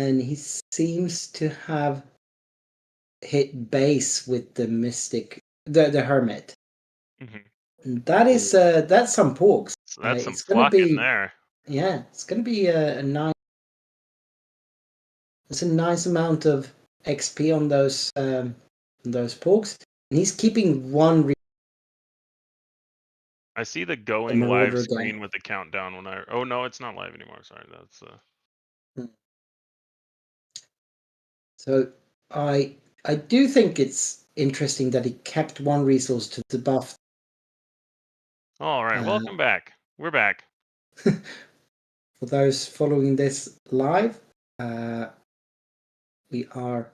and he seems to have hit base with the mystic, the hermit. And that is that's some porks. So that's some It's gonna pluck in be there. yeah, it's gonna be a nice. It's a nice amount of XP on those porks, and he's keeping one. I see the going The live Marauder screen again. with the countdown when I. Oh no, it's not live anymore. Sorry, that's. So I do think it's interesting that he kept one resource to the buff. All right, welcome back. We're back. For those following this live, we are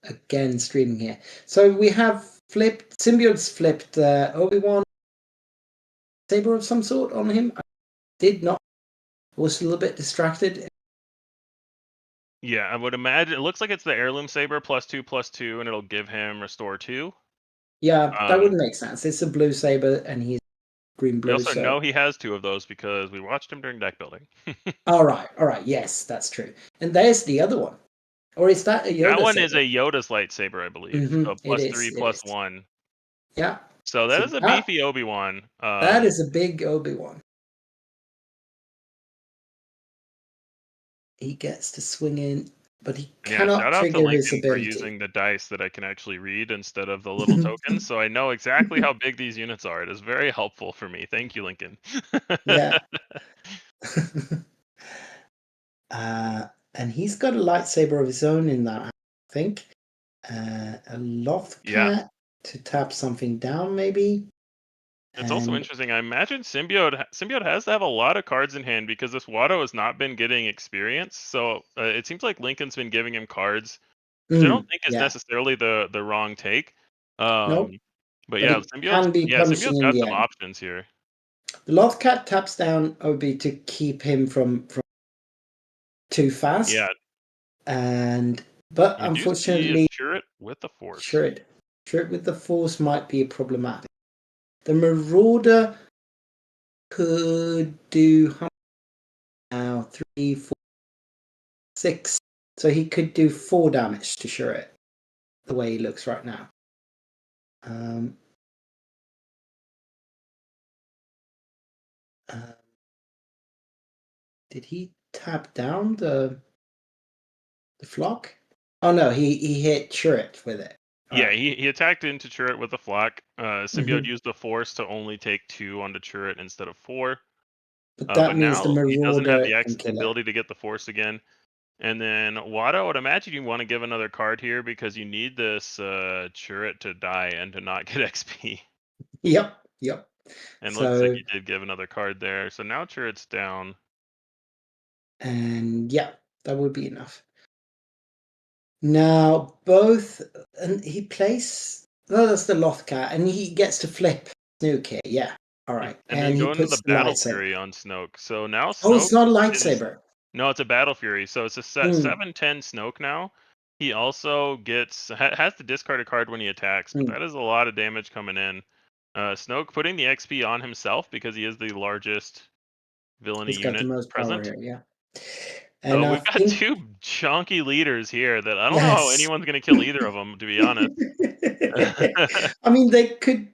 again streaming here. So we have Symbiote's flipped Obi-Wan saber of some sort on him. I did not. Was a little bit distracted. Yeah, I would imagine it looks like it's the heirloom saber +2/+2, and it'll give him restore 2. Yeah, that wouldn't make sense. It's a blue saber, and he's green blue. We also so know he has 2 of those because we watched him during deck building. all right, yes, that's true. And there's the other one, or is that a Yoda? That one saber? is a Yoda's lightsaber, I believe. So +3/+1. Yeah. So that is a beefy Obi-Wan. That is a big Obi-Wan. He gets to swing in, but he cannot shout out to trigger his Lincoln for ability. using the dice that I can actually read instead of the little tokens, so I know exactly how big these units are. It is very helpful for me. Thank you, Lincoln. Yeah. And he's got a lightsaber of his own in that, I think. A Loth Cat to tap something down, maybe. It's also interesting. I imagine Symbiote has to have a lot of cards in hand because this Watto has not been getting experience. So it seems like Lincoln's been giving him cards, which I don't think is necessarily the wrong take. Nope. But yeah, Symbiote's got some options here. The Loth Cat taps down Obi to keep him from too fast. Yeah. But unfortunately, Turret with the Force. Turret with the Force might be problematic. The Marauder could do now 3, 4, 6. So he could do 4 damage to Turret, the way he looks right now. Did he tap down the flock? Oh no, he hit Turret with it. Yeah, he attacked into Turret with the flock. Symbiote used the Force to only take 2 on the Turret instead of 4. But that means now the Marauder he doesn't have the ability to get the Force again. And then Watto, I would imagine you want to give another card here because you need this Turret to die and to not get XP. Yep. And looks like you did give another card there. So now Turret's down. And yeah, that would be enough. Now and he plays. No, that's the Loth Cat, and he gets to flip Snoke here. Yeah, all right. And then go into the Battle Fury on Snoke. So now Snoke. Oh, it's not a lightsaber. No, it's a Battle Fury. So it's a 7/10 Snoke now. He also has to discard a card when he attacks, but that is a lot of damage coming in. Snoke putting the XP on himself because he is the largest villainy unit present. Power here, yeah. And we've got 2 chunky leaders here that I don't know how anyone's going to kill either of them, to be honest. I mean, they could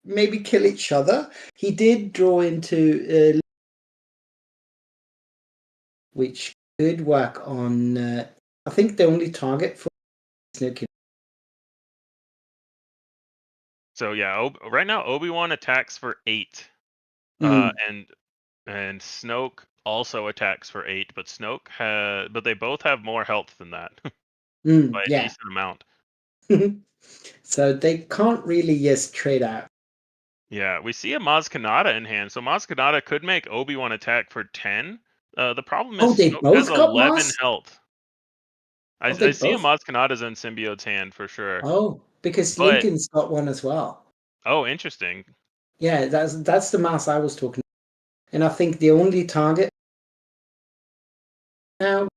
maybe kill each other. He did draw into which could work on. I think the only target for Snoke. So yeah, right now Obi-Wan attacks for 8, and Snoke also attacks for 8, but but they both have more health than that by a decent amount. So they can't really just trade out. Yeah, we see a Maz Kanata in hand, so Maz Kanata could make Obi-Wan attack for 10. The problem is Snoke has 11 health. I see a Maz Kanata's in Symbiote's hand for sure. Oh, because Lincoln's got one as well. Oh, interesting. Yeah, that's the Maz I was talking about. And I think the only target now.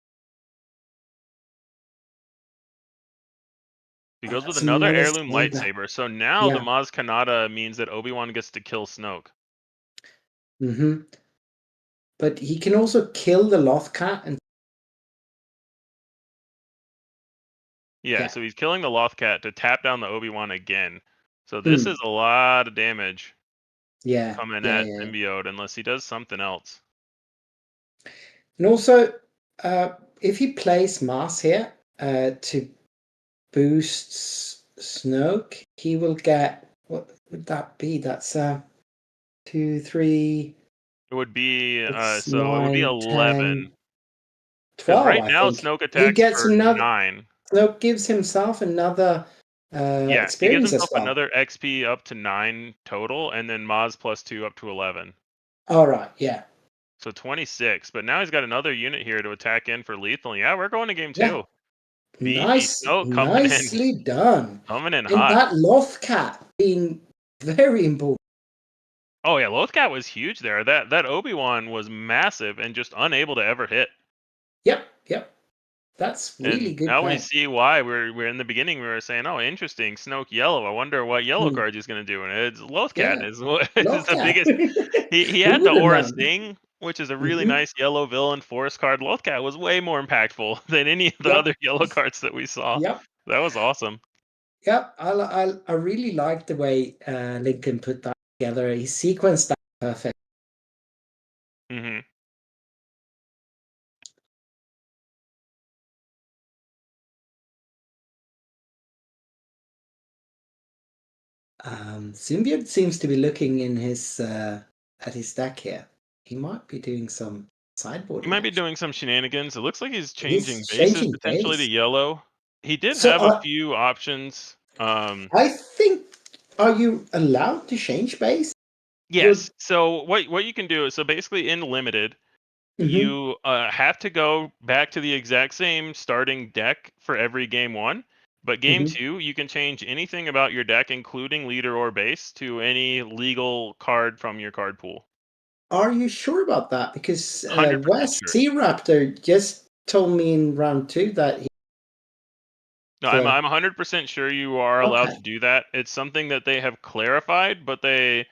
He goes with another heirloom lightsaber. So now the Maz Kanata means that Obi-Wan gets to kill Snoke. But he can also kill the Loth Cat and Yeah, so he's killing the Lothcat to tap down the Obi-Wan again. So this Mm. is a lot of damage Yeah. coming Yeah. at Yeah. Symbiote unless he does something else. And also, if he plays Mars here to boost Snoke, he will get, what would that be? That's 2, 3, It would be it's so it would be 9, 11. 10, Because 12, right I now think. Snoke He attacks gets for another, 9. Snoke gives himself another Yeah, he gives experience as himself well. another XP up to 9 total, and then Maz +2 up to 11. All right, yeah. So 26. But now he's got another unit here to attack in for lethal. Yeah, we're going to game Yeah. 2. Beefy Snoke coming in, Nicely done. coming in And hot. that Lothcat being very important. Oh yeah, Lothcat was huge there. That Obi-Wan was massive and just unable to ever hit. Yep. That's really And good now we play. see why we're in the beginning we were saying, oh, interesting, Snoke yellow. I wonder what yellow Hmm. card he's gonna do. And it's Lothcat Yeah, is what is the Lothcat. biggest. He Who had the would have Aura known? Sting, which is a really Hmm. nice yellow villain force card. Lothcat was way more impactful than any of the Yep. other yellow cards that we saw. Yep. That was awesome. Yep. I really like the way Lincoln put that together. He sequenced that perfect. Hmm. Symbiote seems to be looking in his at his deck here. He might be doing some He sideboarding might be action. doing some shenanigans. It looks like he's He's changing bases changing potentially to base. yellow. He did So have a few options. I think, are you allowed to change base? Would Yes. So what you can do is, so basically in limited, mm-hmm, you have to go back to the exact same starting deck for every game 1. But game mm-hmm. 2, you can change anything about your deck, including leader or base, to any legal card from your card pool. Are you sure about that? Because 100% West sure. Sea Raptor just told me in round 2 that he. No, I'm 100% sure you are allowed Okay. to do that. It's something that they have clarified, but the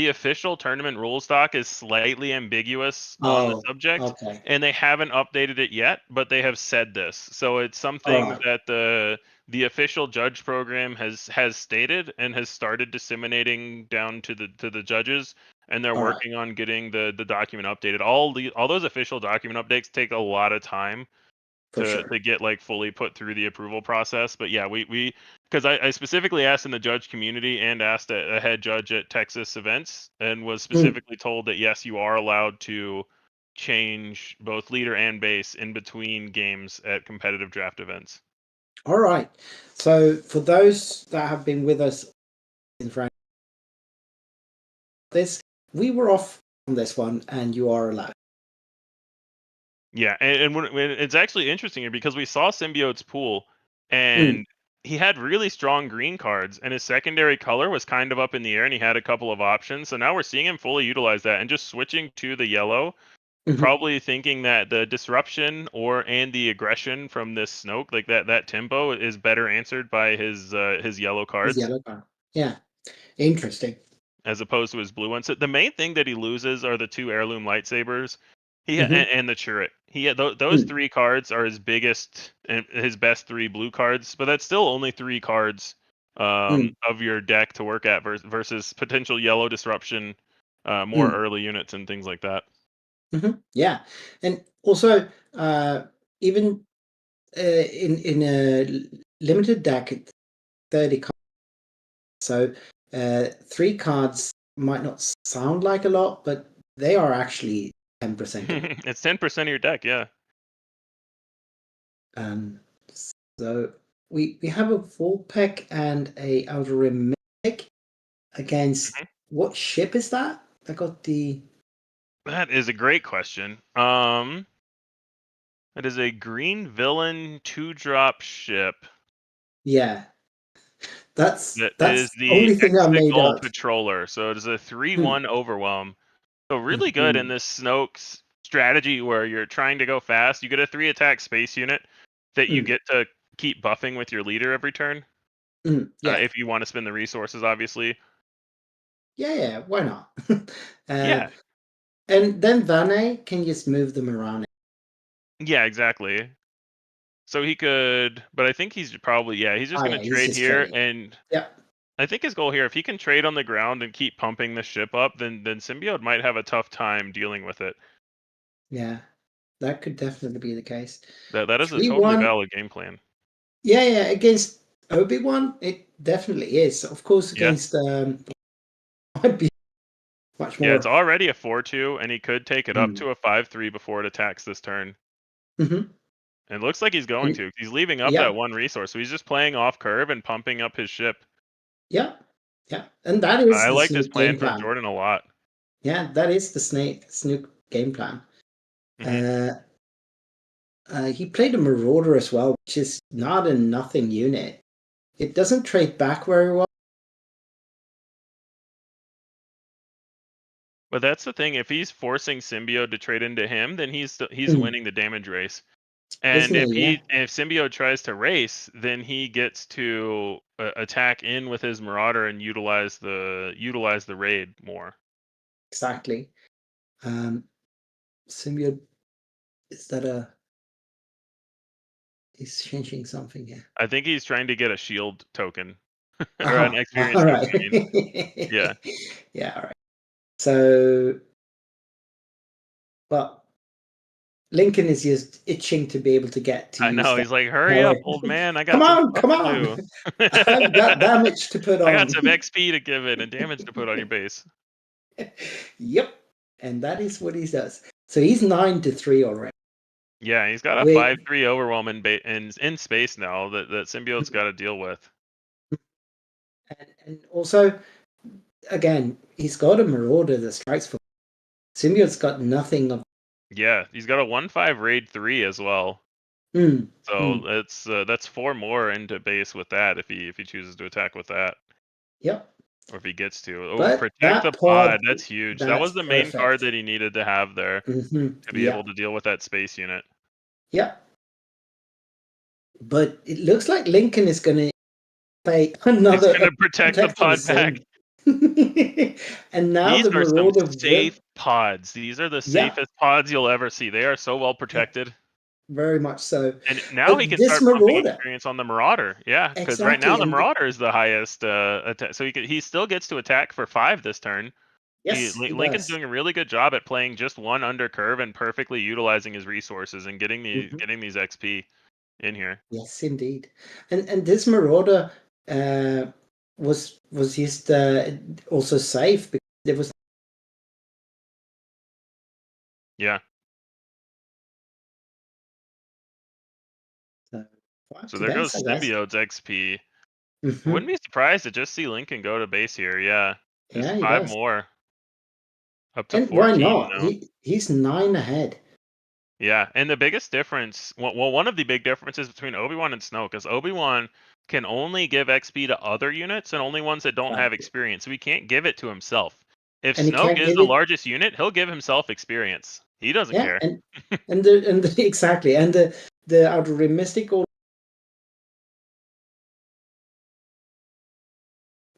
official tournament rules doc is slightly ambiguous on the Oh, subject, okay. and they haven't updated it yet, but they have said this. So it's All something right. that the official judge program has stated and has started disseminating down to the judges, and they're All right. working on getting the document updated. All those official document updates take a lot of time For sure. to get like fully put through the approval process. But yeah, we because I specifically asked in the judge community and asked a head judge at Texas events and was Mm. specifically told that yes, you are allowed to change both leader and base in between games at competitive draft events. All right. So for those that have been with us in front of this, we were off on this one, and you are allowed. Yeah, and when it's actually interesting here because we saw Symbiote's pool, Mm. and he had really strong green cards, and his secondary color was kind of up in the air, and he had a couple of options. So now we're seeing him fully utilize that and just switching to the yellow, Mm-hmm. probably thinking that the disruption and the aggression from this Snoke, like that tempo, is better answered by his yellow His cards yellow card. Yeah. Interesting. as opposed to his blue ones. So the main thing that he loses are the 2 heirloom lightsabers. Mm-hmm. And the turret. Those Mm. 3 cards are his biggest and his best 3 blue cards, but that's still only 3 cards Mm. of your deck to work at versus potential yellow disruption, more Mm. early units and things like that. Mm-hmm. Yeah. And also, even in a limited deck, it's 30 cards. So 3 cards might not sound like a lot, but they are actually 10% of it. It's 10% of your deck, yeah. Um, so we have a Vulpec and a Outer Rim Mythic against, Mhm. what ship is that? I got the. That is a great question. It is a green villain 2-drop ship. Yeah, That is that's the the only thing I made Exegol out. Patroller. So it is a Hmm. 3-1 overwhelm. So really good in Mhm. this Snoke's strategy where you're trying to go fast. You get a 3-attack space unit that you Mm. get to keep buffing with your leader every turn. Mm. Yeah. If you want to spend the resources, obviously. Yeah, why not? uh, Yeah, and then Vane can just move them around. yeah, exactly. So he could, but I think he's probably, he's just going to He's trade just here. trading. And Yep. I think his goal here, if he can trade on the ground and keep pumping the ship up, then Symbiote might have a tough time dealing with it. Yeah, that could definitely be the case. That is a totally 3-1. valid game plan. Yeah, against Obi-Wan, it definitely is. Of course, Yeah. against might be much Yeah, it's more. already a 4-2, and he could take it up Mm. to a 5-3 before it attacks this turn. Mm-hmm. And it looks like he's going to. He's leaving up Yeah, that one resource, so he's just playing off curve and pumping up his ship. yeah, and that is I the like this Snoke game plan from plan. Jordan a lot. Yeah, that is the Snoke game plan. Hmm. He played a Marauder as well, which is not a nothing unit. It doesn't trade back very well. But that's the thing. If he's forcing Symbiote to trade into him, then he's Mm. winning the damage race. And Isn't if he? Yeah, if Symbiote tries to race, then he gets to attack in with his Marauder and utilize the raid more. exactly. Symbiote, is that a... He's changing something here. I think he's trying to get a shield token or an Oh, experience all token. right. I mean, yeah. Yeah, all right. So, well, Lincoln is just itching to be able to get to I use know. that He's like, hurry power. up, old man. I Come got some on, stuff come to on. do. I've got damage to put I got on. some XP to give it and damage to put on your base. Yep. And that is what he does. So he's 9-3 already. Yeah, he's got a Wait. 5-3 overwhelm in space now that Symbiote's got to deal with. And also, again, he's got a Marauder that strikes for... Symbiote's got nothing of... Yeah, he's got a 1-5 raid 3 as well. So that's 4 more into base with that if he chooses to attack with that. Yep. Or if he gets to. Oh, But protect the that pod, pod. That's huge. That that's was the main card perfect. that he needed to have there to be Yeah. able to deal with that space unit. Yep. But it looks like Lincoln is going to play another... He's going to protect the pod back. And now These the are some Marauder safe pods. These are the safest pods you'll ever see. They are so well protected. Very much so. And now But he can this start pumping Marauder... experience on the Marauder. Yeah, because right now Exactly. the Marauder is the highest attack. So he still gets to attack for 5 this turn. Yes, he Lincoln's does. doing a really good job at playing just one under curve and perfectly utilizing his resources and getting these XP in here. Yes, indeed. And this Marauder was just also safe because there was... Yeah. So there goes Symbiote's XP. I wouldn't be surprised to just see Lincoln go to base here. Yeah. Just Yeah, he 5 does. more. Up to And 14 why not? now. He's 9 ahead. Yeah, and the biggest difference, well, one of the big differences between Obi-Wan and Snoke is Obi-Wan can only give XP to other units and only ones that don't have experience. So he can't give it to himself. If And he Snoke can't is give the it... largest unit, he'll give himself experience. He doesn't Yeah, care. and the exactly, and the outer mystical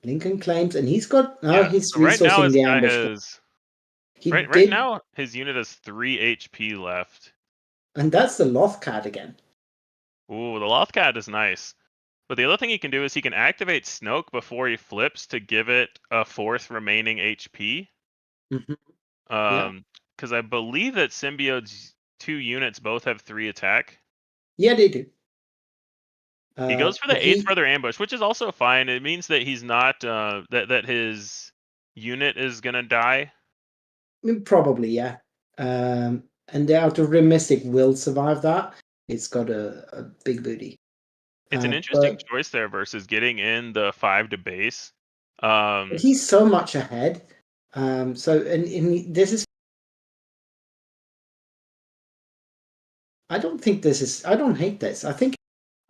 Lincoln claims, and he's got he's So right now resourcing his the guy ambush. has He right did, now his unit has 3 HP left. and that's the Lothcat again. Ooh, the Lothcat is nice. But the other thing he can do is he can activate Snoke before he flips to give it a 4th remaining HP. Yeah. Because I believe that Symbiote's 2 units both have 3 attack. Yeah, they do. He goes for But the 8th brother ambush, which is also fine. It means that he's not that his unit is gonna die. Probably, yeah. And the outer rim mystic will survive that. It's got a big booty. It's an interesting choice there versus getting in the 5 to base. But he's so much ahead. So and this is... I don't think this is... I don't hate this. I think...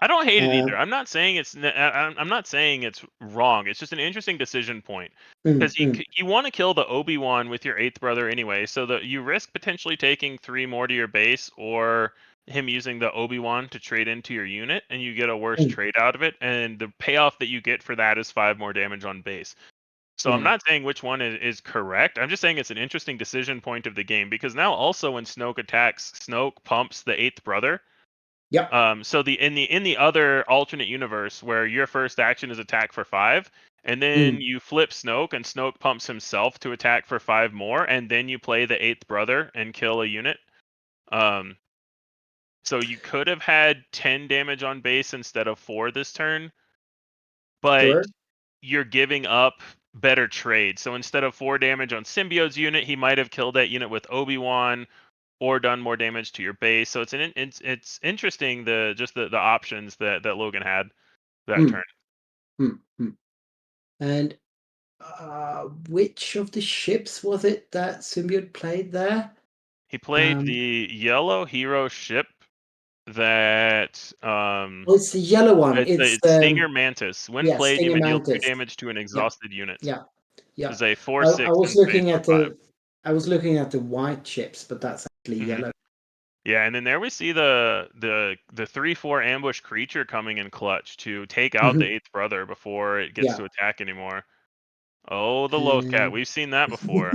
I don't hate it either. I'm not saying it's wrong. It's just an interesting decision point because you want to kill the Obi-Wan with your 8th brother anyway, so that you risk potentially taking 3 more to your base or him using the Obi-Wan to trade into your unit, and you get a worse trade out of it. And the payoff that you get for that is 5 more damage on base. So I'm not saying which one is correct. I'm just saying it's an interesting decision point of the game because now also when Snoke attacks, Snoke pumps the 8th brother. Yep. So in the other alternate universe where your first action is attack for 5, and then you flip Snoke, and Snoke pumps himself to attack for 5 more, and then you play the 8th brother and kill a unit. So you could have had 10 damage on base instead of 4 this turn, but Sure. you're giving up better trade. So instead of 4 damage on Symbiote's unit, he might have killed that unit with Obi-Wan or done more damage to your base. So it's interesting the options that Logan had that turn. And which of the ships was it that Symbiote played there? He played the yellow hero ship that Oh, it's the yellow one. It's it's Stinger Mantis. When played, you Stinger may deal 2 Mantis. damage to an Yeah, exhausted unit. yeah, yeah. It's a I 4/6 was and plays looking for at 5. the white chips, but that's actually Mhm. yellow. Yeah, and then there we see the 3/4 ambush creature coming in clutch to take out the 8th brother before it gets Yeah. to attack anymore. Oh, the Lothcat. And We've seen that before.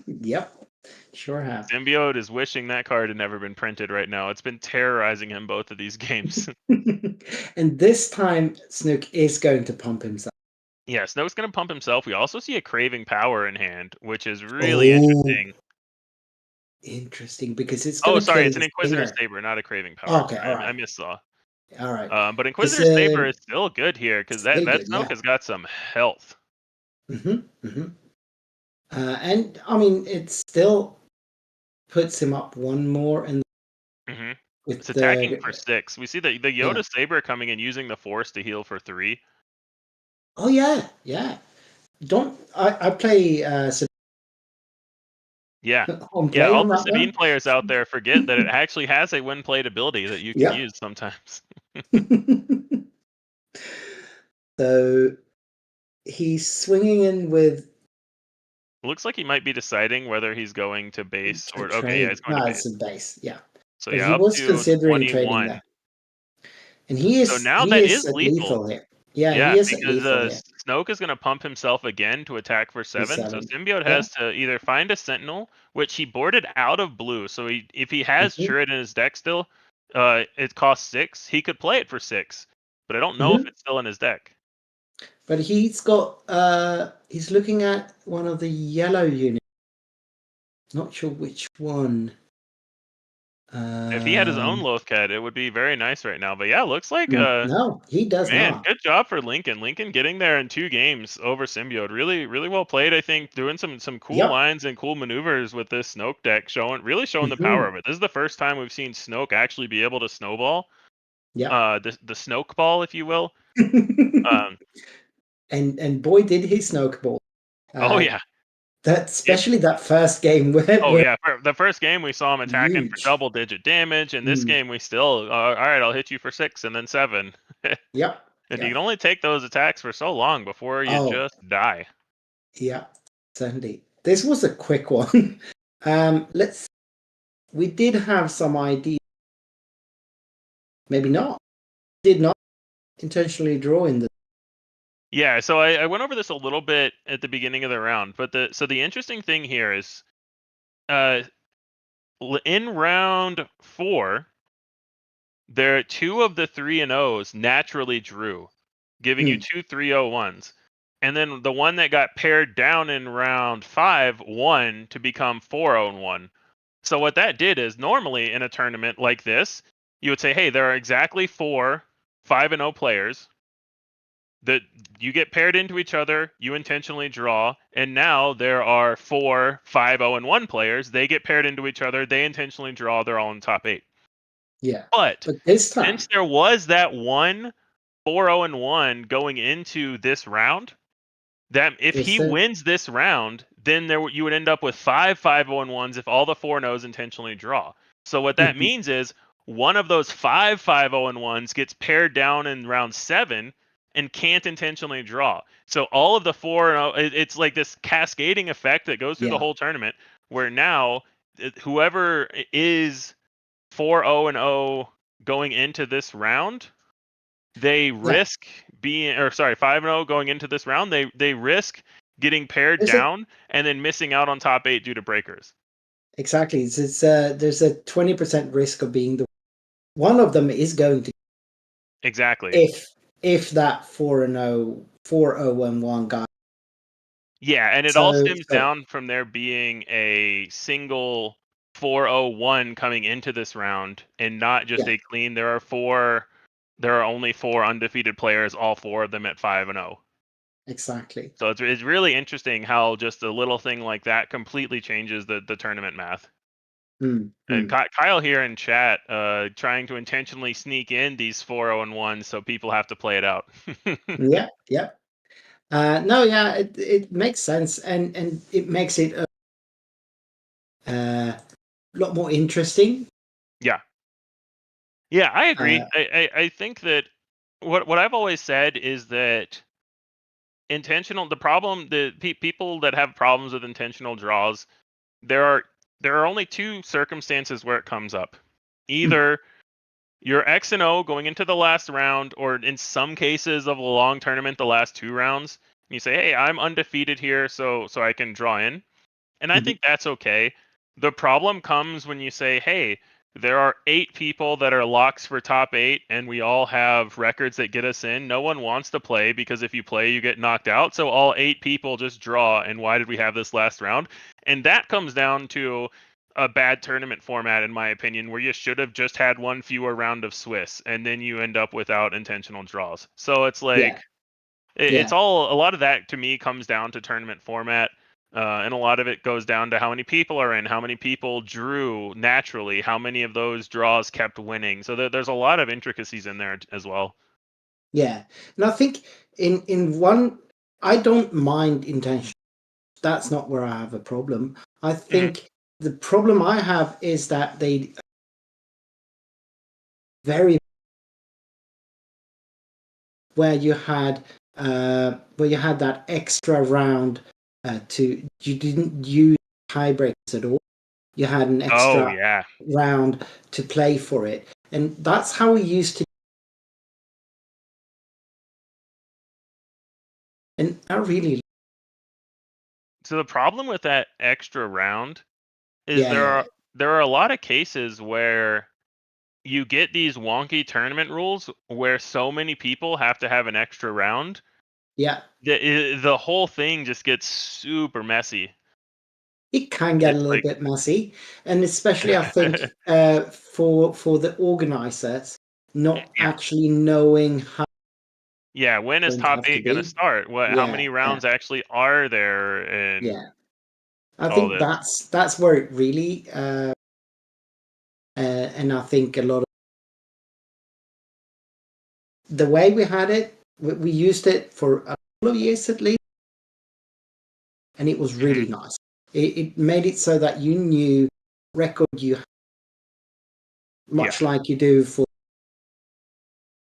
yep, sure have. Symbiote is wishing that card had never been printed right now. It's been terrorizing him both of these games. And this time, Snook is going to pump himself. Yeah, Snoke's going to pump himself. We also see a Craving Power in hand, which is really Oh, interesting. interesting, because it's Oh, going to sorry, play it's an the Inquisitor Stinger. Saber, not a Craving Power. Okay, all I right, missaw. all right. But It's Inquisitor Saber is still good here because still that good, Snoke yeah. has got some health. And I mean, it still puts him up one more, and hmm with It's attacking for the 6. We see the yeah. Yoda Saber coming and using the Force to heal for 3. Oh yeah, yeah. Don't I play Yeah. on Yeah, play all on the that Sabine one? players out there forget that it actually has a win played ability that you can Yeah. use sometimes. So he's swinging in with Looks like he might be deciding whether he's going to base a or okay, yeah, trade. he's going to No, base. it's a base, yeah. So But yeah, he up was to considering trading 21. there. And he So is now he that is is at lethal. lethal here. Yeah, Yeah, he is at because lethal here. Snoke is going to pump himself again to attack for For 7. So 7. Symbiote Yeah. has to either find a Sentinel, which he boarded out of blue. So if he has hmm Turret in his deck still, it costs 6. He could play it for 6, but I don't know if hmm it's still in his deck. But he's looking at one of the yellow units. Not sure which one. If he had his own Um, Lothcat, it would be very nice right now. But yeah, looks like no, he does man, not. good job for Lincoln. Lincoln getting there in 2 games over Symbiote. Really, really well played. I think doing some cool Yep. lines and cool maneuvers with this Snoke deck, showing the power hmm of it. This is the first time we've seen Snoke actually be able to snowball, Yep. the Snoke ball, if you will. And boy did he snowball. Oh Uh, yeah, that especially that first game oh where yeah. For the first game we saw him attacking for huge. double-digit damage, and this Mm, game we still, all right, I'll hit you for 6 and then 7. yep. And you Yep. can only take those attacks for so long before you Oh, just die. yeah. Certainly. This was a quick one. Let's. We did have some idea. Maybe not. Did not intentionally draw in the. Yeah, so I went over this a little bit at the beginning of the round, but the interesting thing here is, uh, in round 4, there 2 of the 3 and O's naturally drew, giving you Mm, 2 3-0-1s, and then the one that got pared down in round 5 won to become 4-0-1. So what that did is normally in a tournament like this, you would say, hey, there are exactly 4 5-0 players that you get paired into each other, you intentionally draw, and now there are 4 5-0-1 players. They get paired into each other, they intentionally draw, they're all in the top 8. yeah. But But this since time, there was that one 4-0-1 going into this round, that if they he said, wins this round, then you would end up with 5 5-0-1s if all the 4-0s intentionally draw. So what that mhm, means is one of those 5 5-0-1s gets paired down in round 7 and can't intentionally draw. So all of the 4-0, it's like this cascading effect that goes through the yeah. whole tournament, where now whoever is 4-0-0 going into this round, they Yeah. risk being, or sorry, 5-0 going into this round, they risk getting pared There's a down and then missing out on top 8 due to breakers. exactly. There's a 20% risk of being the one of them is going to Exactly. if that 4-0-1 guy. Yeah, and it all So, stems down from there being a single 4-0-1 coming into this round and not just yeah, a clean. There are only 4 undefeated players, all 4 of them at 5-0. exactly. So it's really interesting how just a little thing like that completely changes the tournament math. And Kyle here in chat, trying to intentionally sneak in these 4-0-1s so people have to play it out. Yeah, yeah. No, yeah, it makes sense, and it makes it a lot more interesting. Yeah. Yeah, I agree. I think that what I've always said is that the people that have problems with intentional draws, there are only 2 circumstances where it comes up. Either you're X and O going into the last round, or in some cases of a long tournament, the last 2 rounds, and you say, "Hey, I'm undefeated here, so I can draw in." And I think that's okay. The problem comes when you say, "Hey, there are 8 people that are locks for top 8, and we all have records that get us in. No one wants to play because if you play, you get knocked out. So all 8 people just draw. And why did we have this last round?" And that comes down to a bad tournament format, in my opinion, where you should have just had one fewer round of Swiss, and then you end up without intentional draws. So it's like it's Yeah. all, a lot of that to me comes down to tournament format. And a lot of it goes down to how many people are in, how many people drew naturally, how many of those draws kept winning. So there's a lot of intricacies in there as well. Yeah, and I think in one, I don't mind intention. That's not where I have a problem. I Mhm. think the problem I have is that they very where you had that extra round to you didn't use tiebreakers at all. You had an Oh extra yeah. round to play for it, and that's how we used to. And I really, So the problem with that extra round is yeah, there yeah, are there are a lot of cases where you get these wonky tournament rules where so many people have to have an extra round. yeah. The whole thing just gets super messy. It can get a It's little like bit messy, and especially I think for the organizers not yeah. actually knowing how Yeah, when it's is going to top have to 8 gonna be. start? How Yeah, many yeah, rounds actually are there and yeah. I all think this? that's where it really, and I think a lot of the way we had it, we used it for a couple of years at least, and it was Mhm. really nice. It made it so that you knew record you Yeah. much like you do for.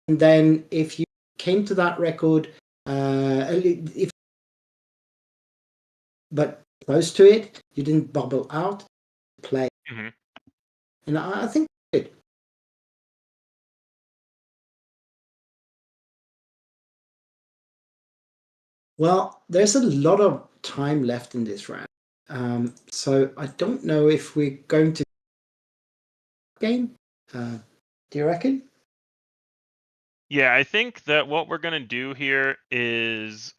And then if you came to that record, if but close to it, you didn't bubble out, play, Mhm. and I think it. Well, there's a lot of time left in this round, so I don't know if we're going to game. Do you reckon? Yeah, I think that what we're gonna do here is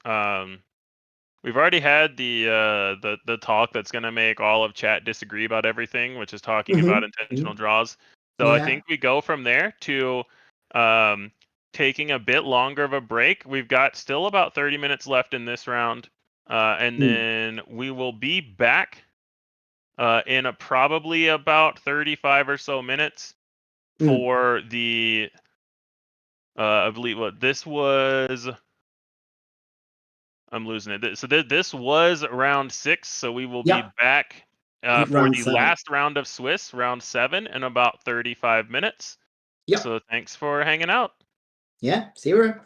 we've already had the talk that's gonna make all of chat disagree about everything, which is talking about Hmm. intentional draws. So I Yeah. think we go from there to um, taking a bit longer of a break. We've got still about 30 minutes left in this round, and Mm. then we will be back in probably about 35 or so minutes Mm. for the I believe what this was. I'm losing it. So this was round 6, so we will be Yep. back for Round the 7. last round of Swiss, round 7, in about 35 minutes. Yep. So thanks for hanging out. Yeah. 0.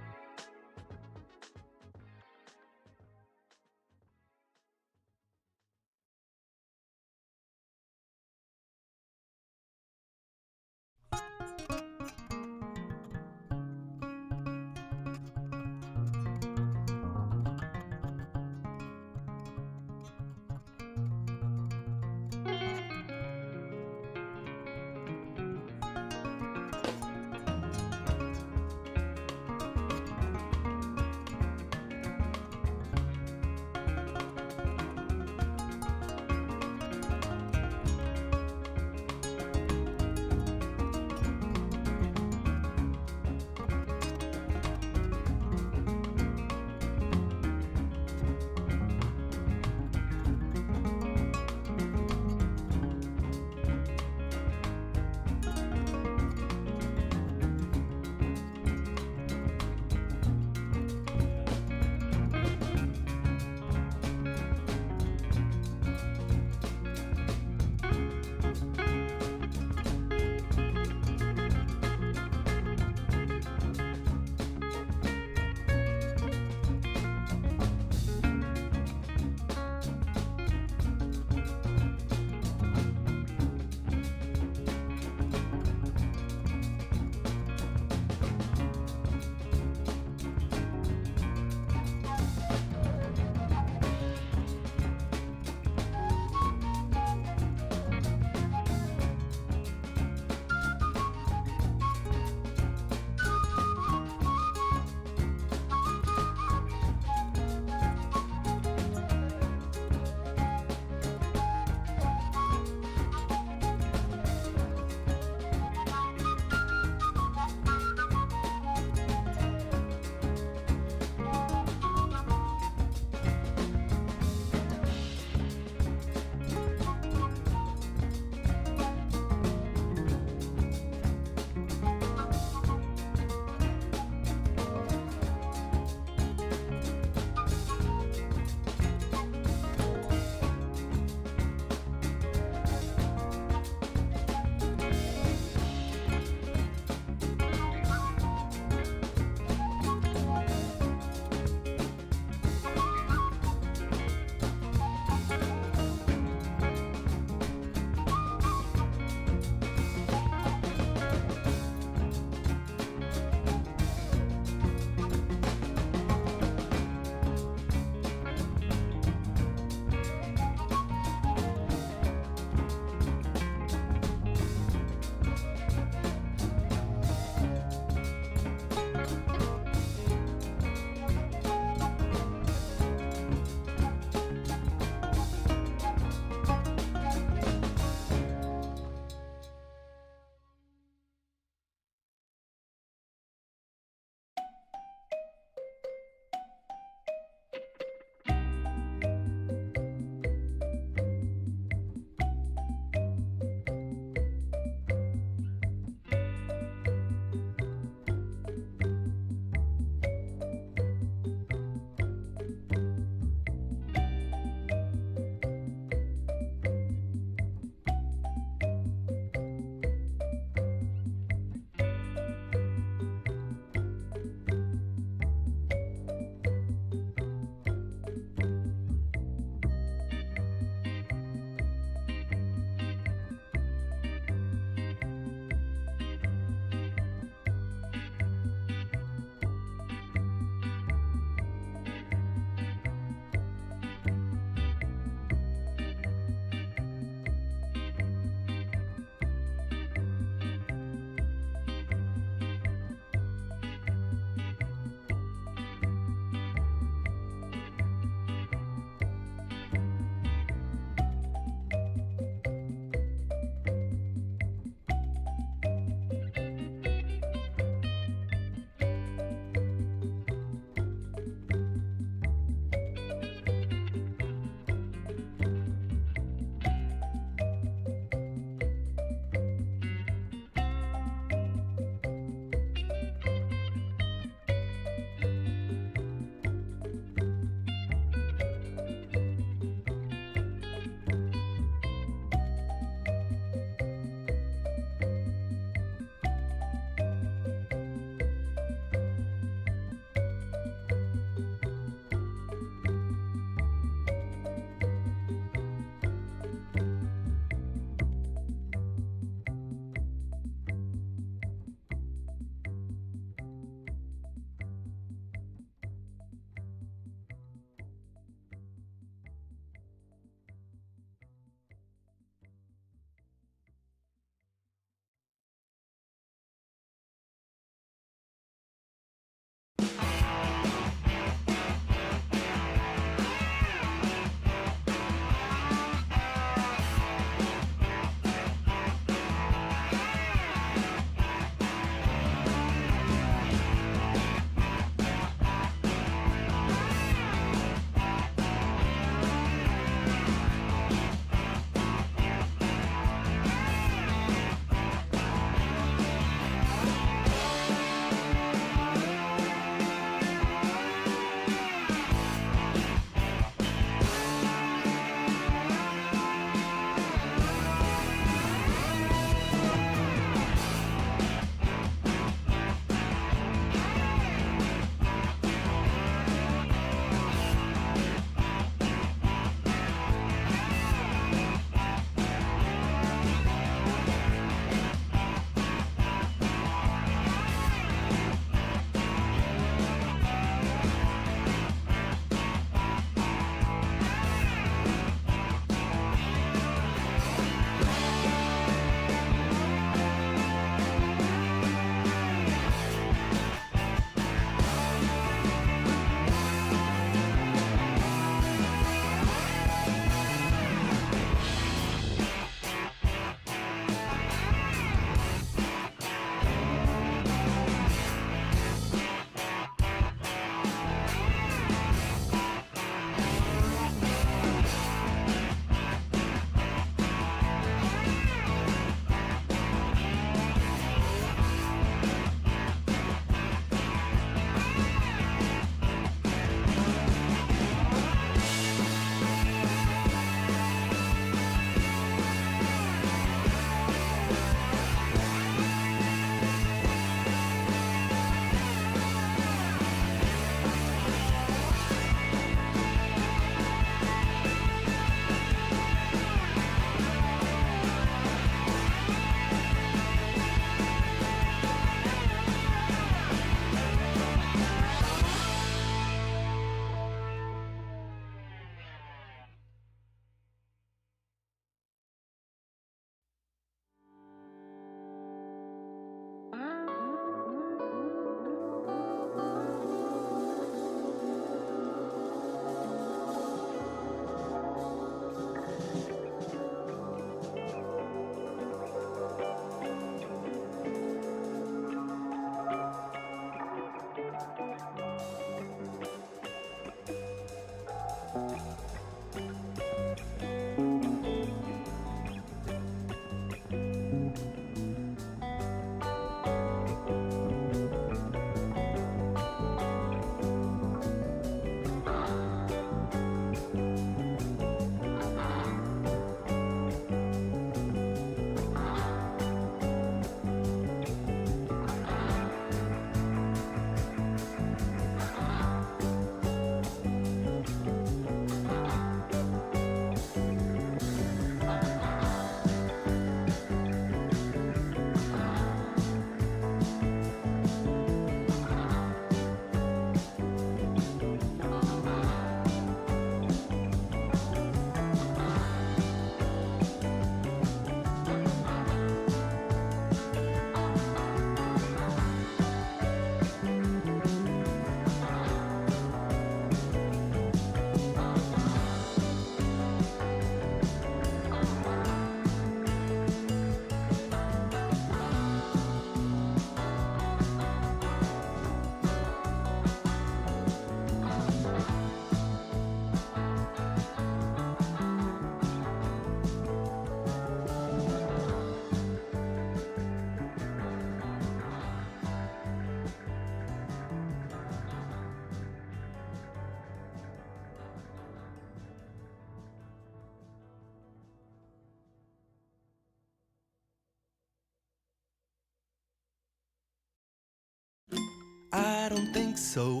I don't think so.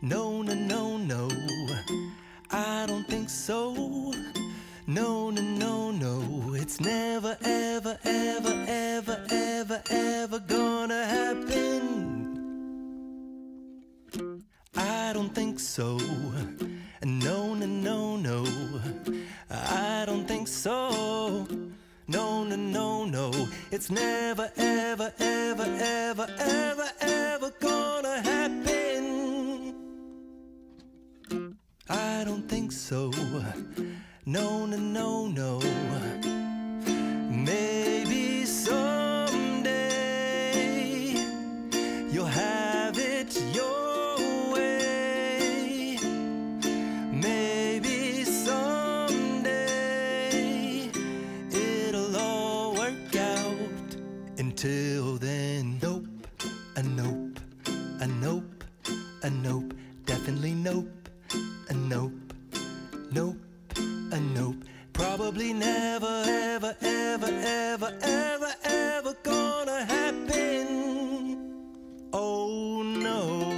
No, no, no, no. I don't think so. No, no, no, no. It's never, ever, ever, ever, ever, ever gonna happen. I don't think so. No, no, no, no. I don't think so. No, no, no, no. It's never, ever, ever, ever, ever, ever gonna happen. I don't think so. No, no, no, no. Maybe someday you'll have it your way. Maybe someday it'll all work out. Until then, nope, a nope, a nope, a nope, definitely nope, a nope, nope, a nope. Probably never, ever, ever, ever, ever, ever gonna happen. Oh no.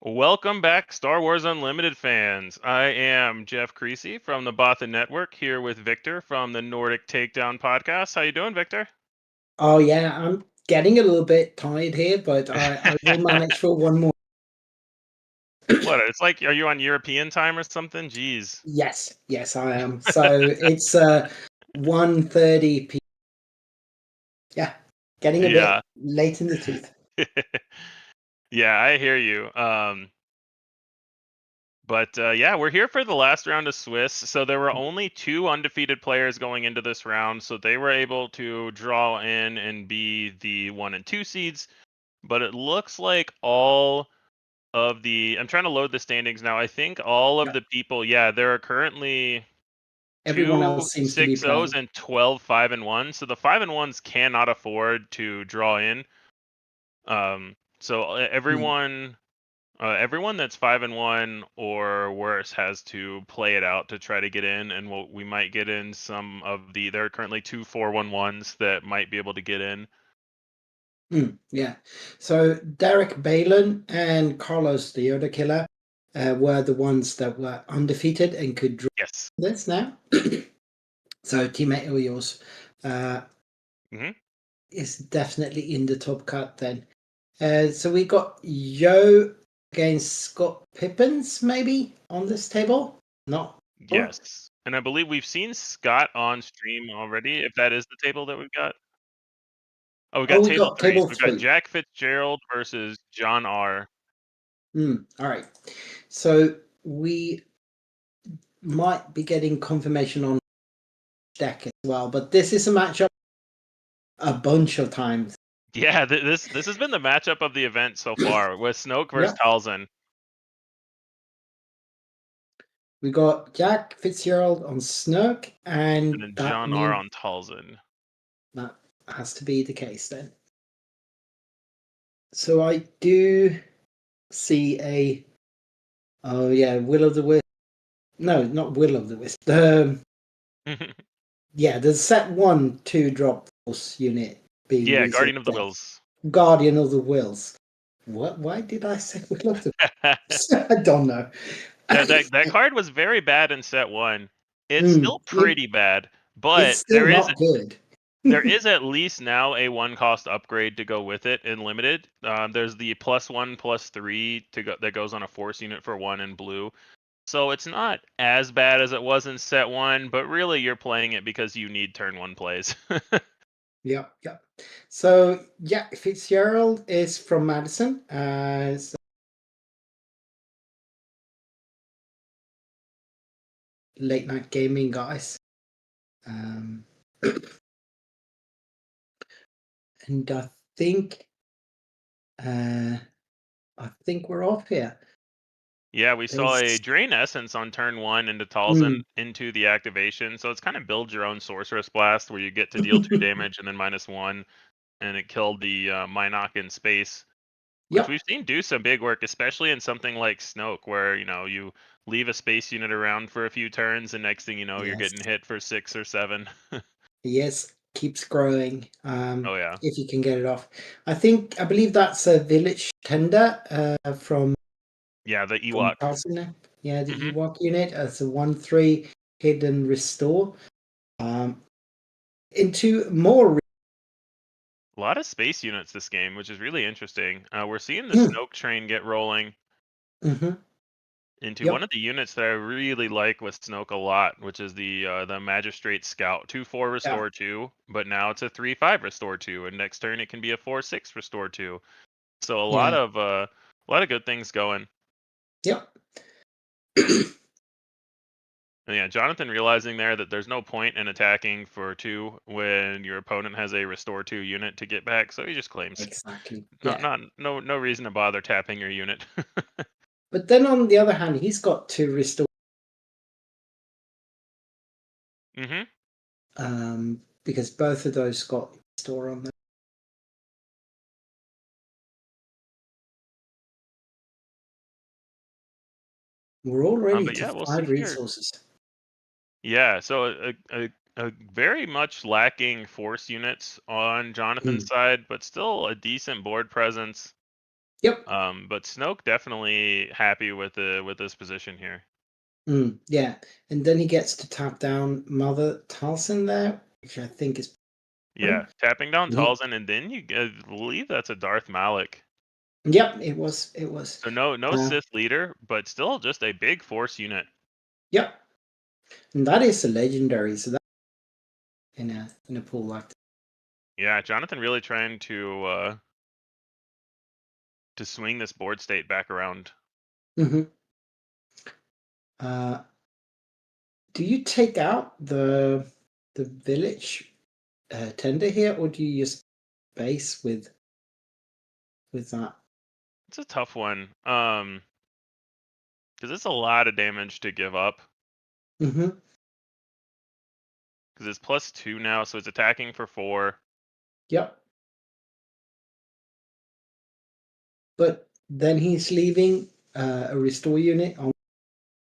Welcome back, Star Wars Unlimited fans. I am Jeff Creasy from the Bothan Network, here with Viktor from the Nordic Takedown podcast. How you doing, Viktor? Oh yeah, I'm getting a little bit tired here, but I will manage for one more. What? It's like, are you on European time or something? Jeez. Yes, I am. So it's 1:30 p.m. Yeah, getting a bit Yeah. late in the tooth. Yeah, I hear you. But yeah, we're here for the last round of Swiss. So there were only 2 undefeated players going into this round, so they were able to draw in and be the 1 and 2 seeds. But it looks like all of I'm trying to load the standings now. I think all of Yeah. the people, yeah, there are currently Everyone 2 else seems to be 6-0s playing. and 12 5-1. So the 5-1s cannot afford to draw in. So everyone that's 5-1 or worse has to play it out to try to get in, and we might get in some of there are currently 2 4-1-1s that might be able to get in. Yeah. So Derek Balin and Carlos the Yoda Killer were the ones that were undefeated and could draw Yes. this now. So teammate of yours is definitely in the top cut then. So we got Yo against Scott Pippins maybe on this table. Not sure. Yes. And I believe we've seen Scott on stream already, if that is the table that we've got. Oh, we got we table got 3. table So we've got 3. Jack Fitzgerald versus John R. All right. So we might be getting confirmation on deck as well, but this is a matchup a bunch of times. Yeah, this has been the matchup of the event so far with Snoke versus Yep. Talzin. We got Jack Fitzgerald on Snoke, And and then that John R means on Talzin. that has to be the case then. So I do see a Will of the Wisp. No, not Will of the Wisp. The set 1 2-drop force unit being Yeah, resourced Guardian of the deck. Wills. Guardian of the Wills. What? Why did I say Will of the Wisps? I don't know. that card was very bad in set 1. It's still pretty bad, but It's still not good. there is at least now a 1-cost upgrade to go with it in limited. There's the +1/+3 that goes on a force unit for 1 in blue. So it's not as bad as it was in set 1, but really you're playing it because you need turn 1 plays. Yeah. So Jack Fitzgerald is from Madison. Late night gaming guys. And I think we're off here. Yeah, we saw a Drain Essence on turn 1 into Talzin into the activation. So it's kind of build your own Sorceress Blast where you get to deal 2 damage and then -1. And it killed the Minok in space. Which we've seen do some big work, especially in something like Snoke, where you leave a space unit around for a few turns, and next thing you know, you're getting hit for 6 or 7. Yes, keeps growing. Oh yeah. If you can get it off. I believe that's a village tender from the Ewok. Talzin. Yeah, the Ewok unit as a 1/3 hidden restore. Into more. A lot of space units this game, which is really interesting. We're seeing the Snoke train get rolling into one of the units that I really like with Snoke a lot, which is the Magistrate Scout. 2/4 restore 2, but now it's a 3/5 restore 2, and next turn it can be a 4/6 restore 2. So a lot of good things going. Yep. And yeah, Jonathan realizing there that there's no point in attacking for 2 when your opponent has a restore 2 unit to get back, so he just claims. Exactly. No reason to bother tapping your unit. But then on the other hand, he's got to restore. Because both of those got restore on them. We're already to we'll 5 see here. resources. Yeah, so a very much lacking force units on Jonathan's side, but still a decent board presence. Yep. But Snoke definitely happy with this position here. Yeah, and then he gets to tap down Mother Talzin there, which I think is. Yeah, tapping down Talzin, and then I believe that's a Darth Malik. Yep, it was. So no Sith leader, but still just a big force unit. Yep, and that is a legendary. So that in a pool like that. Yeah, Jonathan really trying to swing this board state back around. Do you take out the village tender here, or do you just base with that? It's a tough one. Because it's a lot of damage to give up. Because it's +2 now, so it's attacking for 4. Yep. But then he's leaving a restore unit on,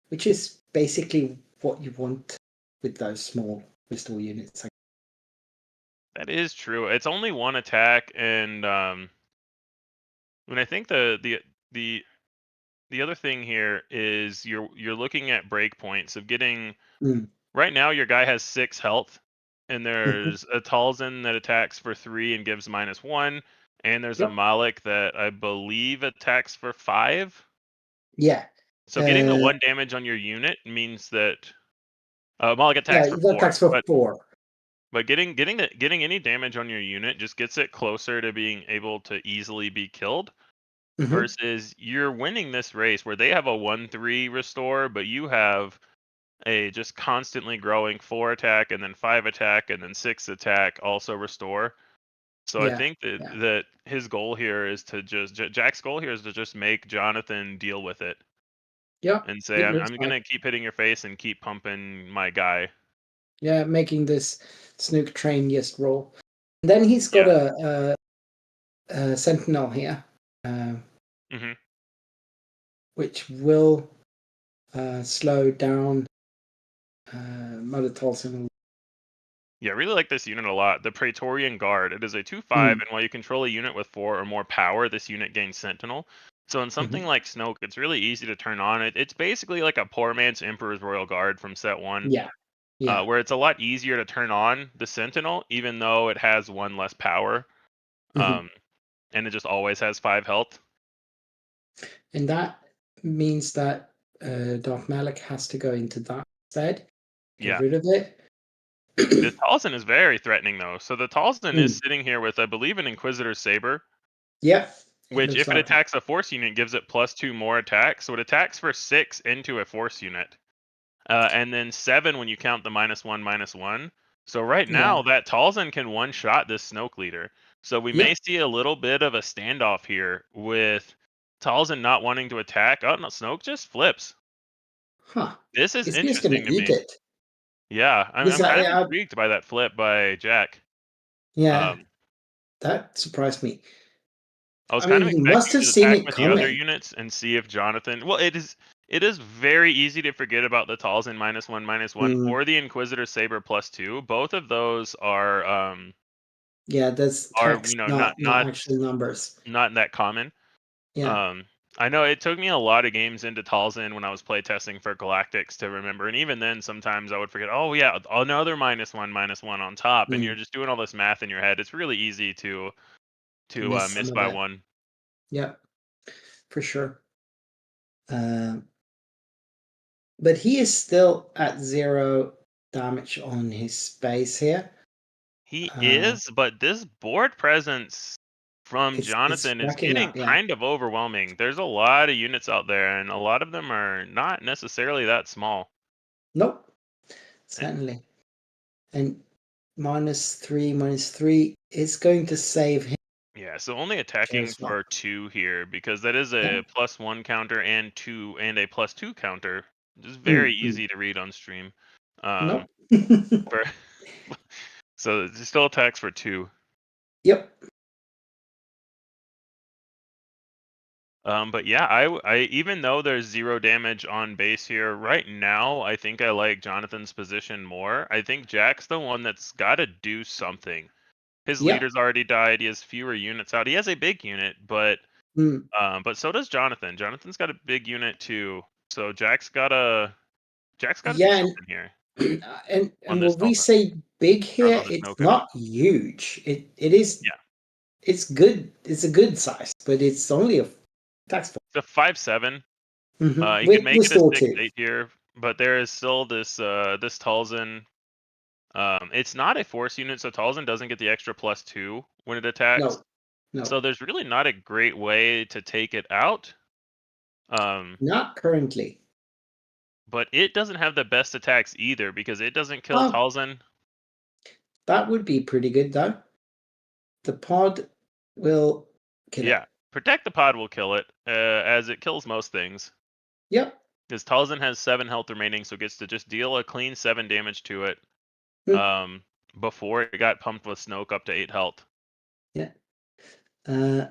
which is basically what you want with those small restore units. That is true. It's only 1 attack, and when I think the the other thing here is you're looking at breakpoints of getting. Mm. Right now, your guy has 6 health, and Mhm. there's a Talzin that attacks for 3 and gives -1, and there's a Yep. Malik that I believe attacks for 5. Yeah. So getting the 1 damage on your unit means that Malik Yeah, attacks for that 4, attacks for but 4. getting any damage on your unit just gets it closer to being able to easily be killed. Mhm. Versus you're winning this race where they have a 1/3 restore, but you have a just constantly growing 4 attack and then 5 attack and then 6 attack also restore. So I Yeah. think that Yeah. his goal here is to just Jack's goal here is to just make Jonathan deal with it Yeah. and say It looks I'm like. gonna keep hitting your face and keep pumping my guy. Yeah, making this Snook train just roll. And then he's got Yeah. a sentinel here, hmm which will slow down Mother Talzin. Yeah, I really like this unit a lot. The Praetorian Guard. It is a 2/5, Mm. and while you control a unit with 4 or more power, this unit gains Sentinel. So in something Mhm. like Snoke, it's really easy to turn on. It's basically like a poor man's Emperor's Royal Guard from set 1, Yeah. Yeah. where it's a lot easier to turn on the Sentinel, even though it has 1 less power, Mhm. um, and it just always has 5 health. And that means that Darth Malik has to go into that instead. Get Yeah. rid of it. The Talzin is very threatening, though. So the Talzin is Mm. sitting here with, I believe, an Inquisitor Saber. Yep. It Which, looks if it like it. attacks a force unit, gives it +2 more attack. So it attacks for 6 into a force unit. And then 7 when you count the -1/-1. So right Yeah. now, that Talzin can one-shot this Snoke leader. So we may Yep. see a little bit of a standoff here with Talzin not wanting to attack. Oh, no, Snoke just flips. Huh. This is Is he just gonna interesting to eat me. it? Yeah, Because I'm kind of intrigued by that flip by Jack. yeah, Um, that surprised me. I was I kind mean, of he must expecting have to seen attack it with the other coming. units and see if Jonathan. Well, it is very easy to forget about the Talzin -1/-1 Mm. or the Inquisitor Saber +2. Both of those Yeah, that's are text, not actual numbers. not that common. Yeah. Um, I know it took me a lot of games into Talzin when I was playtesting for Galactics to remember, and even then, sometimes I would forget. Oh yeah, another -1/-1 on top, and you're Mm. just doing all this math in your head. It's really easy to Miss miss some of by it. 1. Yep, for sure. Um, but he is still at 0 damage on his space here. He Uh, is, but this board presence from it's Jonathan is racking getting up, yeah. kind of overwhelming. There's a lot of units out there, and a lot of them are not necessarily that small. Nope, Eh, certainly. And -3 is going to save him Yeah, so only attacking as well. for 2 here because that is Yeah. a +1 counter and 2 and a +2 counter. Just very Mm, mm. easy to read on stream. Nope. Um, for so it still attacks for 2. Yep. But yeah, I even though there's 0 damage on base here right now, I think I like Jonathan's position more. I think Jack's the one that's got to do something. His Yep. leader's already died. He has fewer units out. He has a big unit, Mm. but so does Jonathan. Jonathan's got a big unit too. So Jack's got to do Yeah, something here on and this when we Talzin say big or here, on this it's Snoke. I mean, not huge. It is yeah, it's good. It's a good size, but it's only a tax force. it's a 5/7. You could With make it a restore 2. 6/8 here, but there is still this Talzin. It's not a force unit, so Talzin doesn't get the extra +2 when it attacks. No, no, So there's really not a great way to take it out. Um, not currently. but it doesn't have the best attacks either because it doesn't kill Oh, Talzin. that would be pretty good though. The pod will kill Yeah, it. Protect the Pod will kill it, as it kills most things. Yep. Because Talzin has 7 health remaining, so it gets to just deal a clean 7 damage to it. Hmm. Um, before it got pumped with Snoke up to 8 health. Yeah. Uh,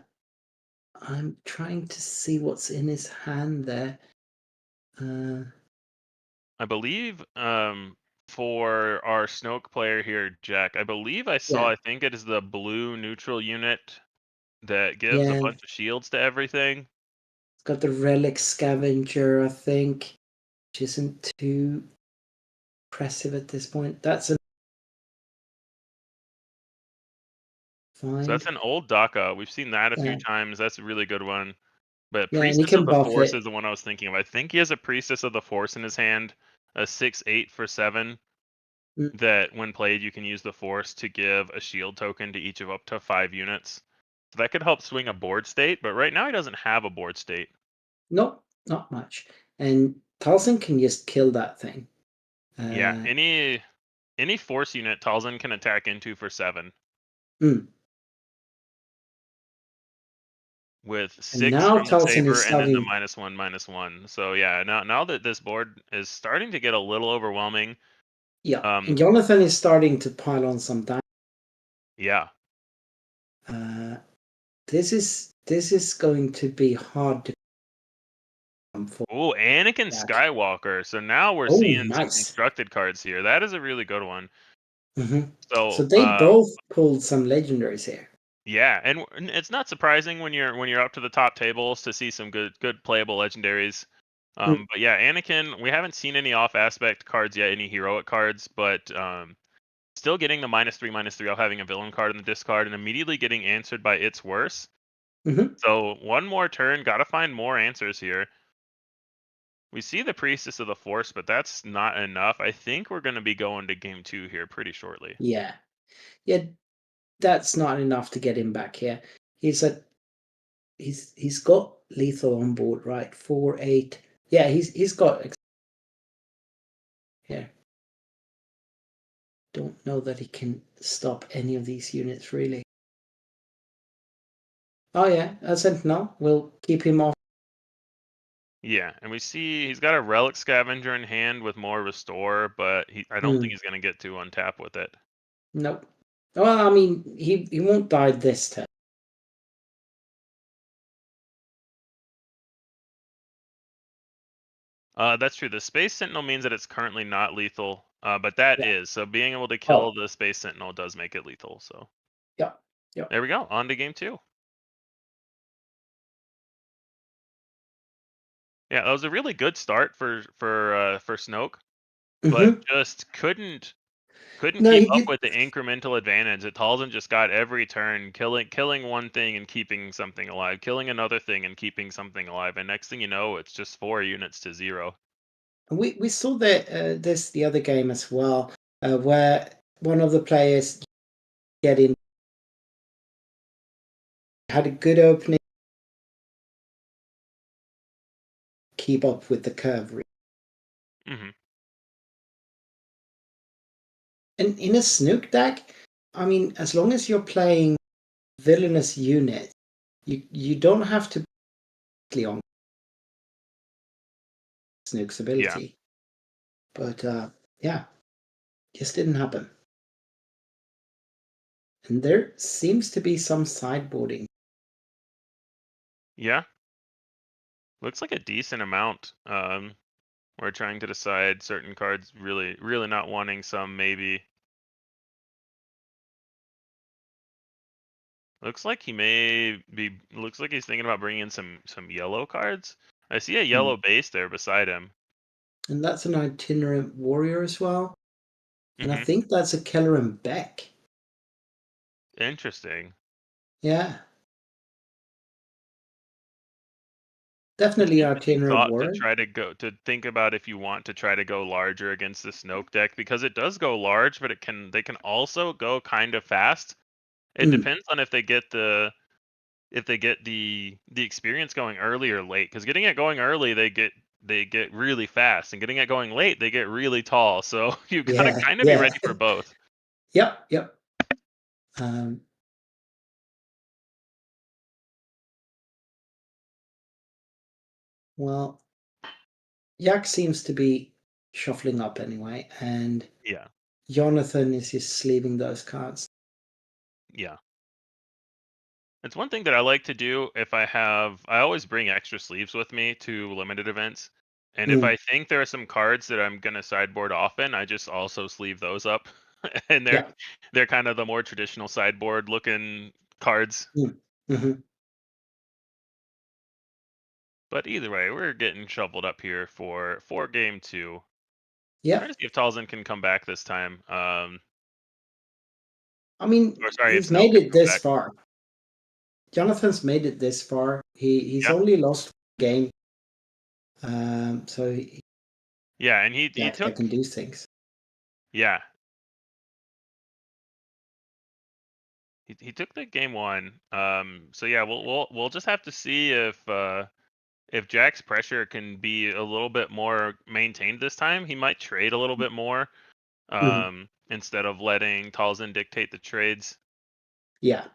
I'm trying to see what's in his hand there. Uh, I believe for our Snoke player here, Jack, I believe I saw, yeah, I think it is the blue neutral unit that gives a yeah. bunch of shields to everything. got the relic scavenger, I think, which isn't too impressive at this point. That's a So that's an old Daka. We've seen that a few times. That's a really good one. But Yeah, and he Priestess of can the buff Force it. is the one I was thinking of. I think he has a Priestess of the Force in his hand, a 6/8 for 7. That when played, you can use the Force to give a shield token to each of up to 5 units. So that could help swing a board state, but right now he doesn't have a board state. Nope, not much. And Talzin can just kill that thing. Yeah, any Force unit Talzin can attack into for 7. With 6 now from the Talzin saber is and then the starting- -1/-1. So yeah, now that this board is starting to get a little overwhelming. Yeah, and Jonathan is starting to pile on some damage. Yeah. This is going to be hard to come for. Oh, Anakin Skywalker. So now we're seeing some nice. constructed cards here. That is a really good one. So they both pulled some legendaries here. Yeah, and it's not surprising when you're up to the top tables to see some good playable legendaries. But yeah, Anakin, we haven't seen any off aspect cards yet, any heroic cards, but still getting the -3/-3 off having a villain card in the discard and immediately getting answered by It's Worse. So one more turn, gotta find more answers here. We see the Priestess of the Force, but that's not enough. I think we're going to be going to game 2 here pretty shortly. Yeah, that's not enough to get him back here. He's got lethal on board, right? 4/8. Yeah, he's got. Yeah. Don't know that he can stop any of these units really. Oh yeah, a Sentinel. We'll keep him off. Yeah, and we see he's got a Relic Scavenger in hand with more Restore, but I don't think he's going to get to untap with it. Nope. Well, I mean, he won't die this turn. That's true. The Space Sentinel means that it's currently not lethal, but that is. So being able to kill the Space Sentinel does make it lethal. So yeah. There we go. On to game 2. Yeah, that was a really good start for Snoke, but just couldn't keep up with the incremental advantage that Talzin just got every turn, killing one thing and keeping something alive, killing another thing and keeping something alive, and next thing you know, it's just 4 units to 0. We saw that this the other game as well, where one of the players had a good opening, keep up with the curve. And in a Snoke deck, I mean, as long as you're playing villainous units, you don't have to be on Snoke's ability. But yeah, just didn't happen. And there seems to be some sideboarding. Yeah. Looks like a decent amount. We're trying to decide certain cards really not wanting some maybe. Looks like he's thinking about bringing in some yellow cards. I see a yellow base there beside him. And that's an itinerant warrior as well. And I think that's a Kelleran Beck. Interesting. Yeah. Definitely itinerant warrior. To think about if you want to try to go larger against the Snoke deck, because it does go large, but they can also go kind of fast. It depends on if they get the experience going early or late. Because getting it going early, they get really fast, and getting it going late, they get really tall. So you gotta kind of be ready for both. Yep. Well, Yak seems to be shuffling up anyway, and Jonathan is just sleeving those cards. Yeah. It's one thing that I like to do if I always bring extra sleeves with me to limited events. And if I think there are some cards that I'm going to sideboard often, I just also sleeve those up. And they're kind of the more traditional sideboard looking cards. But either way, we're getting shoveled up here for game 2. Yeah. Trying to see if Talzin can come back this time. I mean, Or sorry, if he's Snoke made can it come this back. far. Jonathan's made it this far. He's Yeah. only lost one game. So Yeah, and he that took can do things. yeah. He took the game 1. So yeah, we'll just have to see if Jack's pressure can be a little bit more maintained this time. He might trade a little bit more instead of letting Talzin dictate the trades. Yeah.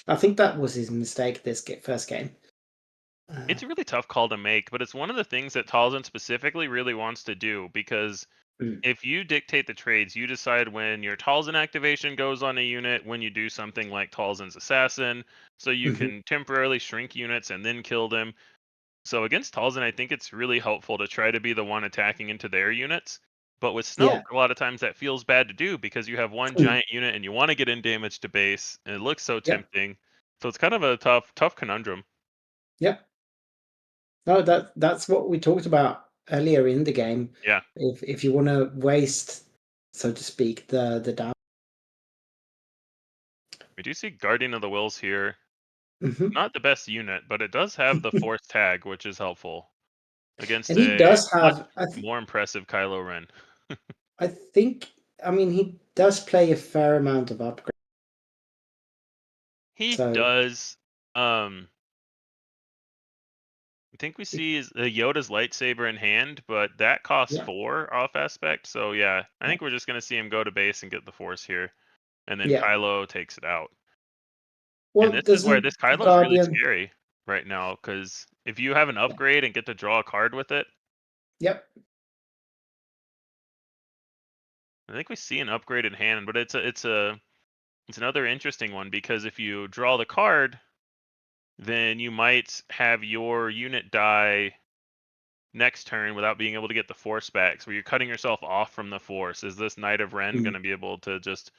I think that was his mistake this first game. It's a really tough call to make, but it's one of the things that Talzin specifically really wants to do, because if you dictate the trades, you decide when your Talzin activation goes on a unit, when you do something like Talzin's Assassin, so you can temporarily shrink units and then kill them. So against Talzin, I think it's really helpful to try to be the one attacking into their units. But with Snoke, a lot of times that feels bad to do because you have one giant unit and you want to get in damage to base, and it looks so tempting. So it's kind of a tough conundrum. Yep. No, that's what we talked about earlier in the game. Yeah. If you want to waste, so to speak, the down. We do see Guardian of the Wills here. Mm-hmm. Not the best unit, but it does have the Force tag, which is helpful against And he a does much have more impressive Kylo Ren. I think, I mean, he does play a fair amount of upgrade. He So does. I think we see Yoda's lightsaber in hand, but that costs 4 off aspect. So yeah, I think we're just gonna see him go to base and get the Force here, and then Kylo takes it out. well, And this is where doesn't this Kylo is really Guardian? scary right now, because if you have an upgrade and get to draw a card with it, Yep. I think we see an upgrade in hand, but it's another interesting one, because if you draw the card, then you might have your unit die next turn without being able to get the Force back. So you're cutting yourself off from the Force. Is this Knight of Ren going to be able to just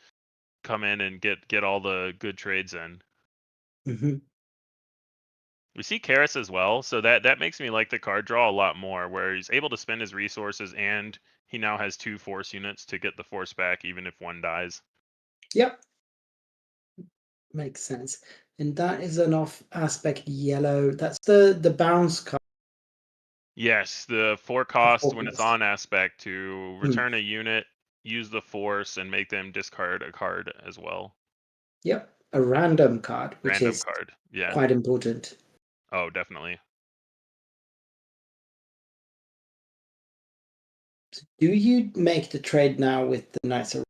come in and get all the good trades in? Mm-hmm. We see Karis as well, so that makes me like the card draw a lot more, where he's able to spend his resources and he now has 2 Force units to get the Force back even if one dies. Yep. Makes sense. And that is an off aspect yellow. That's the bounce card. Yes, the 4 cost when it's on aspect to return a unit, use the Force, and make them discard a card as well. Yep, a random card, which is quite important. Oh, definitely. So do you make the trade now with the Knights of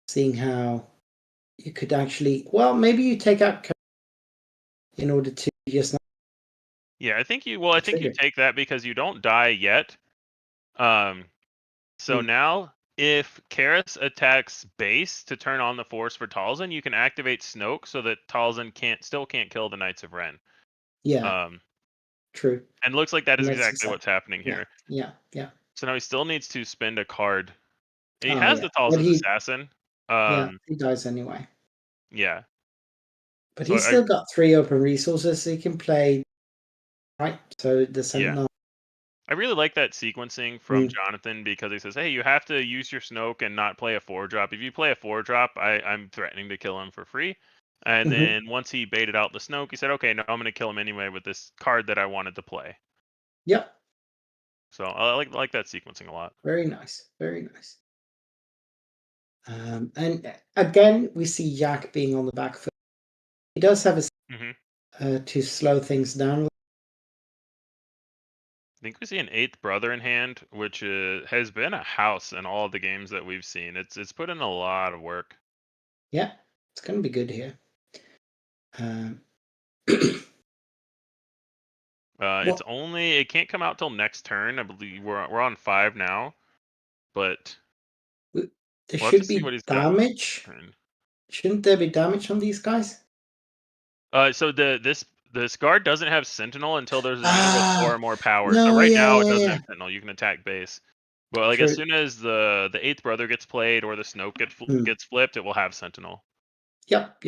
seeing how you could actually, well, maybe you take out in order to just Yeah, I think you take that because you don't die yet. So now if Karis attacks base to turn on the Force for Talzin, you can activate Snoke so that Talzin still can't kill the Knights of Ren. Yeah. True. And looks like that is exactly what's happening here. Yeah. So now he still needs to spend a card. And he has the Talzin's Assassin. He dies anyway. Yeah. But he's still got 3 open resources, so he can play, right? So the Sentinel. I really like that sequencing from Jonathan, because he says, hey, you have to use your Snoke and not play a 4-drop. If you play a 4-drop, I'm threatening to kill him for free. And then once he baited out the Snoke, he said, okay, no, I'm going to kill him anyway with this card that I wanted to play. Yep. So I like that sequencing a lot. Very nice. Very nice. And again, we see Jack being on the back foot. He does have a to slow things down. I think we see an 8th brother in hand, which has been a house in all of the games that we've seen. It's put in a lot of work. Yeah, it's going to be good here. It can't come out till next turn. I believe we're on 5 now, but there should be damage. Shouldn't there be damage on these guys? So this guard doesn't have Sentinel until there's a unit with 4 or more power. So right now it doesn't have Sentinel. You can attack base, but like as soon as the 8th brother gets played or the Snoke gets flipped, it will have Sentinel. Yep.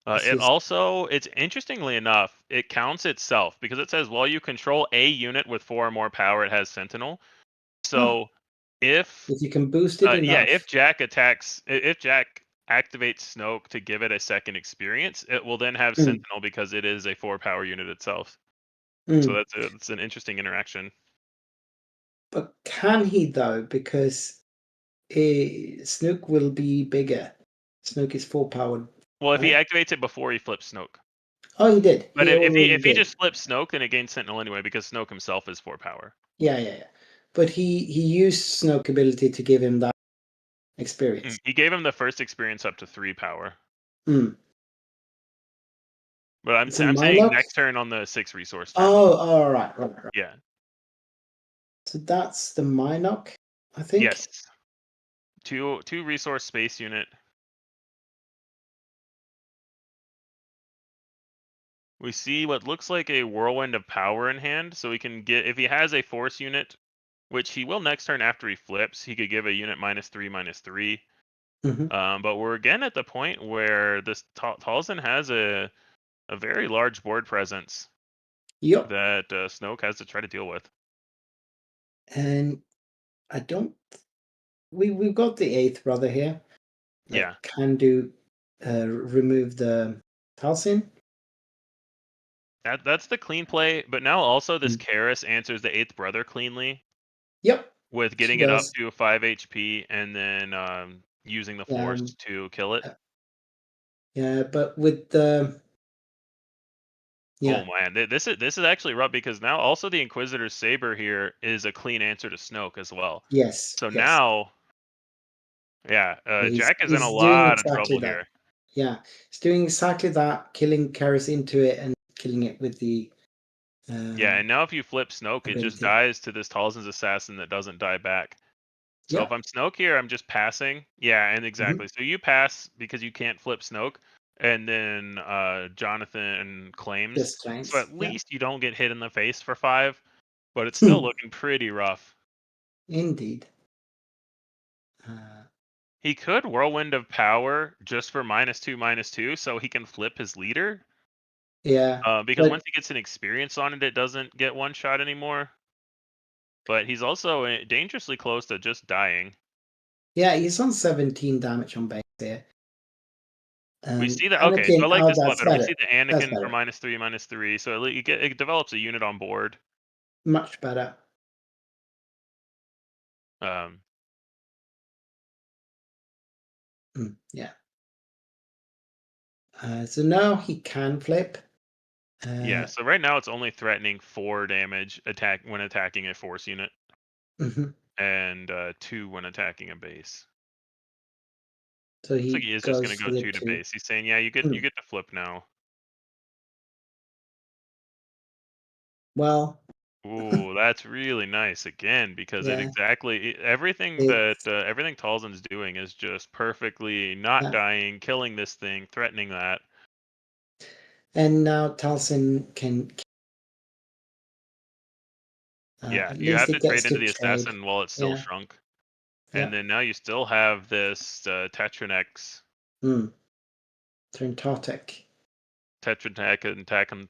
It's interestingly enough, it counts itself because it says while you control a unit with 4 or more power, it has Sentinel. So if you can boost it enough. if Jack activates Snoke to give it a second experience, it will then have Sentinel because it is a 4 power unit itself. So that's an interesting interaction. But can he though? Because Snoke will be bigger. Snoke is 4 powered. Well, if he activates it before he flips Snoke. Oh, he did. But if he just flips Snoke, then it gains Sentinel anyway because Snoke himself is 4 power. Yeah. But he used Snoke ability to give him that experience. He gave him the first experience up to 3 power. Mm. But I'm saying next turn on the 6 resource turn. Oh, right. Yeah. So that's the Minok, I think. Yes. 2 resource space unit. We see what looks like a whirlwind of power in hand, so he can get, if he has a force unit, which he will next turn after he flips, he could give a unit -3/-3. But we're again at the point where this Talzin has a very large board presence. Yep. That Snoke has to try to deal with. And I don't. We've got the 8th brother here. Yeah. Can do remove the Talzin. That's the clean play, but now also this Karis answers the 8th brother cleanly. Yep. With getting it up to 5 HP and then using the force to kill it. Yeah, but with the Oh man, this is actually rough because now also the Inquisitor's Saber here is a clean answer to Snoke as well. Yes. So now, Jack is in a doing lot of exactly trouble that. here. Yeah, he's doing exactly that, killing Karis into it and killing it with the. And now if you flip Snoke, it just dies to this Talzin's assassin that doesn't die back. So if I'm Snoke here, I'm just passing. Yeah, and exactly. So you pass because you can't flip Snoke, and then Jonathan claims. So at least you don't get hit in the face for 5, but it's still looking pretty rough. Indeed. He could Whirlwind of Power just for -2/-2, so he can flip his leader. Yeah. Because once he gets an experience on it, it doesn't get one shot anymore. But he's also dangerously close to just dying. Yeah, he's on 17 damage on base here. We see that. Okay, so I like this one better. We see the Anakin for -3/-3, so it develops a unit on board. Much better. Yeah. So now he can flip. So right now it's only threatening 4 damage when attacking a force unit, and 2 when attacking a base. So he is just going to go 2 to base. He's saying, you get to flip now. Well. Ooh, that's really nice again because everything Talzin's doing is just perfectly not dying, killing this thing, threatening that. And now Talzin can. You have to trade into the assassin while it's still shrunk. And then now you still have this Tetranex. Trintotic. Tetranex and Takan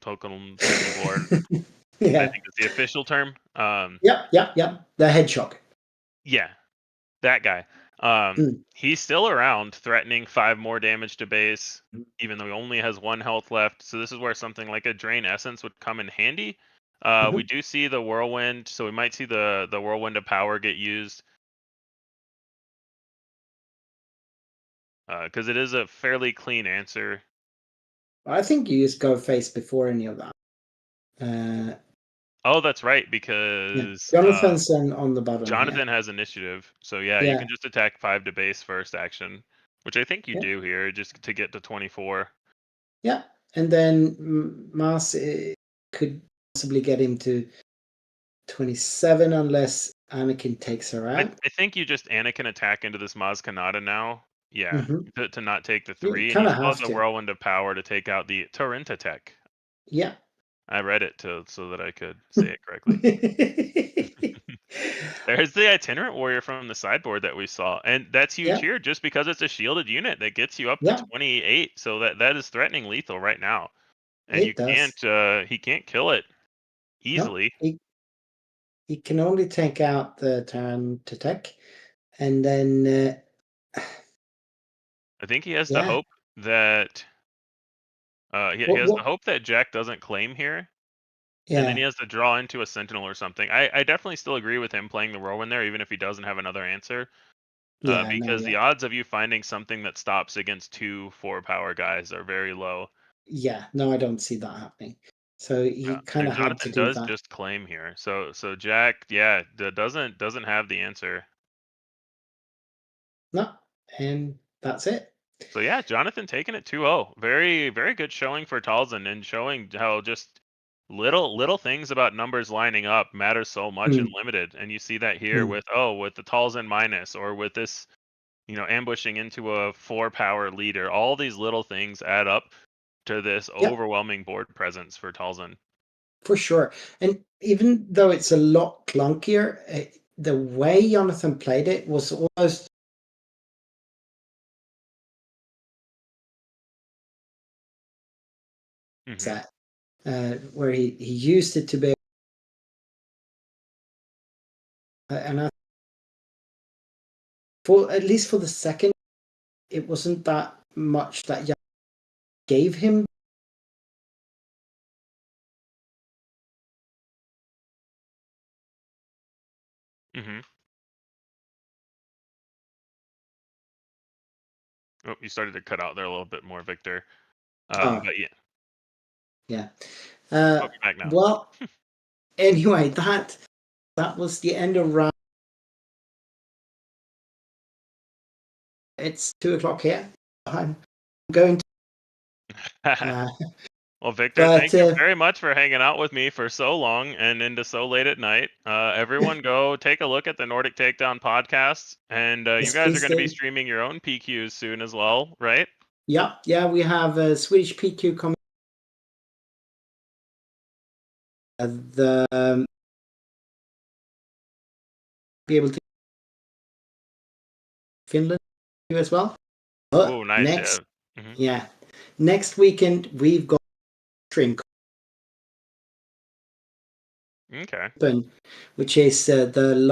board. Yeah. I think it's the official term. Yep. The hedgehog. Yeah, that guy. He's still around, threatening 5 more damage to base, even though he only has 1 health left. So this is where something like a Drain Essence would come in handy. We do see the Whirlwind, so we might see the Whirlwind of Power get used. Because it is a fairly clean answer. I think you just go face before any of that. Oh, that's right, because Jonathan's on the bottom. Jonathan has initiative, so you can just attack 5 to base first action, which I think you do here, just to get to 24. Yeah, and then Mars could possibly get him to 27 unless Anakin takes her out. I think you just Anakin attack into this Maz Kanata now. Yeah, to not take the 3. You and you still have the Whirlwind of Power to take out the Torrenta Tech. Yeah. I read it so that I could say it correctly. There's the itinerant warrior from the sideboard that we saw, and that's huge Yeah. here just because it's a shielded unit that gets you up to Yeah. 28. So that is threatening lethal right now, and you It does. can't he can't kill it No, easily. he can only take out the turn to tech, and then I think he has the yeah. hope that he has the What? hope that Jack doesn't claim here, and then he Yeah. has to draw into a sentinel or something. I definitely still agree with him playing the whirlwind there, even if he doesn't have another answer. Yeah. No. Because Yeah. the odds of you finding something that stops against 2 4-power guys are very low. Yeah. No, I don't see that happening. So he kind And of had to Jonathan do does that. just claim here. So Jack, yeah, doesn't have the answer. No, and that's it. So yeah, Jonathan taking it 2-0. Very very good showing for Talzin, and showing how just little things about numbers lining up matter so much in Mm, limited. And you see that here mm. with the Talzin minus, or with this, ambushing into a 4-power leader. All these little things add up to this Yep, overwhelming board presence for Talzin. for sure. And even though it's a lot clunkier, the way Jonathan played it was almost Hmm. that, where he used it to be, and for at least for the second, it wasn't that much that Jan gave him. Hmm. Oh, you started to cut out there a little bit more, Victor. Oh, But yeah, yeah. oh, you're back now. Well, anyway, that was the end of round. It's 2 o'clock here. I'm going to, uh, Well, Victor, but thank you very much for hanging out with me for so long and into so late at night. Everyone, go take a look at the Nordic Takedown podcast, and you yes, guys are please going to be do. streaming your own PQs soon as well, right? Yeah, we have a Swedish PQ coming. The be able to Finland as well. But Oh, nice. next, Yeah. Hmm. yeah, next weekend we've got stream Okay. open, which is the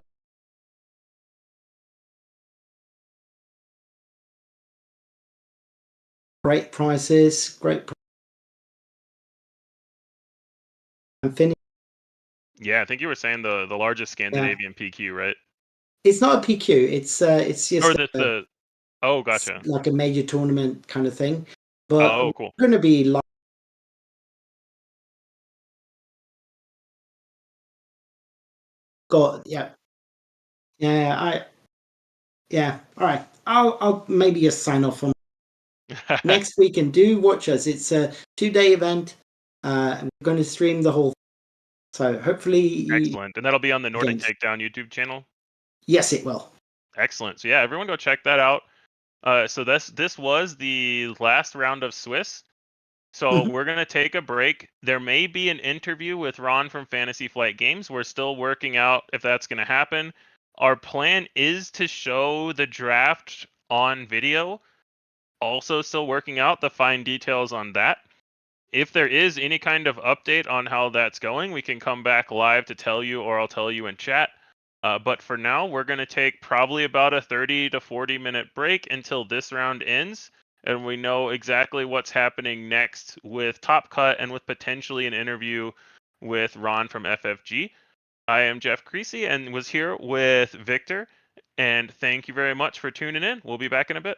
great prices, and finish. Yeah, I think you were saying the largest Yeah, Scandinavian PQ, right? it's not a PQ. It's Or just the oh, gotcha. like a major tournament kind of thing. But Oh, we're cool. going to be like, got yeah. Yeah. All right. I'll maybe just sign off on next week and do watch us. It's a 2-day event. And we're going to stream the whole. So hopefully you Excellent. And that'll be on the Nordic games. Takedown YouTube channel. Yes, it will. Excellent. So yeah, everyone go check that out. So this was the last round of Swiss. So Mhm. we're gonna take a break. There may be an interview with Ron from Fantasy Flight Games. We're still working out if that's gonna happen. Our plan is to show the draft on video. Also, still working out the fine details on that. If there is any kind of update on how that's going, we can come back live to tell you, or I'll tell you in chat. But for now, we're going to take probably about a 30 to 40-minute break until this round ends, and we know exactly what's happening next with Top Cut and with potentially an interview with Ron from FFG. I am Jeff Creasy and was here with Victor, and thank you very much for tuning in. We'll be back in a bit.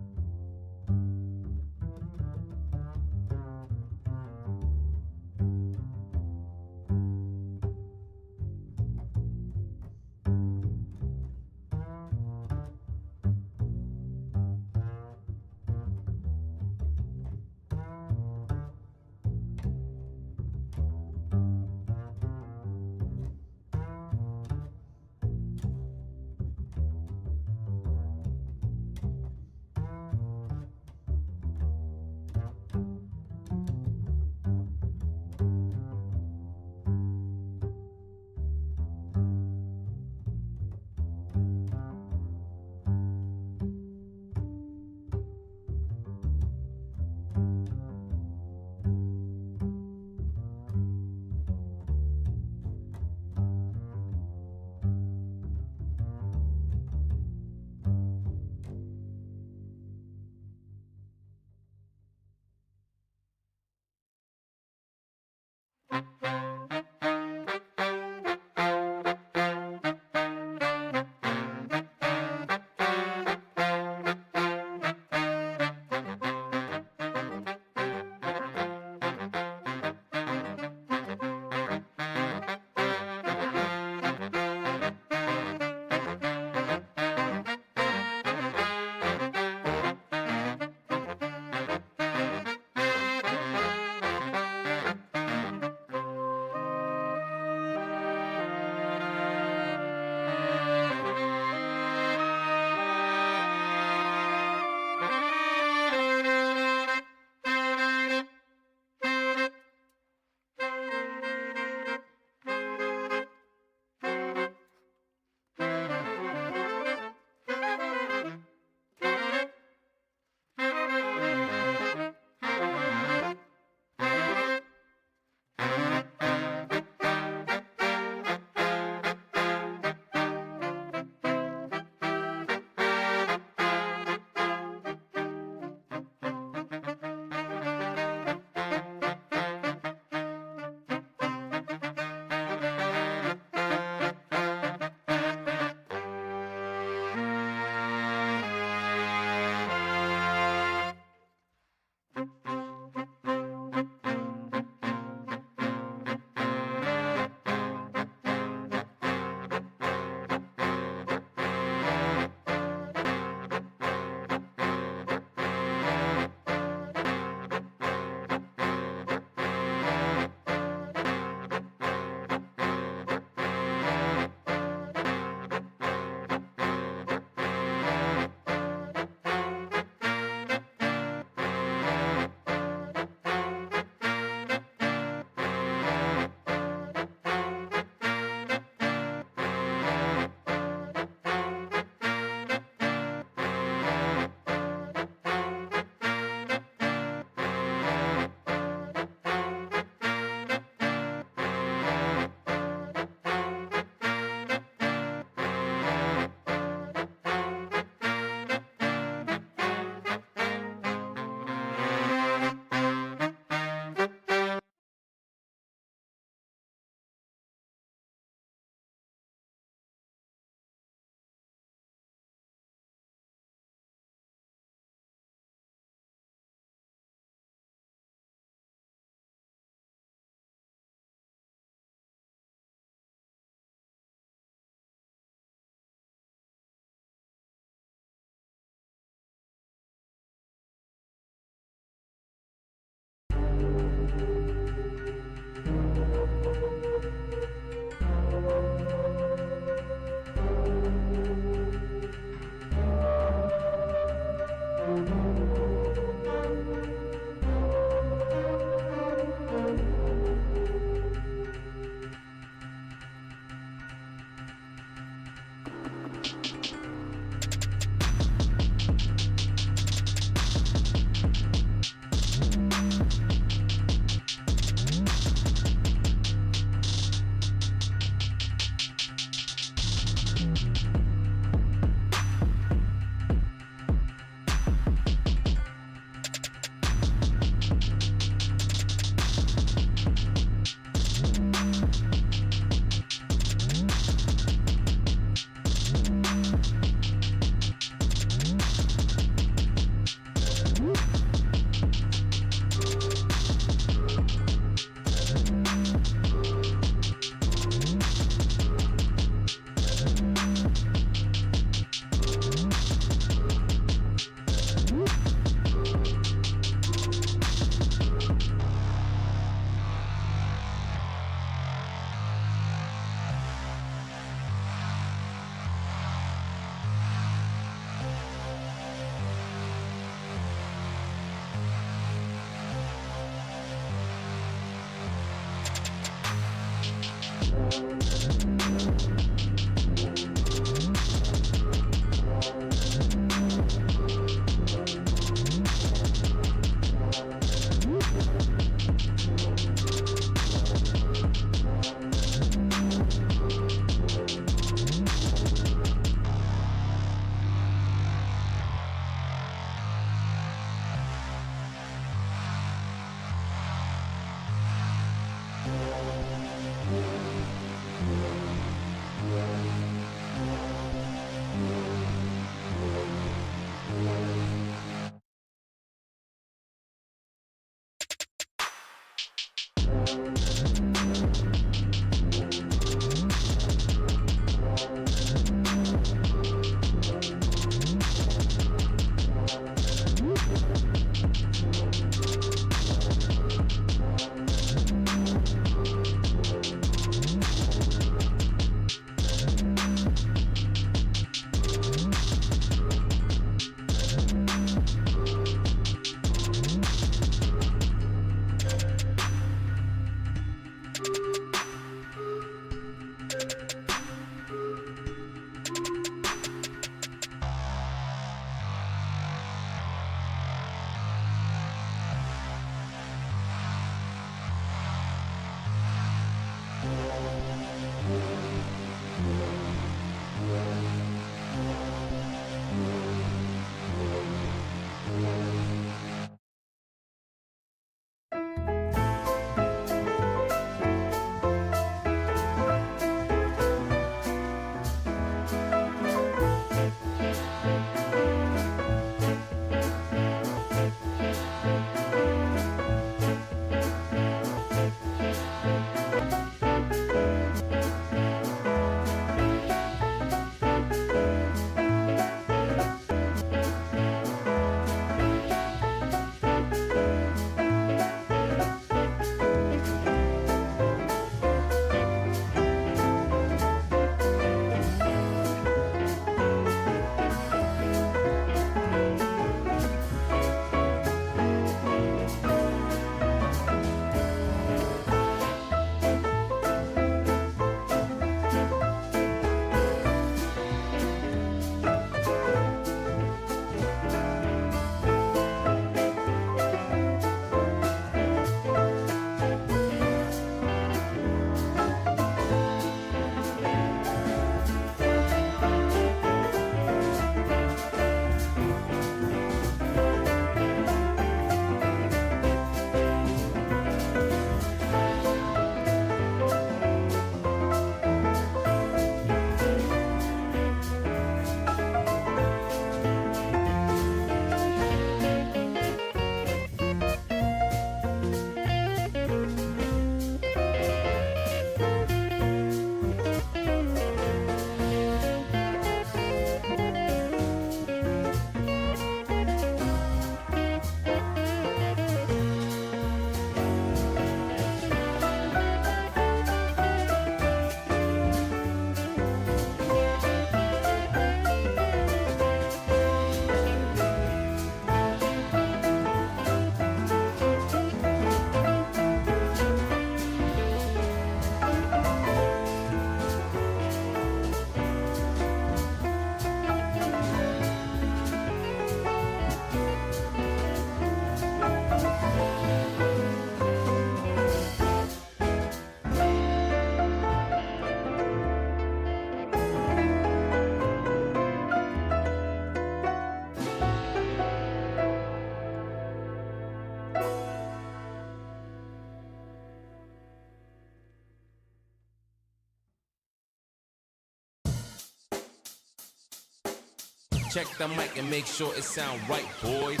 Check the mic and make sure it sound right, boys.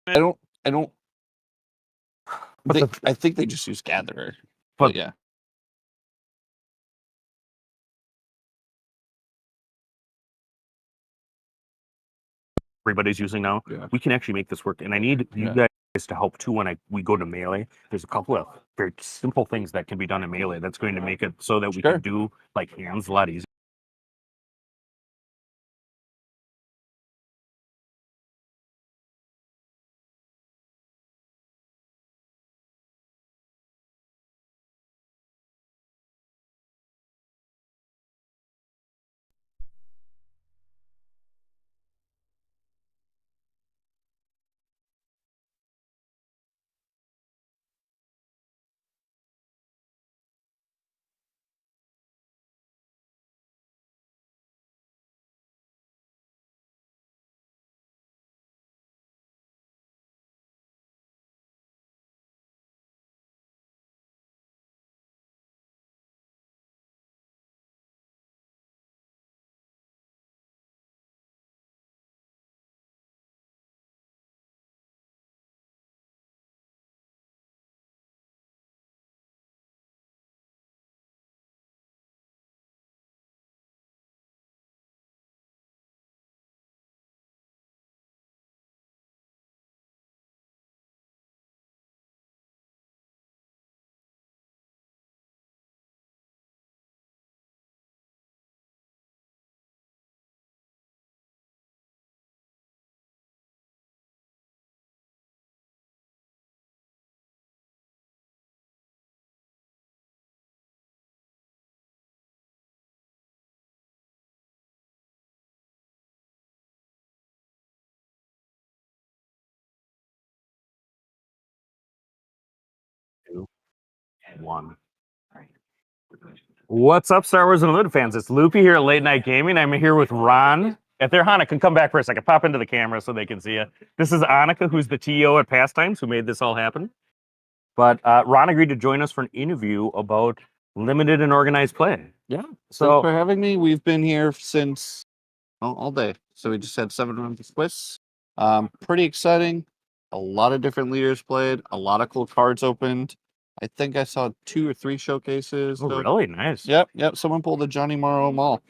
I don't. I think they just use gatherer. But yeah. Everybody's using now. Yeah. We can actually make this work, and I need you guys to help too when we go to melee. There's a couple of very simple things that can be done in melee that's going to make it so that we can do like hands a lot easier. Two, one. What's up, Star Wars Unlimited fans? It's Loopy here at Late Night Gaming. I'm here with Ron. If they're Hanukkah, come back for a second. Pop into the camera so they can see you. This is Annika, who's the TO at Pastimes, who made this all happen. But Ron agreed to join us for an interview about limited and organized play. Yeah. So Thanks for having me. We've been here since all day. So we just had 7 rounds of quiz. Pretty exciting. A lot of different leaders played. A lot of cool cards opened. I think I saw 2 or 3 showcases. oh, really nice. Yep. Someone pulled a Johnny Morrow Mall.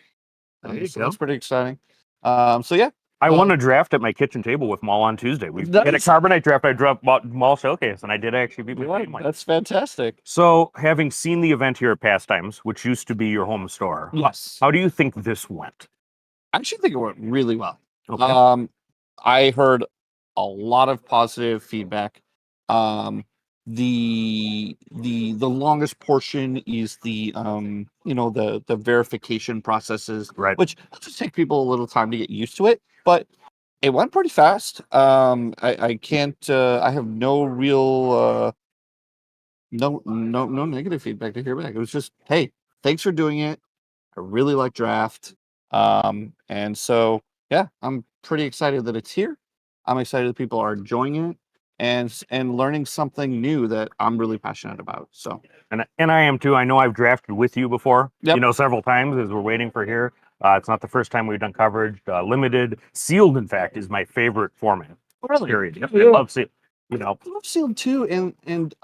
There you So go. that's pretty exciting. So yeah. I won a draft at my kitchen table with Maul on Tuesday. We had a Carbonite draft. I dropped Maul Showcase, and I did actually beat my family. That's fantastic. So, having seen the event here at Pastimes, which used to be your home store, Yes. how do you think this went? I actually think it went really well. Okay. I heard a lot of positive feedback. The longest portion is the the verification processes, Right. which will just take people a little time to get used to it, but it went pretty fast. I can't I have no real no negative feedback to hear back. It was just, hey, thanks for doing it. I really like draft. And so yeah, I'm pretty excited that it's here. I'm excited that people are enjoying it and learning something new that I'm really passionate about. So And I am too. I know I've drafted with you before, Yep. Several times as we're waiting for here. It's not the first time we've done coverage. Limited, sealed, in fact, is my favorite format. really, Period. Yep, Yeah. I love sealed. I love sealed too. And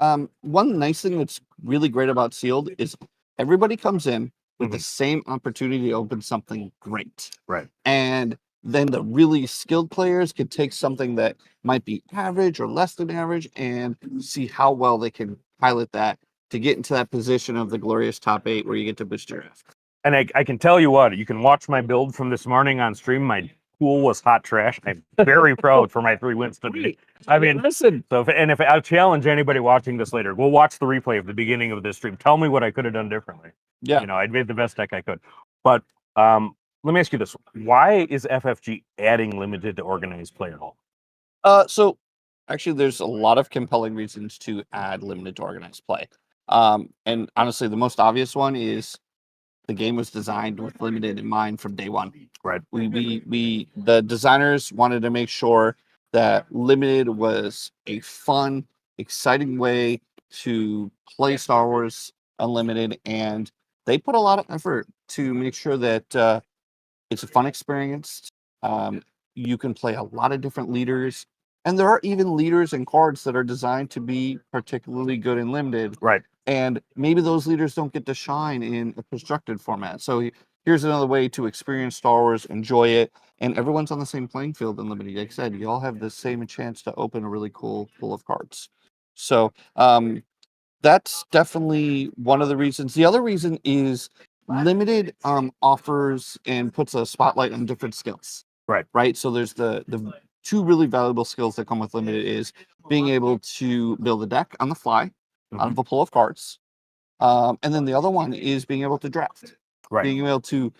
one nice thing that's really great about sealed is everybody comes in with the same opportunity to open something great. Right. And then the really skilled players can take something that might be average or less than average and see how well they can pilot that to get into that position of the glorious top 8 where you get to boost your draft. And I can tell you what, you can watch my build from this morning on stream. My pool was hot trash. I'm very proud for my 3 wins today. I mean, listen. So if I'll challenge anybody watching this later, we'll watch the replay of the beginning of this stream. Tell me what I could have done differently. Yeah. I made the best deck I could. But let me ask you this: why is FFG adding limited to organized play at all? So actually, there's a lot of compelling reasons to add limited to organized play. And honestly, the most obvious one is the game was designed with limited in mind from day one. Right. We the designers wanted to make sure that limited was a fun, exciting way to play Star Wars Unlimited, and they put a lot of effort to make sure that it's a fun experience. You can play a lot of different leaders, and there are even leaders and cards that are designed to be particularly good in limited. Right. And maybe those leaders don't get to shine in a constructed format. So here's another way to experience Star Wars, enjoy it, and everyone's on the same playing field in limited. Like I said, you all have the same chance to open a really cool pool of cards. So that's definitely one of the reasons. The other reason is limited offers and puts a spotlight on different skills. Right. So there's the 2 really valuable skills that come with limited is being able to build a deck on the fly out of a pool of cards. And then the other one is being able to draft. Right. Being able to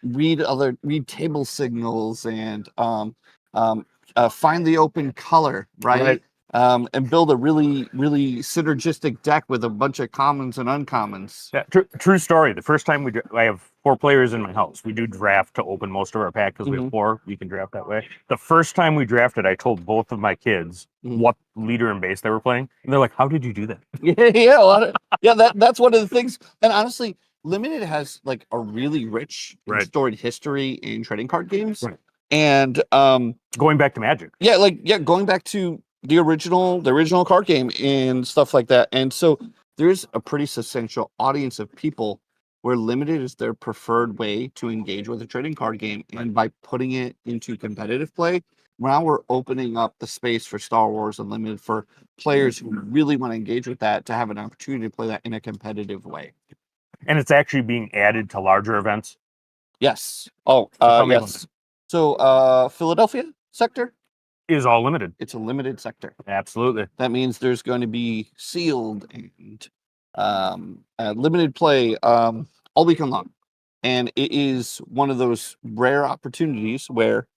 read table signals and find the open color, right? And build a really, really synergistic deck with a bunch of commons and uncommons. Yeah, true story. The first time I have 4 players in my house. We do draft to open most of our pack because we have 4. You can draft that way. The first time we drafted, I told both of my kids what leader and base they were playing, and they're like, "How did you do that?" That's one of the things. And honestly, limited has like a really rich and storied history in trading card games. Right. And going back to Magic. Going back to the original card game and stuff like that. And so there's a pretty substantial audience of people where limited is their preferred way to engage with a trading card game. And by putting it into competitive play, now we're opening up the space for Star Wars Unlimited for players who really want to engage with that to have an opportunity to play that in a competitive way. And it's actually being added to larger events? Yes. Yes. So Philadelphia sector is all limited. It's a limited sector. Absolutely. That means there's going to be sealed and limited play all weekend long. And it is one of those rare opportunities where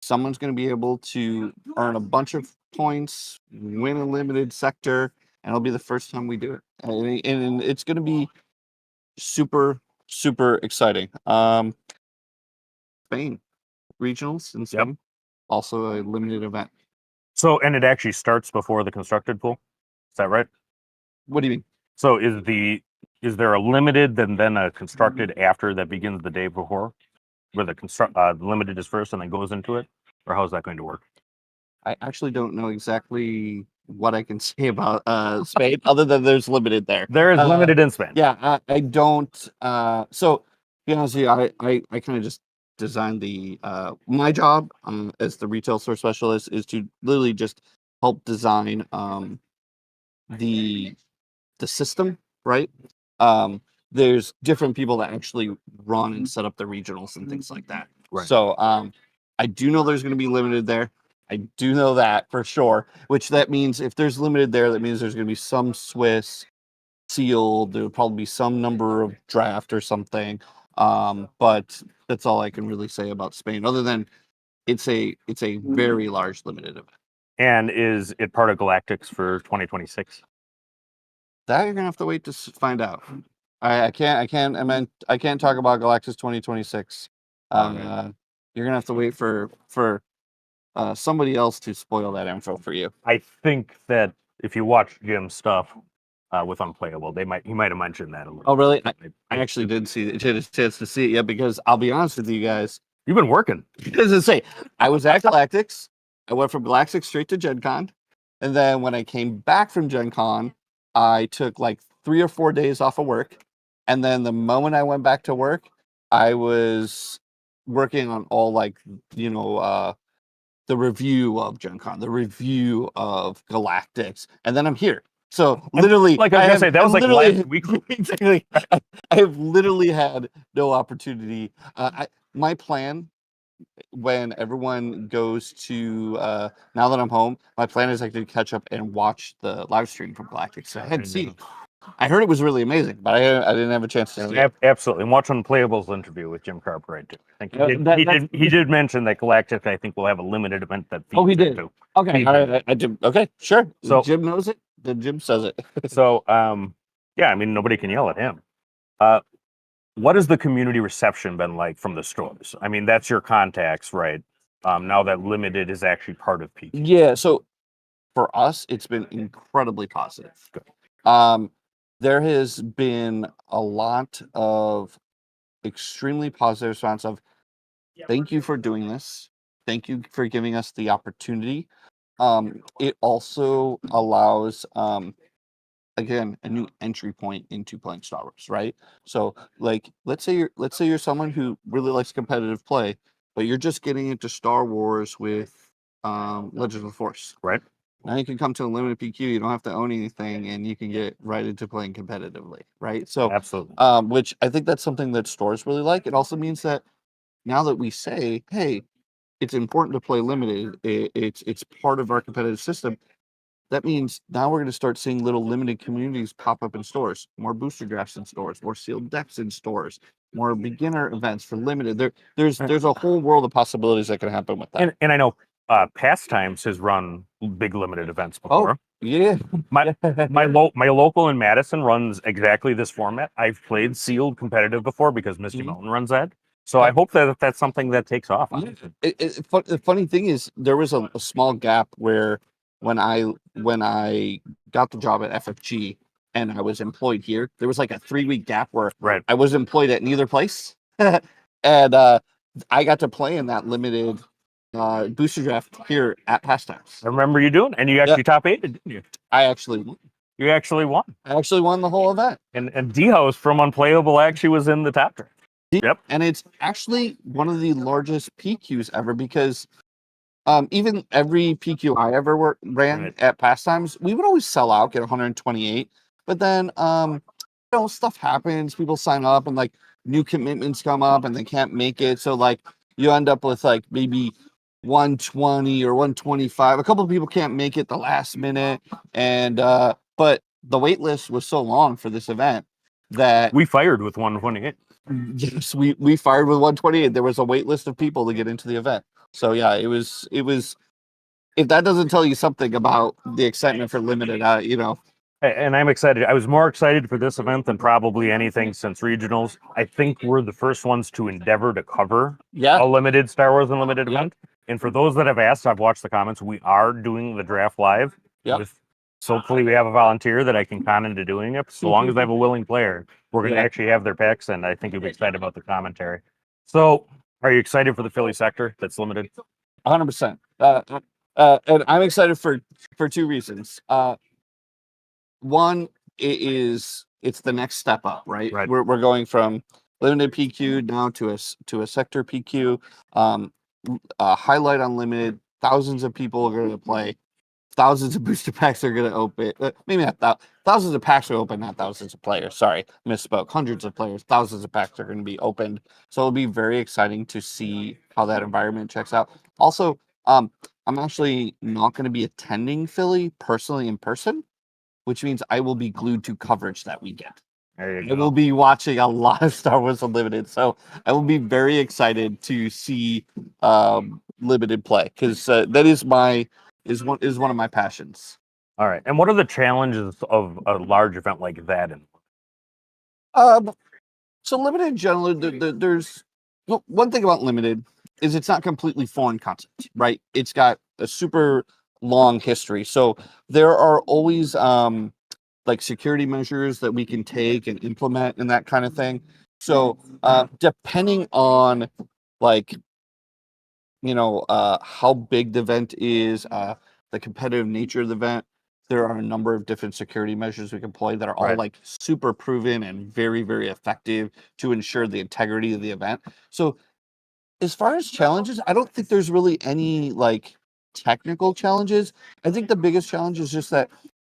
someone's going to be able to earn a bunch of points, win a limited sector, and it'll be the first time we do it. And it's going to be super exciting. Spain regionals in Spain, also a limited event. So, and it actually starts before the constructed pool. Is that right? What do you mean? So is there a limited then a constructed after that begins the day before, where the limited is first and then goes into it, or how is that going to work? I actually don't know exactly what I can say about Spain, other than there's limited there. There is limited in Spain. Yeah, I don't. So, to be honest with you, I kind of just designed the my job as the retail store specialist is to literally just help design the system, right? There's different people that actually run and set up the regionals and things like that. Right. So I do know there's going to be limited there. I do know that for sure, which that means if there's limited there, that means there's going to be some Swiss sealed. There'll probably be some number of draft or something. But that's all I can really say about Spain, other than it's a very large limited event. And is it part of Galactics for 2026? That you're gonna have to wait to find out. I can't talk about Galactus 2026. You're gonna have to wait for somebody else to spoil that info for you. I think that if you watch Jim's stuff with Unplayable, he might have mentioned that a little. Oh, really? I actually did a chance to see it yet, because I'll be honest with you guys. You've been working. As I say, I was at Galactics. I went from Galactics straight to Gen Con, and then when I came back from Gen Con, I took like 3 or 4 days off of work, and then the moment I went back to work, I was working on all the review of Gen Con, the review of Galactics, and then I'm here. So literally, like I was gonna say, that was like last week. Exactly, I have literally had no opportunity. My plan, when everyone goes to now that I'm home, my plan is actually to catch up and watch the live stream from Galactic. So I hadn't seen. I heard it was really amazing, but I didn't have a chance to see it. Absolutely. And watch Unplayable's interview with Jim Carp right too. I think he did mention that Galactic, I think, will have a limited event that he did. Too. Okay, I did. Okay, sure. So Jim knows it. Then Jim says it. So yeah, I mean, nobody can yell at him. What has the community reception been like from the stores? I mean, that's your contacts, right? Now that limited is actually part of PQ. Yeah, so for us, it's been incredibly positive. Good. There has been a lot of extremely positive response of, thank you for doing this. Thank you for giving us the opportunity. It also allows, again, a new entry point into playing Star Wars, right? So, like, let's say you're someone who really likes competitive play, but you're just getting into Star Wars with Legends of the Force, right? Now you can come to a limited PQ. You don't have to own anything, and you can get right into playing competitively, right? So, absolutely. Which I think that's something that stores really like. It also means that now that we say, hey, it's important to play limited, it's part of our competitive system. That means now we're going to start seeing little limited communities pop up in stores, more booster drafts in stores, more sealed decks in stores, more beginner events for limited. There's a whole world of possibilities that can happen with that. And I know Pastimes has run big limited events before. Oh, yeah. My local in Madison runs exactly this format. I've played sealed competitive before because Misty Mountain runs that. So I hope that that's something that takes off. The funny thing is, there was a small gap where when I got the job at FFG and I was employed here, there was like a 3-week gap where I was employed at neither place. And I got to play in that limited booster draft here at Pastimes. I remember you doing, and you actually top 8, didn't you? I actually won. You actually won. I actually won the whole event. And D-House from Unplayable actually was in the top 3. Yep. And it's actually one of the largest PQs ever, because even every PQ I ever ran at Pastimes, we would always sell out, get 128. But then, stuff happens. People sign up and like new commitments come up and they can't make it. So like you end up with like maybe 120 or 125. A couple of people can't make it the last minute. And, but the wait list was so long for this event that we fired with 128. Yes, we fired with 128. There was a wait list of people to get into the event. So yeah, it was. If that doesn't tell you something about the excitement for limited, And I'm excited. I was more excited for this event than probably anything since regionals. I think we're the first ones to endeavor to cover a limited Star Wars Unlimited event. And for those that have asked, I've watched the comments. We are doing the draft live. So hopefully we have a volunteer that I can con into doing it. So long as I have a willing player, we're going to actually have their picks, and I think you'll be excited about the commentary. So, are you excited for the Philly sector that's limited? 100%. And I'm excited for two reasons. One, it's the next step up, right? We're going from limited PQ now to a sector PQ. Highlight Unlimited. Thousands of people are going to play. Thousands of booster packs are going to open. Maybe not thousands of packs are open, not thousands of players. Sorry, misspoke. Hundreds of players, thousands of packs are going to be opened. So it'll be very exciting to see how that environment checks out. Also, I'm actually not going to be attending Philly personally in person, which means I will be glued to coverage that weekend. There you I will be watching a lot of Star Wars Unlimited, so I will be very excited to see limited play because that is one of my passions. All right, and what are the challenges of a large event like that? So limited generally, there's one thing about limited is it's not completely foreign concept, right? It's got a super long history, so there are always like security measures that we can take and implement and that kind of thing. So depending on like how big the event is, the competitive nature of the event, there are a number of different security measures we can employ that are all like super proven and very, very effective to ensure the integrity of the event. So as far as challenges, I don't think there's really any like technical challenges. I think the biggest challenge is just that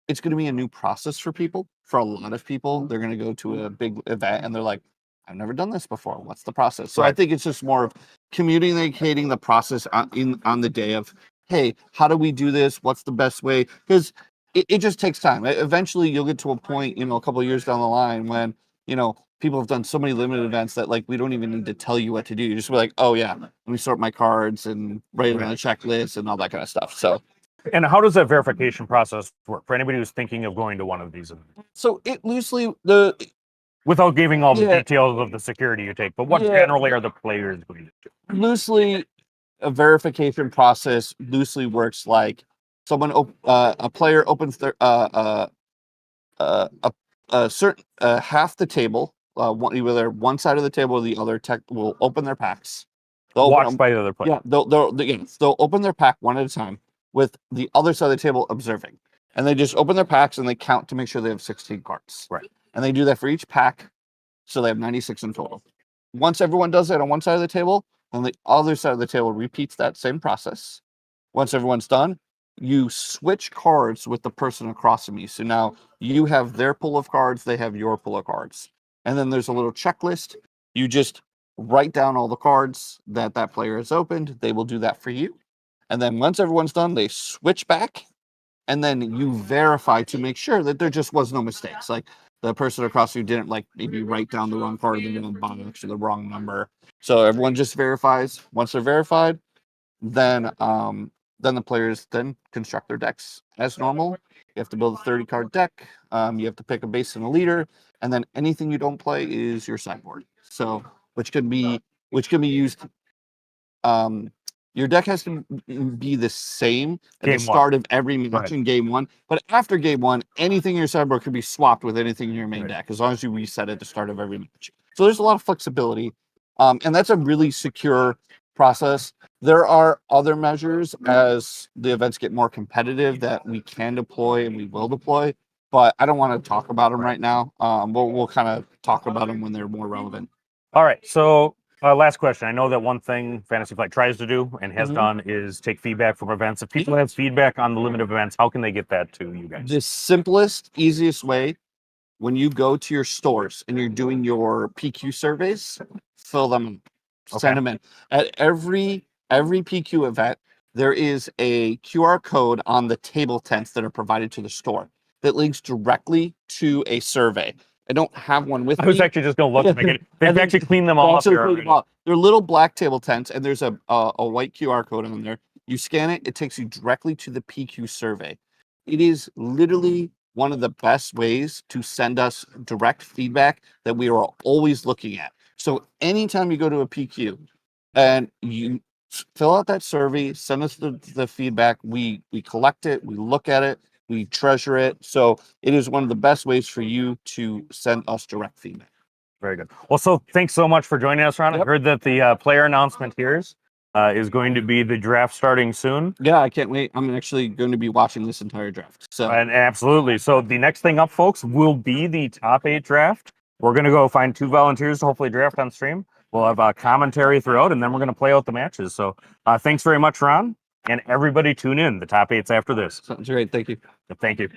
it's going to be a new process for people. For a lot of people, they're going to go to a big event and they're like, I've never done this before. What's the process? So I think it's just more of communicating the process on the day of, hey, how do we do this? What's the best way? Because it just takes time. Eventually, you'll get to a point, a couple of years down the line when, people have done so many limited events that like we don't even need to tell you what to do. You just be like, oh yeah, let me sort my cards and write it on a checklist and all that kind of stuff. So. And how does that verification process work for anybody who's thinking of going to one of these events? So it loosely without giving all the details of the security you take, but what generally are the players going to do? Loosely, a verification process loosely works like a player opens their a certain half the table, either one side of the table or the other will open their packs. They'll watch by the other player. Yeah, they'll open their pack one at a time with the other side of the table observing. And they just open their packs and they count to make sure they have 16 cards. Right. And they do that for each pack, so they have 96 in total. Once everyone does that on one side of the table, then the other side of the table repeats that same process. Once everyone's done, you switch cards with the person across from you. So now you have their pool of cards, they have your pool of cards. And then there's a little checklist. You just write down all the cards that player has opened. They will do that for you. And then once everyone's done, they switch back. And then you verify to make sure that there just was no mistakes. Like the person across you didn't maybe write down the wrong card in the box or the wrong number. So everyone just verifies. Once they're verified, then the players then construct their decks as normal. You have to build a 30-card deck. You have to pick a base and a leader, and then anything you don't play is your sideboard. So which can be used. Your deck has to be the same at the start of every match in game one. But after game one, anything in your sideboard can be swapped with anything in your main deck as long as you reset at the start of every match. So there's a lot of flexibility. And that's a really secure process. There are other measures as the events get more competitive that we can deploy and we will deploy. But I don't want to talk about them right now. We'll kind of talk about them when they're more relevant. All right. So last question. I know that one thing Fantasy Flight tries to do and has done is take feedback from events. If people have feedback on the limited events, how can they get that to you guys? The simplest, easiest way, when you go to your stores and you're doing your PQ surveys, fill them up, send them in. At every PQ event, there is a QR code on the table tents that are provided to the store that links directly to a survey. I don't have one with me. I was actually just going to look. They've actually cleaned them all up here. They're little black table tents, and there's a white QR code on there. You scan it, it takes you directly to the PQ survey. It is literally one of the best ways to send us direct feedback that we are always looking at. So anytime you go to a PQ and you fill out that survey, send us the feedback, we collect it, we look at it, we treasure it. So it is one of the best ways for you to send us direct feedback. Very good. Well, so thanks so much for joining us, Ron. Yep. I heard that the player announcement here is going to be the draft starting soon. Yeah, I can't wait. I'm actually going to be watching this entire draft. So And absolutely. So the next thing up, folks, will be the top 8 draft. We're going to go find 2 volunteers to hopefully draft on stream. We'll have a commentary throughout, and then we're going to play out the matches. So thanks very much, Ron. And everybody tune in. The top 8's after this. sounds great. Thank you. Thank you.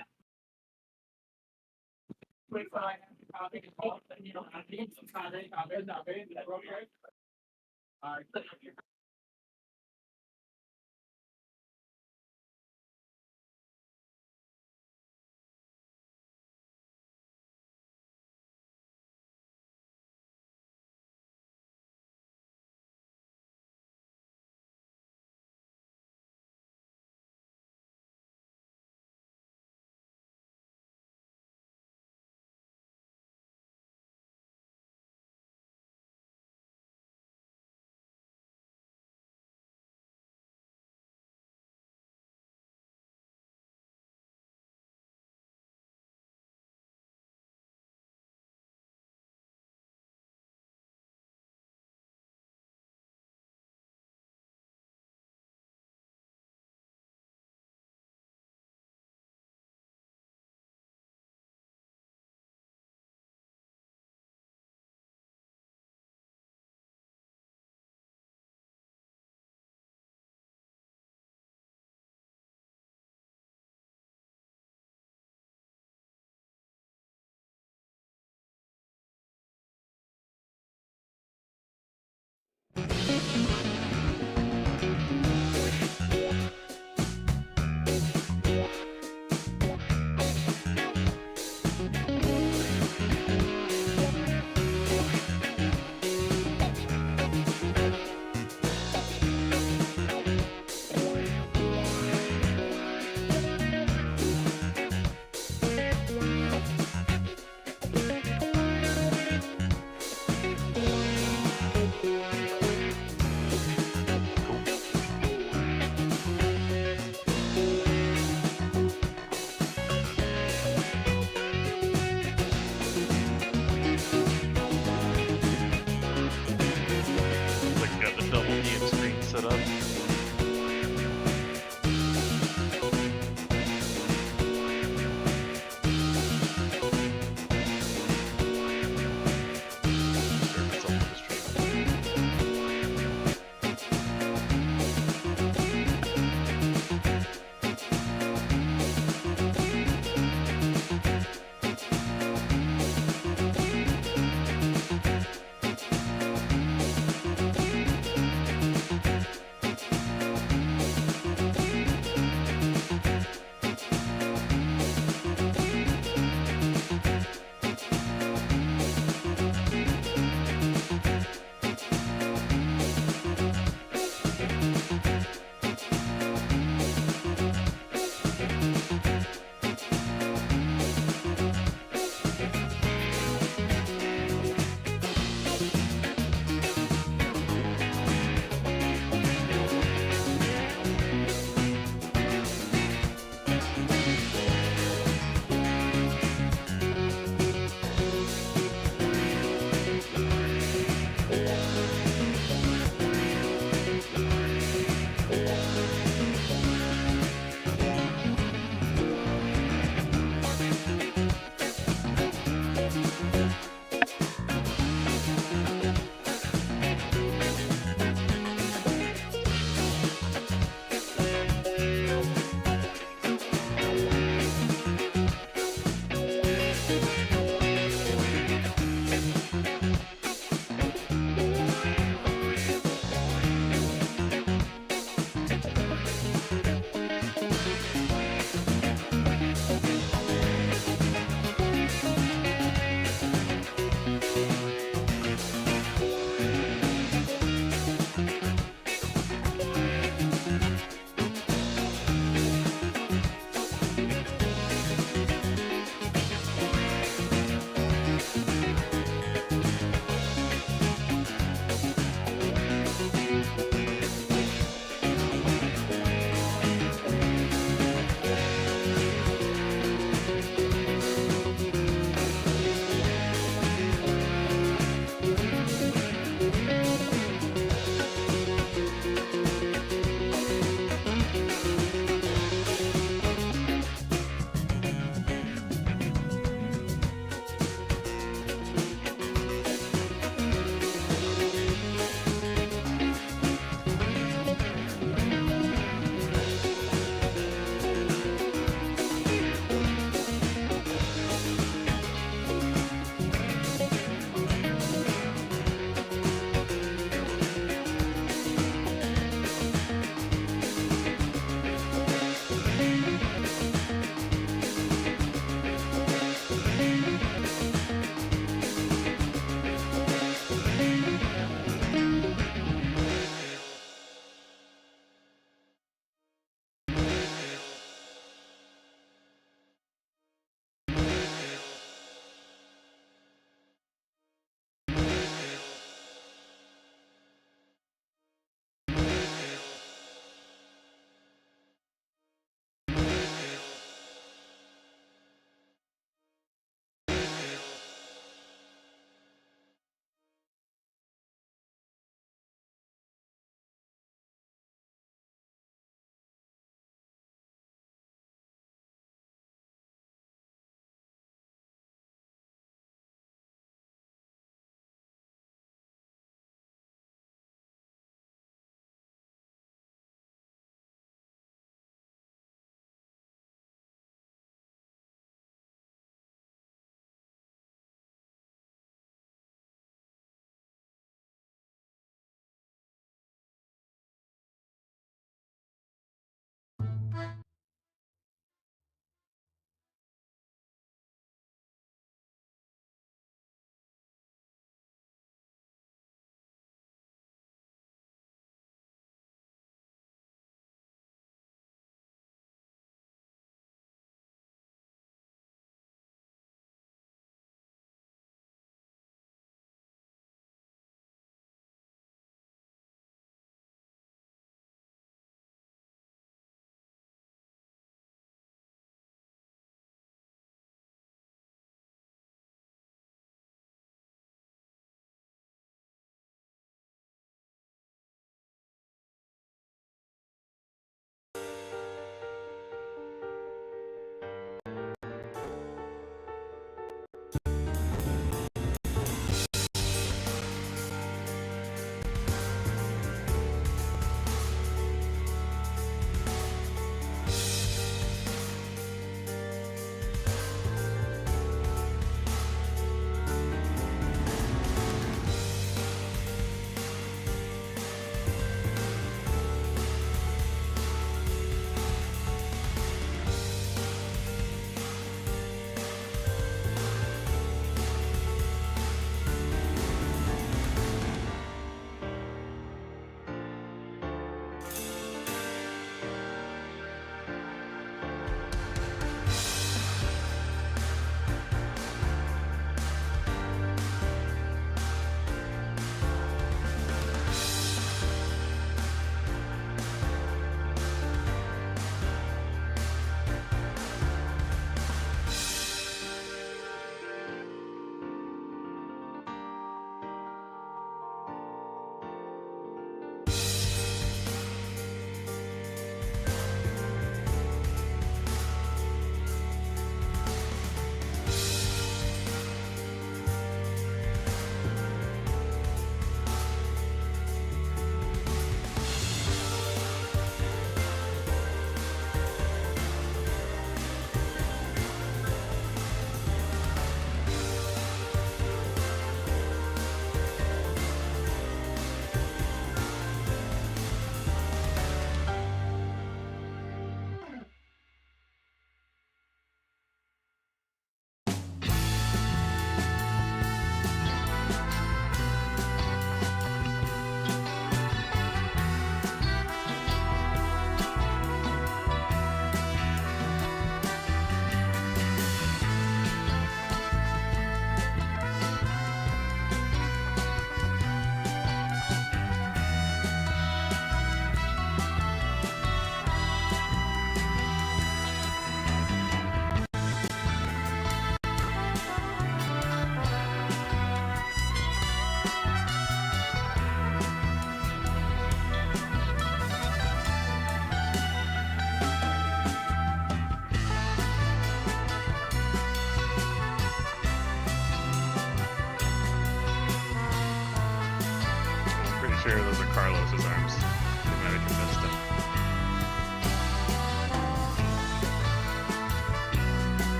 sure those are Carlos's arms. They might have convinced him.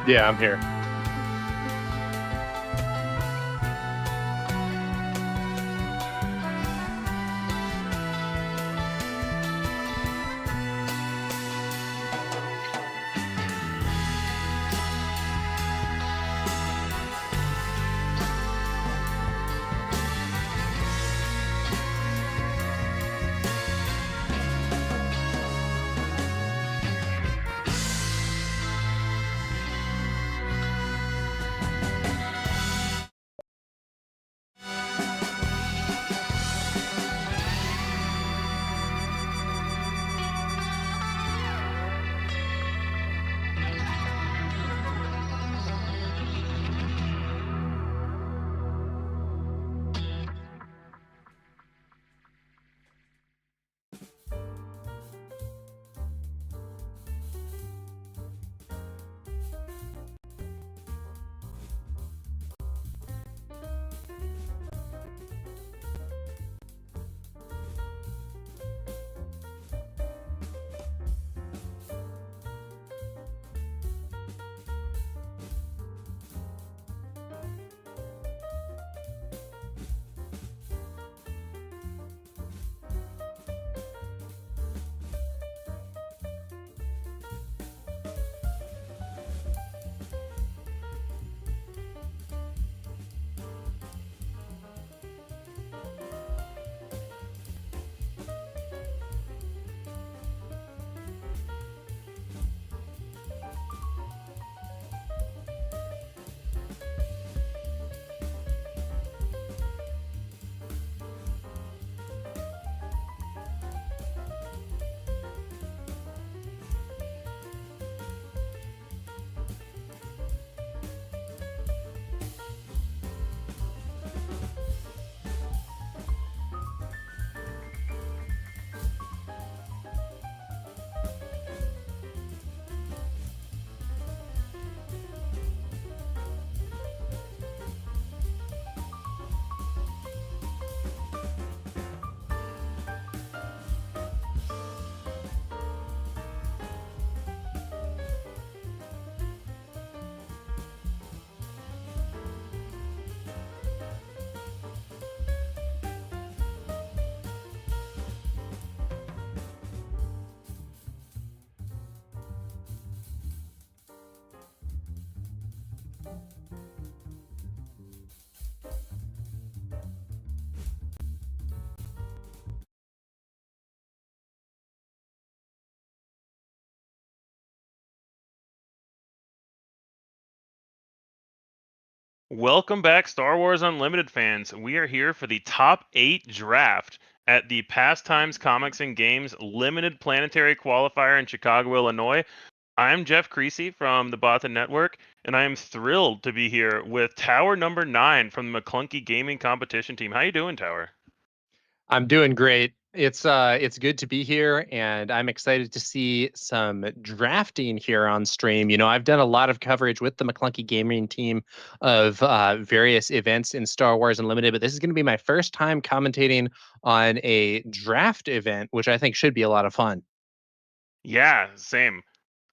Yeah, I'm here. Welcome back, Star Wars Unlimited fans. We are here for the top 8 draft at the Pastimes Comics and Games Limited Planetary Qualifier in Chicago, Illinois. I'm Jeff Creasy from the Bothan Network, and I am thrilled to be here with TowerNumberNine from the McClunky Gaming Competition Team. How you doing, Tower? I'm doing great. It's good to be here, and I'm excited to see some drafting here on stream. You know, I've done a lot of coverage with the McClunky Gaming team of various events in Star Wars Unlimited, but this is going to be my first time commentating on a draft event, which I think should be a lot of fun. Yeah, same.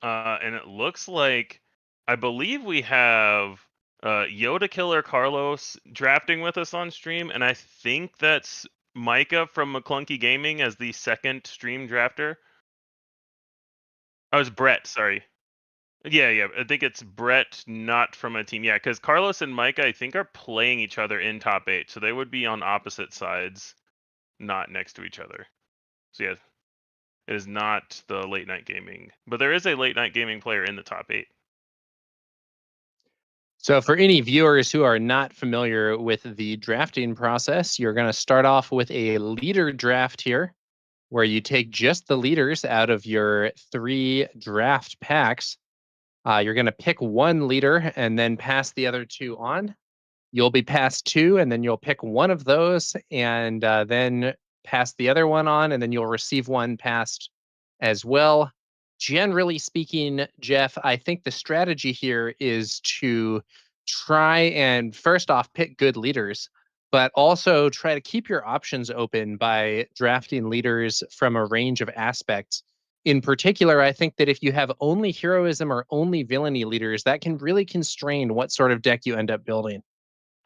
And it looks like, I believe we have Yoda Killer Carlos drafting with us on stream, and I think that's Micah from McClunky Gaming as the second stream drafter. Oh, it's Brett, sorry. Yeah, I think it's Brett, not from a team. Yeah, because Carlos and Micah, I think, are playing each other in top 8, so they would be on opposite sides, not next to each other. So yeah, it is not the late night gaming, but there is a late night gaming player in the top 8. So for any viewers who are not familiar with the drafting process, you're going to start off with a leader draft here, where you take just the leaders out of your 3 draft packs. You're going to pick one leader and then pass the other 2 on. You'll be passed 2, and then you'll pick one of those and then pass the other one on, and then you'll receive one passed as well. Generally speaking, Jeff, I think the strategy here is to try and first off pick good leaders, but also try to keep your options open by drafting leaders from a range of aspects. In particular, I think that if you have only heroism or only villainy leaders, that can really constrain what sort of deck you end up building.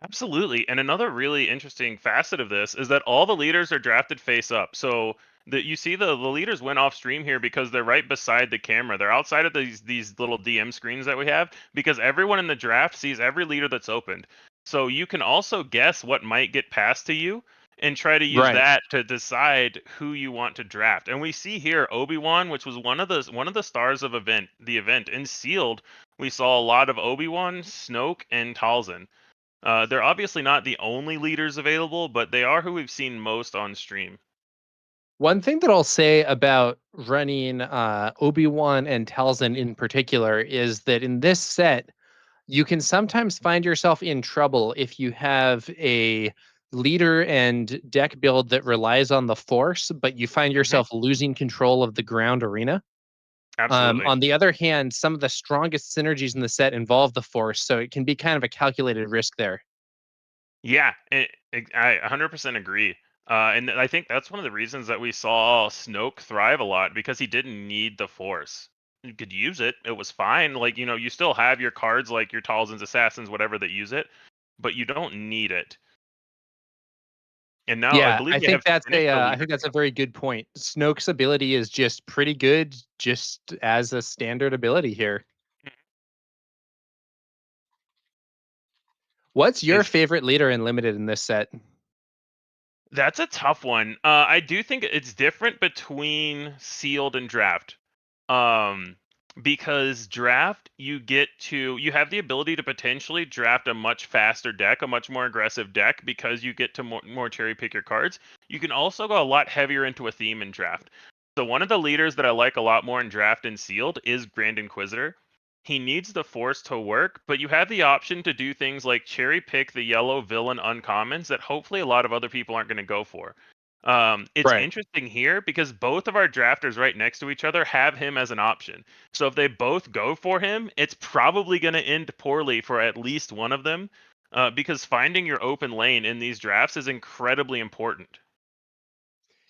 Absolutely. And another really interesting facet of this is that all the leaders are drafted face up. So that you see the leaders went off stream here because they're right beside the camera. They're outside of these little DM screens that we have because everyone in the draft sees every leader that's opened. So you can also guess what might get passed to you and try to use Right. that to decide who you want to draft. And we see here Obi-Wan, which was one of the stars of the event. In sealed, we saw a lot of Obi-Wan, Snoke, and Talzin. They're obviously not the only leaders available, but they are who we've seen most on stream. One thing that I'll say about running Obi-Wan and Talzin in particular is that in this set, you can sometimes find yourself in trouble if you have a leader and deck build that relies on the Force, but you find Hmm. yourself losing control of the ground arena. Absolutely. On the other hand, some of the strongest synergies in the set involve the Force, so it can be kind of a calculated risk there. Yeah, I 100% agree. And I think that's one of the reasons that we saw Snoke thrive a lot because he didn't need the Force. You could use it; it was fine. Like you still have your cards like your Talzins, Assassins, whatever that use it, but you don't need it. And now I Yeah, believe we have finished the I leader think that's a draft. very good point. Snoke's ability is just pretty good, just as a standard ability here. What's your Is favorite leader in limited in this set? That's a tough one. I do think it's different between sealed and draft. Um, because draft, you have the ability to potentially draft a much faster deck, a much more aggressive deck, because you get to more cherry pick your cards. You can also go a lot heavier into a theme in draft. So one of the leaders that I like a lot more in draft and sealed is Grand Inquisitor. He needs the force to work, but you have the option to do things like cherry pick the yellow villain uncommons that hopefully a lot of other people aren't going to go for. It's Right. interesting here because both of our drafters right next to each other have him as an option. So if they both go for him, it's probably going to end poorly for at least one of them, because finding your open lane in these drafts is incredibly important.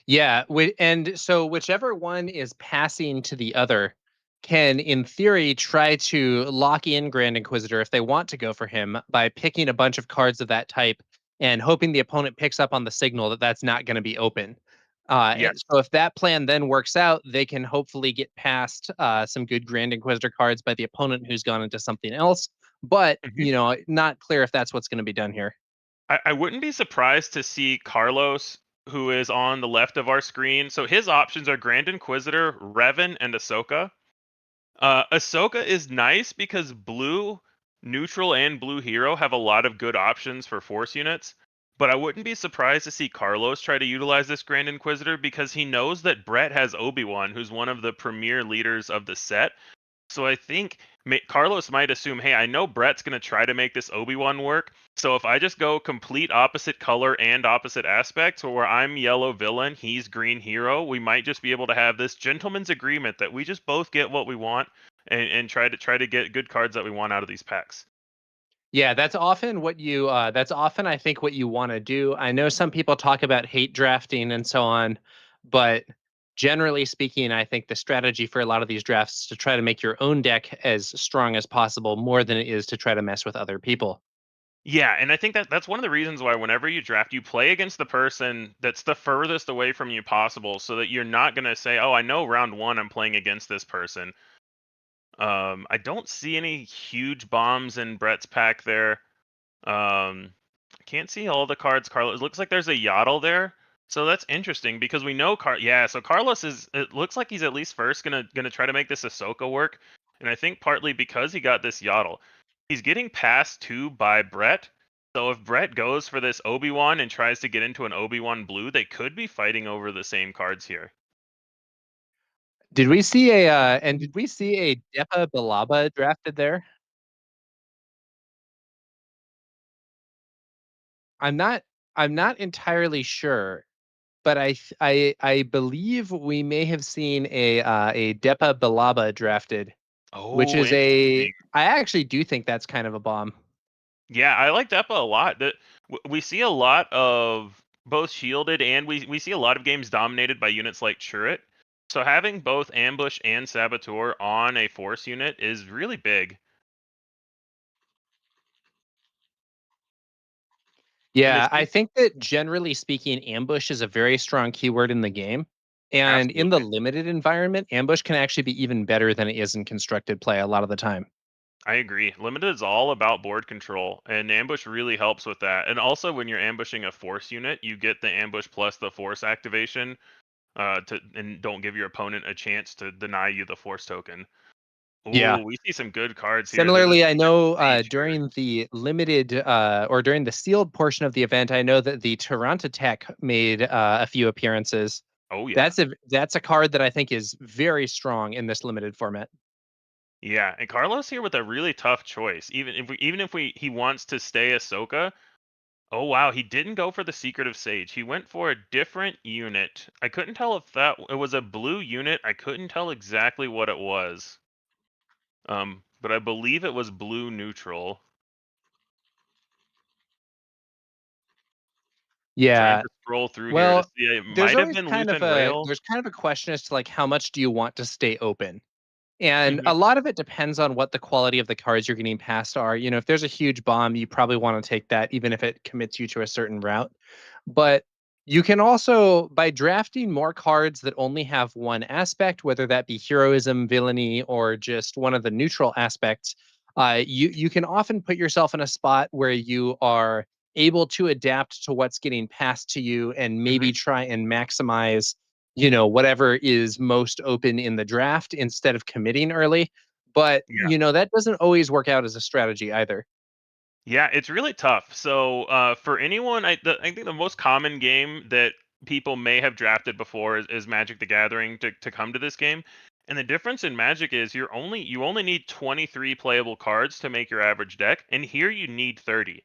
Yeah, and so whichever one is passing to the other can, in theory, try to lock in Grand Inquisitor if they want to go for him by picking a bunch of cards of that type and hoping the opponent picks up on the signal that that's not going to be open. And Yes. so if that plan then works out, they can hopefully get past some good Grand Inquisitor cards by the opponent who's gone into something else. But, not clear if that's what's going to be done here. I wouldn't be surprised to see Carlos, who is on the left of our screen. So his options are Grand Inquisitor, Revan, and Ahsoka. Ahsoka is nice because blue neutral and blue hero have a lot of good options for force units. But I wouldn't be surprised to see Carlos try to utilize this Grand Inquisitor because he knows that Brett has Obi-Wan, who's one of the premier leaders of the set. So I think Carlos might assume, hey, I know Brett's going to try to make this Obi-Wan work. So if I just go complete opposite color and opposite aspects, where I'm yellow villain, he's green hero, we might just be able to have this gentleman's agreement that we just both get what we want and try to get good cards that we want out of these packs. Yeah, that's often I think what you want to do. I know some people talk about hate drafting and so on, but generally speaking, I think the strategy for a lot of these drafts is to try to make your own deck as strong as possible more than it is to try to mess with other people. Yeah, and I think that's one of the reasons why whenever you draft, you play against the person that's the furthest away from you possible, so that you're not gonna say, "Oh, I know round one I'm playing against this person." I don't see any huge bombs in Brett's pack there. I can't see all the cards. Carlos, it looks like there's a Yaddle there, so that's interesting because we know Yeah, so Carlos is. It looks like he's at least first gonna try to make this Ahsoka work, and I think partly because he got this Yaddle, he's getting passed to by Brett. So if Brett goes for this Obi-Wan and tries to get into an Obi-Wan blue, they could be fighting over the same cards here. Did we see a Depa Balaba drafted there? I'm not I'm not entirely sure. but I believe we may have seen a Depa Balaba drafted, which Oh, is I interesting. actually do think that's kind of a bomb. Yeah, I like Depa a lot. We see a lot of both shielded and we see a lot of games dominated by units like Turret. So having both ambush and saboteur on a force unit is really big. Yeah, I think that generally speaking, ambush is a very strong keyword in the game. And in the Absolutely. limited environment, ambush can actually be even better than it is in constructed play a lot of the time. I agree. Limited is all about board control, and ambush really helps with that. And also, when you're ambushing a force unit, you get the ambush plus the force activation, and don't give your opponent a chance to deny you the force token. Yeah. Ooh, we see some good cards here. Similarly, I know Siege here. during the limited or during the sealed portion of the event, I know that the Toronto Tech made a few appearances. Oh yeah, That's a card that I think is very strong in this limited format. yeah. And Carlos here with a really tough choice. Even if he wants to stay Ahsoka. Oh wow, he didn't go for the Secret of Sage. He went for a different unit. I couldn't tell if it was a blue unit. I couldn't tell exactly what it was. But I believe it was blue neutral. Trying Yeah. to scroll through here to Well, see. It might have been Luthen Rail. there's kind of a question as to like how much do you want to stay open? And Mhm. a lot of it depends on what the quality of the cards you're getting past are. You know, if there's a huge bomb, you probably want to take that, even if it commits you to a certain route. But you can also, by drafting more cards that only have one aspect, whether that be heroism, villainy, or just one of the neutral aspects, you can often put yourself in a spot where you are able to adapt to what's getting passed to you and maybe Mhm. try and maximize whatever is most open in the draft instead of committing early. But, Yeah. that doesn't always work out as a strategy either. Yeah, it's really tough. So, for anyone, I think the most common game that people may have drafted before is Magic the Gathering to come to this game. And the difference in Magic is you only need 23 playable cards to make your average deck, and here you need 30.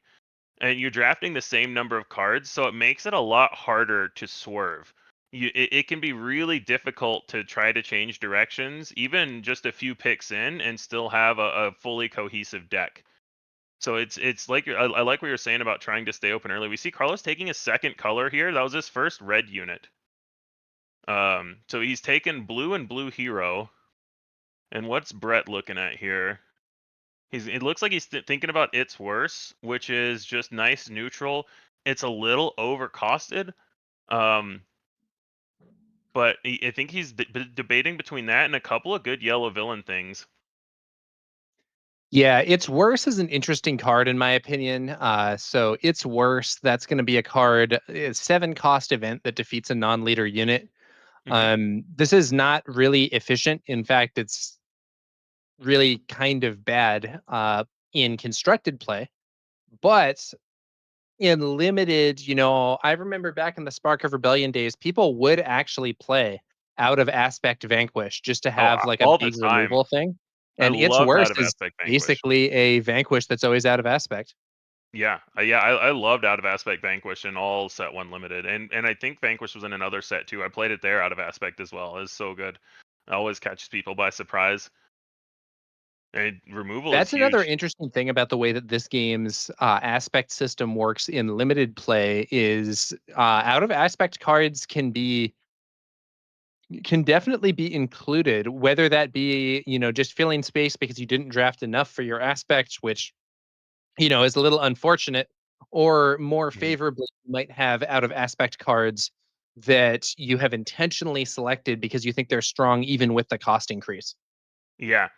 And you're drafting the same number of cards, so it makes it a lot harder to swerve. It can be really difficult to try to change directions, even just a few picks in, and still have a fully cohesive deck. So it's like I like what you're saying about trying to stay open early. We see Carlos taking a second color here. That was his first red unit. So he's taken blue and blue hero. And what's Brett looking at here? It looks like he's thinking about It's Worse, which is just nice neutral. It's a little overcosted. Um, but I think he's debating between that and a couple of good yellow villain things. Yeah, it's worse is an interesting card in my opinion. So it's worse. That's going to be a card, a 7 cost event that defeats a non-leader unit. Hmm. This is not really efficient. In fact, it's really kind of bad in constructed play. But in limited, I remember back in the Spark of Rebellion days, people would actually play out of aspect Vanquish just to Oh, have like a all the big time. removal thing. I And its loved worst Out of is Aspect Vanquish. basically a Vanquish that's always out of aspect. Yeah, I loved Out of Aspect Vanquish in all set one limited, and I think Vanquish was in another set too. I played it there Out of Aspect as well. It's so good. It always catches people by surprise. And removal is That's another huge. interesting thing about the way that this game's aspect system works in limited play is out of aspect cards can definitely be included, whether that be, just filling space because you didn't draft enough for your aspect, which, is a little unfortunate, or more Mhm. favorably, you might have out of aspect cards that you have intentionally selected because you think they're strong even with the cost increase. Yeah,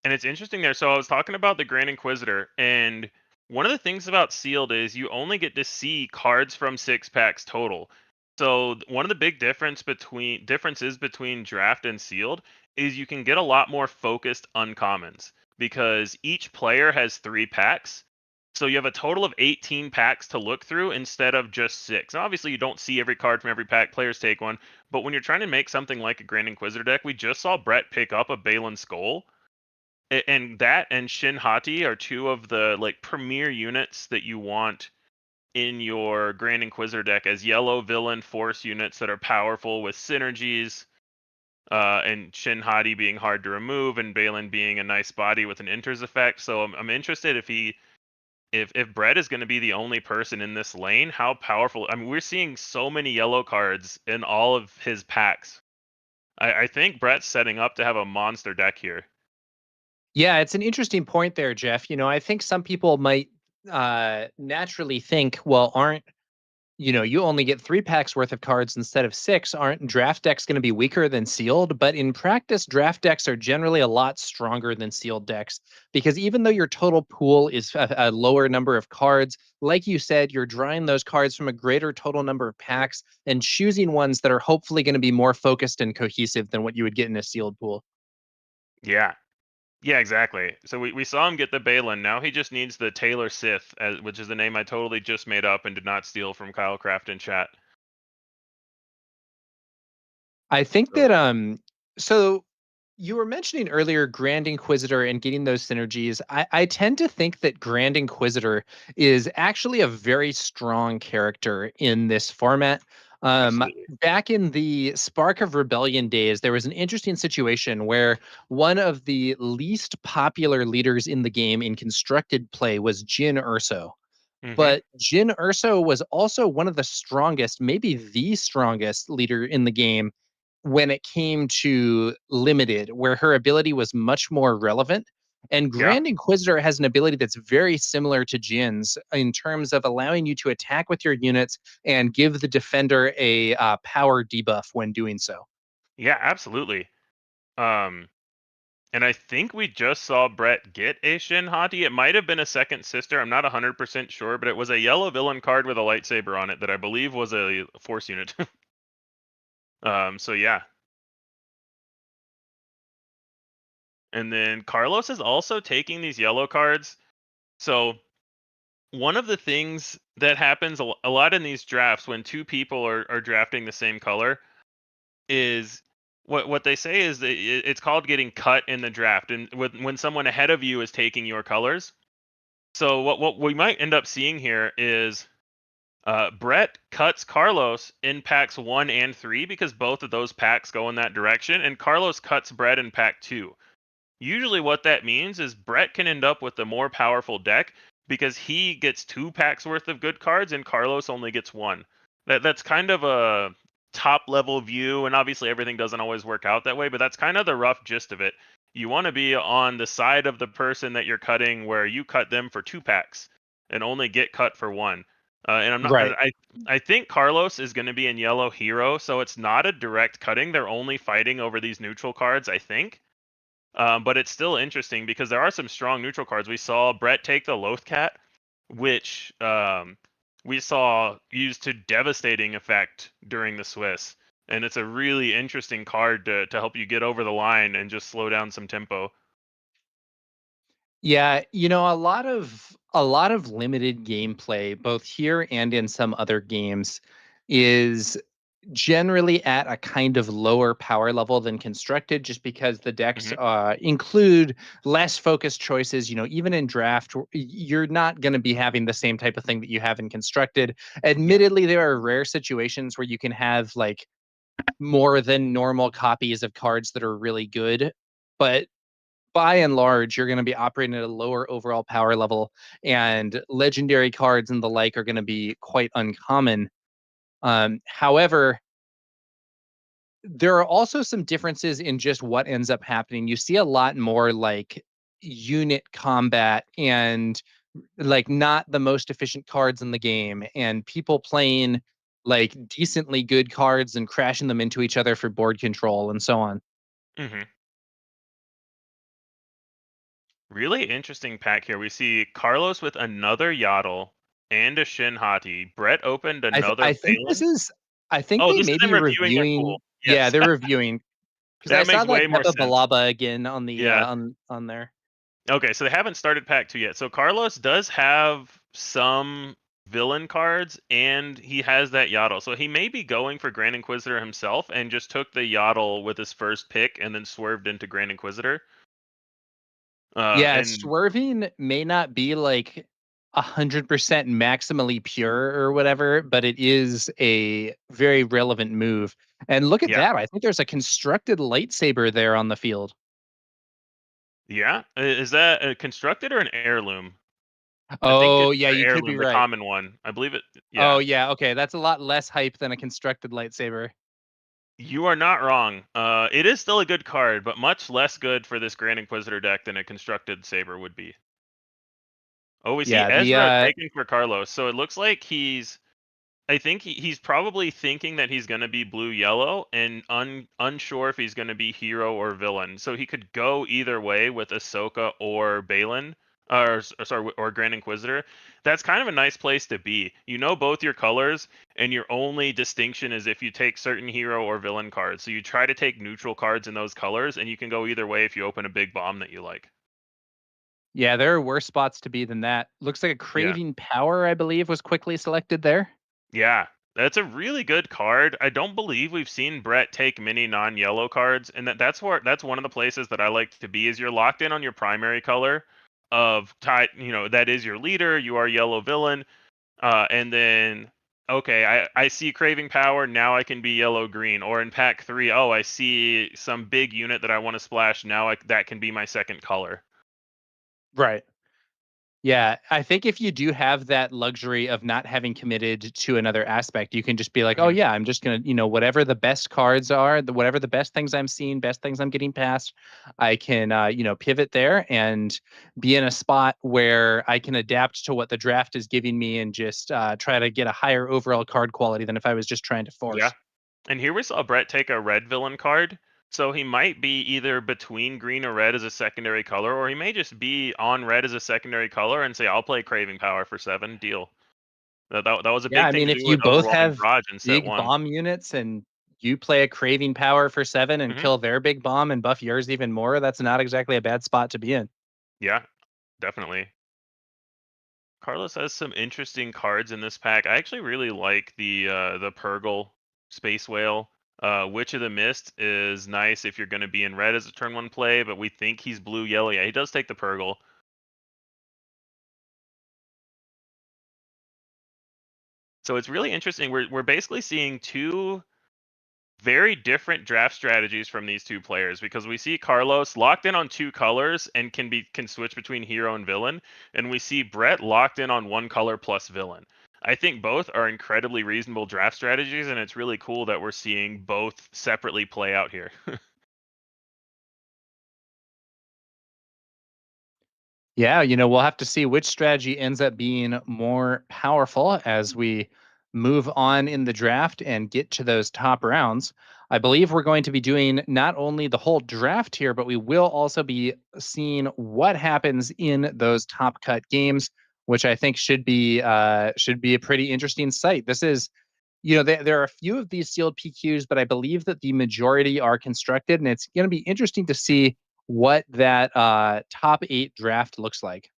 and it's interesting there. So I was talking about the Grand Inquisitor, and one of the things about sealed is you only get to see cards from 6 packs total. So one of the big differences between draft and sealed is you can get a lot more focused uncommons because each player has 3 packs. So you have a total of 18 packs to look through instead of just 6. Now, obviously, you don't see every card from every pack. Players take one. But when you're trying to make something like a Grand Inquisitor deck, we just saw Brett pick up a Balin Skull. And that and Shin Hati are two of the like premier units that you want in your Grand Inquisitor deck as yellow villain force units that are powerful with synergies, and Shin Hati being hard to remove, and Balin being a nice body with an enters effect. So I'm interested if Brett is going to be the only person in this lane, how powerful. I mean, we're seeing so many yellow cards in all of his packs. I think Brett's setting up to have a monster deck here. Yeah, it's an interesting point there, Jeff. I think some people might naturally think, well, you only get 3 packs worth of cards instead of 6. Aren't draft decks going to be weaker than sealed? But in practice, draft decks are generally a lot stronger than sealed decks because even though your total pool is a lower number of cards, like you said, you're drawing those cards from a greater total number of packs and choosing ones that are hopefully going to be more focused and cohesive than what you would get in a sealed pool. Yeah. Yeah, exactly. So we saw him get the Balin. Now he just needs the Taylor Sith, which is the name I totally just made up and did not steal from Kyle Craft in chat. I think that so you were mentioning earlier Grand Inquisitor and getting those synergies. I tend to think that Grand Inquisitor is actually a very strong character in this format. Absolutely. Back in the Spark of Rebellion days, there was an interesting situation where one of the least popular leaders in the game in constructed play was Jyn Erso. But Jyn Erso was also one of the strongest, maybe the strongest leader in the game when it came to limited, where her ability was much more relevant. And Yeah. Grand Inquisitor has an ability that's very similar to Jin's in terms of allowing you to attack with your units and give the defender a power debuff when doing so. Yeah, absolutely. And I think we just saw Brett get a Shin Hati. It might have been a second sister. I'm not 100% sure, but it was a yellow villain card with a lightsaber on it that I believe was a force unit. So yeah. And then Carlos is also taking these yellow cards. So one of the things that happens a lot in these drafts when two people are drafting the same color is what they say is that it's called getting cut in the draft, and when someone ahead of you is taking your colors. So what we might end up seeing here is Brett cuts Carlos in packs 1 and 3 because both of those packs go in that direction, and Carlos cuts Brett in pack 2. Usually what that means is Brett can end up with a more powerful deck because he gets 2 packs worth of good cards and Carlos only gets 1. That's kind of a top level view, and obviously everything doesn't always work out that way, but that's kind of the rough gist of it. You want to be on the side of the person that you're cutting where you cut them for 2 packs and only get cut for 1. And I'm not. Right. I think Carlos is going to be in yellow hero, so it's not a direct cutting. They're only fighting over these neutral cards, I think. But it's still interesting because there are some strong neutral cards. We saw Brett take the Lothcat, which we saw used to devastating effect during the Swiss. And it's a really interesting card to help you get over the line and just slow down some tempo. Yeah, a lot of limited gameplay, both here and in some other games, is generally at a kind of lower power level than constructed, just because the decks include less focused choices. Even in draft, you're not going to be having the same type of thing that you have in constructed. Admittedly, there are rare situations where you can have like more than normal copies of cards that are really good, but by and large, you're going to be operating at a lower overall power level, and legendary cards and the like are going to be quite uncommon. However, there are also some differences in just what ends up happening. You see a lot more like unit combat and like not the most efficient cards in the game, and people playing like decently good cards and crashing them into each other for board control and so on. Mm-hmm. Really interesting pack here. We see Carlos with another Yaddle and a Shin Hati. Brett opened another I think Balin. this is. I think Oh, they this may is them be reviewing their pool. reviewing. Yeah, Yes. they're reviewing because I That saw makes way like more Beba sense. Balaba again on the Yeah. on there. Okay, so they haven't started pack 2 yet. So Carlos does have some villain cards, and he has that Yaddle. So he may be going for Grand Inquisitor himself and just took the Yaddle with his first pick and then swerved into Grand Inquisitor. Yeah, And swerving may not be like 100% maximally pure or whatever, but it is a very relevant move. And look at that. I think there's a constructed lightsaber there on the field. Yeah. Is that a constructed or an heirloom? Oh, yeah, you could be Heirloom, the right. common one. I believe it. Yeah. Oh, yeah. Okay. That's a lot less hype than a constructed lightsaber. You are not wrong. It is still a good card, but much less good for this Grand Inquisitor deck than a constructed saber would be. Oh, we see Yeah, Ezra taking for Carlos. So it looks like I think he's probably thinking that he's going to be blue-yellow and unsure if he's going to be hero or villain. So he could go either way with Ahsoka or Balin, or Grand Inquisitor. That's kind of a nice place to be. You know both your colors, and your only distinction is if you take certain hero or villain cards. So you try to take neutral cards in those colors, and you can go either way if you open a big bomb that you like. Yeah, there are worse spots to be than that. Looks like a Craving Power, I believe, was quickly selected there. Yeah, that's a really good card. I don't believe we've seen Brett take many non-yellow cards, and that's one of the places that I like to be. Is you're locked in on your primary color of type, that is your leader. You are yellow villain, and then okay, I see Craving Power. Now I can be yellow green. Or in pack 3, oh, I see some big unit that I want to splash. Now that can be my second color. Right. Yeah, I think if you do have that luxury of not having committed to another aspect, you can just be like, oh yeah, I'm just gonna, whatever the best cards are, whatever the best things I'm seeing, best things I'm getting past, I can, pivot there and be in a spot where I can adapt to what the draft is giving me and just try to get a higher overall card quality than if I was just trying to force. Yeah, and here we saw Brett take a red villain card. So he might be either between green or red as a secondary color, or he may just be on red as a secondary color and say, I'll play Craving Power for 7, deal. That was a big thing to if do you with both Overwhelming have Barrage in set big 1. bomb units and you play a Craving Power for 7 and kill their big bomb and buff yours even more, that's not exactly a bad spot to be in. Yeah, definitely. Carlos has some interesting cards in this pack. I actually really like the Purgle Space Whale. Witch of the Mist is nice if you're going to be in red as a turn 1 play, but we think he's blue-yellow. Yeah, he does take the Purgle. So it's really interesting. We're basically seeing two very different draft strategies from these two players, because we see Carlos locked in on 2 colors and can switch between hero and villain, and we see Brett locked in on 1 color plus villain. I think both are incredibly reasonable draft strategies, and it's really cool that we're seeing both separately play out here. Yeah, we'll have to see which strategy ends up being more powerful as we move on in the draft and get to those top rounds. I believe we're going to be doing not only the whole draft here, but we will also be seeing what happens in those top cut games, which I think should be a pretty interesting sight. This is, there are a few of these sealed PQs, but I believe that the majority are constructed, and it's going to be interesting to see what that top 8 draft looks like.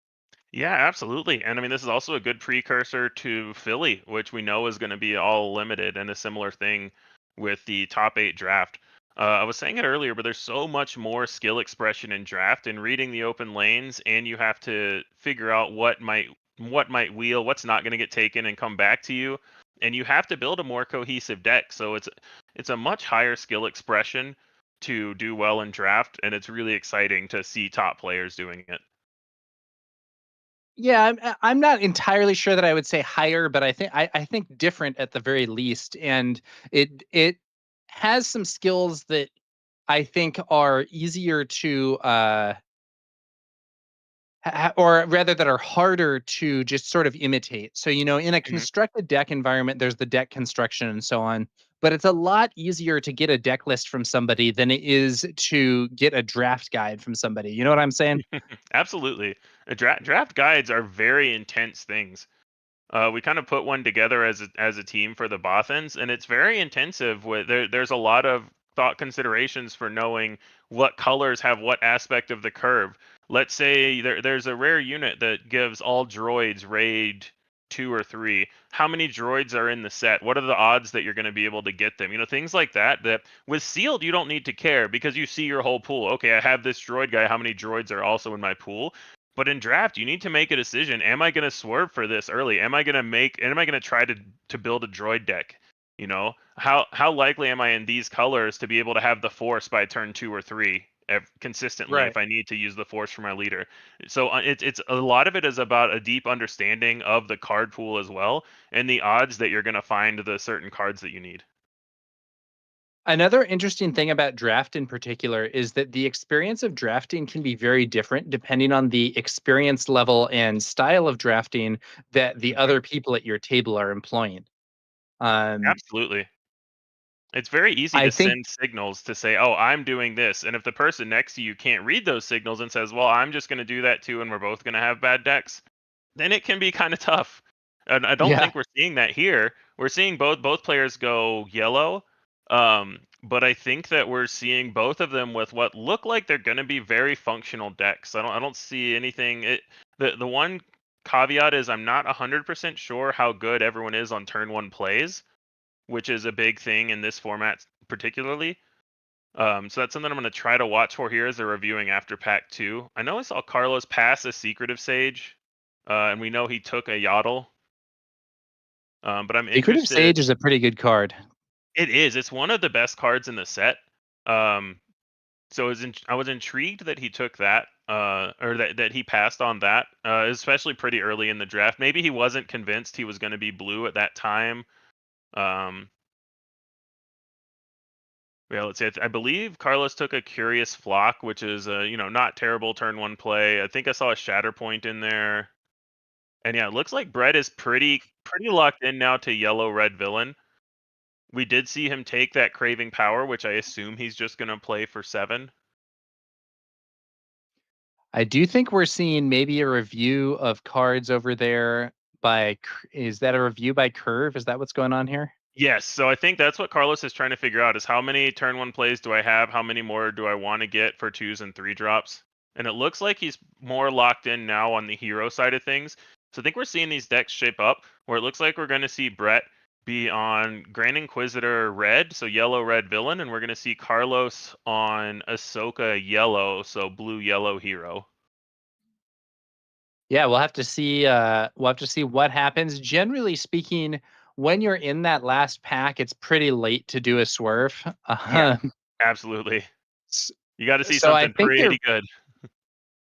Yeah, absolutely. And I mean, this is also a good precursor to Philly, which we know is going to be all limited, and a similar thing with the top 8 draft. I was saying it earlier, but there's so much more skill expression in draft and reading the open lanes, and you have to figure out what might wheel, what's not going to get taken and come back to you, and you have to build a more cohesive deck. So it's a much higher skill expression to do well in draft, and it's really exciting to see top players doing it. Yeah, I'm not entirely sure that I would say higher, but I think different at the very least, and it has some skills that I think are easier to or rather that are harder to just sort of imitate. So, in a constructed deck environment, there's the deck construction and so on, but it's a lot easier to get a deck list from somebody than it is to get a draft guide from somebody. You know what I'm saying? Absolutely. Draft guides are very intense things. We kind of put one together as a team for the Bothans, and it's very intensive. There's a lot of thought considerations for knowing what colors have what aspect of the curve. Let's say there's a rare unit that gives all droids raid 2 or 3. How many droids are in the set? What are the odds that you're going to be able to get them? Things like that. That with sealed, you don't need to care because you see your whole pool. Okay, I have this droid guy. How many droids are also in my pool? But in draft, you need to make a decision. Am I going to swerve for this early? Am I going to try to build a droid deck? You know, how likely am I in these colors to be able to have the force by turn 2 or 3 consistently if I need to use the force for my leader? So it's a lot of it is about a deep understanding of the card pool as well, and the odds that you're going to find the certain cards that you need. Another interesting thing about draft in particular is that the experience of drafting can be very different depending on the experience level and style of drafting that the other people at your table are employing. Absolutely. It's very easy I to think, send signals to say, "Oh, I'm doing this," and if the person next to you can't read those signals and says, "Well, I'm just going to do that too, and we're both going to have bad decks," then it can be kind of tough. And I don't yeah, think we're seeing that here. We're seeing both players go yellow, but I think that we're seeing both of them with what look like they're going to be very functional decks. I don't see anything. The one caveat is I'm not 100% sure how good everyone is on turn 1 plays, which is a big thing in this format particularly. So that's something I'm going to try to watch for here as they're reviewing after pack 2. I know I saw Carlos pass a Secretive Sage, and we know he took a Yaddle. But I'm Secretive interested. Sage is a pretty good card. It is. It's one of the best cards in the set. So I was intrigued that he took that, or that he passed on that, especially pretty early in the draft. Maybe he wasn't convinced he was going to be blue at that time. Yeah, let's see. I believe Carlos took a Curious Flock, which is not terrible turn 1 play. I think I saw a Shatterpoint in there. And yeah, it looks like Brett is pretty locked in now to yellow red villain. We did see him take that Craving Power, which I assume he's just going to play for 7. I do think we're seeing maybe a review of cards over there is that a review by Curve? Is that what's going on here? Yes, so I think that's what Carlos is trying to figure out is how many turn 1 plays do I have? How many more do I want to get for 2s and 3 drops? And it looks like he's more locked in now on the hero side of things. So I think we're seeing these decks shape up where it looks like we're going to see Brett be on Grand Inquisitor red, so yellow red villain, and we're going to see Carlos on Ahsoka yellow, so blue yellow hero. Yeah, we'll have to see. We'll have to see what happens. Generally speaking, when you're in that last pack, it's pretty late to do a swerve. Yeah, absolutely. You got to see So I something think pretty good.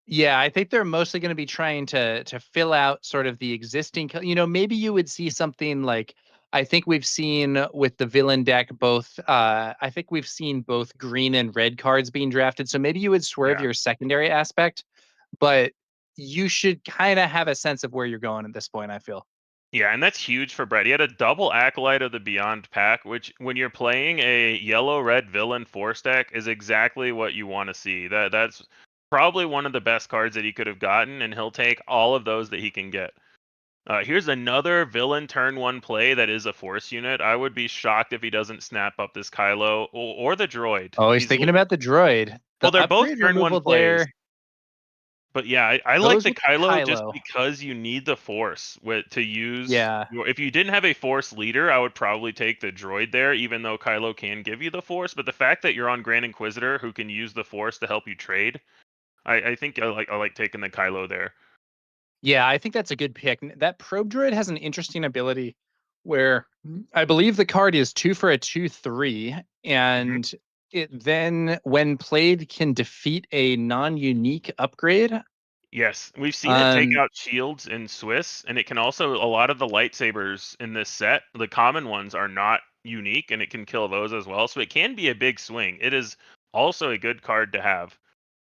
Yeah, I think they're mostly going to be trying to fill out sort of the existing. Maybe you would see something like I think we've seen with the villain deck both. I think we've seen both green and red cards being drafted. So maybe you would swerve Yeah. your secondary aspect, but you should kind of have a sense of where you're going at this point, I feel. Yeah, and that's huge for Brett. He had a double Acolyte of the Beyond pack, which when you're playing a yellow-red villain force deck is exactly what you want to see. That's probably one of the best cards that he could have gotten, and he'll take all of those that he can get. Here's another villain turn 1 play that is a force unit. I would be shocked if he doesn't snap up this Kylo or the droid. Oh, he's thinking about the droid. Well, they're both upgrade turn 1 removal plays. there. But yeah, I like Goes the with the Kylo just Kylo. because you need the force to use. Yeah. If you didn't have a force leader, I would probably take the droid there, even though Kylo can give you the force. But the fact that you're on Grand Inquisitor who can use the force to help you trade, I think I like taking the Kylo there. Yeah, I think that's a good pick. That probe droid has an interesting ability where I believe the card is 2 for a 2/3, and it then, when played, can defeat a non-unique upgrade. Yes, we've seen it take Um, out shields in Swiss, and it can also a lot of the lightsabers in this set. The common ones are not unique, and it can kill those as well. So it can be a big swing. It is also a good card to have.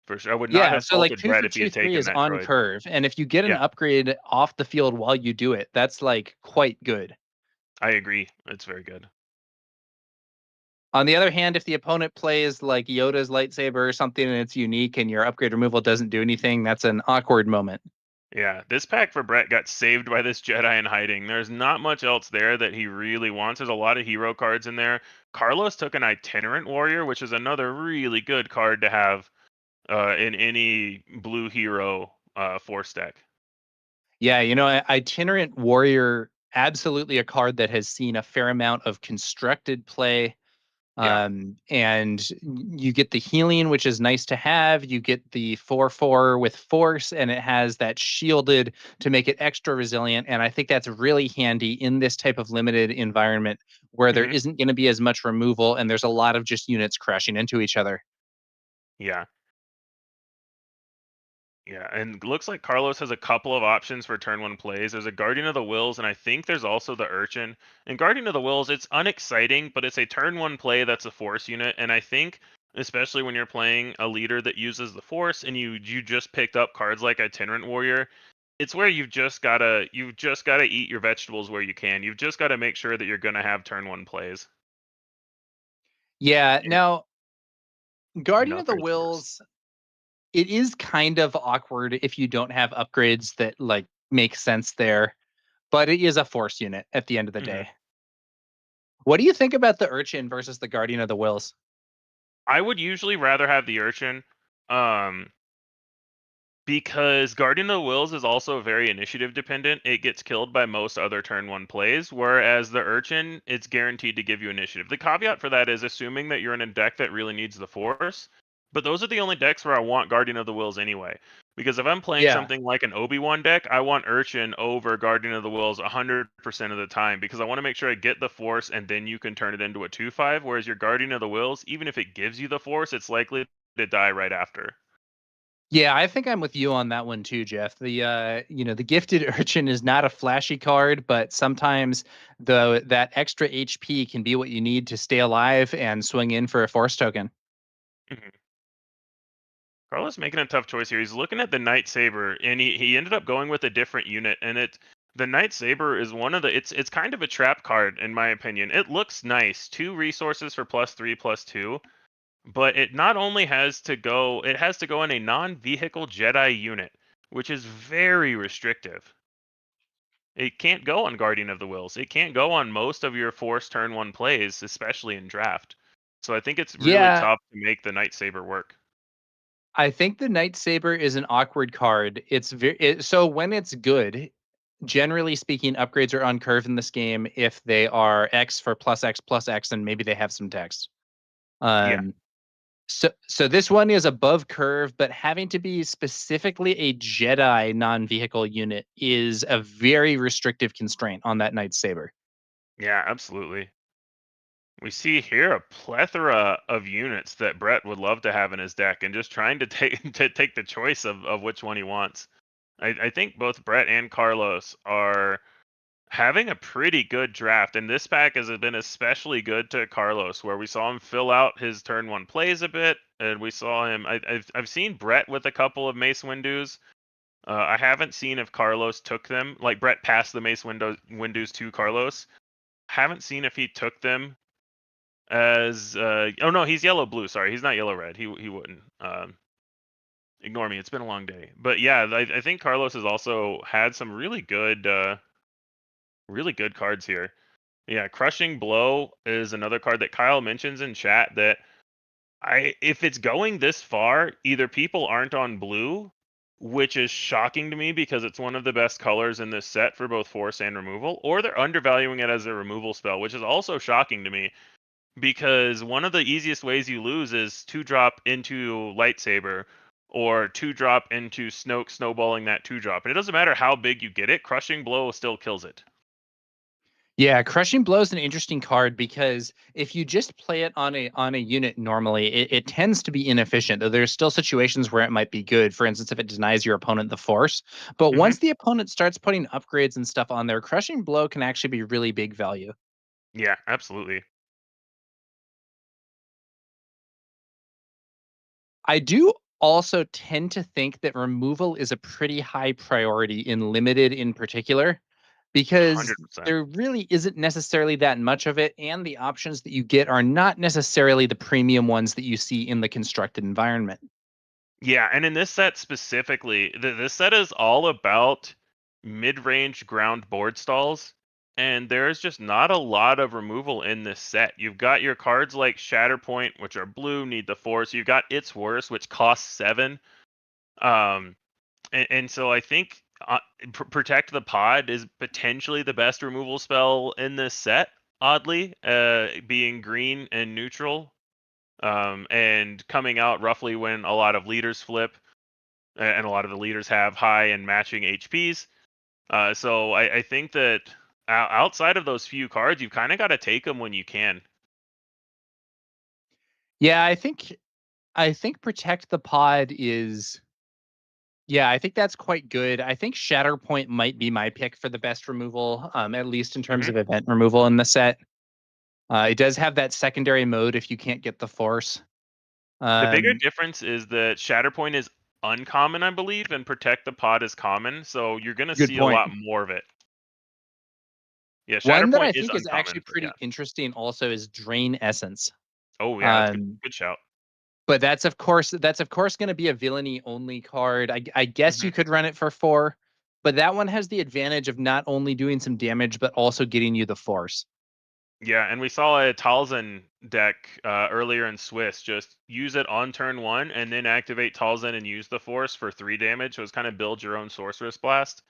For sure. I would not yeah, have so like faulted 2 Brett for if he had 2/3 taken is that on droid. curve, and if you get an Yeah, upgrade off the field while you do it, that's like quite good. I agree. It's very good. On the other hand, if the opponent plays like Yoda's lightsaber or something and it's unique and your upgrade removal doesn't do anything, that's an awkward moment. Yeah, this pack for Brett got saved by this Jedi in hiding. There's not much else there that he really wants. There's a lot of hero cards in there. Carlos took an Itinerant Warrior, which is another really good card to have in any blue hero force deck. Yeah, Itinerant Warrior, absolutely a card that has seen a fair amount of constructed play. Yeah. And you get the healing, which is nice to have. You get the 4/4 with force, and it has that shielded to make it extra resilient. And I think that's really handy in this type of limited environment where there Mhm. isn't going to be as much removal and there's a lot of just units crashing into each other. Yeah. Yeah, and looks like Carlos has a couple of options for turn one plays. There's a Guardian of the Wills, and I think there's also the Urchin. And Guardian of the Wills, it's unexciting, but it's a turn one play that's a Force unit. And I think, especially when you're playing a leader that uses the Force, and you just picked up cards like Itinerant Warrior, it's where you've just gotta eat your vegetables where you can. You've just gotta make sure that you're gonna have turn one plays. Yeah. And Now, Guardian of the nothing's worse. Wills, it is kind of awkward if you don't have upgrades that like make sense there, but it is a force unit at the end of the Mhm. day. What do you think about the Urchin versus the Guardian of the Wills? I would usually rather have the Urchin. Um, Because Guardian of the Wills is also very initiative dependent. It gets killed by most other turn one plays, whereas the Urchin, it's guaranteed to give you initiative. The caveat for that is assuming that you're in a deck that really needs the Force. But those are the only decks where I want Guardian of the Wills anyway. Because if I'm playing Yeah. something like an Obi-Wan deck, I want Urchin over Guardian of the Wills 100% of the time because I want to make sure I get the Force and then you can turn it into a 2/5. Whereas your Guardian of the Wills, even if it gives you the Force, it's likely to die right after. Yeah, I think I'm with you on that one too, Jeff. The gifted urchin is not a flashy card, but sometimes that extra HP can be what you need to stay alive and swing in for a force token. Mhm. Carlos making a tough choice here. He's looking at the Night Saber, and he ended up going with a different unit. And the Night Saber is one of the it's kind of a trap card in my opinion. It looks nice, 2 resources for +3/+2, but it not only has to go, it has to go in a non-vehicle Jedi unit, which is very restrictive. It can't go on Guardian of the Wills. It can't go on most of your Force turn one plays, especially in draft. So I think it's really Yeah, tough to make the Night Saber work. I think the Night Saber is an awkward card. So when it's good, generally speaking, upgrades are on curve in this game if they are X for +X+X, and maybe they have some text. Yeah. Um, So this one is above curve, but having to be specifically a Jedi non-vehicle unit is a very restrictive constraint on that Night Saber. Yeah, absolutely. We see here a plethora of units that Brett would love to have in his deck, and just trying to take the choice of which one he wants. I think both Brett and Carlos are having a pretty good draft, and this pack has been especially good to Carlos, where we saw him fill out his turn one plays a bit, and we saw him. I've seen Brett with a couple of Mace Windows. I haven't seen if Carlos took them. Like Brett passed the Mace Windows to Carlos. Haven't seen if he took them as oh no, he's yellow blue. Sorry, he's not yellow red. He wouldn't. Ignore me. It's been a long day. But yeah, I think Carlos has also had some really good cards here. Yeah, Crushing Blow is another card that Kyle mentions in chat that if it's going this far, either people aren't on blue, which is shocking to me because it's one of the best colors in this set for both force and removal, or they're undervaluing it as a removal spell, which is also shocking to me because one of the easiest ways you lose is 2-drop into Lightsaber or 2-drop into Snoke snowballing that 2-drop. And it doesn't matter how big you get it, Crushing Blow still kills it. Yeah, Crushing Blow is an interesting card because if you just play it on a unit normally, it tends to be inefficient. Though there's still situations where it might be good. For instance, if it denies your opponent the force. But Hmm. once the opponent starts putting upgrades and stuff on there, Crushing Blow can actually be really big value. Yeah, absolutely. I do also tend to think that removal is a pretty high priority in limited in particular because 100%. there really isn't necessarily that much of it, and the options that you get are not necessarily the premium ones that you see in the constructed environment. Yeah, and in this set specifically, this set is all about mid-range ground board stalls, and there's just not a lot of removal in this set. You've got your cards like Shatterpoint, which are blue, need the force. You've got It's Worse, which costs 7. Um, and so I think Protect the Pod is potentially the best removal spell in this set. oddly, being green and neutral, and coming out roughly when a lot of leaders flip, and a lot of the leaders have high and matching HPs. So I think that outside of those few cards, you've kind of got to take them when you can. Yeah, I think Protect the Pod is. Yeah, I think that's quite good. I think Shatterpoint might be my pick for the best removal, at least in terms of event removal in the set. It does have that secondary mode if you can't get the Force. The bigger difference is that Shatterpoint is uncommon, I believe, and Protect the Pod is common, so you're going to see a lot more of it. Yeah, One that I Shatterpoint is think is uncommon. actually pretty interesting also is Drain Essence. Oh yeah, that's good shout. But that's of course going to be a villainy only card. I guess you could run it for 4, but that one has the advantage of not only doing some damage but also getting you the Force. Yeah, and we saw a Talzin deck earlier in Swiss. Just use it on turn 1 and then activate Talzin and use the Force for 3 damage. So it's kind of build your own Sorceress Blast.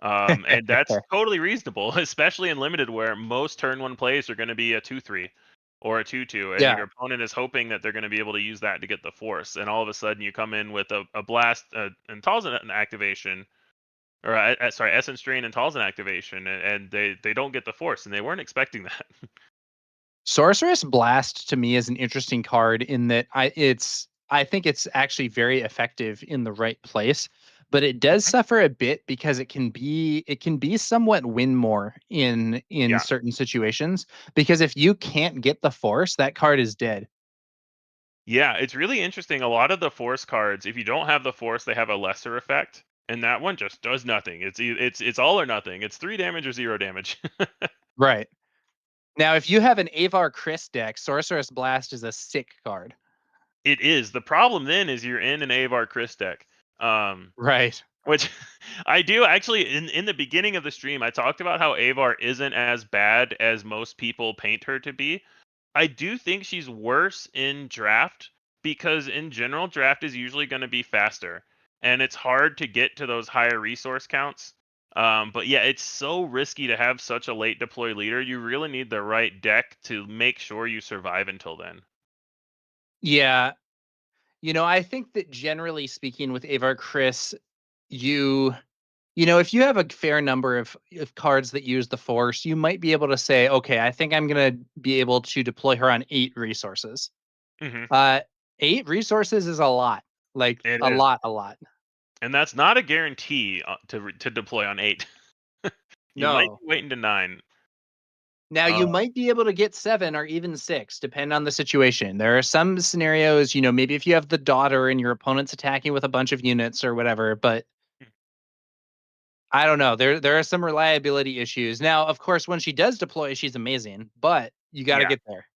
And that's totally reasonable, especially in Limited where most turn 1 plays are going to be a 2/3 or a 2/2, and your opponent is hoping that they're going to be able to use that to get the Force. And all of a sudden you come in with a Blast and Talzin activation, or Essence Drain and Talzin activation, and they don't get the Force, and they weren't expecting that. Sorceress Blast to me is an interesting card in that I think it's actually very effective in the right place, but it does suffer a bit because it can be somewhat win more in certain situations, because if you can't get the Force, that card is dead. Yeah, it's really interesting. A lot of the Force cards, if you don't have the Force, they have a lesser effect, and that one just does nothing. It's all or nothing. It's 3 damage or 0 damage. Right. Now, if you have an Avar Chris deck, Sorceress Blast is a sick card. It is. The problem then is you're in an Avar Chris deck. Right. Which I do actually, in the beginning of the stream, I talked about how Avar isn't as bad as most people paint her to be. I do think she's worse in draft because in general, draft is usually going to be faster, and it's hard to get to those higher resource counts. But yeah, it's so risky to have such a late deploy leader. You really need the right deck to make sure you survive until then. Yeah. I think that generally speaking with Avar Chris, if you have a fair number of cards that use the Force, you might be able to say, okay, I think I'm going to be able to deploy her on 8 resources. 8 resources is a lot. Like It a is. lot. And that's not a guarantee to deploy on 8. You might be waiting to 9. Now you might be able to get 7 or even 6, depending on the situation. There are some scenarios, maybe if you have the daughter and your opponent's attacking with a bunch of units or whatever, but I don't know. There are some reliability issues. Now, of course, when she does deploy, she's amazing, but you got to get there.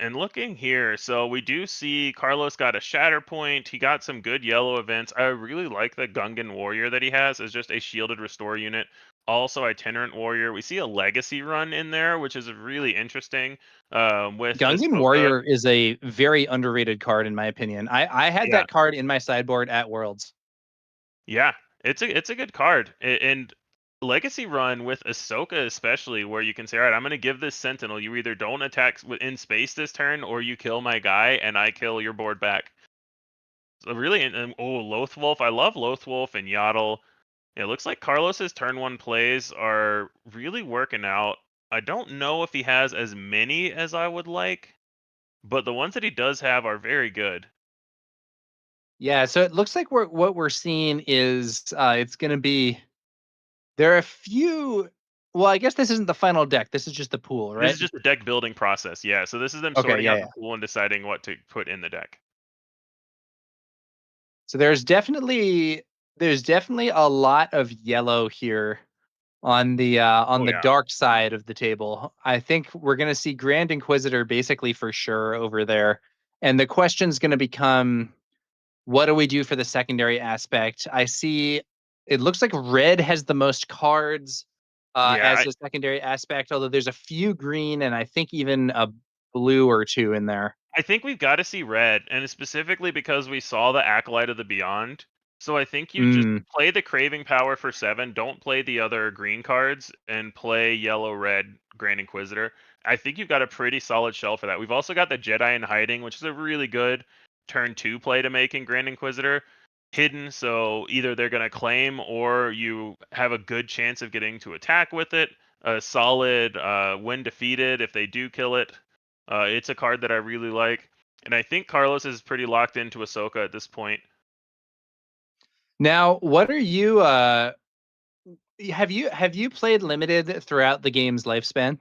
And looking here, so we do see Carlos got a Shatterpoint. He got some good yellow events. I really like the Gungan Warrior that he has as just a shielded restore unit. Also, Itinerant Warrior. We see a Legacy run in there, which is really interesting. With Gungan Warrior is a very underrated card, in my opinion. I had that card in my sideboard at Worlds. Yeah, it's a good card. And Legacy run with Ahsoka especially, where you can say, all right, I'm going to give this Sentinel. You either don't attack in space this turn, or you kill my guy, and I kill your board back. So really, Lothwolf. I love Lothwolf and Yaddle. It looks like Carlos's turn 1 plays are really working out. I don't know if he has as many as I would like, but the ones that he does have are very good. Yeah, so it looks like what we're seeing is it's going to be. There are a few. Well, I guess this isn't the final deck. This is just the pool, right? This is just the deck building process. Yeah, so this is them sorting out the pool and deciding what to put in the deck. So there's definitely a lot of yellow here on the dark side of the table. I think we're going to see Grand Inquisitor basically for sure over there. And the question's going to become, what do we do for the secondary aspect? I see it looks like red has the most cards as a secondary aspect, although there's a few green and I think even a blue or 2 in there. I think we've got to see red, and specifically because we saw the Acolyte of the Beyond. So I think you just play the Craving Power for 7, don't play the other green cards, and play yellow-red Grand Inquisitor. I think you've got a pretty solid shell for that. We've also got the Jedi in Hiding, which is a really good turn 2 play to make in Grand Inquisitor. Hidden, so either they're going to claim or you have a good chance of getting to attack with it. A solid when defeated if they do kill it. It's a card that I really like. And I think Carlos is pretty locked into Ahsoka at this point. Now, what are you have you played limited throughout the game's lifespan?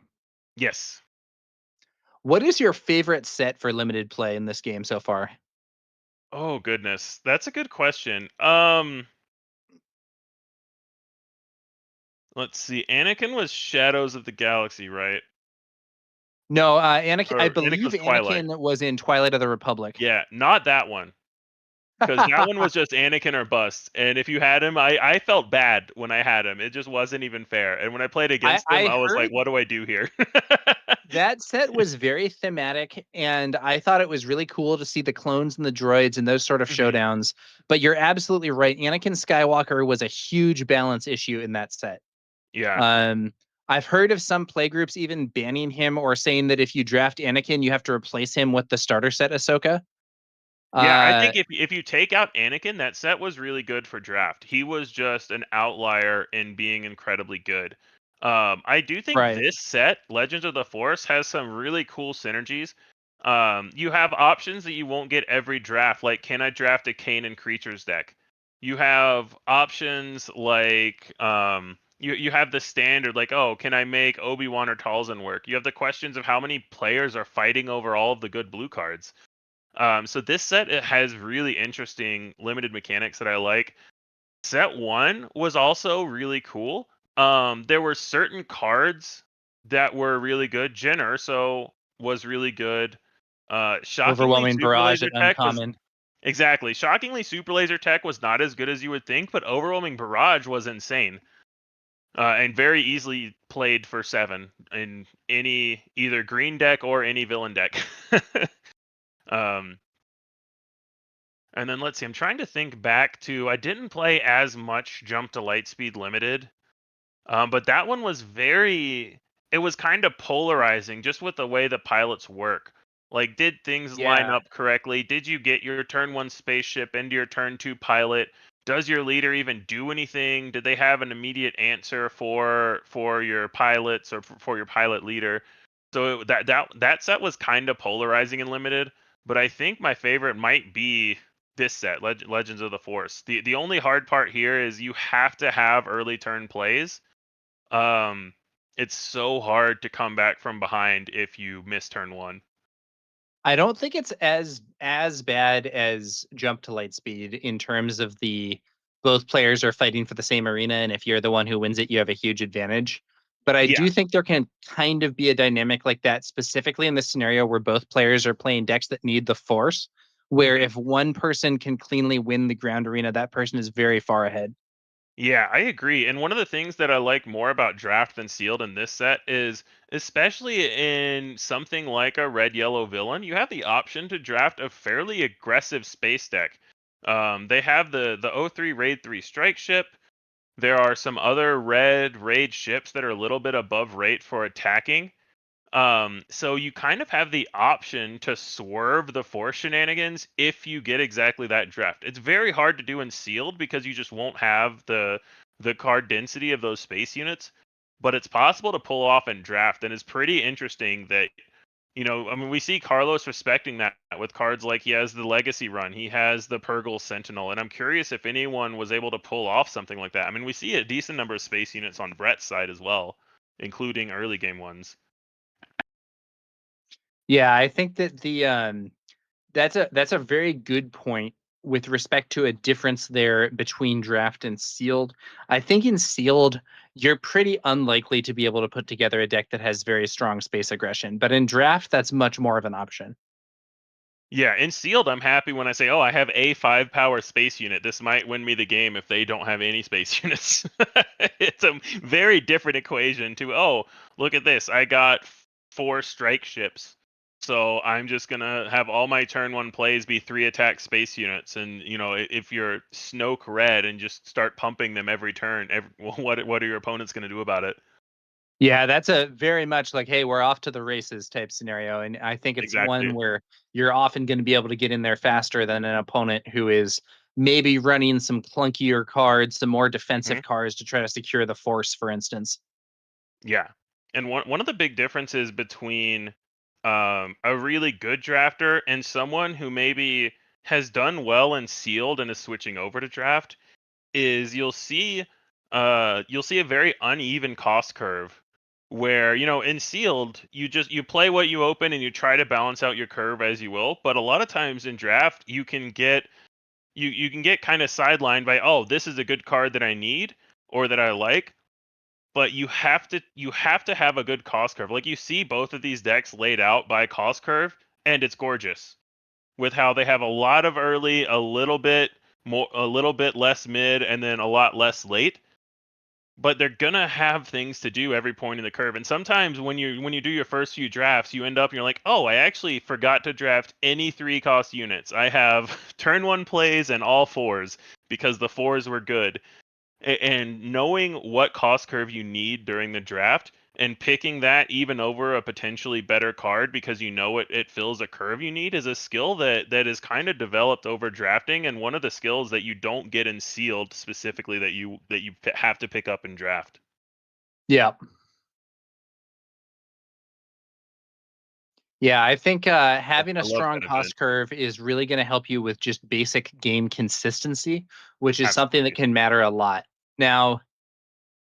Yes. What is your favorite set for limited play in this game so far? Oh goodness, that's a good question. Let's see. Anakin was Shadows of the Galaxy, right? No, Anakin. Or I Anakin believe was Twilight. Anakin was in Twilight of the Republic. Yeah, not that one. Because that one was just Anakin or bust. And if you had him, I felt bad when I had him. It just wasn't even fair. And when I played against him, I was like, what do I do here? That set was very thematic, and I thought it was really cool to see the clones and the droids and those sort of showdowns. But you're absolutely right. Anakin Skywalker was a huge balance issue in that set. Yeah. I've heard of some playgroups even banning him or saying that if you draft Anakin, you have to replace him with the starter set Ahsoka. Yeah, I think if you take out Anakin, that set was really good for draft. He was just an outlier in being incredibly good. I do think this set, Legends of the Force, has some really cool synergies. You have options that you won't get every draft, like can I draft a Kanan Creatures deck? You have options like you have the standard, like, oh, can I make Obi-Wan or Talzin work? You have the questions of how many players are fighting over all of the good blue cards. So this set, it has really interesting limited mechanics that I like. Set 1 was also really cool. There were certain cards that were really good. Jyn Erso was really good. Shockingly, Overwhelming Super Barrage Laser at Tech was uncommon. exactly. Shockingly, Super Laser Tech was not as good as you would think, but Overwhelming Barrage was insane. And very easily played for 7 in any either green deck or any villain deck. And then let's see, I'm trying to think back to, I didn't play as much Jump to Lightspeed Limited, but that one was it was kind of polarizing just with the way the pilots work. Like, did things line up correctly? Did you get your turn 1 spaceship into your turn 2 pilot? Does your leader even do anything? Did they have an immediate answer for your pilots or for your pilot leader? So that set was kind of polarizing and limited, but I think my favorite might be this set, Legends of the Force. The only hard part here is you have to have early turn plays. It's so hard to come back from behind if you miss turn 1. I don't think it's as bad as Jump to Lightspeed in terms of both players are fighting for the same arena, and if you're the one who wins it, you have a huge advantage. But I do think there can kind of be a dynamic like that, specifically in this scenario where both players are playing decks that need the Force, where if one person can cleanly win the ground arena, that person is very far ahead. Yeah, I agree. And one of the things that I like more about draft than sealed in this set is, especially in something like a red-yellow villain, you have the option to draft a fairly aggressive space deck. They have the O3 Raid 3 strike ship. There are some other red raid ships that are a little bit above rate for attacking. So you kind of have the option to swerve the Force shenanigans if you get exactly that draft. It's very hard to do in sealed because you just won't have the card density of those space units, but it's possible to pull off in draft, and it's pretty interesting that, I mean, we see Carlos respecting that with cards like he has the Legacy run, he has the Purgle Sentinel, and I'm curious if anyone was able to pull off something like that. I mean, we see a decent number of space units on Brett's side as well, including early game ones. Yeah, I think that that's a very good point with respect to a difference there between draft and sealed. I think in sealed, you're pretty unlikely to be able to put together a deck that has very strong space aggression, but in draft, that's much more of an option. Yeah, in sealed, I'm happy when I say, oh, I have a 5-power space unit. This might win me the game if they don't have any space units. It's a very different equation to, oh, look at this. I got 4 strike ships. So I'm just gonna have all my turn 1 plays be 3 attack space units, and if you're Snoke red and just start pumping them every turn, what are your opponents gonna do about it? Yeah, that's a very much like, hey, we're off to the races type scenario. And I think it's Exactly. one where you're often going to be able to get in there faster than an opponent who is maybe running some clunkier cards, some more defensive cards to try to secure the force, for instance. Yeah. And one of the big differences between a really good drafter and someone who maybe has done well in sealed and is switching over to draft is you'll see a very uneven cost curve where in sealed you play what you open and you try to balance out your curve as you will, but a lot of times in draft you can get you can get kind of sidelined by, oh, this is a good card that I need or that I like, but you have to have a good cost curve. Like, you see both of these decks laid out by cost curve, and it's gorgeous with how they have a lot of early, a little bit more, a little bit less mid, and then a lot less late. But they're gonna have things to do every point in the curve. And sometimes when you do your first few drafts, you end up and you're like, oh, I actually forgot to draft any 3-cost units. I have turn 1 plays and all 4s because the 4s were good. And knowing what cost curve you need during the draft and picking that even over a potentially better card because it fills a curve you need is a skill that is kind of developed over drafting, and one of the skills that you don't get in sealed specifically that you have to pick up in draft. Yeah. Yeah, I think having I a love strong that event. cost curve is really going to help you with just basic game consistency, which is something that Absolutely. can matter a lot. Now,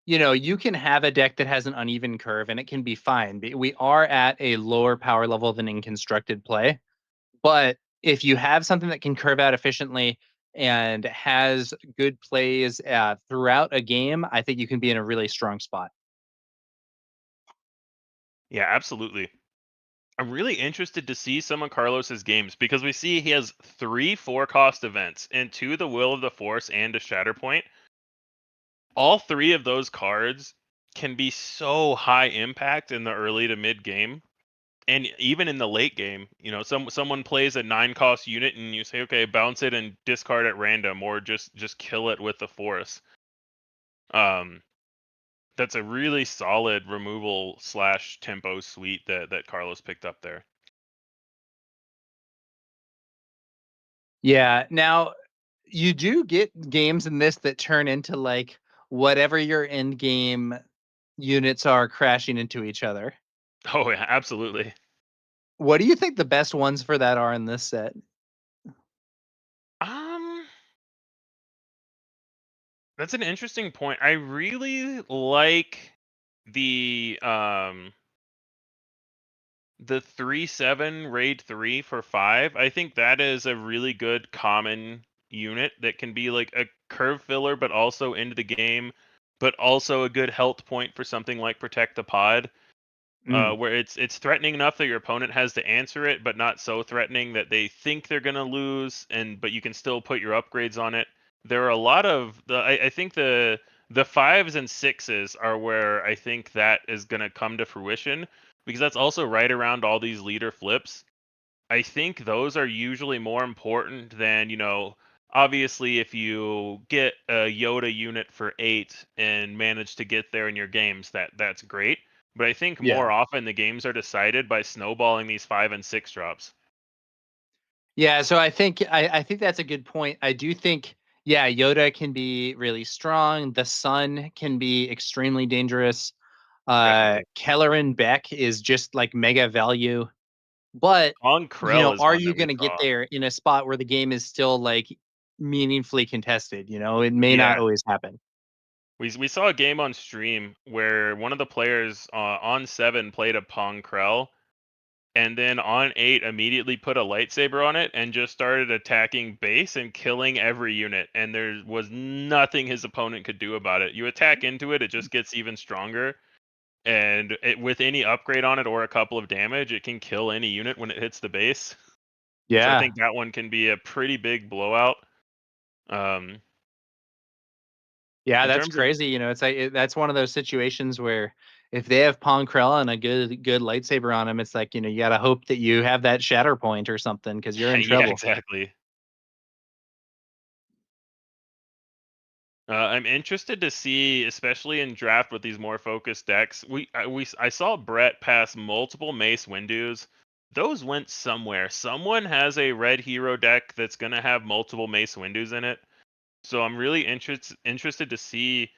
you can have a deck that has an uneven curve and it can be fine. We are at a lower power level than in constructed play. But if you have something that can curve out efficiently and has good plays throughout a game, I think you can be in a really strong spot. Yeah, absolutely. I'm really interested to see some of Carlos's games because we see he has 3 4-cost events and 2 the Will of the Force and a Shatterpoint. All 3 of those cards can be so high impact in the early to mid game, and even in the late game. Someone plays a 9-cost unit and you say, okay, bounce it and discard at random, or just kill it with the Force. That's a really solid removal / tempo suite that Carlos picked up there. Yeah. Now, you do get games in this that turn into like whatever your end game units are crashing into each other. Oh yeah, absolutely. What do you think the best ones for that are in this set? Um, that's an interesting point. I really like the 3/7 raid 3 for 5. I think that is a really good common unit that can be like a curve filler, but also into the game, but also a good health point for something like Protect the Pod, where it's threatening enough that your opponent has to answer it, but not so threatening that they think they're gonna lose, but you can still put your upgrades on it. There are a lot of I think the 5s and 6s are where I think that is gonna come to fruition, because that's also right around all these leader flips. I think those are usually more important than, obviously if you get a Yoda unit for 8 and manage to get there in your games, that's great. But I think Yeah. more often the games are decided by snowballing these 5 and 6 drops. Yeah, so I think that's a good point. I do think, yeah, Yoda can be really strong. The Sun can be extremely dangerous. Definitely. Kelleran Beck is just like mega value. But, On Krell is are one you that we going to get saw. there in a spot where the game is still like meaningfully contested? It may not Yeah. always happen. We saw a game on stream where one of the players on 7 played a Pong Krell, and then on 8 immediately put a lightsaber on it and just started attacking base and killing every unit, and there was nothing his opponent could do about it. You attack into it, it just gets even stronger, and with any upgrade on it or a couple of damage, it can kill any unit when it hits the base. So I Yeah. think that one can be a pretty big blowout. Yeah, In that's terms of crazy. It's like that's one of those situations where if they have Pong Krell and a good lightsaber on them, it's like, you gotta hope that you have that shatter point or something because you're in trouble. Yeah, exactly. I'm interested to see, especially in draft with these more focused decks. I saw Brett pass multiple Mace Windows. Those went somewhere. Someone has a red hero deck that's gonna have multiple Mace Windows in it. So I'm really interested to see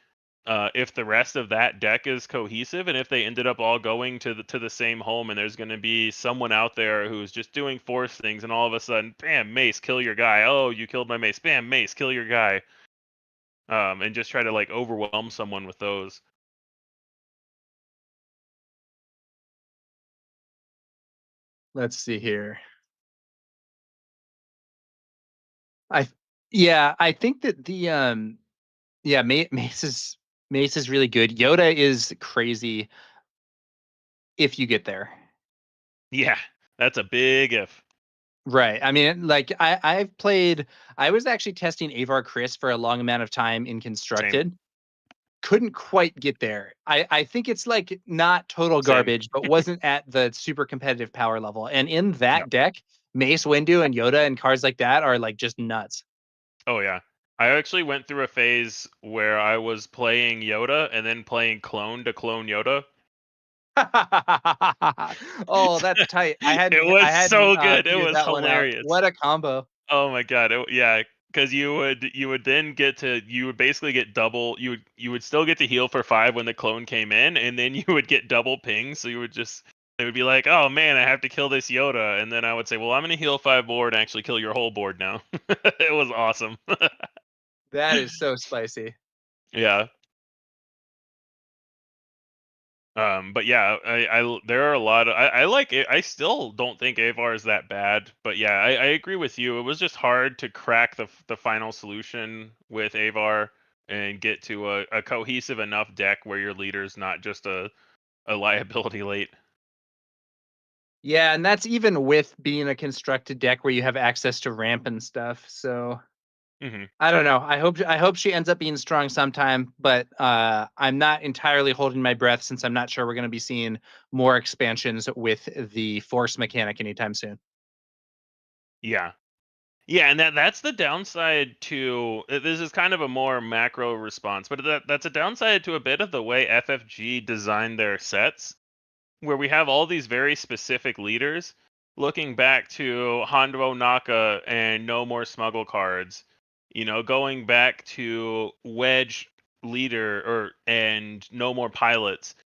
if the rest of that deck is cohesive and if they ended up all going to the same home and there's going to be someone out there who's just doing force things and all of a sudden, bam, Mace, kill your guy. Oh, you killed my Mace. Bam, Mace, kill your guy. And just try to like overwhelm someone with those. Let's see here. I think that the Mace is really good. Yoda is crazy if you get there. Yeah, that's a big if. Right. I mean, like I was actually testing Avar Chris for a long amount of time in Constructed. Same. Couldn't quite get there. I think it's like not total garbage, but wasn't at the super competitive power level. And in that deck, Mace Windu and Yoda and cards like that are like just nuts. Oh yeah. I actually went through a phase where I was playing Yoda and then playing clone to clone Yoda. Oh, that's tight. It was so good. It was hilarious. What a combo. Oh my god. Yeah, because you would then you would basically get double. You would still get to heal for 5 when the clone came in, and then you would get double ping. So you would they would be like, oh man, I have to kill this Yoda, and then I would say, well, I'm gonna heal 5 more and actually kill your whole board now. It was awesome. That is so spicy. Yeah. But yeah, there are a lot of I like it. I still don't think Avar is that bad, but yeah, I agree with you. It was just hard to crack the final solution with Avar and get to a cohesive enough deck where your leader's not just a liability late. Yeah, and that's even with being a constructed deck where you have access to ramp and stuff. So I don't know. I hope she ends up being strong sometime, but I'm not entirely holding my breath since I'm not sure we're going to be seeing more expansions with the force mechanic anytime soon. Yeah. Yeah, and that's the downside to this is kind of a more macro response, but that's a downside to a bit of the way FFG designed their sets, where we have all these very specific leaders. Looking back to Hondo Naka and No More Smuggle cards, going back to Wedge leader and No More pilots,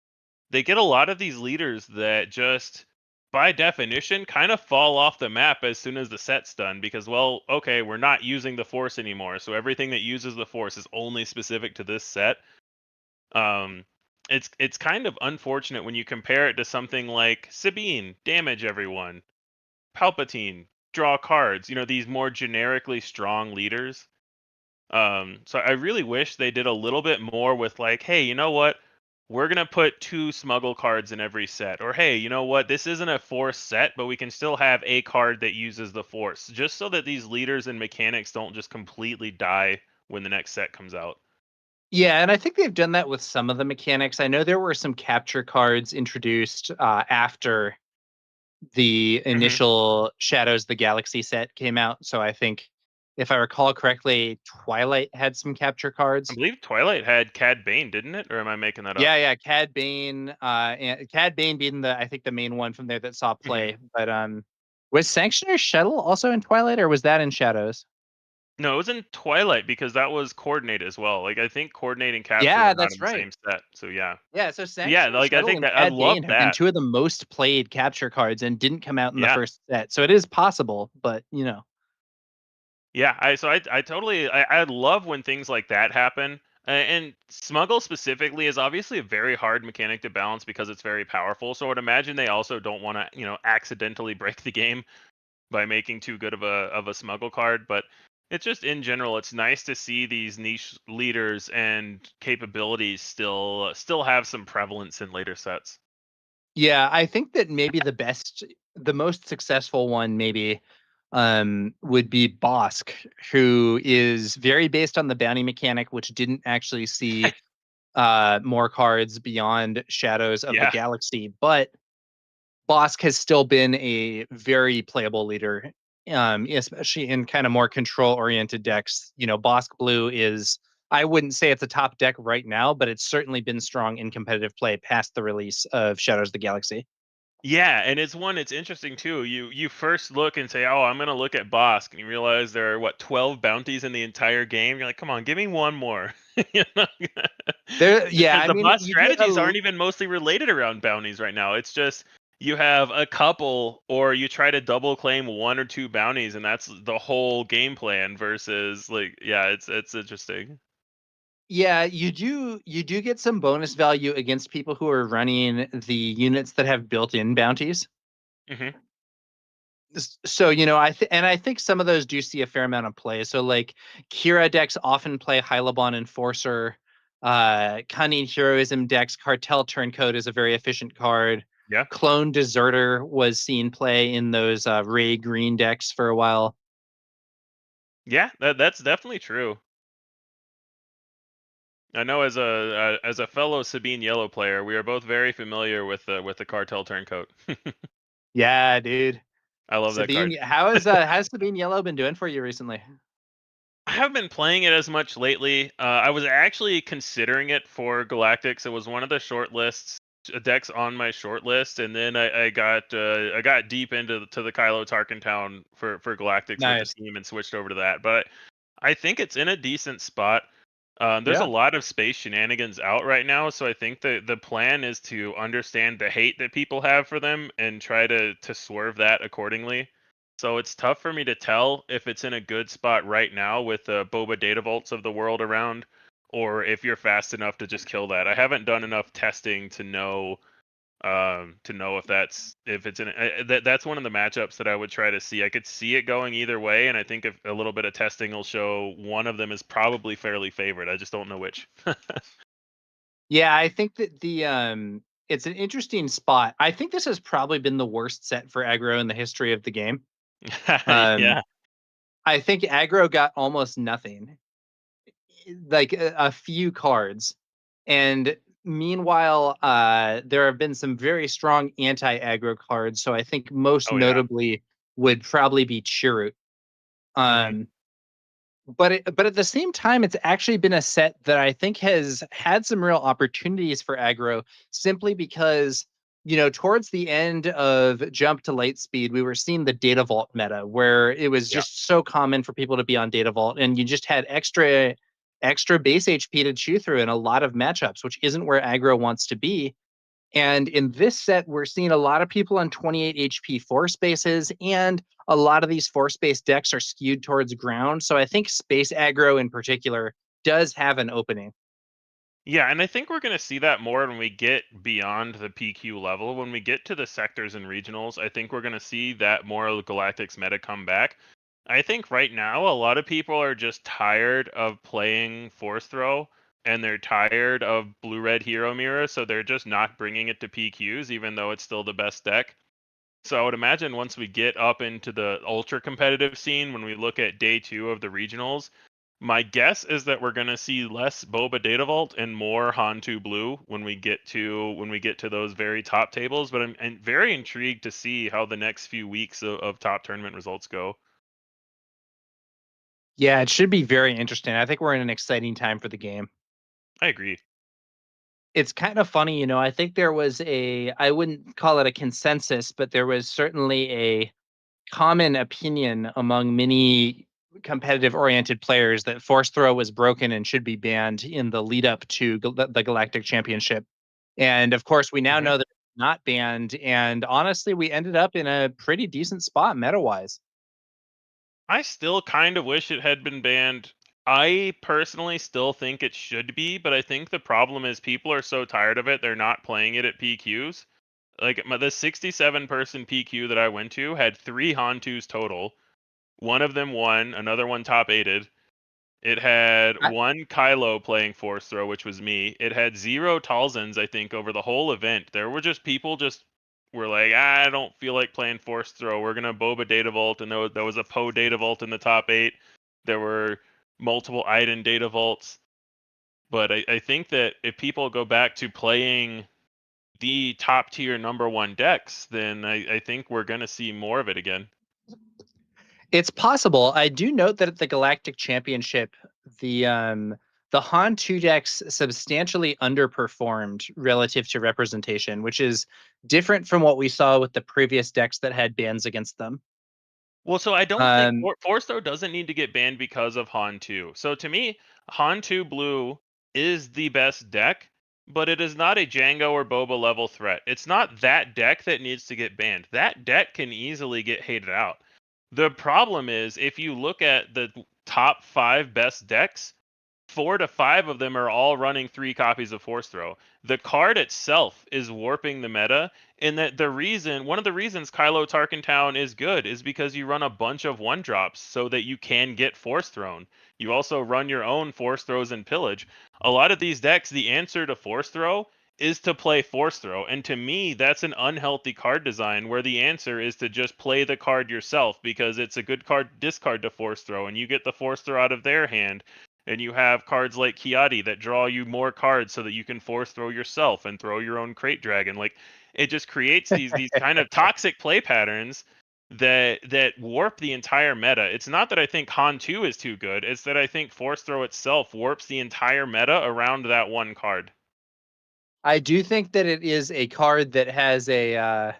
they get a lot of these leaders that just by definition kind of fall off the map as soon as the set's done because, well, okay, we're not using the force anymore, so everything that uses the force is only specific to this set. It's kind of unfortunate when you compare it to something like Sabine, damage everyone, Palpatine, draw cards, these more generically strong leaders. So I really wish they did a little bit more with like, hey, you know what? We're going to put 2 smuggle cards in every set. Or, hey, you know what? This isn't a force set, but we can still have a card that uses the force. Just so that these leaders and mechanics don't just completely die when the next set comes out. Yeah, and I think they've done that with some of the mechanics. I know there were some capture cards introduced after the initial Shadows of the Galaxy set came out. So I think, if I recall correctly, Twilight had some capture cards. I believe Twilight had Cad Bane, didn't it? Or am I making that up? Yeah, Cad Bane. And Cad Bane being the main one from there that saw play. But was Sanctioner's Shuttle also in Twilight, or was that in Shadows? No, it was in Twilight because that was Coordinate as well. Like I think Coordinate and Capture Yeah, were not that's in the right. same set. So yeah. Yeah, so Yeah, like I think that I love that have been 2 of the most played capture cards and didn't come out in the first set. So it is possible, but Yeah, I totally I love when things like that happen. And Smuggle specifically is obviously a very hard mechanic to balance because it's very powerful. So I would imagine they also don't want to, accidentally break the game by making too good of a Smuggle card, but it's just in general, it's nice to see these niche leaders and capabilities still have some prevalence in later sets. Yeah, I think that maybe the most successful one maybe would be Bosk, who is very based on the bounty mechanic, which didn't actually see more cards beyond Shadows of the Yeah. Galaxy, but Bosk has still been a very playable leader, especially in kind of more control-oriented decks. You know, Bosk Blue is, I wouldn't say it's a top deck right now, but it's certainly been strong in competitive play past the release of Shadows of the Galaxy. Yeah, and it's interesting too. You first look and say, "Oh, I'm gonna look at Bosk," and you realize there are 12 bounties in the entire game. You're like, "Come on, give me one more." You know? Yeah, Because I the mean, boss you get strategies aren't even mostly related around bounties right now. It's just you have a couple, or you try to double claim 1 or 2 bounties, and that's the whole game plan. Versus, like, yeah, it's interesting. Yeah, you do get some bonus value against people who are running the units that have built-in bounties. Hmm. So, you know, I think some of those do see a fair amount of play. So like Kira decks often play Hylabon Enforcer, Cunning Heroism decks, Cartel Turncoat is a very efficient card. Yeah, Clone Deserter was seen play in those Ray Green decks for a while. yeah, that's definitely true. I know as a fellow Sabine Yellow player, we are both very familiar with the Cartel Turncoat. Yeah, dude. I love that card. Sabine, how's Sabine Yellow been doing for you recently? I haven't been playing it as much lately. I was actually considering it for Galactics. It was one of the short lists decks on my short list, and then I got deep into the Kylo Tarkin Town for Galactics with the Nice. team and switched over to that. But I think it's in a decent spot. There's a Yeah. lot of space shenanigans out right now, so I think the plan is to understand the hate that people have for them and try to swerve that accordingly. So it's tough for me to tell if it's in a good spot right now with the Boba Data Vaults of the world around, or if you're fast enough to just kill that. I haven't done enough testing to know if it's in that's one of the matchups that I would try to see. I could see it going either way, and I think if a little bit of testing will show one of them is probably fairly favored. I just don't know which. Yeah, I think that it's an interesting spot. I think this has probably been the worst set for aggro in the history of the game. Um, Yeah. I think aggro got almost nothing, like a few cards, and meanwhile, there have been some very strong anti-aggro cards. So I think most Oh yeah. notably would probably be Chirrut. Hmm. Um, but at the same time, it's actually been a set that I think has had some real opportunities for aggro, simply because, you know, towards the end of Jump to Light Speed, we were seeing the Data Vault meta, where it was Yeah. just so common for people to be on Data Vault, and you just had extra base HP to chew through in a lot of matchups, which isn't where aggro wants to be. And in this set, we're seeing a lot of people on 28 HP force spaces, and a lot of these force space decks are skewed towards ground. So I think space aggro in particular does have an opening. Yeah, and I think we're going to see that more when we get beyond the PQ level. When we get to the sectors and regionals, I think we're going to see that more of the Galactics meta come back. I think right now a lot of people are just tired of playing Force Throw, and they're tired of Blue-Red Hero Mirror, so they're just not bringing it to PQs, even though it's still the best deck. So I would imagine once we get up into the ultra competitive scene, when we look at day 2 of the regionals, my guess is that we're going to see less Boba Data Vault and more Hantu Blue when we get to those very top tables. But I'm very intrigued to see how the next few weeks of top tournament results go. Yeah, it should be very interesting. I think we're in an exciting time for the game. I agree. It's kind of funny, you know, I think there was I wouldn't call it a consensus, but there was certainly a common opinion among many competitive oriented players that force throw was broken and should be banned in the lead up to the Galactic Championship. And of course, we now Hmm. know that it's not banned. And honestly, we ended up in a pretty decent spot meta wise. I still kind of wish it had been banned. I personally still think it should be, but I think the problem is people are so tired of it, they're not playing it at PQs. Like the 67 person PQ that I went to had 3 Hantus total. One of them won, another one top 8'd. It had I, one Kylo playing Force Throw, which was me. It had 0 Talzins, I think, over the whole event. There were just people just were like, I don't feel like playing Force Throw. We're gonna Boba Data Vault, and there was a Poe Data Vault in the top 8. There were multiple Iden Data Vaults. But I think that if people go back to playing the top tier number 1 decks, then I think we're going to see more of it again. It's possible. I do note that at the Galactic Championship, the Han 2 decks substantially underperformed relative to representation, which is different from what we saw with the previous decks that had bans against them. Well, so I don't think Um, Force Throw doesn't need to get banned because of Han 2. So to me, Han 2 Blue is the best deck, but it is not a Django or Boba level threat. It's not that deck that needs to get banned. That deck can easily get hated out. The problem is if you look at the top 5 best decks, 4 to 5 of them are all running 3 copies of Force Throw. The card itself is warping the meta, and that one of the reasons Kylo Tarkin Town is good is because you run a bunch of 1-drops so that you can get Force Thrown. You also run your own Force Throws and Pillage. A lot of these decks, the answer to Force Throw is to play Force Throw, and to me, that's an unhealthy card design where the answer is to just play the card yourself because it's a good card discard to Force Throw, and you get the Force Throw out of their hand. And you have cards like Kiadi that draw you more cards so that you can Force Throw yourself and throw your own Crate Dragon. Like, it just creates these kind of toxic play patterns that warp the entire meta. It's not that I think Han 2 is too good, it's that I think Force Throw itself warps the entire meta around that one card. I do think that it is a card that has a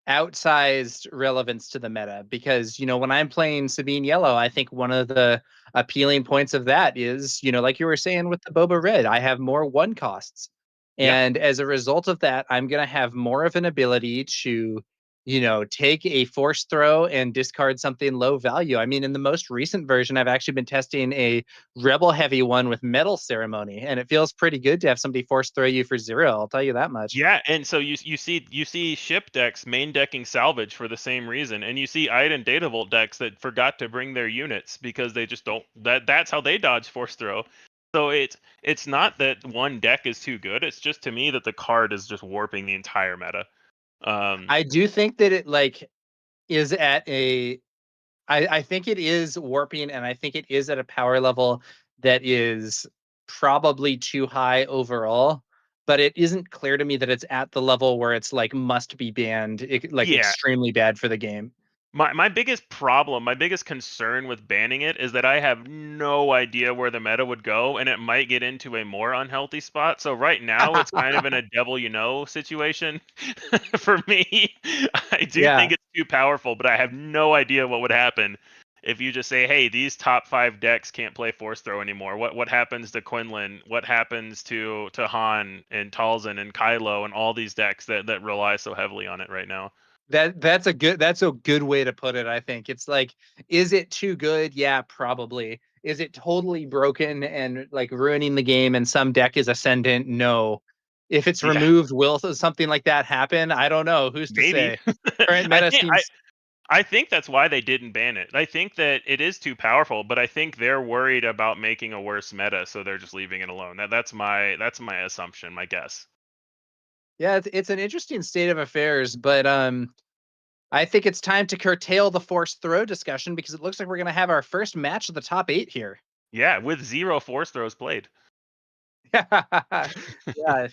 outsized relevance to the meta because, when I'm playing Sabine Yellow, I think one of the appealing points of that is, like you were saying with the Boba Red, I have more 1 costs. Yeah. And as a result of that, I'm going to have more of an ability to, take a Force Throw and discard something low value. I mean, in the most recent version, I've actually been testing a Rebel heavy one with Metal Ceremony, and it feels pretty good to have somebody Force Throw you for 0. I'll tell you that much. Yeah, and so you see ship decks main decking salvage for the same reason, and you see Iden Datavolt decks that forgot to bring their units because they just don't. That's how they dodge Force Throw. So it's not that one deck is too good. It's just to me that the card is just warping the entire meta. I do think that it is at a I think it is warping, and I think it is at a power level that is probably too high overall, but it isn't clear to me that it's at the level where it's must be banned, Yeah, extremely bad for the game. my biggest problem, my biggest concern with banning it is that I have no idea where the meta would go, and it might get into a more unhealthy spot. So right now, it's kind of in a devil you know situation for me. I do Yeah. think it's too powerful, but I have no idea what would happen if you just say, "Hey, these top 5 decks can't play Force Throw anymore." What happens to Quinlan? What happens to Han and Talzin and Kylo and all these decks that rely so heavily on it right now? That's a good way to put it, I think. It's is it too good? Yeah, probably. Is it totally broken and ruining the game and some deck is ascendant? No. If it's Yeah, removed, will something like that happen? I don't know. Who's to maybe. say? Current I meta think seems I think that's why they didn't ban it. I think that it is too powerful, but I think they're worried about making a worse meta, so they're just leaving it alone. That's my assumption, my guess. yeah, it's an interesting state of affairs, but I think it's time to curtail the Force Throw discussion because it looks like we're gonna have our first match of the top 8 here. Yeah, with 0 Force Throws played. Yeah.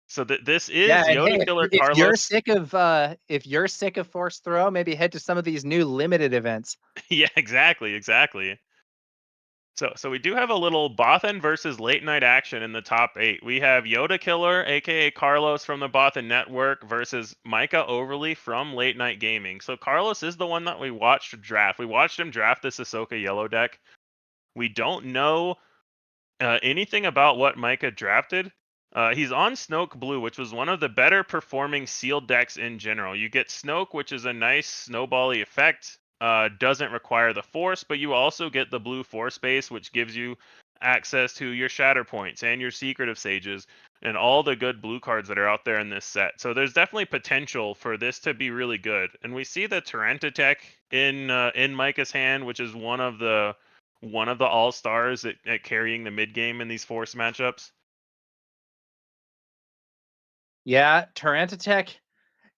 So this Yeah, is and Yoda hey, Killer if you're Carlos. sick of Force Throw, maybe head to some of these new limited events. Yeah, exactly. So we do have a little Bothan versus late night action in the top 8. We have Yoda Killer, aka Carlos from the Bothan Network, versus Micah Overly from Late Night Gaming. So Carlos is the one that we watched draft. We watched him draft this Ahsoka Yellow deck. We don't know anything about what Micah drafted. He's on Snoke Blue, which was one of the better performing sealed decks in general. You get Snoke, which is a nice snowbally effect. Doesn't require the Force, but you also get the blue Force base, which gives you access to your Shatter Points and your Secretive Sages and all the good blue cards that are out there in this set. So there's definitely potential for this to be really good. And we see the Tyrantotech in Micah's hand, which is one of the all stars at carrying the mid game in these Force matchups. Yeah, Tyrantotech.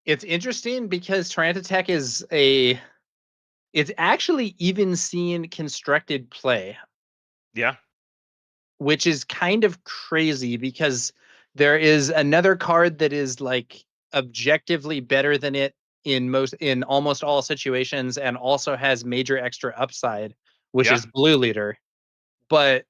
It's interesting because Tyrantotech it's actually even seen constructed play. Yeah. which is kind of crazy because there is another card that is like objectively better than it in almost all situations and also has major extra upside, which is Blue Leader. But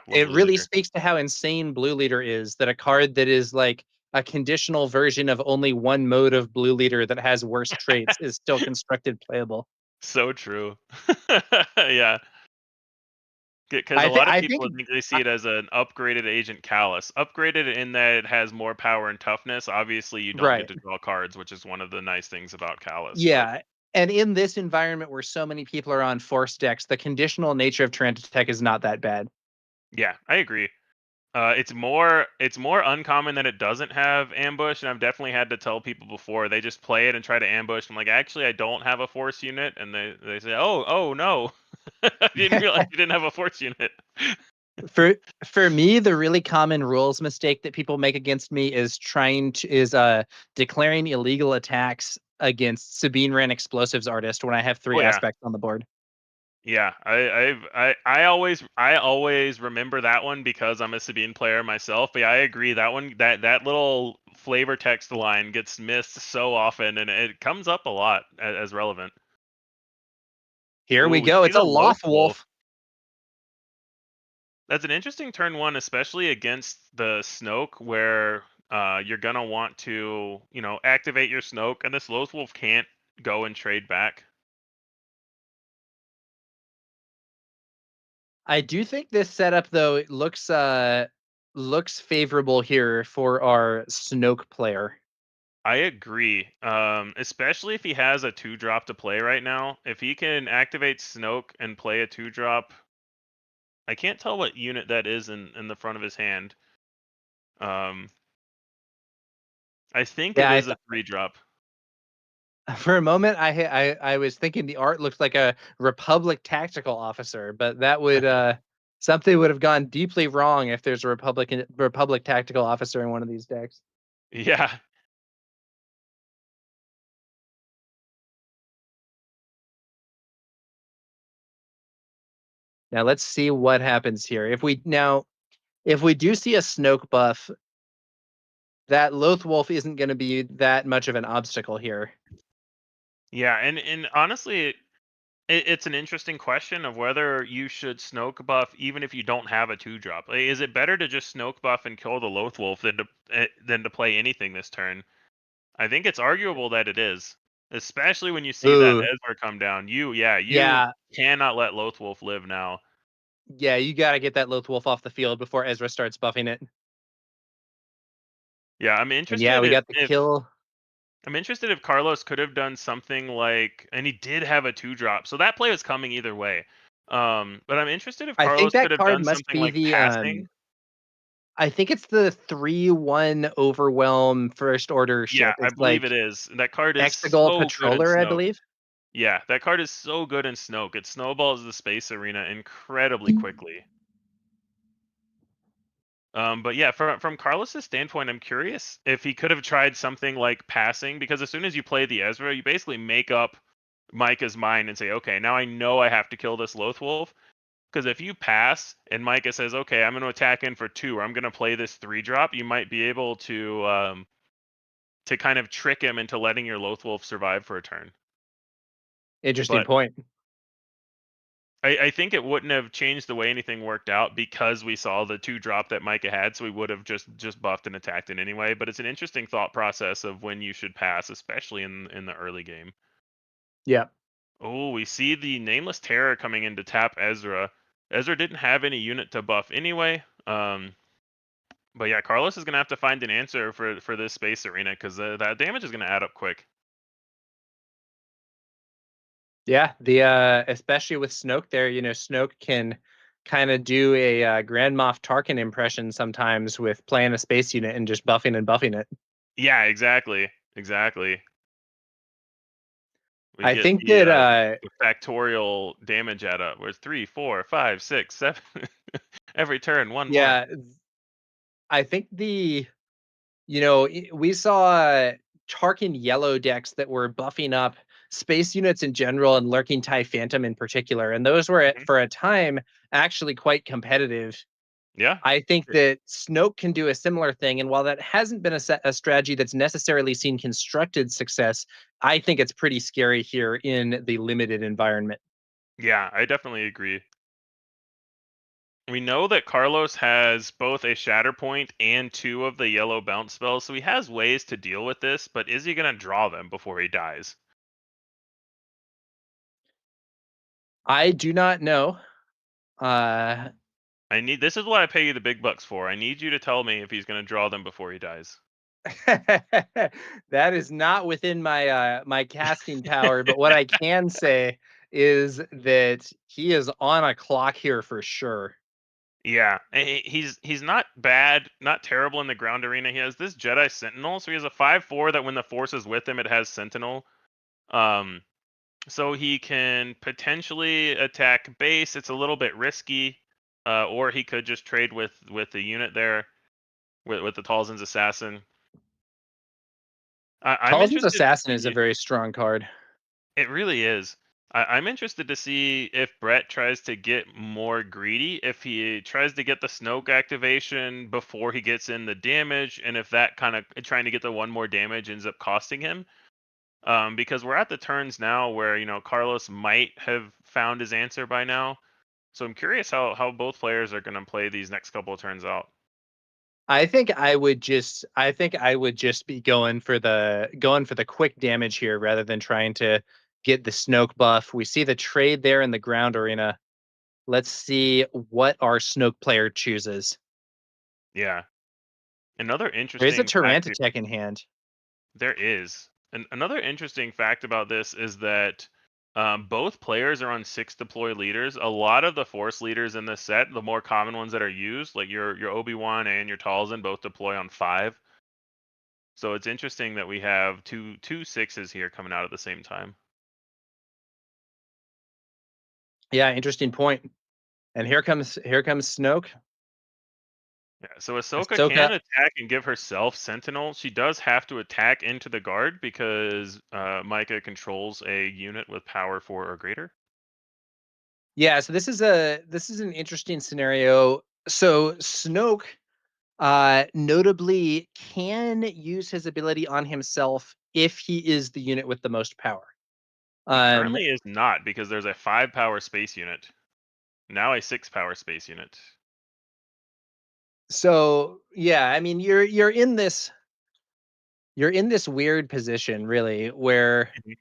it really speaks to how insane Blue Leader is, that a card that is like a conditional version of only one mode of Blue Leader that has worse traits is still constructed playable. So true. Yeah. Because a lot of people think they see it as an upgraded Agent Callus. Upgraded in that it has more power and toughness. Obviously, you don't get to draw cards, which is one of the nice things about Callus. Yeah, and in this environment where so many people are on Force decks, the conditional nature of Tarantula Tech is not that bad. Yeah, I agree. It's more uncommon that it doesn't have ambush, and I've definitely had to tell people before they just play it and try to ambush. I'm like, actually, I don't have a force unit, and they say, oh no, I didn't realize you didn't have a force unit. For me, the really common rules mistake that people make against me is declaring illegal attacks against Sabine Wren Explosives Artist when I have 3 aspects on the board. Yeah, I always remember that one because I'm a Sabine player myself. But yeah, I agree that one that little flavor text line gets missed so often, and it comes up a lot as relevant. Here we go. It's a Lothwolf. That's an interesting turn 1, especially against the Snoke, where you're gonna want to activate your Snoke, and this Lothwolf can't go and trade back. I do think this setup, though, looks favorable here for our Snoke player. I agree, especially if he has a 2-drop to play right now. If he can activate Snoke and play a 2-drop, I can't tell what unit that is in the front of his hand. I think it is a 3-drop. For a moment, I was thinking the art looked like a Republic tactical officer, but that would something would have gone deeply wrong if there's a Republic tactical officer in one of these decks. Yeah. Now let's see what happens here. If we do see a Snoke buff, that Lothwolf isn't going to be that much of an obstacle here. Yeah, and honestly, it's an interesting question of whether you should Snoke buff even if you don't have a 2-drop. Like, is it better to just Snoke buff and kill the Lothwolf than to play anything this turn? I think it's arguable that it is, especially when you see that Ezra come down. You cannot let Lothwolf live now. Yeah, you got to get that Lothwolf off the field before Ezra starts buffing it. Yeah, I'm interested. And yeah, we got the kill. I'm interested if Carlos could have done something like, and he did have a 2-drop, so that play was coming either way. But I'm interested if Carlos could have done something like passing. I think it's the 3/1 Overwhelm First Order ship. Yeah, I believe it is. That card is Exegol Patroller, I believe. Yeah, that card is so good in Snoke. It snowballs the space arena incredibly quickly. But yeah, from Carlos's standpoint, I'm curious if he could have tried something like passing, because as soon as you play the Ezra, you basically make up Micah's mind and say, okay, now I know I have to kill this Lothwolf. Because if you pass and Micah says, okay, I'm going to attack in for 2, or I'm going to play this 3-drop, you might be able to kind of trick him into letting your Lothwolf survive for a turn. Interesting point. I think it wouldn't have changed the way anything worked out because we saw the 2-drop that Micah had, so we would have just buffed and attacked it anyway. But it's an interesting thought process of when you should pass, especially in the early game. Yeah. Oh, we see the Nameless Terror coming in to tap Ezra. Ezra didn't have any unit to buff anyway. But yeah, Carlos is going to have to find an answer for this space arena, because that damage is going to add up quick. Yeah, especially with Snoke there, Snoke can kind of do a Grand Moff Tarkin impression sometimes with playing a space unit and just buffing and buffing it. Yeah, exactly. I think that factorial damage add up. Where's 3, 4, 5, 6, 7 every turn, one. Yeah, more. I think we saw Tarkin yellow decks that were buffing up space units in general and Lurking TIE Phantom in particular, and those were for a time actually quite competitive. Yeah. I think that Snoke can do a similar thing, and while that hasn't been a strategy that's necessarily seen constructed success, I think it's pretty scary here in the limited environment. Yeah, I definitely agree. We know that Carlos has both a Shatter Point and 2 of the yellow bounce spells, so he has ways to deal with this, but is he going to draw them before he dies? I do not know. Uh, This is what I pay you the big bucks for. I need you to tell me if he's going to draw them before he dies. that is not within my my casting power, but what I can say is that he is on a clock here for sure. Yeah, he's not bad, not terrible in the ground arena. He has this Jedi Sentinel, so he has a 5/4 that when the Force is with him, it has Sentinel. Um, so he can potentially attack base. It's a little bit risky, or he could just trade with the unit there, with the Talzin's Assassin. I'm Talzin's interested to Assassin is a see. very strong card. It really is. I'm interested to see if Brett tries to get more greedy, if he tries to get the Snoke activation before he gets in the damage, and if that kind of trying to get the one more damage ends up costing him. Because we're at the turns now where, Carlos might have found his answer by now. So I'm curious how both players are going to play these next couple of turns out. I think I would just be going for the quick damage here rather than trying to get the Snoke buff. We see the trade there in the ground arena. Let's see what our Snoke player chooses. Yeah. Another There is a interesting fact Tyrantitech in hand. there is. And another interesting fact about this is that both players are on 6 deploy leaders. A lot of the Force leaders in this set, the more common ones that are used, like your Obi-Wan and your Talzin, both deploy on 5. So it's interesting that we have two 6s here coming out at the same time. Yeah, interesting point. And here comes Snoke. Yeah, so Ahsoka Ahsoka. can attack and give herself Sentinel. She does have to attack into the guard because Micah controls a unit with power 4 or greater. Yeah, so this is an interesting scenario. So Snoke notably can use his ability on himself if he is the unit with the most power. He currently is not, because there's a 5 power space unit. Now a 6 power space unit. So yeah, I mean you're in this weird position really where Mhm.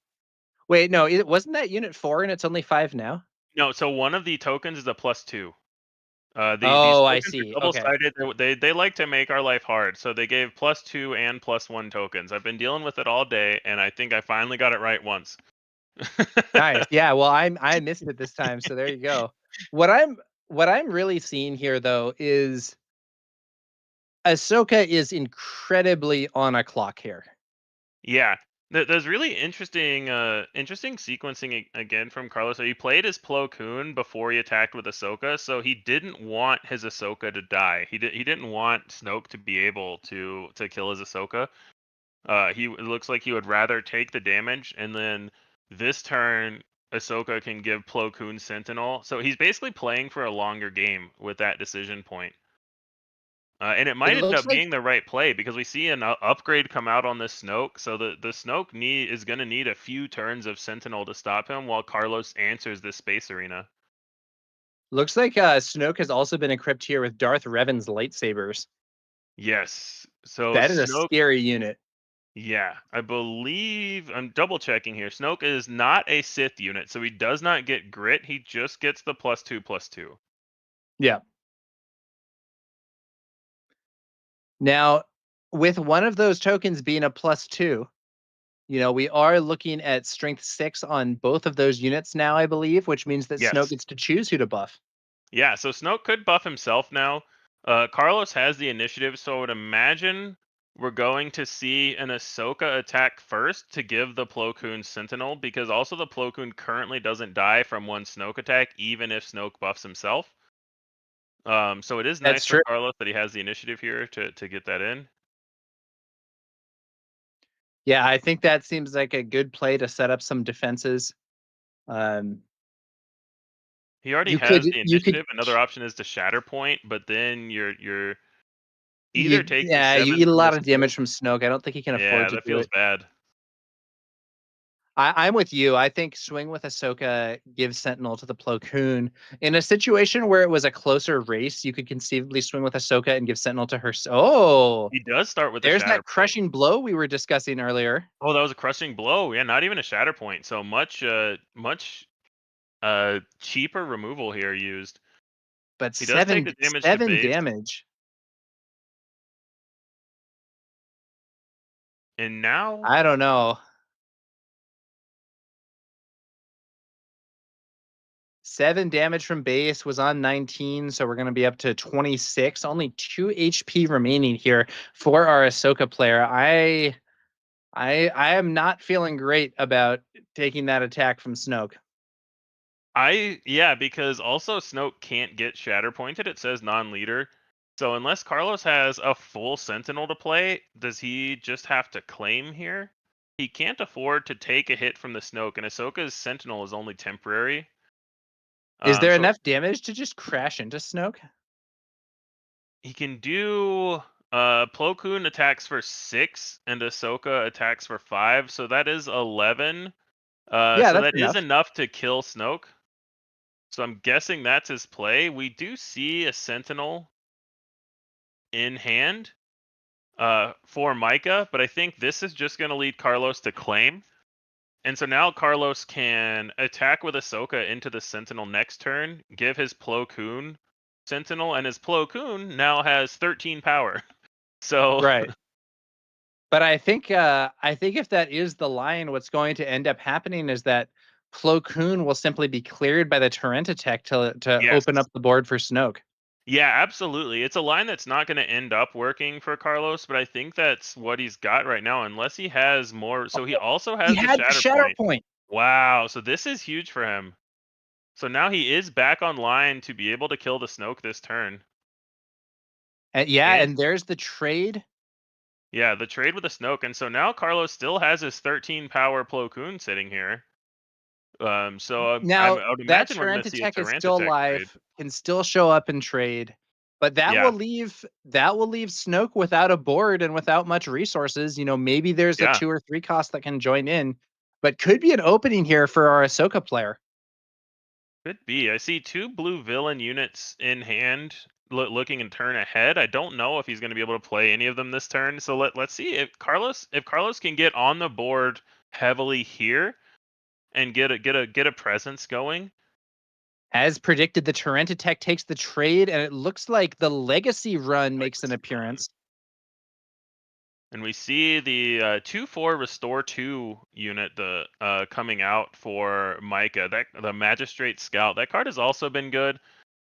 wait, no, it wasn't that unit 4 and it's only 5 now? No, so one of the tokens is a +2. These Oh, I tokens are see. Okay. double-sided. They like to make our life hard, so they gave +2 and +1 tokens. I've been dealing with it all day, and I think I finally got it right once. Nice. Yeah, well I missed it this time, so there you go. What I'm really seeing here though is Ahsoka is incredibly on a clock here. Yeah. There's really interesting sequencing again from Carlos. So he played his Plo Koon before he attacked with Ahsoka, so he didn't want his Ahsoka to die. He didn't want Snoke to be able to kill his Ahsoka. It looks like he would rather take the damage, and then this turn Ahsoka can give Plo Koon Sentinel. So he's basically playing for a longer game with that decision point. And it It might end looks up like being the right play because we see an upgrade come out on this Snoke. So the Snoke is going to need a few turns of Sentinel to stop him while Carlos answers this space arena. Snoke has also been equipped here with Darth Revan's lightsabers. Yes. So That is a Snoke, scary unit. yeah, I believe I'm double checking here. Snoke is not a Sith unit, so he does not get grit. He just gets the +2/+2. Yeah. Now, with one of those tokens being a +2, we are looking at strength 6 on both of those units now, I believe, which means that Snoke Yes. gets to choose who to buff. Yeah, so Snoke could buff himself now. Carlos has the initiative, so I would imagine we're going to see an Ahsoka attack first to give the Plo Koon Sentinel, because also the Plo Koon currently doesn't die from one Snoke attack, even if Snoke buffs himself. So it is That's nice for true. Carlos that he has the initiative here to get that in. Yeah, I think that seems like a good play to set up some defenses. Um, He already You has could the you could initiative. Another option is to Shatterpoint, but then you're either you taking yeah, you 7 eat a from lot the of damage Snoke. from Snoke. I don't think he can afford Yeah, to that do feels it. bad. I'm with you. I think swing with Ahsoka gives Sentinel to the Plo Koon. In a situation where it was a closer race, you could conceivably swing with Ahsoka and give Sentinel to her. Oh, He does start with a there's that Shatterpoint. crushing blow we were discussing earlier. Oh, that was a crushing blow. Yeah, not even a Shatterpoint. So much cheaper removal here used. But He does take the damage to seven base. damage. And now I don't know. 7 damage from base was on 19, so we're going to be up to 26. Only 2 HP remaining here for our Ahsoka player. I am not feeling great about taking that attack from Snoke. yeah, because also Snoke can't get Shatterpointed. It says non-leader. So unless Carlos has a full Sentinel to play, does he just have to claim here? He can't afford to take a hit from the Snoke, and Ahsoka's Sentinel is only temporary. Is there So enough damage to just crash into Snoke? he can do Plo Koon attacks for 6 and Ahsoka attacks for 5, so that is 11. Yeah, So that's that is enough. enough to kill Snoke. So I'm guessing that's his play. We do see a Sentinel in hand for Micah, but I think this is just going to lead Carlos to claim. And so now Carlos can attack with Ahsoka into the Sentinel next turn, give his Plo Koon Sentinel, and his Plo Koon now has 13 power. So Right. But I think if that is the line, what's going to end up happening is that Plo Koon will simply be cleared by the Torrent attack to yes. open up the board for Snoke. Yeah, absolutely. It's a line that's not going to end up working for Carlos, but I think that's what he's got right now, unless he has more. So he also has He the had the Shatterpoint. Wow, so this is huge for him. So now he is back online to be able to kill the Snoke this turn. And there's the trade. Yeah, the trade with the Snoke, and so now Carlos still has his 13 power Plo Koon sitting here. So Now I would that imagine we're going Torrent to see a attack is Torrent still attack alive, trade. can still show up and trade, but that Yeah. will leave Snoke without a board and without much resources. Maybe there's a 2 or 3 cost that can join in, but could be an opening here for our Ahsoka player. Could be. I see 2 blue villain units in hand, looking in turn ahead. I don't know if he's going to be able to play any of them this turn. So let's see if Carlos can get on the board heavily here and get a presence going. As predicted, the Torrent attack takes the trade, and it looks like the Legacy run makes an appearance. And we see the 2/4 Restore 2 unit coming out for Micah. The Magistrate Scout. That card has also been good.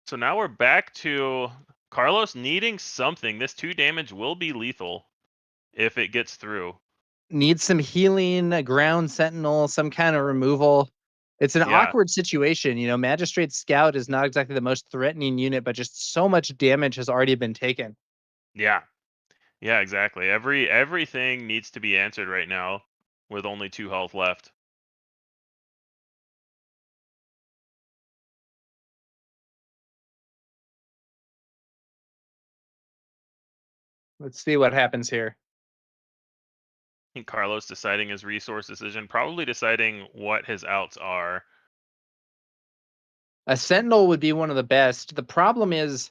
So now we're back to Carlos needing something. This 2 damage will be lethal if it gets through. Needs some healing, a ground sentinel, some kind of removal. It's an awkward situation. Magistrate Scout is not exactly the most threatening unit, but just so much damage has already been taken. Yeah. Yeah, exactly. Everything needs to be answered right now with only 2 health left. Let's see what happens here. I think Carlos deciding his resource decision, probably deciding what his outs are. A Sentinel would be one of the best. The problem is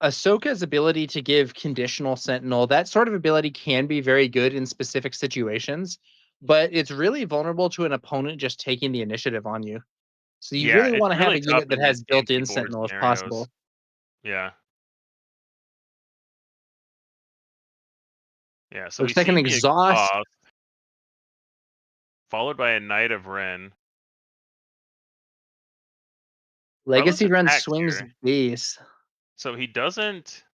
Ahsoka's ability to give conditional Sentinel. That sort of ability can be very good in specific situations, but it's really vulnerable to an opponent just taking the initiative on you. So you really It's want to have really a tough unit that in these has built-in anti-board Sentinel if scenarios. possible. Yeah. Yeah, so Looks we like see an the exhaust. followed by a Knight of Ren. Legacy Carlos run attacks swings here. base. So he doesn't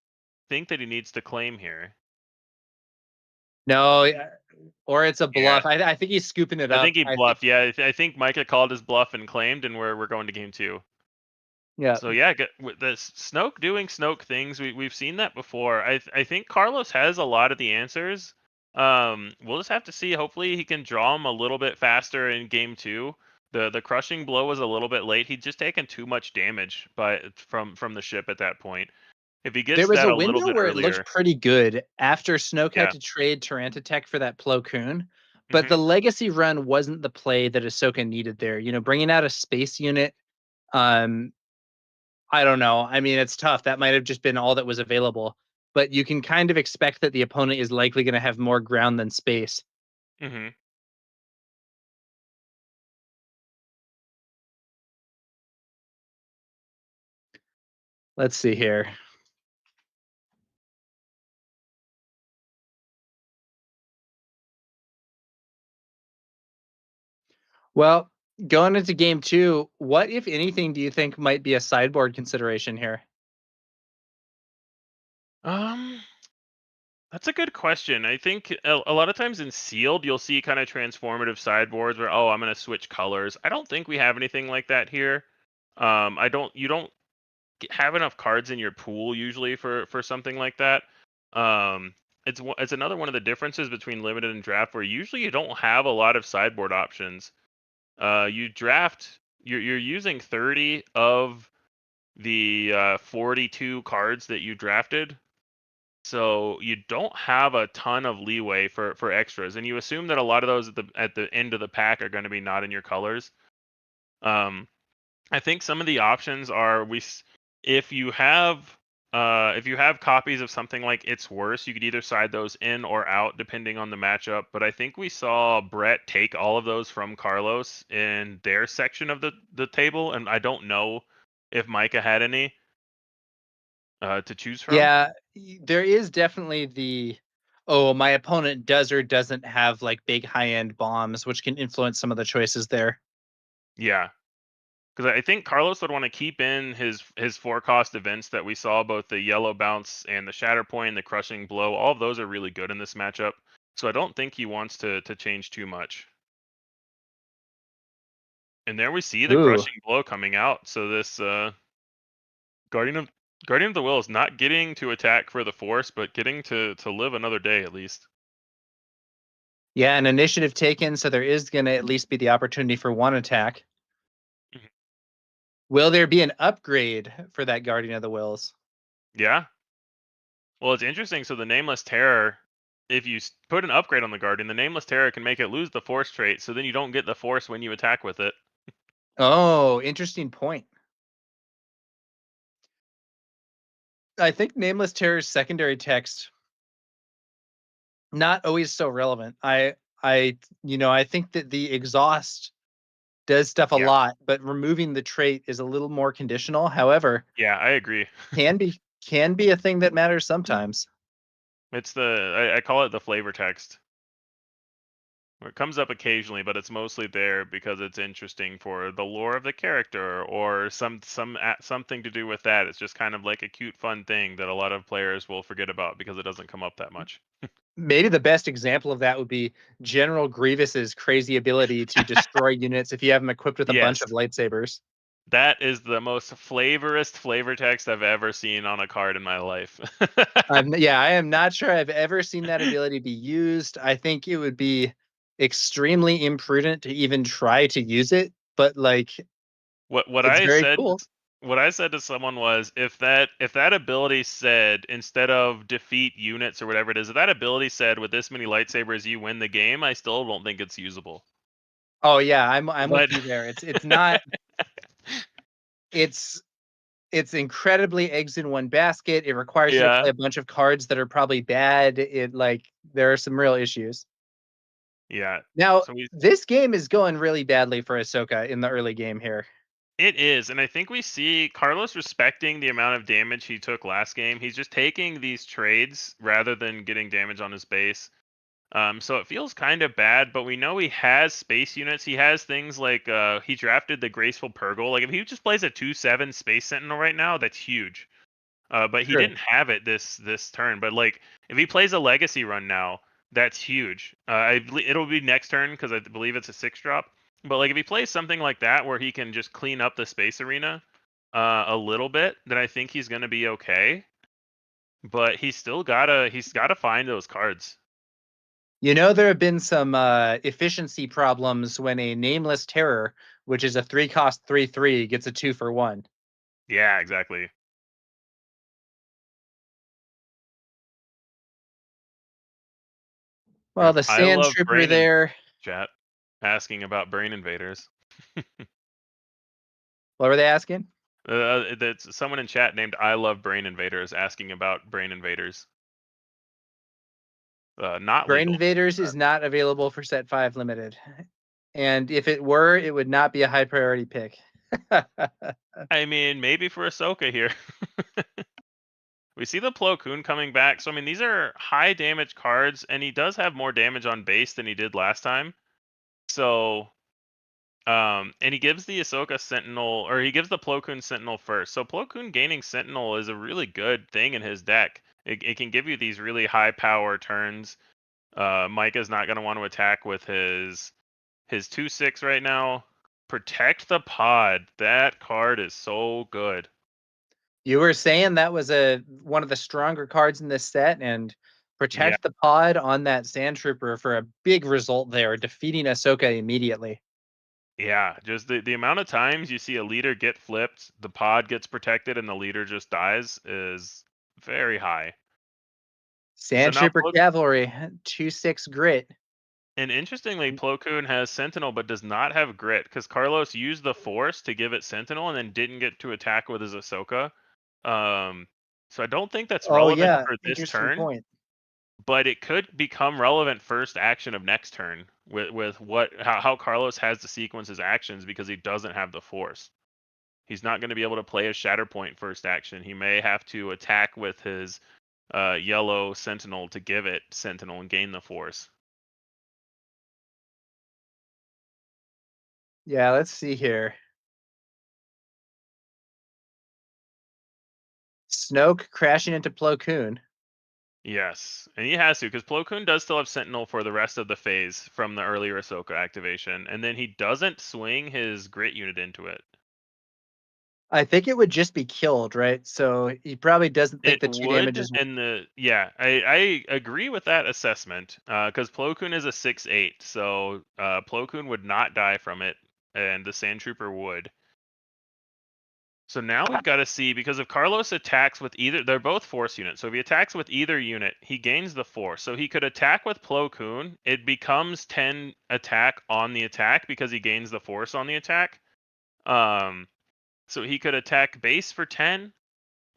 think that he needs to claim here. No, or it's a Yeah. bluff. I think he's scooping it up. I think he bluffed. Yeah, I think Micah called his bluff and claimed, and we're going to game 2. Yeah. So yeah, with the Snoke doing Snoke things, we've seen that before. I think Carlos has a lot of the answers. We'll just have to see. Hopefully he can draw them a little bit faster in game 2. The crushing blow was a little bit late. He'd just taken too much damage from the ship at that point. If he gets There was that a a little window bit where it earlier, looked pretty good after Snoke Yeah. had to trade Tyrantotech for that Plo Koon. But the Mhm. legacy run wasn't the play that Ahsoka needed there. You know, bringing out a space unit, I don't know. I mean, it's tough. That might have just been all that was available. But you can kind of expect that the opponent is likely going to have more ground than space. Mhm. Let's see here. Well, going into game 2, what, if anything, do you think might be a sideboard consideration here? That's a good question. I think a lot of times in sealed, you'll see kind of transformative sideboards where, oh, I'm going to switch colors. I don't think we have anything like that here. You don't have enough cards in your pool usually for something like that. It's another one of the differences between limited and draft, where usually you don't have a lot of sideboard options. You draft, you're using 30 of the 42 cards that you drafted. So you don't have a ton of leeway for extras, and you assume that a lot of those at the end of the pack are going to be not in your colors. I think some of the options are if you have copies of something like It's Worse, you could either side those in or out depending on the matchup. But I think we saw Brett take all of those from Carlos in their section of the table, and I don't know if Micah had any to choose from. Yeah, there is definitely my opponent does or doesn't have like big high-end bombs, which can influence some of the choices there. Yeah. Because I think Carlos would want to keep in his 4-cost events that we saw, both the yellow bounce and the Shatterpoint, the crushing blow. All of those are really good in this matchup. So I don't think he wants to change too much. And there we see the crushing blow coming out. So this Guardian of the Will is not getting to attack for the Force, but getting to live another day at least. Yeah, an initiative taken, so there is going to at least be the opportunity for one attack. Mhm. Will there be an upgrade for that Guardian of the Wills? Yeah. Well, it's interesting. So the Nameless Terror, if you put an upgrade on the Guardian, the Nameless Terror can make it lose the Force trait, so then you don't get the Force when you attack with it. Oh, interesting point. I think Nameless Terror's secondary text not always so relevant. I think that the exhaust does stuff a lot, but removing the trait is a little more conditional. However, Yeah, I agree. can be a thing that matters sometimes. It's I call it the flavor text. It comes up occasionally, but it's mostly there because it's interesting for the lore of the character or something to do with that. It's just kind of like a cute, fun thing that a lot of players will forget about because it doesn't come up that much. Maybe the best example of that would be General Grievous's crazy ability to destroy units if you have him equipped with a bunch of lightsabers. That is the most flavor text I've ever seen on a card in my life. I am not sure I've ever seen that ability be used. I think it would be extremely imprudent to even try to use it, but like what it's I very said cool. What I said to someone was, if that ability said, instead of defeat units or whatever it is, if that ability said with this many lightsabers you win the game, I still don't think it's usable. Oh yeah, I'm with you there. It's not it's incredibly eggs in one basket. It requires you to play a bunch of cards that are probably bad. There are some real issues. Yeah. Now, this game is going really badly for Ahsoka in the early game here. It is, and I think we see Carlos respecting the amount of damage he took last game. He's just taking these trades rather than getting damage on his base. So it feels kind of bad, but we know he has space units. He has things like he drafted the Graceful Purgle. Like if he just plays a 2/7 Space Sentinel right now, that's huge. But he didn't have it this turn. But like if he plays a Legacy run now, that's huge. It'll be next turn because I believe it's a 6-drop. But like if he plays something like that where he can just clean up the space arena a little bit, then I think he's gonna be okay. But he's gotta find those cards. You know, there have been some efficiency problems when a nameless terror, which is a 3-cost 3/3, gets a 2 for 1. Yeah, exactly. Well, Yep, the I Sand love Trooper brain there. chat asking about brain invaders. What were they asking? That's someone in chat named I love brain invaders asking about brain invaders. Not Brain legal. Invaders is not available for set 5 limited. And if it were, it would not be a high priority pick. I mean, maybe for Ahsoka here. We see the Plo Koon coming back. So, I mean, these are high damage cards, and he does have more damage on base than he did last time. So, and he gives the Ahsoka Sentinel, or he gives the Plo Koon Sentinel first. So, Plo Koon gaining Sentinel is a really good thing in his deck. It can give you these really high power turns. Micah's not going to want to attack with his 2/6 right now. Protect the pod. That card is so good. You were saying that was one of the stronger cards in this set, and Protect the Pod on that Sand Trooper for a big result there, defeating Ahsoka immediately. Yeah, just the amount of times you see a leader get flipped, the pod gets protected, and the leader just dies is very high. Sand So now Trooper Cavalry, 2/6 grit. And interestingly, Plo Koon has Sentinel but does not have Grit, because Carlos used the Force to give it Sentinel and then didn't get to attack with his Ahsoka. So I don't think that's relevant for this interesting turn, point. but it could become relevant first action of next turn with how Carlos has to sequence his actions because he doesn't have the Force. He's not going to be able to play a Shatterpoint first action. He may have to attack with his yellow Sentinel to give it Sentinel and gain the Force. Yeah, let's see here. Snoke crashing into Plo Koon. Yes, and he has to, because Plo Koon does still have Sentinel for the rest of the phase from the earlier Ahsoka activation, and then he doesn't swing his Grit unit into it. I think it would just be killed, right? So he probably doesn't think the 2 damage is. And I agree with that assessment, because Plo Koon is a 6/8, so Plo Koon would not die from it, and the Sand Trooper would. So now we've got to see, because if Carlos attacks with either, they're both Force units. So if he attacks with either unit, he gains the Force. So he could attack with Plo Koon. It becomes 10 attack on the attack because he gains the Force on the attack. So he could attack base for 10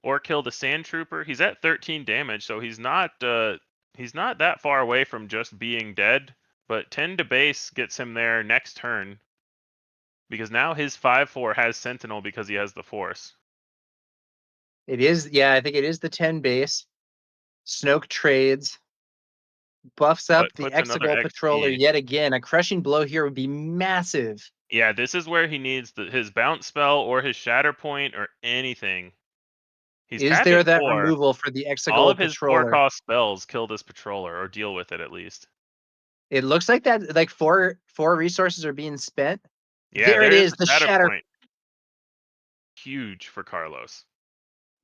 or kill the Sand Trooper. He's at 13 damage, so he's not that far away from just being dead. But 10 to base gets him there next turn, because now his 5/4 has Sentinel because he has the Force. It is, yeah, I think it is the 10 base. Snoke trades, buffs up the Exegol Patroller yet again. A crushing blow here would be massive. Yeah, this is where he needs his bounce spell or his Shatterpoint or anything. Is there that removal for the Exegol All of his Patroller? 4-cost spells kill this Patroller or deal with it at least. It looks like that, like four resources are being spent. Yeah, there it is, the Shatter. Huge for Carlos.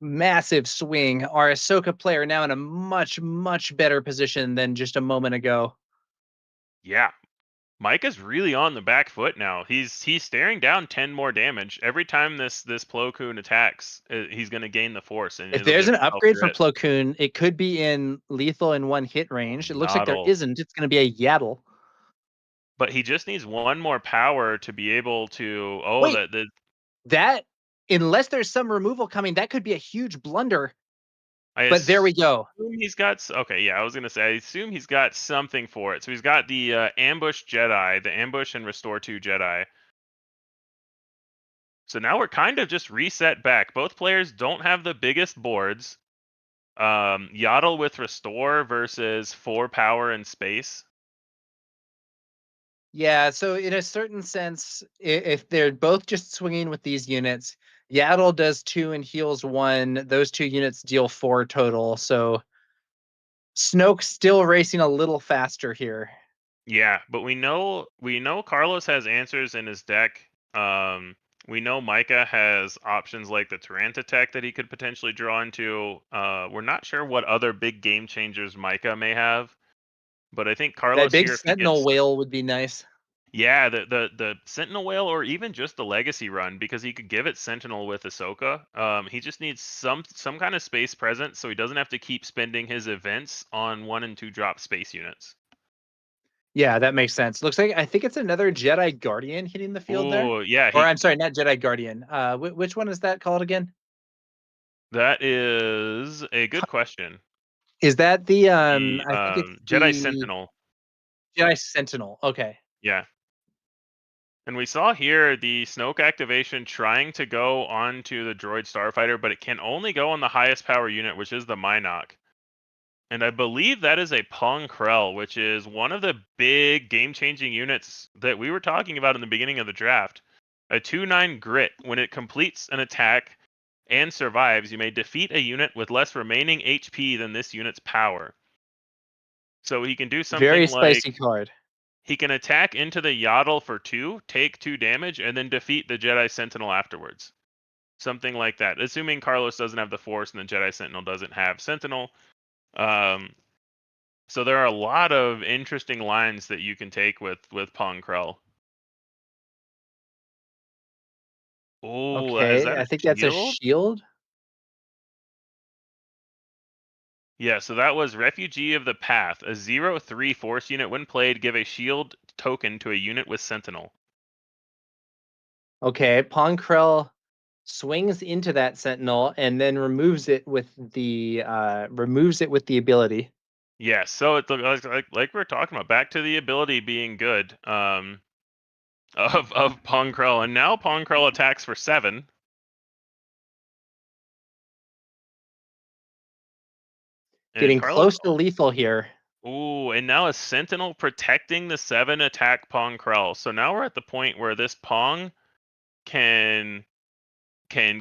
Massive swing. Our Ahsoka player now in a much, much better position than just a moment ago. Yeah. Micah's really on the back foot now. He's staring down 10 more damage. Every time this Plo Koon attacks, he's going to gain the Force. And if there's an upgrade for Plo Koon, it could be in lethal in 1 hit range. It looks like there isn't. It's going to be a Yaddle. But he just needs 1 more power to be able to... that, unless there's some removal coming, that could be a huge blunder. But there we go. He's got... Okay, yeah, I was going to say, I assume he's got something for it. So he's got the Ambush Jedi, the Ambush and Restore 2 Jedi. So now we're kind of just reset back. Both players don't have the biggest boards. Yaddle with Restore versus 4 power and space. Yeah, so in a certain sense, if they're both just swinging with these units, Yaddle does 2 and heals 1. Those 2 units deal 4 total. So Snoke's still racing a little faster here. Yeah, but we know Carlos has answers in his deck. We know Micah has options like the Tyrant Tech that he could potentially draw into. We're not sure what other big game changers Micah may have, But I think That Carlos big here, if he Sentinel gets, whale would be nice. yeah, the Sentinel Whale, or even just the Legacy run, because he could give it Sentinel with Ahsoka. He just needs some kind of space presence, so he doesn't have to keep spending his events on 1 and 2 drop space units. Yeah, that makes sense. Looks like I think it's another Jedi Guardian hitting the field there. Oh, yeah, Or I'm sorry, not Jedi Guardian. Which one is that called again? that is a good question. Is that the The I think it's Jedi the Sentinel. Jedi Sentinel. Okay. Yeah. And we saw here the Snoke activation trying to go onto the droid starfighter, but it can only go on the highest power unit, which is the Minok. And I believe that is a Pong Krell, which is one of the big game-changing units that we were talking about in the beginning of the draft. A 2/9 grit. When it completes an attack and survives, you may defeat a unit with less remaining HP than this unit's power. So he can do something Very like, spicy card. he can attack into the Yaddle for 2, take 2 damage, and then defeat the Jedi Sentinel afterwards. Something like that. Assuming Carlos doesn't have the Force and the Jedi Sentinel doesn't have Sentinel. So there are a lot of interesting lines that you can take with Pong Krell. Oh, is Okay, that I a think that's a shield? shield. Yeah, so that was Refugee of the Path. A 0/3 Force unit, when played, give a shield token to a unit with Sentinel. Okay, Pong Krell swings into that Sentinel and then removes it with the ability. Yeah, so it's like we're talking about, back to the ability being good of Pong Krell, and now Pong Krell attacks for 7. And Getting Carlos, close to lethal here. ooh, and now a Sentinel protecting the 7 attack Pong Krell. So now we're at the point where this Pong can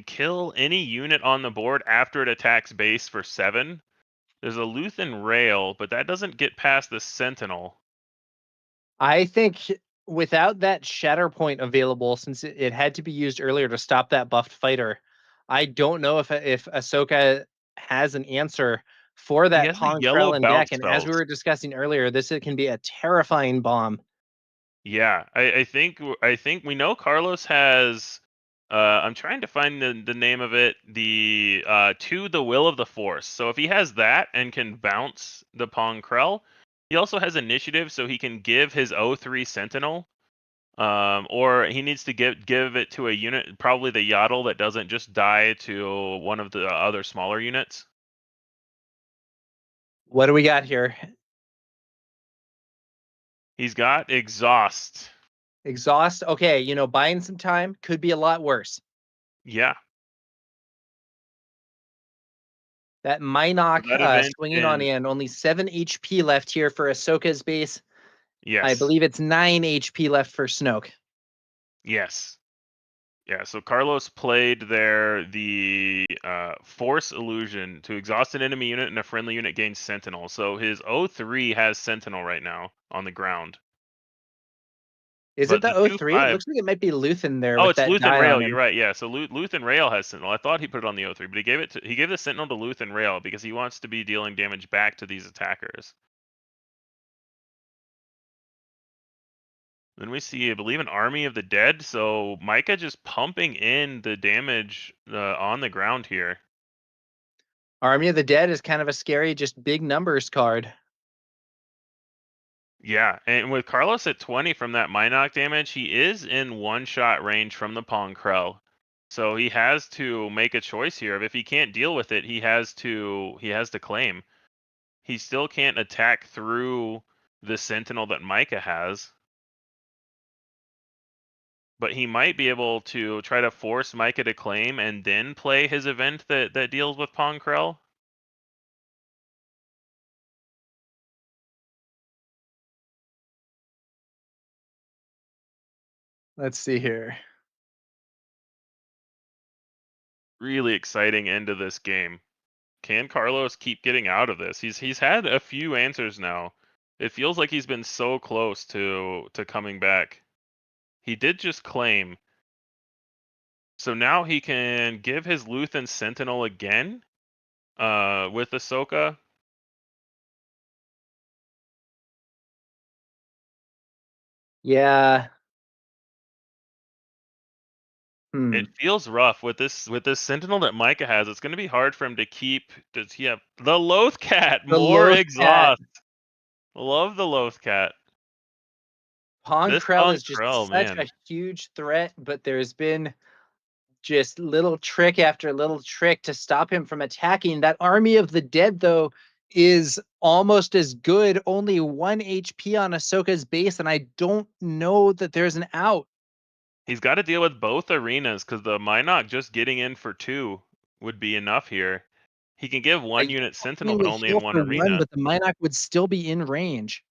kill any unit on the board after it attacks base for 7. There's a Luthen Rail, but that doesn't get past the Sentinel. I think without that shatter point available, since it had to be used earlier to stop that buffed fighter, I don't know if Ahsoka has an answer for He that has the Pong yellow Krell in deck. bounce And as we spells. were discussing earlier, this can be a terrifying bomb. Yeah, I think we know Carlos has. I'm trying to find the name of it. The To the Will of the Force. So if he has that and can bounce the Pong Krell, he also has initiative, so he can give his 0/3 Sentinel. Or he needs to give it to a unit, probably the Yaddle, that doesn't just die to one of the other smaller units. What do we got here? He's got Exhaust. Exhaust. Okay, buying some time could be a lot worse. Yeah. That Minok That event swinging on in. Only 7 HP left here for Ahsoka's base. Yes. I believe it's 9 HP left for Snoke. Yes. Yeah, so Carlos played there the Force Illusion to exhaust an enemy unit and a friendly unit gains Sentinel. So his 0/3 has Sentinel right now on the ground. Is But it the the 0/3? It 2/5 looks like it might be Luthen there Oh, with it's that Luthen die Rail. on him. You're right. Yeah, so Luthen Rail has Sentinel. I thought he put it on the 0/3, but he gave the Sentinel to Luthen Rail because he wants to be dealing damage back to these attackers. Then we see, I believe, an Army of the Dead. So Micah just pumping in the damage on the ground here. Army of the Dead is kind of a scary, just big numbers card. Yeah, and with Carlos at 20 from that Minok damage, he is in one-shot range from the Pong Krell. So he has to make a choice here. If he can't deal with it, he has to claim. He still can't attack through the Sentinel that Micah has. But he might be able to try to force Micah to claim and then play his event that deals with Pong Krell. Let's see here. Really exciting end of this game. Can Carlos keep getting out of this? He's had a few answers now. It feels like he's been so close to coming back. He did just claim. So now he can give his Luthen Sentinel again with Ahsoka. Yeah. It feels rough with this Sentinel that Micah has. It's going to be hard for him to keep. Does he have the Loath Cat? The More Loath Cat. exhaust. Love the Loath Cat. This Ponkrell is just Ponkrell, such man. a huge threat, but there's been just little trick after little trick to stop him from attacking. That Army of the Dead, though, is almost as good. Only 1 HP on Ahsoka's base, and I don't know that there's an out. He's got to deal with both arenas because the Minok just getting in for 2 would be enough here. He can give 1 unit Sentinel, but Only only heal in one for 1, arena. but the Minok would still be in range.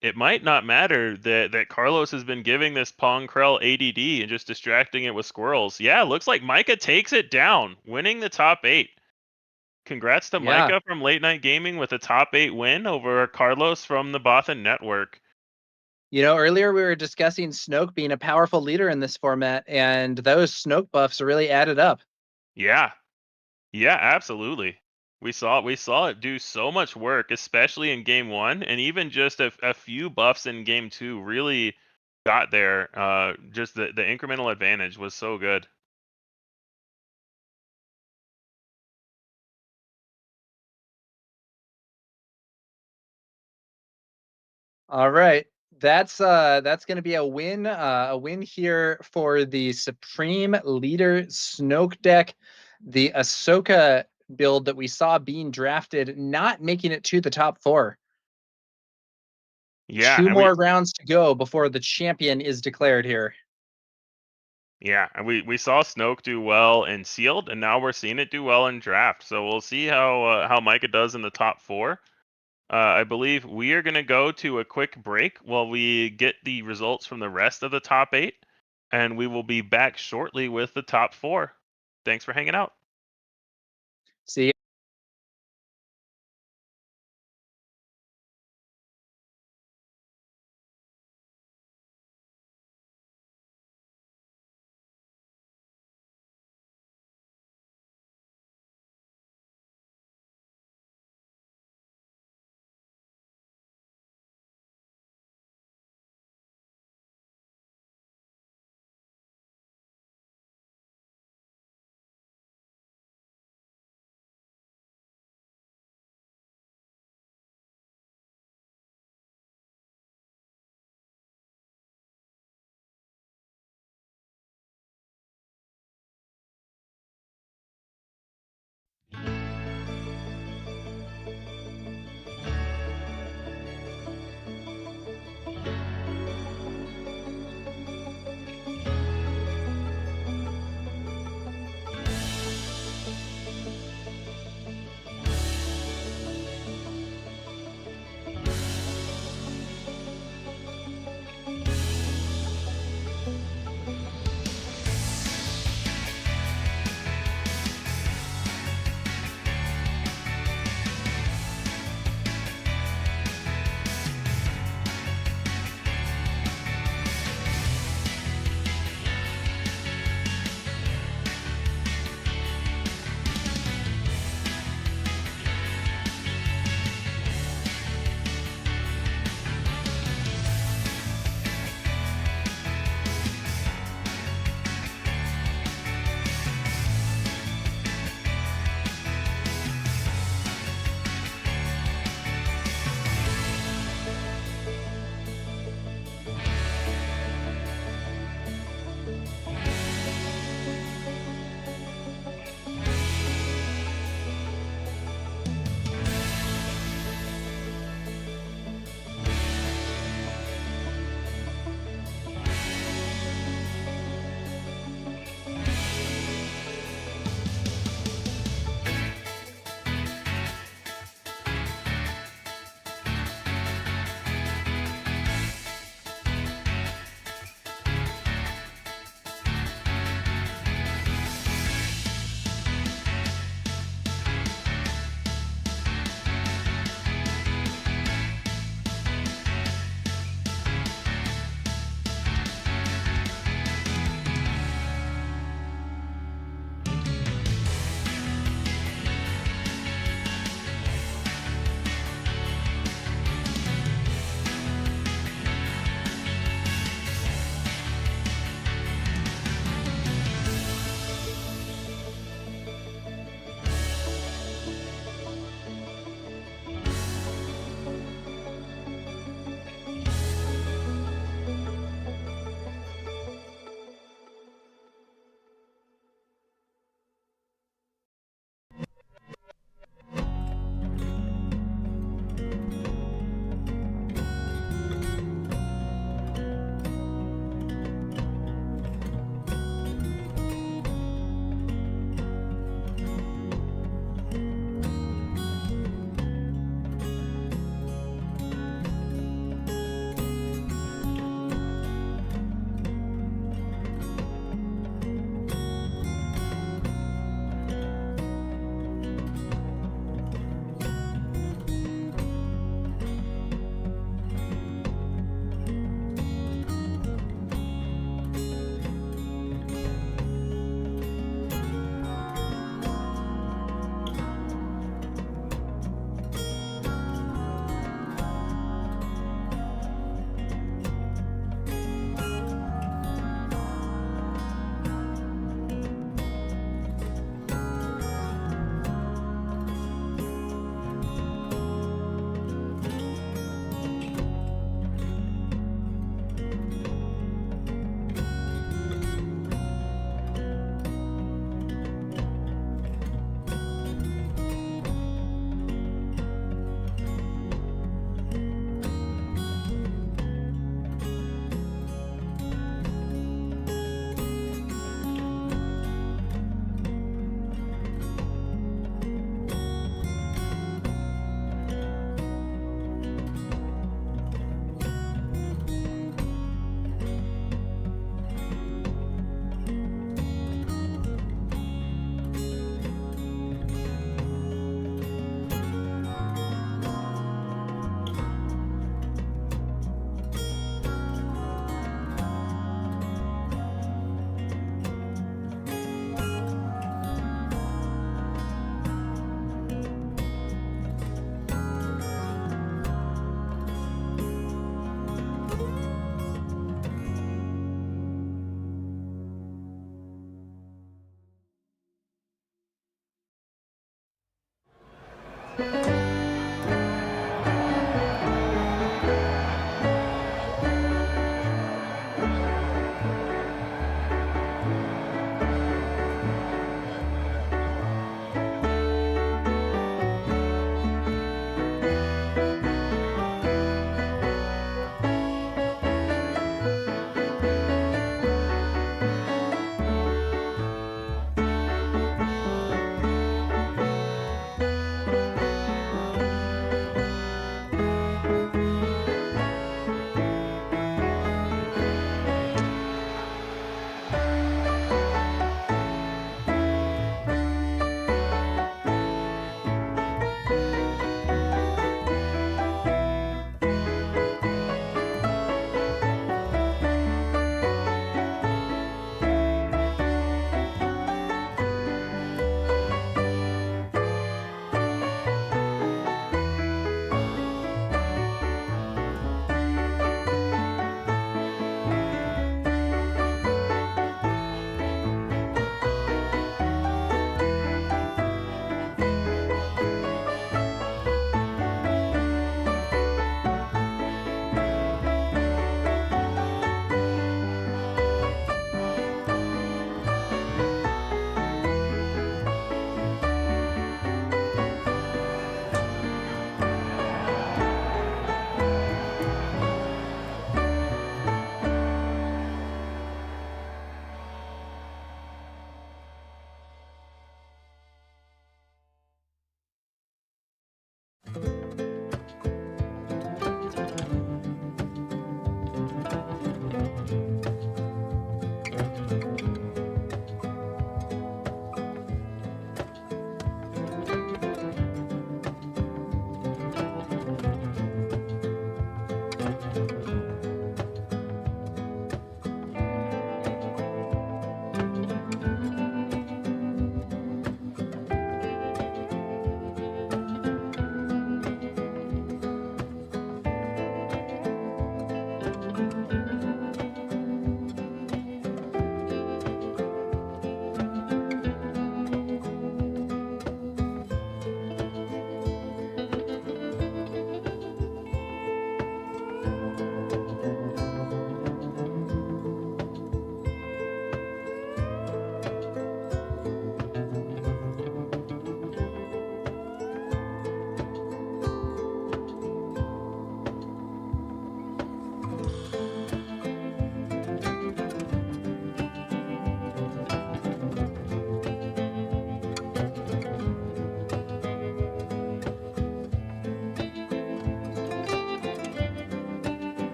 It might not matter that Carlos has been giving this Ponkrell ADD and just distracting it with squirrels. Yeah, looks like Micah takes it down, winning the top 8. Congrats to Yeah. Micah from Late Night Gaming with a top 8 win over Carlos from the Bothan Network. You know, earlier we were discussing Snoke being a powerful leader in this format, and those Snoke buffs really added up. Yeah. Yeah, absolutely. We saw it do so much work, especially in game 1, and even just a few buffs in game 2 really got there. Just the incremental advantage was so good. All right. That's going to be a win here for the Supreme Leader Snoke deck. The Ahsoka build that we saw being drafted, not making it to the top 4. Yeah, 2 and more rounds to go before the champion is declared here. and we saw Snoke do well in sealed, and now we're seeing it do well in draft. So we'll see how Micah does in the top 4. I believe we are going to go to a quick break while we get the results from the rest of the top 8, and we will be back shortly with the top 4. Thanks for hanging out. See you.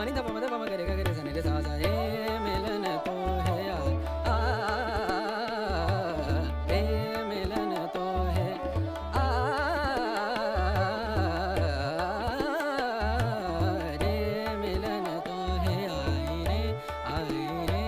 नि ध प म ध प म ग रे ग ग रे सा नि रे सा सा रे मिलन तो है रे मिलन तो है रे मिलन तो है आई रे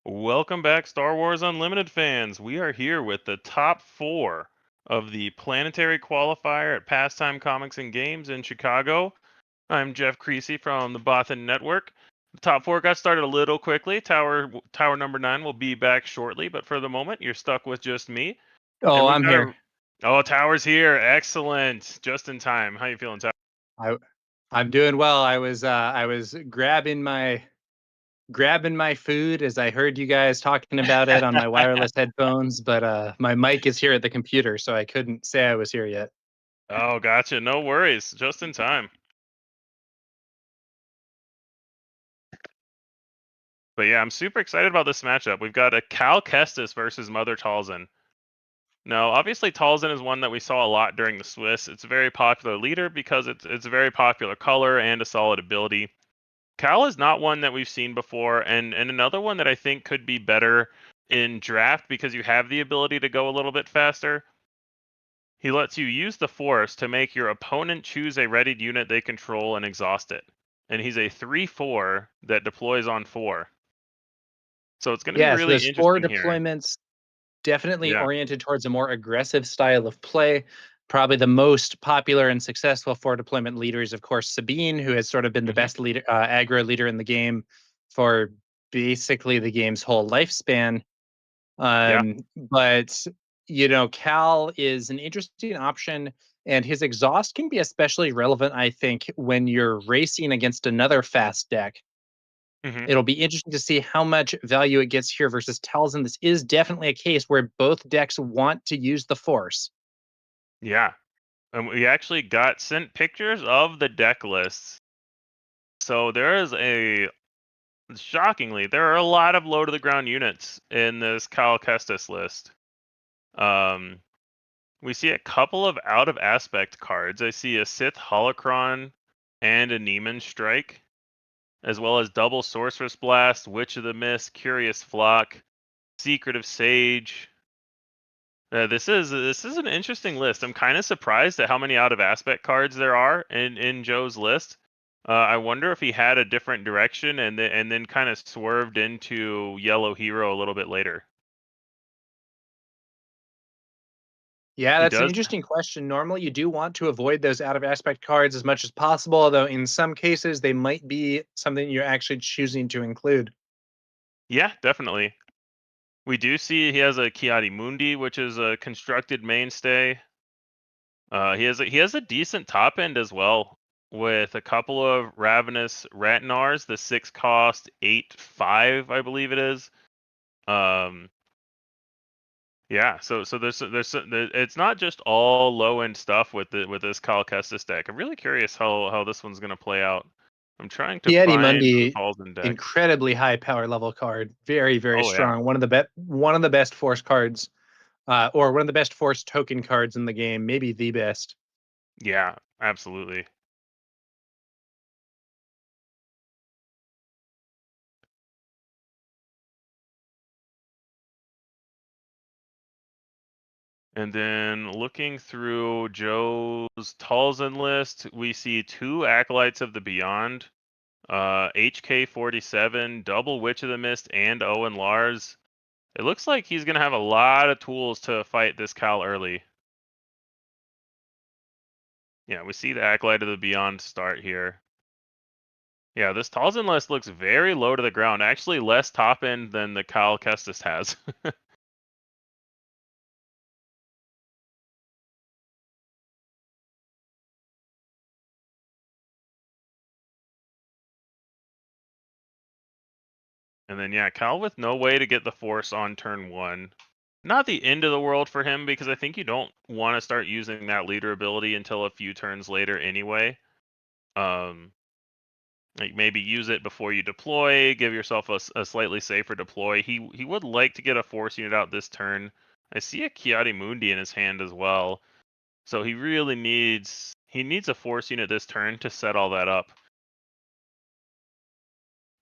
Welcome back, Star Wars Unlimited fans. We are here with the top 4 of the Planetary Qualifier at Pastimes Comics and Games in Chicago. I'm Jeff Creasy from the Bothan Network. The top 4 got started a little quickly. TowerNumberNine will be back shortly, but for the moment, you're stuck with just me. Oh, I'm here. Oh, Tower's here. Excellent. Just in time. How you feeling, Tower? I'm doing well. I was grabbing my food as I heard you guys talking about it on my wireless headphones, but my mic is here at the computer, so I couldn't say I was here yet. Oh, gotcha. No worries. Just in time. But yeah, I'm super excited about this matchup. We've got a Cal Kestis versus Mother Talzin. Now, obviously, Talzin is one that we saw a lot during the Swiss. It's a very popular leader because it's a very popular color and a solid ability. Cal is not one that we've seen before, and another one that I think could be better in draft because you have the ability to go a little bit faster. He lets you use the Force to make your opponent choose a readied unit they control and exhaust it. And he's a 3/4 that deploys on 4. So it's going to be Yeah, so really those 4 interesting here. deployments definitely Yeah. oriented towards a more aggressive style of play. Probably the most popular and successful 4 deployment leader is, of course, Sabine, who has sort of been the best leader, aggro leader in the game for basically the game's whole lifespan. But Cal is an interesting option, and his exhaust can be especially relevant, I think, when you're racing against another fast deck. Mhm. It'll be interesting to see how much value it gets here versus Talzin. This is definitely a case where both decks want to use the Force. Yeah. And we actually got sent pictures of the deck lists. So shockingly, there are a lot of low to the ground units in this Cal Kestis list. We see a couple of out of aspect cards. I see a Sith Holocron and a Neiman Strike, as well as double Sorceress Blast, Witch of the Mist, Curious Flock, Secretive Sage. This is an interesting list. I'm kind of surprised at how many out of aspect cards there are in Joe's list. I wonder if he had a different direction and then kind of swerved into Yellow Hero a little bit later. Yeah, He that's an does. interesting question. Normally, you do want to avoid those out of aspect cards as much as possible, although in some cases, they might be something you're actually choosing to include. Yeah, definitely. We do see he has a Kiadi Mundi, which is a constructed mainstay. He has a decent top end as well, with a couple of Ravenous Ratinars, the 6 cost 8/5, I believe it is. Yeah, so it's not just all low end stuff with this Kyle Kestis deck. I'm really curious how this one's gonna play out. I'm trying to Piety find the Mundi, Talzin deck. incredibly high power level card, very very Oh yeah, strong. One of the best force cards, or one of the best force token cards in the game, maybe the best. yeah, absolutely. And then looking through Joe's Talzin list, we see 2 Acolytes of the Beyond, HK-47, Double Witch of the Mist, and Owen Lars. It looks like he's going to have a lot of tools to fight this Cal early. Yeah, we see the Acolyte of the Beyond start here. Yeah, this Talzin list looks very low to the ground. Actually, less top end than the Cal Kestis has. And then, yeah, Cal with no way to get the Force on turn 1. Not the end of the world for him, because I think you don't want to start using that leader ability until a few turns later anyway. Like maybe use it before you deploy, give yourself a slightly safer deploy. He would like to get a Force unit out this turn. I see a Ki-Adi-Mundi in his hand as well. So he really needs a Force unit this turn to set all that up.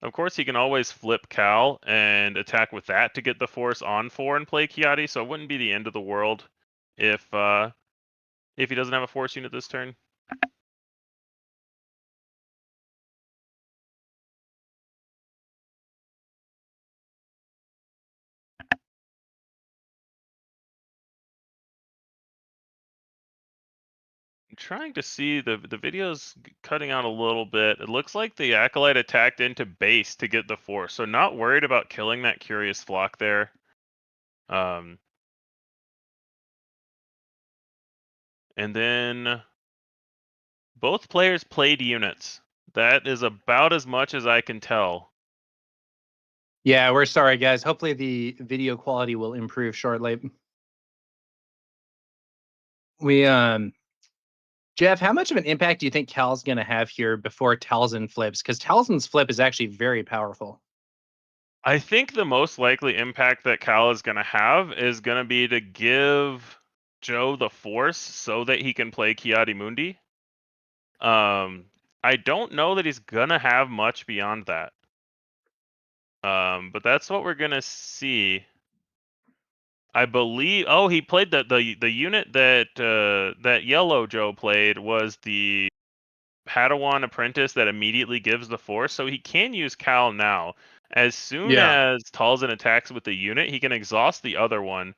Of course, he can always flip Cal and attack with that to get the Force on 4 and play Ki-Adi, so it wouldn't be the end of the world if he doesn't have a Force unit this turn. I'm trying to see the video's cutting out a little bit. It looks like the Acolyte attacked into base to get the Force, so not worried about killing that Curious Flock there. And then both players played units. That is about as much as I can tell. Yeah, we're sorry, guys. Hopefully the video quality will improve shortly. We Jeff, how much of an impact do you think Cal's going to have here before Talzin flips? Because Talzin's flip is actually very powerful. I think the most likely impact that Cal is going to have is going to be to give Joe the Force so that he can play Ki-Adi-Mundi. I don't know that he's going to have much beyond that. But that's what we're going to see. I believe. Oh, he played the unit that Yellow Joe played was the Padawan Apprentice that immediately gives the Force, so he can use Cal now. As soon as Talzin attacks with the unit, he can exhaust the other one,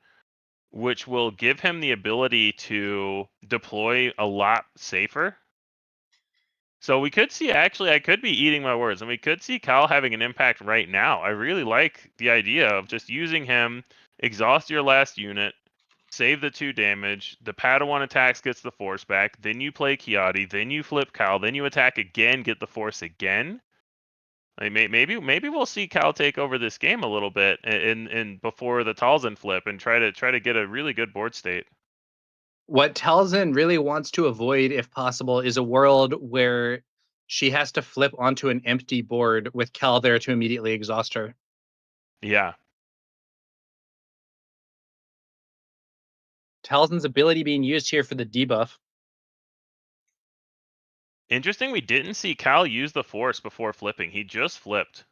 which will give him the ability to deploy a lot safer. So we could see, actually, I could be eating my words, and we could see Cal having an impact right now. I really like the idea of just using him, exhaust your last unit, save the 2 damage, the Padawan attacks, gets the Force back, then you play Ki-Adi, then you flip Cal, then you attack again, get the Force again. Like maybe we'll see Cal take over this game a little bit in before the Talzin flip and try to get a really good board state. What Talzin really wants to avoid, if possible, is a world where she has to flip onto an empty board with Cal there to immediately exhaust her. Yeah. Talzin's ability being used here for the debuff. Interesting, we didn't see Cal use the Force before flipping. He just flipped.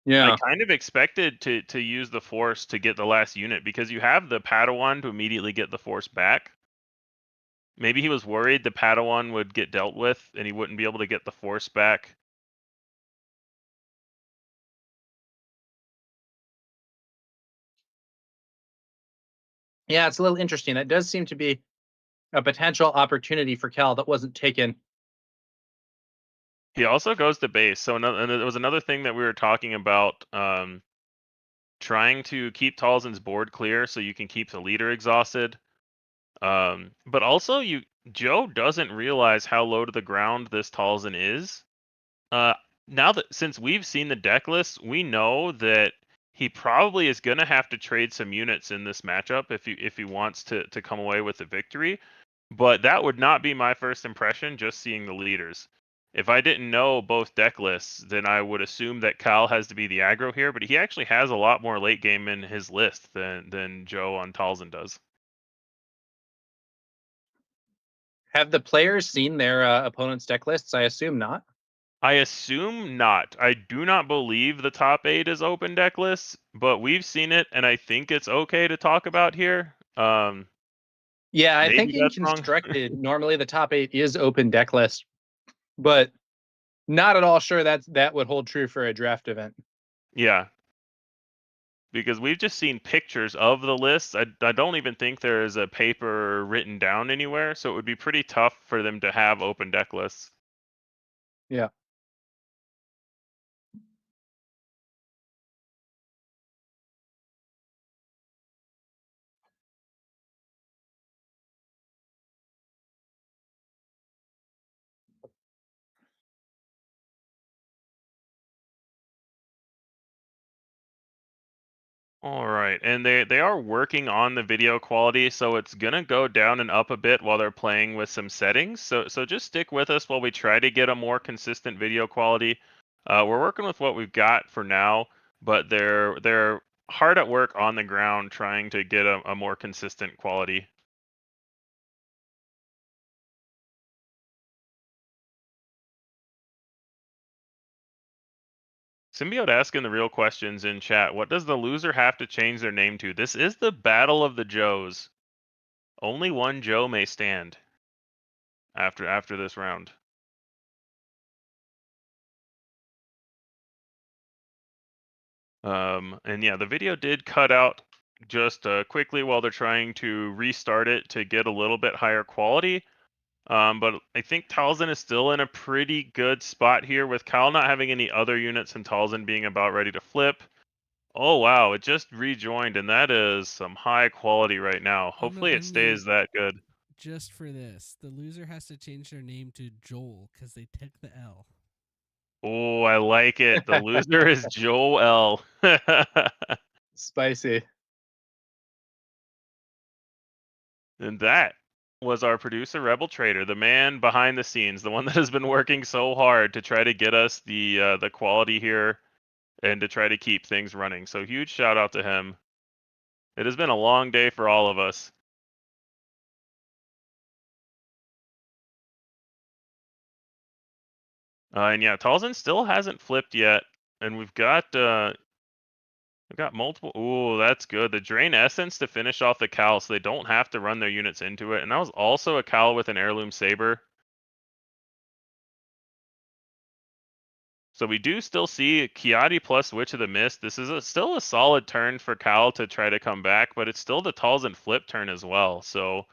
Yeah. I kind of expected to use the Force to get the last unit because you have the Padawan to immediately get the Force back. Maybe he was worried the Padawan would get dealt with and he wouldn't be able to get the Force back. Yeah, it's a little interesting. That does seem to be a potential opportunity for Cal that wasn't taken. He also goes to base. So and it was another thing that we were talking about, trying to keep Talzin's board clear so you can keep the leader exhausted. But also Joe doesn't realize how low to the ground this Talzin is. Now that since we've seen the deck list, we know that he probably is going to have to trade some units in this matchup if he wants to come away with the victory. But that would not be my first impression just seeing the leaders. If I didn't know both deck lists, then I would assume that Cal has to be the aggro here, but he actually has a lot more late game in his list than Joe on Talzin does. Have the players seen their opponent's deck lists? I assume not. I assume not. I do not believe the top 8 is open deck lists, but we've seen it, and I think it's okay to talk about here. Yeah, I think maybe in that's wrong. constructed, normally the top 8 is open deck list, but not at all sure that would hold true for a draft event. Yeah. Because we've just seen pictures of the lists. I don't even think there is a paper written down anywhere, so it would be pretty tough for them to have open deck lists. Yeah. All right, and they are working on the video quality, so it's gonna go down and up a bit while they're playing with some settings. So just stick with us while we try to get a more consistent video quality. We're working with what we've got for now, but they're hard at work on the ground trying to get a more consistent quality. Symbiote asking the real questions in chat. What does the loser have to change their name to? This is the Battle of the Joes. Only one Joe may stand after this round. And yeah, the video did cut out just quickly while they're trying to restart it to get a little bit higher quality. But I think Talzin is still in a pretty good spot here with Cal not having any other units and Talzin being about ready to flip. Oh wow, it just rejoined, and that is some high quality right now. Hopefully it stays that good. Just for this, the loser has to change their name to Joel because they took the L. Oh, I like it. The loser is Joel. Spicy. And that was our producer, Rebel Traitor, the man behind the scenes, the one that has been working so hard to try to get us the quality here and to try to keep things running. So huge shout out to him. It has been a long day for all of us. And yeah, Talzin still hasn't flipped yet, and we've got multiple. Ooh, that's good. The Drain Essence to finish off the Cal, so they don't have to run their units into it. And that was also a Cal with an Heirloom Saber. So we do still see Kiadi plus Witch of the Mist. This is still a solid turn for Cal to try to come back, but it's still the Talzin flip turn as well. So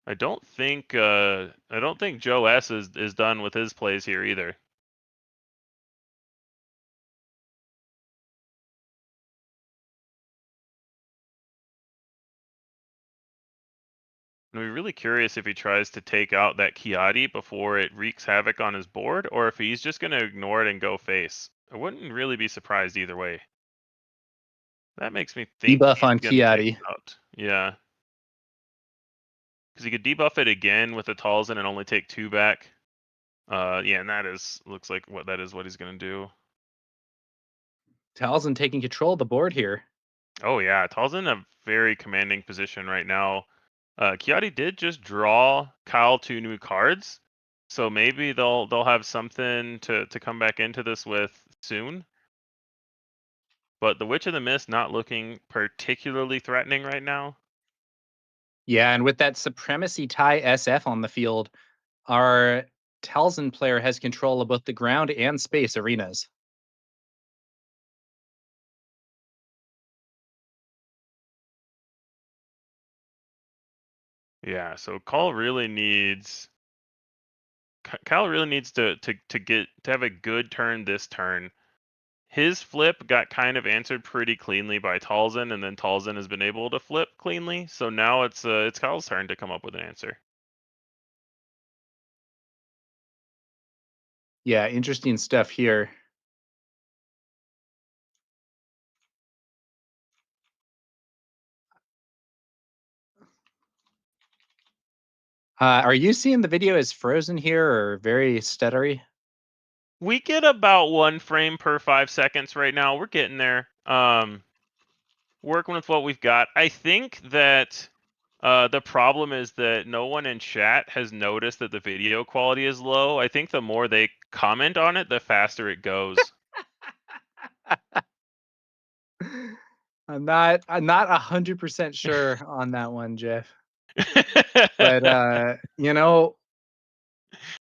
I don't think Joe S is done with his plays here either. And we're really curious if he tries to take out that Kiadi before it wreaks havoc on his board, or if he's just going to ignore it and go face. I wouldn't really be surprised either way. That makes me think Debuff he's on gonna take Kiadi. it out. Yeah. Because he could debuff it again with a Talzin and only take 2 back. Yeah, and looks like what he's gonna do. Talzin taking control of the board here. Oh yeah, Talzin in a very commanding position right now. Kiadi did just draw Kyle 2 new cards, so maybe they'll have something to come back into this with soon. But the Witch of the Mist not looking particularly threatening right now. Yeah, and with that Supremacy tie SF on the field, our Talzin player has control of both the ground and space arenas. Yeah, so Cal really needs to have a good turn this turn. His flip got kind of answered pretty cleanly by Talzin, and then Talzin has been able to flip cleanly. So now it's Cal's turn to come up with an answer. Yeah, interesting stuff here. Are you seeing the video as frozen here or very stuttery? We get about 1 frame per 5 seconds right now. We're getting there. Working with what we've got. I think that the problem is that no one in chat has noticed that the video quality is low. I think the more they comment on it, the faster it goes. I'm not 100% sure on that one, Jeff. But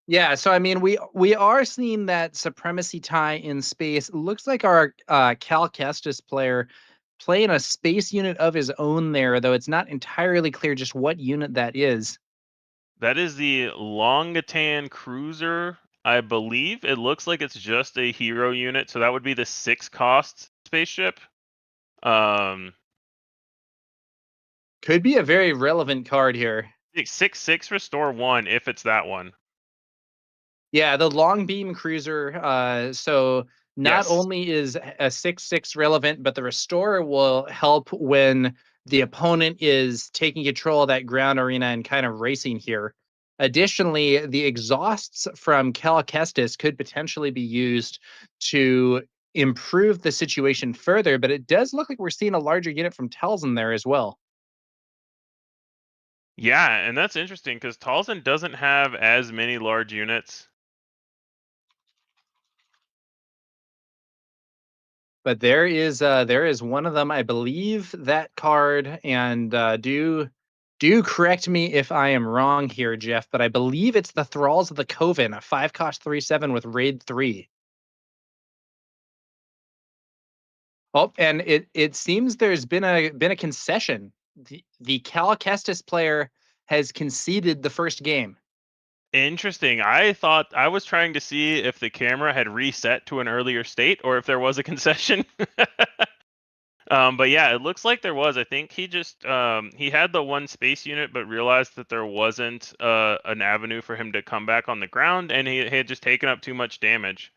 yeah. So I mean, we are seeing that supremacy tie in space. Looks like our Cal Kestis player playing a space unit of his own there, though it's not entirely clear just what unit that is. That is the Longatan Cruiser, I believe. It looks like it's just a hero unit, so that would be the 6-cost spaceship. Could be a very relevant card here. 6/6 restore 1 if it's that one. Yeah, the long beam cruiser. So not Yes. only is a 6/6 relevant, but the restore will help when the opponent is taking control of that ground arena and kind of racing here. Additionally, the exhausts from Cal Kestis could potentially be used to improve the situation further, but it does look like we're seeing a larger unit from Talzin there as well. Yeah, and that's interesting because Talzin doesn't have as many large units. But there is one of them, I believe, that card, and do correct me if I am wrong here, Jeff, but I believe it's the Thralls of the Coven, a 5-cost 3/7 with raid 3. Oh, and it seems there's been a concession. The Cal Kestis player has conceded the first game. Interesting. I thought I was trying to see if the camera had reset to an earlier state or if there was a concession. But yeah, it looks like there was. I think he just he had the one space unit, but realized that there wasn't an avenue for him to come back on the ground, and he had just taken up too much damage.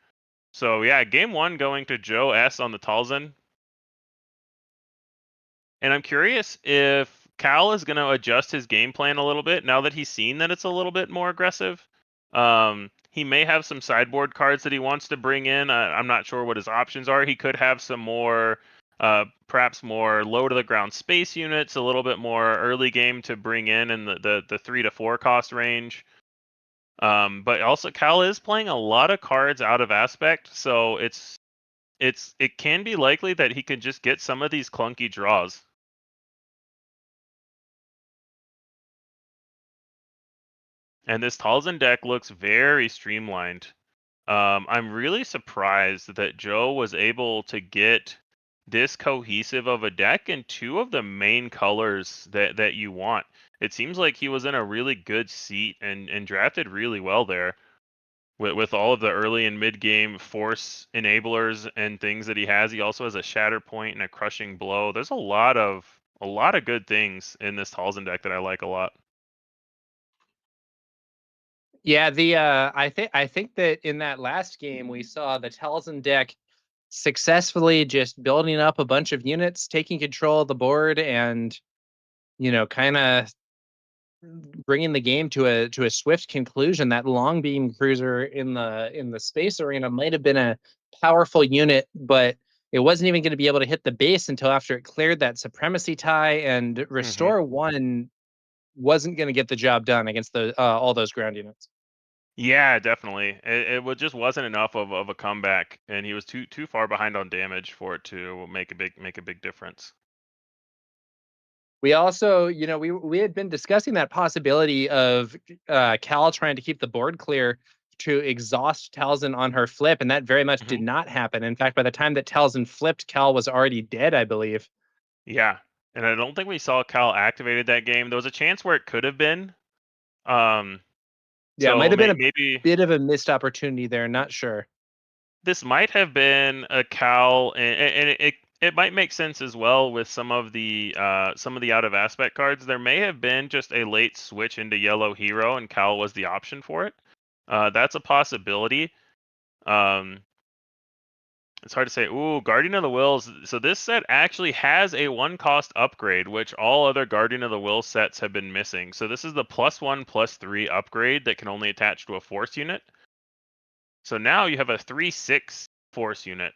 So yeah, game 1 going to Joe S on the Talzin. And I'm curious if Cal is going to adjust his game plan a little bit now that he's seen that it's a little bit more aggressive. He may have some sideboard cards that he wants to bring in. I'm not sure what his options are. He could have some more, perhaps more low to the ground space units, a little bit more early game to bring in the 3 to 4 cost range. But also Cal is playing a lot of cards out of aspect, so it can be likely that he could just get some of these clunky draws. And this Talzin deck looks very streamlined. I'm really surprised that Joe was able to get this cohesive of a deck in 2 of the main colors that you want. It seems like he was in a really good seat and drafted really well there with all of the early and mid game force enablers and things that he has. He also has a shatter point and a crushing blow. There's a lot of good things in this Talzin deck that I like a lot. Yeah, I think that in that last game we saw the Talzin deck successfully just building up a bunch of units, taking control of the board, and kind of bringing the game to a swift conclusion. That long beam cruiser in the space arena might have been a powerful unit, but it wasn't even going to be able to hit the base until after it cleared that supremacy tie, and restore 1 wasn't going to get the job done against the all those ground units. Yeah, definitely. It just wasn't enough of a comeback, and he was too far behind on damage for it to make a big difference. We also, we had been discussing that possibility of Cal trying to keep the board clear to exhaust Talzin on her flip, and that very much did not happen. In fact, by the time that Talzin flipped, Cal was already dead, I believe. Yeah, and I don't think we saw Cal activated that game. There was a chance where it could have been. Yeah, it might have been maybe a bit of a missed opportunity there. Not sure. This might have been a Cal, and it might make sense as well with some of the out of aspect cards. There may have been just a late switch into yellow hero, and Cal was the option for it. That's a possibility. It's hard to say. Ooh, Guardian of the Wills. So this set actually has a 1-cost upgrade, which all other Guardian of the Will sets have been missing. So this is the +1/+3 upgrade that can only attach to a force unit. So now you have a 3/6 force unit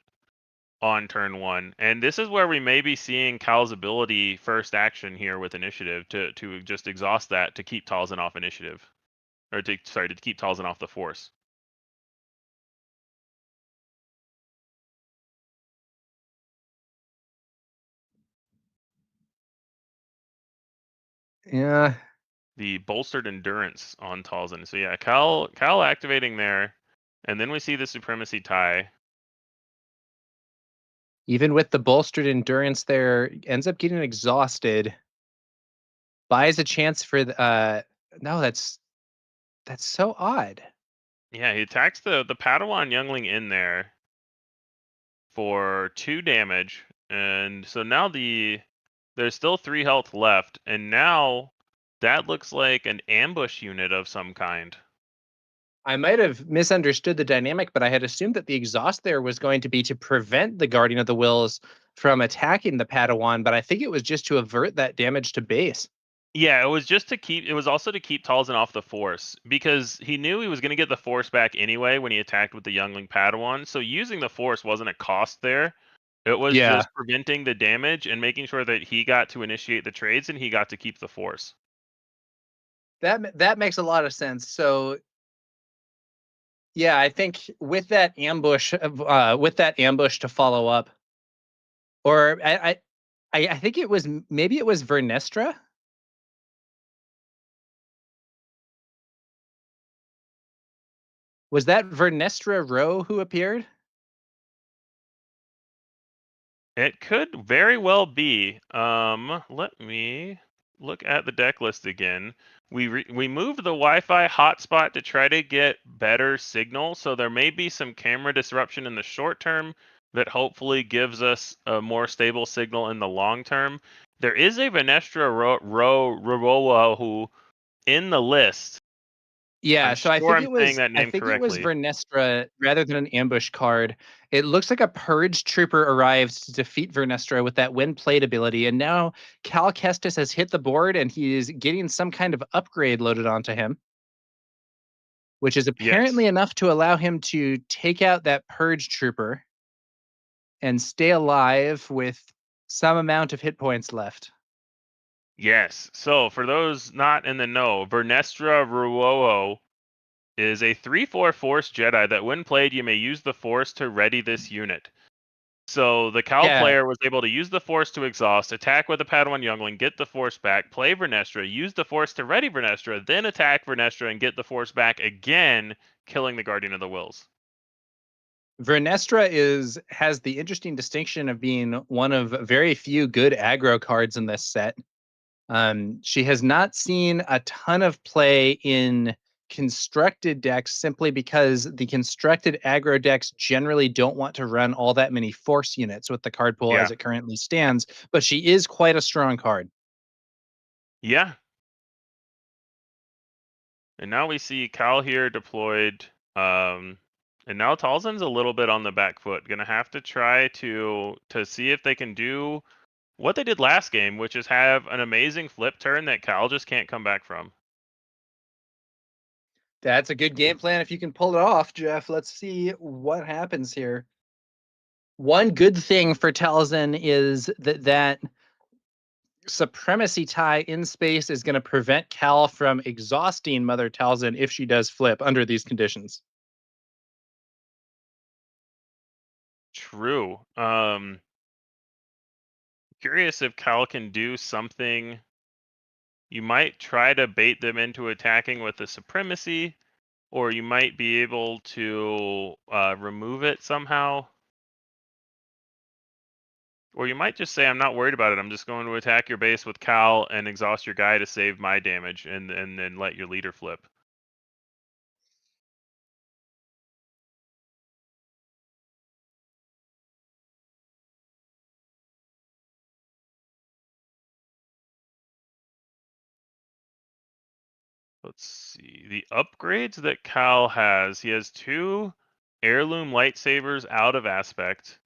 on turn 1. And this is where we may be seeing Cal's ability first action here with initiative to just exhaust that to keep Talzin off initiative. Or to keep Talzin off the force. Yeah. The bolstered endurance on Talzin. So yeah, Cal activating there, and then we see the supremacy tie. Even with the bolstered endurance there, ends up getting exhausted. Buys a chance for the no, that's so odd. Yeah, he attacks the Padawan youngling in there for 2 damage, and so now there's still 3 health left, and now that looks like an ambush unit of some kind. I might have misunderstood the dynamic, but I had assumed that the exhaust there was going to be to prevent the Guardian of the Wills from attacking the Padawan, but I think it was just to avert that damage to base. Yeah, it was just to keep. It was also to keep Talzin off the Force because he knew he was going to get the Force back anyway when he attacked with the youngling Padawan. So using the Force wasn't a cost there. It was Yeah. just preventing the damage and making sure that he got to initiate the trades and he got to keep the Force. That makes a lot of sense. So yeah, I think with that ambush to follow up, or I think it was maybe it was Vernestra. Was that Vernestra Rowe who appeared? It could very well be. Let me look at the deck list again. We moved the Wi-Fi hotspot to try to get better signal, so there may be some camera disruption in the short term that hopefully gives us a more stable signal in the long term. There is a Venestra Rowohu in the list. Yeah, I'm so I sure think I'm it was saying that name correctly. Vernestra rather than an ambush card. It looks like a Purge Trooper arrived to defeat Vernestra with that Wind Plate ability, and now Cal Kestis has hit the board and he is getting some kind of upgrade loaded onto him, which is apparently Yes. enough to allow him to take out that Purge Trooper and stay alive with some amount of hit points left. Yes. So for those not in the know, Vernestra Ruoho is a 3/4 Force Jedi that when played, you may use the Force to ready this unit. So the Cal Yeah. player was able to use the Force to exhaust, attack with a Padawan youngling, get the Force back, play Vernestra, use the Force to ready Vernestra, then attack Vernestra and get the Force back again, killing the Guardian of the Wills. Vernestra has the interesting distinction of being one of very few good aggro cards in this set. She has not seen a ton of play in constructed decks simply because the constructed aggro decks generally don't want to run all that many force units with the card pool as it currently stands, but she is quite a strong card. Yeah. And now we see Cal here deployed. And now Talzin's a little bit on the back foot. Gonna have to try to see if they can do what they did last game, which is have an amazing flip turn that Cal just can't come back from. That's a good game plan if you can pull it off, Jeff. Let's see what happens here. One good thing for Talzin is that supremacy tie in space is going to prevent Cal from exhausting Mother Talzin if she does flip under these conditions. True. Curious if Cal can do something. You might try to bait them into attacking with the supremacy, or you might be able to remove it somehow. Or you might just say, I'm not worried about it. I'm just going to attack your base with Cal and exhaust your guy to save my damage and then let your leader flip. Let's see. The upgrades that Cal has, he has 2 heirloom lightsabers out of aspect.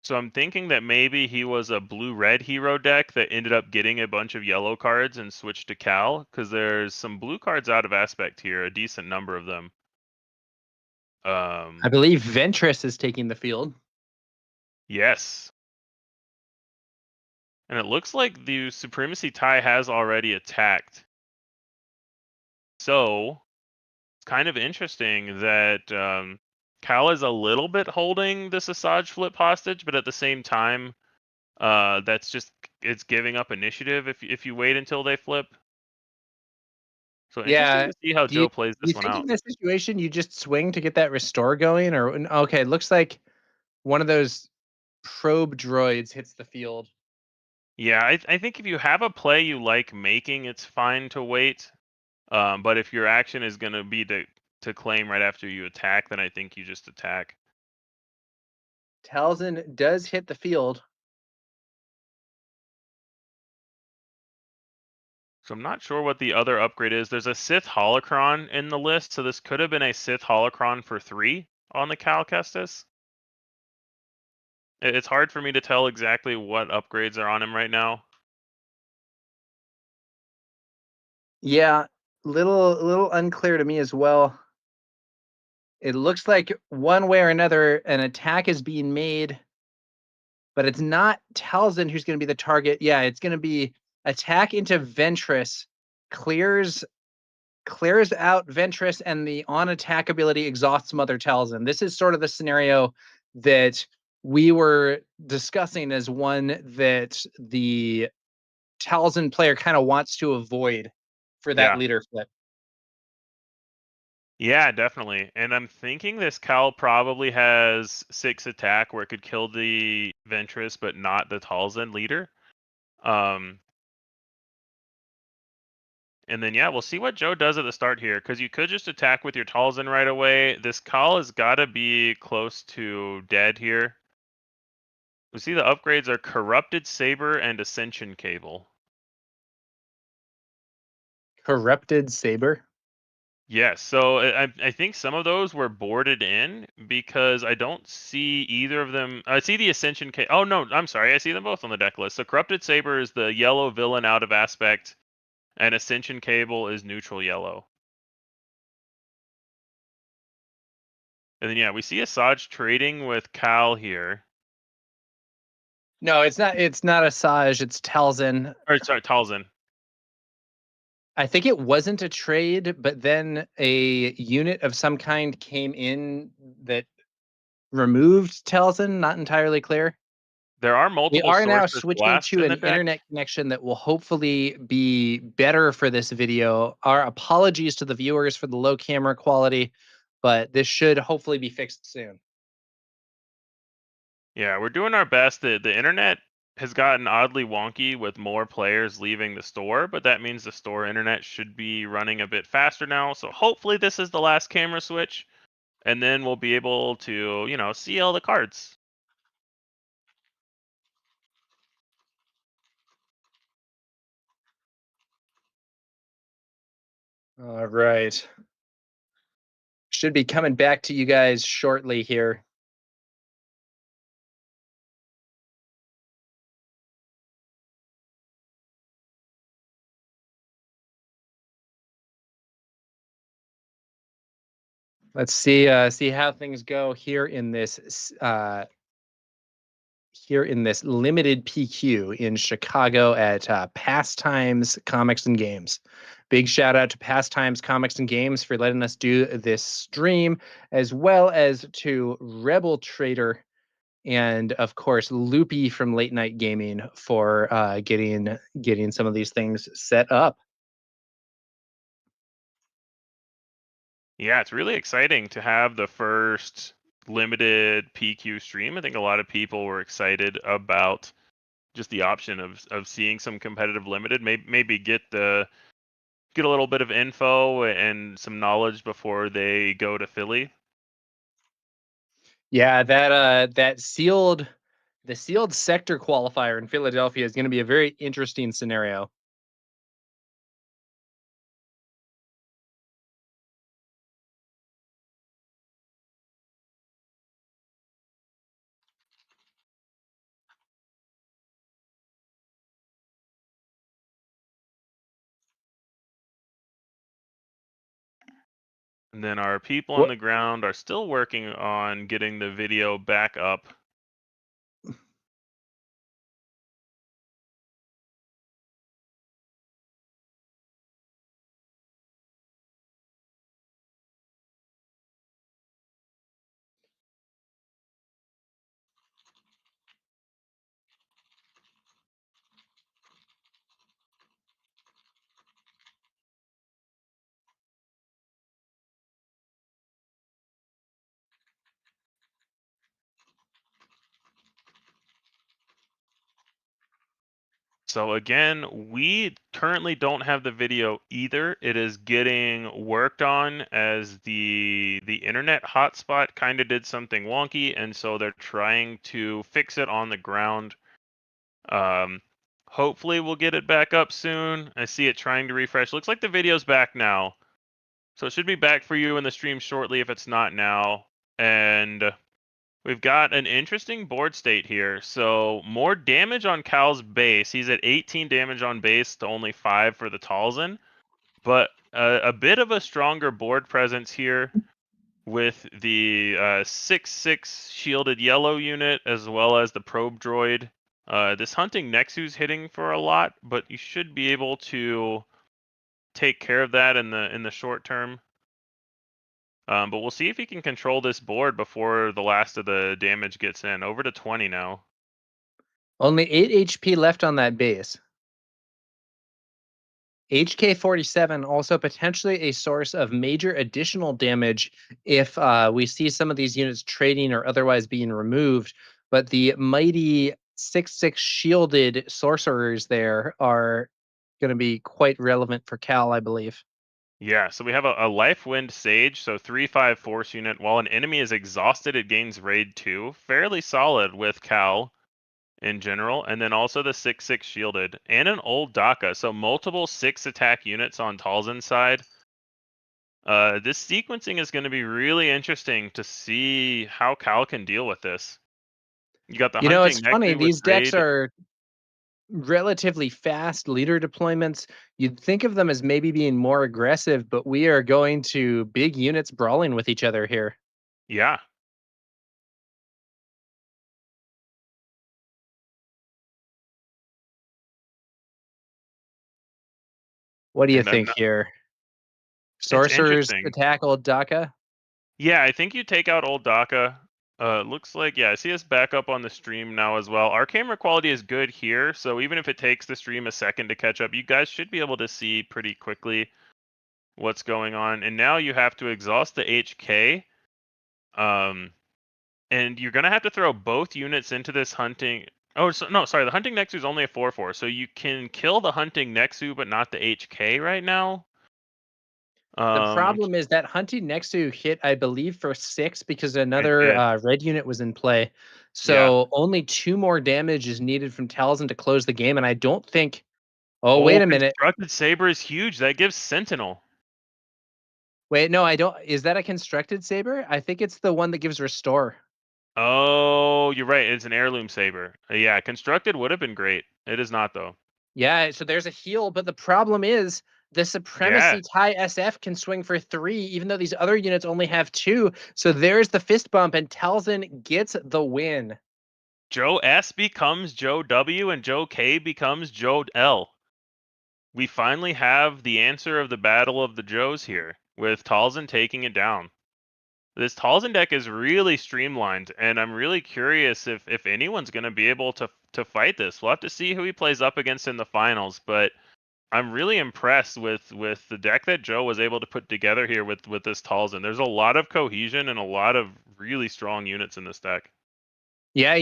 So I'm thinking that maybe he was a blue-red hero deck that ended up getting a bunch of yellow cards and switched to Cal, because there's some blue cards out of aspect here, a decent number of them. I believe Ventress is taking the field. Yes. And it looks like the Supremacy tie has already attacked. So it's kind of interesting that Cal is a little bit holding this Asajj flip hostage, but at the same time, that's just it's giving up initiative if you wait until they flip. So Yeah. interesting to see how Do you, Joe plays do you this one think out. in this situation you just swing to get that restore going, or okay? It looks like one of those probe droids hits the field. Yeah, I think if you have a play you like making, it's fine to wait. But if your action is going to be to claim right after you attack, then I think you just attack. Talzin does hit the field. So I'm not sure what the other upgrade is. There's a Sith Holocron in the list, so this could have been a Sith Holocron for 3 on the Cal Kestis. It's hard for me to tell exactly what upgrades are on him right now. Yeah, little unclear to me as well. It looks like one way or another an attack is being made, but it's not Talzin who's going to be the target. Yeah, it's going to be attack into Ventress, clears out Ventress, and the on attack ability exhausts Mother Talzin. This is sort of the scenario that we were discussing as one that the Talzin player kind of wants to avoid for that leader flip. Yeah, definitely. And I'm thinking this Cal probably has 6 attack where it could kill the Ventress, but not the Talzin leader. And then, yeah, we'll see what Joe does at the start here, because you could just attack with your Talzin right away. This Cal has got to be close to dead here. We see the upgrades are Corrupted Saber and Ascension Cable. Corrupted Saber? Yes, so I think some of those were boarded in because I don't see either of them. I see the Ascension Cable. Oh, no, I'm sorry. I see them both on the deck list. So Corrupted Saber is the yellow villain out of aspect, and Ascension Cable is neutral yellow. And then, yeah, we see Asajj trading with Cal here. No, it's not Asajj, it's Talzin. Or, sorry, Talzin. I think it wasn't a trade, but then a unit of some kind came in that removed Talzin, not entirely clear. There are multiple We are now sources switching blast to in an the deck. internet connection that will hopefully be better for this video. Our apologies to the viewers for the low camera quality, but this should hopefully be fixed soon. Yeah, we're doing our best. The internet has gotten oddly wonky with more players leaving the store, but that means the store internet should be running a bit faster now. So hopefully this is the last camera switch, and then we'll be able to, see all the cards. All right. Should be coming back to you guys shortly here. Let's see how things go here in this limited PQ in Chicago at Pastimes Comics and Games. Big shout out to Pastimes Comics and Games for letting us do this stream, as well as to Rebel Traitor and of course Loopy from Late Night Gaming for getting some of these things set up. Yeah, it's really exciting to have the first limited PQ stream. I think a lot of people were excited about just the option of seeing some competitive limited. Maybe get a little bit of info and some knowledge before they go to Philly. Yeah, the sealed sector qualifier in Philadelphia is going to be a very interesting scenario. And then our people on the ground are still working on getting the video back up. So again, we currently don't have the video either. It is getting worked on as the internet hotspot kind of did something wonky, and so they're trying to fix it on the ground. Hopefully we'll get it back up soon. I see it trying to refresh. Looks like the video's back now. So it should be back for you in the stream shortly if it's not now. And we've got an interesting board state here. So more damage on Cal's base. He's at 18 damage on base to only 5 for the Talzin. But a bit of a stronger board presence here with the 6/6 shielded yellow unit as well as the probe droid. This hunting Nexu's hitting for a lot, but you should be able to take care of that in the short term. But we'll see if he can control this board before the last of the damage gets in. Over to 20 now. Only 8 HP left on that base. HK-47 also potentially a source of major additional damage if we see some of these units trading or otherwise being removed. But the mighty 6/6 shielded sorcerers there are going to be quite relevant for Cal, I believe. Yeah, so we have a Life Wind Sage, so 3/5 force unit. While an enemy is exhausted, it gains Raid 2. Fairly solid with Cal in general. And then also the 6/6 shielded. And an old DACA, so multiple 6 attack units on Talzin's side. This sequencing is going to be really interesting to see how Cal can deal with this. You got the hunting it's funny. Nexu with These decks Raid. are relatively fast leader deployments. You'd think of them as maybe being more aggressive, but we are going to big units brawling with each other here. Yeah. What do you And think here? It's Sorcerers interesting. attack old DACA? Yeah, I think you take out old DACA. Looks like, yeah, I see us back up on the stream now as well. Our camera quality is good here, so even if it takes the stream a second to catch up, you guys should be able to see pretty quickly what's going on. And now you have to exhaust the HK. And you're going to have to throw both units into this hunting. Oh, no, sorry. The hunting Nexu is only a 4/4, so you can kill the hunting Nexu, but not the HK right now. The problem is that hunting Nexu hit, I believe, for 6 because another red unit was in play. So only 2 more damage is needed from Talzin to close the game, and I don't think. Oh, wait a minute. Constructed Saber is huge. That gives Sentinel. Wait, no, I don't. Is that a constructed saber? I think it's the one that gives restore. Oh, you're right. It's an heirloom saber. Yeah, constructed would have been great. It is not, though. Yeah, so there's a heal, but the problem is the Supremacy TIE SF can swing for 3, even though these other units only have 2. So there's the fist bump, and Talzin gets the win. Joe S becomes Joe W, and Joe K becomes Joe L. We finally have the answer of the Battle of the Joes here, with Talzin taking it down. This Talzin deck is really streamlined, and I'm really curious if anyone's going to be able to fight this. We'll have to see who he plays up against in the finals, but I'm really impressed with the deck that Joe was able to put together here with this Talzin. There's a lot of cohesion and a lot of really strong units in this deck. Yeah,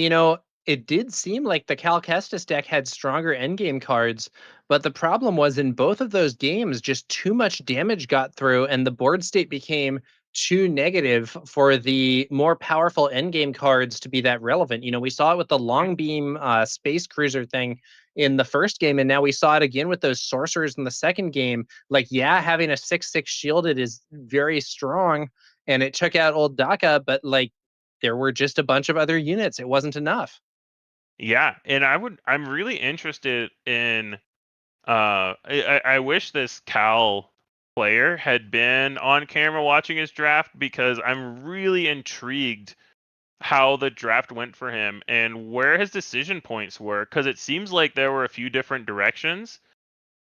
it did seem like the Cal Kestis deck had stronger endgame cards, but the problem was in both of those games, just too much damage got through, and the board state became too negative for the more powerful endgame cards to be that relevant. We saw it with the long beam space cruiser thing in the first game, and now we saw it again with those sorcerers in the second game. Having a 6/6 shielded is very strong, and it took out old DACA, but there were just a bunch of other units. It wasn't enough. Yeah, and I'm really interested in I wish this Cal player had been on camera watching his draft, because I'm really intrigued how the draft went for him and where his decision points were, because it seems like there were a few different directions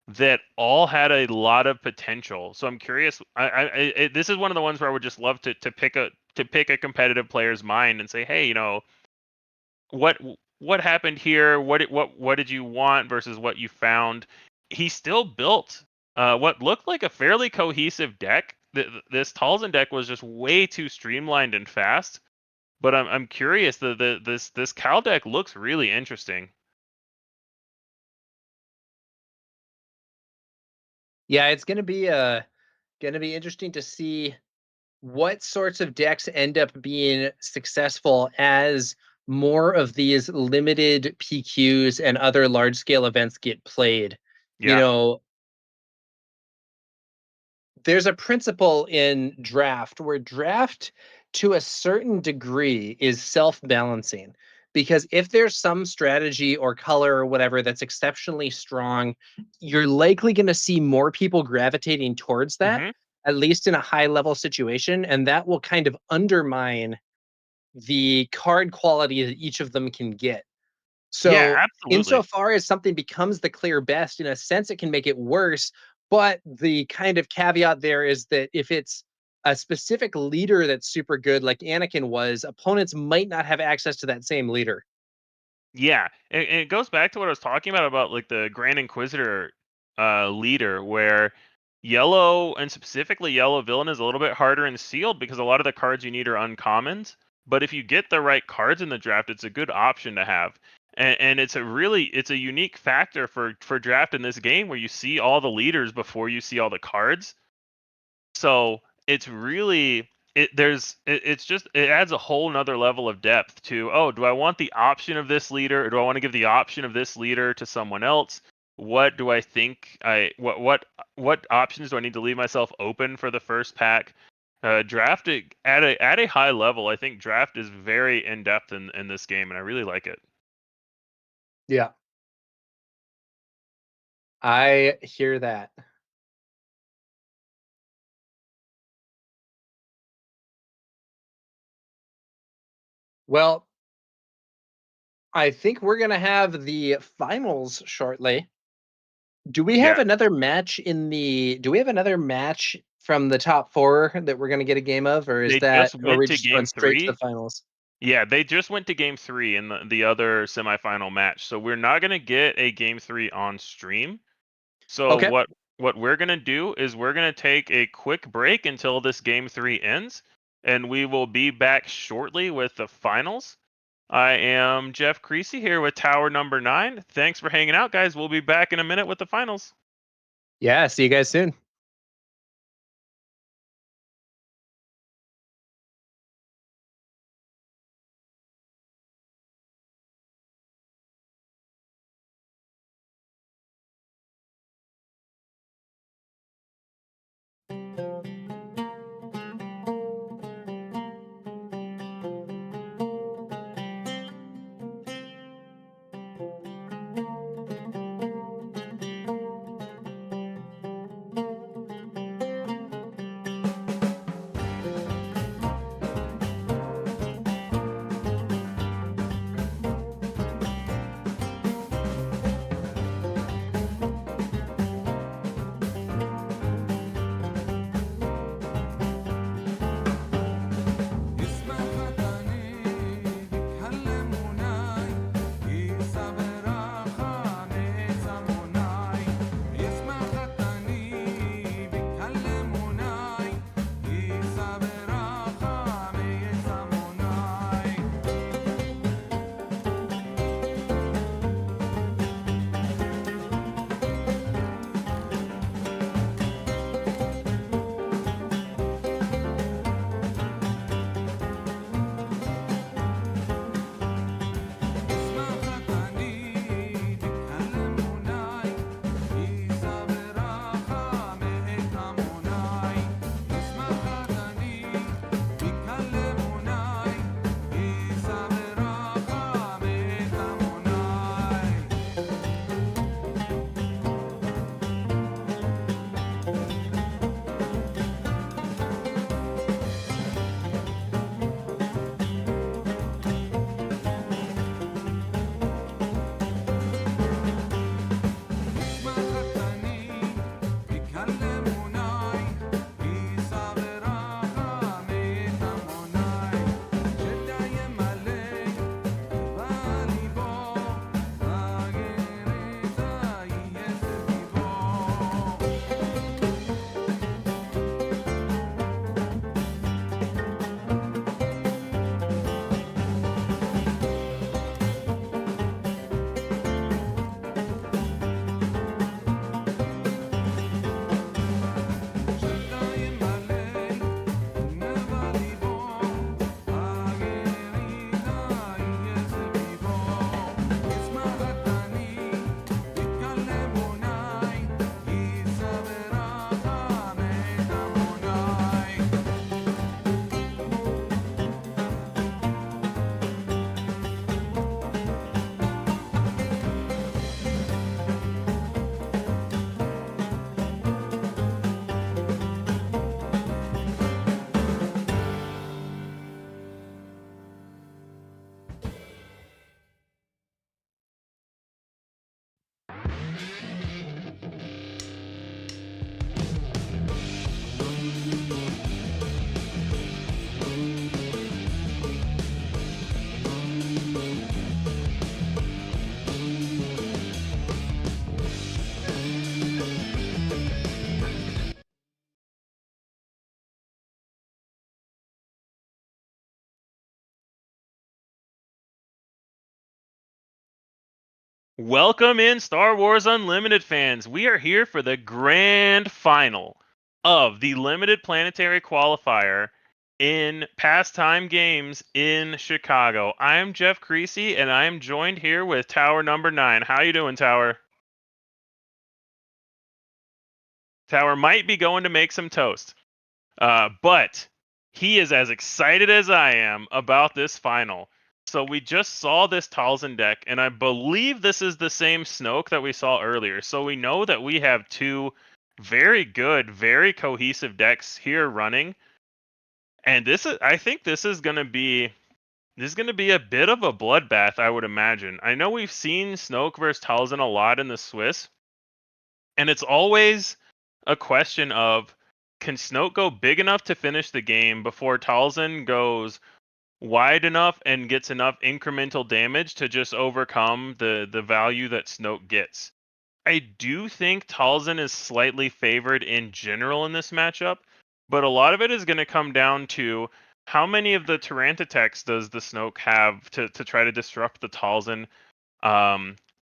that all had a lot of potential. So I'm curious. This is one of the ones where I would just love to pick a competitive player's mind and say, hey, what happened here? What did you want versus what you found? He still built what looked like a fairly cohesive deck. This Talzin deck was just way too streamlined and fast. But I'm curious. This Cal deck looks really interesting. Yeah, it's gonna be interesting to see what sorts of decks end up being successful as more of these limited PQs and other large scale events get played. You Yeah. know, there's a principle in draft where draft to a certain degree is self-balancing, because if there's some strategy or color or whatever that's exceptionally strong, you're likely going to see more people gravitating towards that, Mhm. at least in a high level situation, and that will kind of undermine the card quality that each of them can get. Yeah, So, absolutely. insofar as something becomes the clear best, in a sense, it can make it worse. But the kind of caveat there is that if it's a specific leader that's super good, like Anakin was, opponents might not have access to that same leader. Yeah, and it goes back to what I was talking about like the Grand Inquisitor leader, where yellow and specifically yellow villain is a little bit harder in sealed because a lot of the cards you need are uncommons. But if you get the right cards in the draft, it's a good option to have. And it's a unique factor for draft in this game where you see all the leaders before you see all the cards. So it's really it's just it adds a whole nother level of depth to, oh, do I want the option of this leader, or do I want to give the option of this leader to someone else? What do I think what options do I need to leave myself open for the first pack? Draft it at a high level. I think draft is very in depth in this game, and I really like it. Yeah, I hear that. Well, I think we're going to have the finals shortly. Do we have Yeah, another match in the do we have another match from the top 4 that we're going to get a game of, or is they that, just or are went we to just going game straight to the 3. finals? Yeah, they just went to game 3 in the other semifinal match. So we're not going to get a game 3 on stream. So Okay. what we're going to do is we're going to take a quick break until this game 3 ends, and we will be back shortly with the finals. I am Jeff Creasy here with TowerNumberNine. Thanks for hanging out, guys. We'll be back in a minute with the finals. Yeah, see you guys soon. Welcome in, Star Wars Unlimited fans. We are here for the grand final of the limited planetary qualifier in Pastime Games in Chicago. I am Jeff Creasy, and I am joined here with TowerNumberNine. How you doing, Tower? Tower might be going to make some toast, but he is as excited as I am about this final. So we just saw this Talzin deck, and I believe this is the same Snoke that we saw earlier. So we know that we have two very good, very cohesive decks here running. And I think this is gonna be a bit of a bloodbath, I would imagine. I know we've seen Snoke versus Talzin a lot in the Swiss, and it's always a question of, can Snoke go big enough to finish the game before Talzin goes wide enough and gets enough incremental damage to just overcome the value that Snoke gets. I do think Talzin is slightly favored in general in this matchup, but a lot of it is going to come down to how many of the Tyranitar does the Snoke have to try to disrupt the Talzin.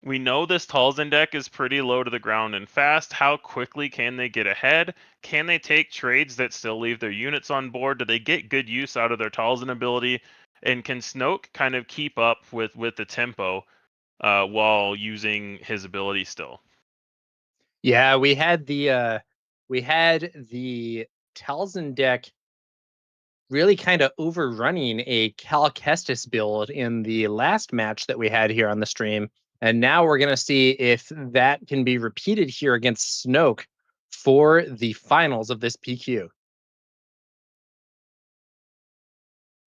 We know this Talzin deck is pretty low to the ground and fast. How quickly can they get ahead? Can they take trades that still leave their units on board? Do they get good use out of their Talzin ability? And can Snoke kind of keep up with the tempo while using his ability still? Yeah, we had the Talzin deck really kind of overrunning a Cal Kestis build in the last match that we had here on the stream. And now we're going to see if that can be repeated here against Snoke for the finals of this PQ.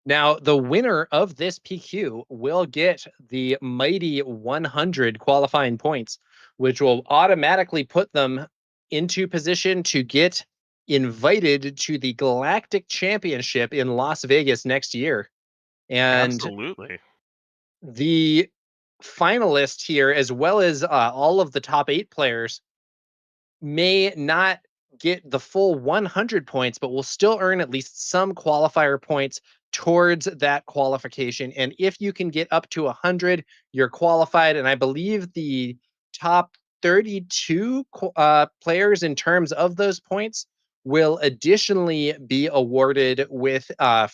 Now, the winner of this PQ will get the mighty 100 qualifying points, which will automatically put them into position to get invited to the Galactic Championship in Las Vegas next year. And absolutely, the finalists here, as well as all of the top 8 players, may not get the full 100 points, but will still earn at least some qualifier points towards that qualification. And if you can get up to 100, you're qualified. And I believe the top 32 players in terms of those points will additionally be awarded with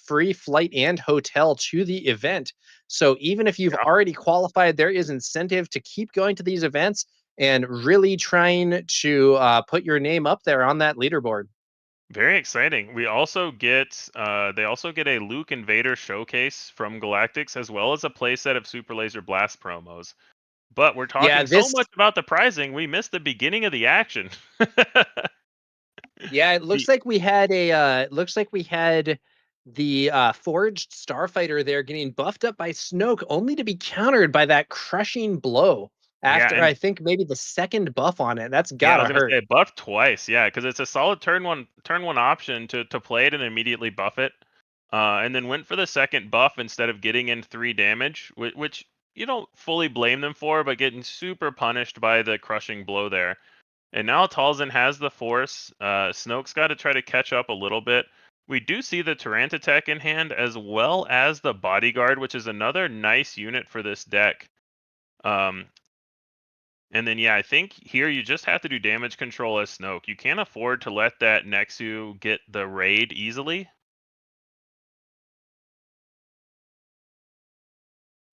free flight and hotel to the event. So even if you've already qualified, there is incentive to keep going to these events and really trying to put your name up there on that leaderboard. Very exciting. We also get they also get a Luke and Vader showcase from Galactics, as well as a playset of Super Laser Blast promos. But we're talking so much about the prizing, we missed the beginning of the action. Yeah, it looks like we had the forged starfighter there getting buffed up by Snoke, only to be countered by that crushing blow after I think maybe the second buff on it. That's gotta hurt. Say buff twice, yeah, because it's a solid turn one option to play it and immediately buff it, and then went for the second buff instead of getting in 3 damage, which you don't fully blame them for, but getting super punished by the crushing blow there. And now Talzin has the Force. Snoke's got to try to catch up a little bit. We do see the Tyranitar in hand, as well as the Bodyguard, which is another nice unit for this deck. And then, yeah, I think here you just have to do damage control as Snoke. You can't afford to let that Nexu get the raid easily.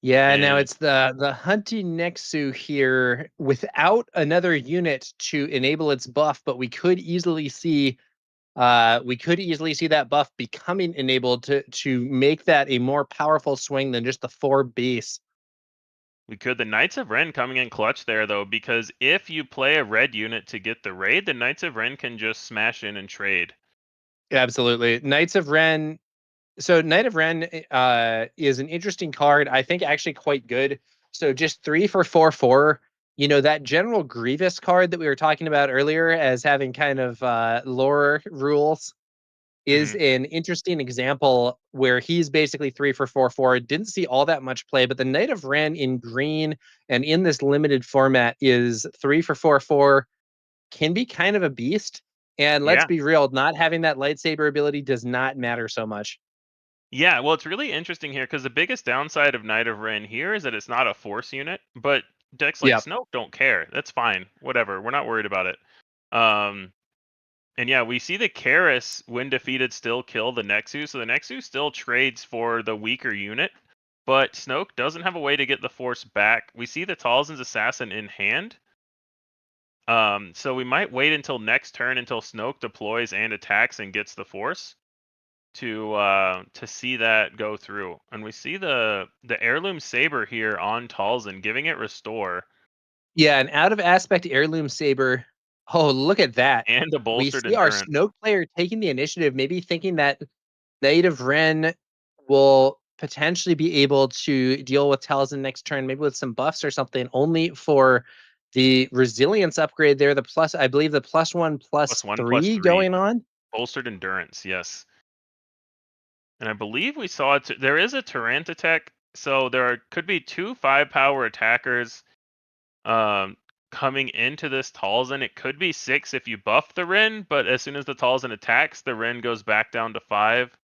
Yeah, now it's the hunting Nexu here without another unit to enable its buff, but we could easily see that buff becoming enabled to make that a more powerful swing than just the 4 base. We could. The Knights of Ren coming in clutch there, though, because if you play a red unit to get the raid, the Knights of Ren can just smash in and trade. Absolutely. Knights of Ren. So Knight of Ren is an interesting card. I think actually quite good. So just 3 for 4/4. You know, that General Grievous card that we were talking about earlier as having kind of lore rules is an interesting example where he's basically 3 for 4/4. Didn't see all that much play, but the Knight of Ren in green and in this limited format is 3 for 4/4. Can be kind of a beast. And let's be real, not having that lightsaber ability does not matter so much. Yeah, well, it's really interesting here because the biggest downside of Knight of Ren here is that it's not a Force unit, but decks like Yep. Snoke don't care. That's fine. Whatever. We're not worried about it. And yeah, we see the Karis, when defeated, still kill the Nexus. So the Nexus still trades for the weaker unit, but Snoke doesn't have a way to get the Force back. We see the Talzin's Assassin in hand. So we might wait until next turn until Snoke deploys and attacks and gets the Force to see that go through. And we see the Heirloom Saber here on Talzin, giving it Restore. Yeah, an out of aspect Heirloom Saber. Oh, look at that. And a We bolstered see our endurance. Snoke player taking the initiative, maybe thinking that Native Ren will potentially be able to deal with Talzin next turn, maybe with some buffs or something, only for the resilience upgrade there. The plus, I believe the +1, +3 going on. Bolstered endurance, yes. And I believe we saw it. There is a Tyrantotech, so there could be 2 5-power attackers coming into this Talzin. It could be 6 if you buff the Ren, but as soon as the Talzin attacks, the Ren goes back down to 5.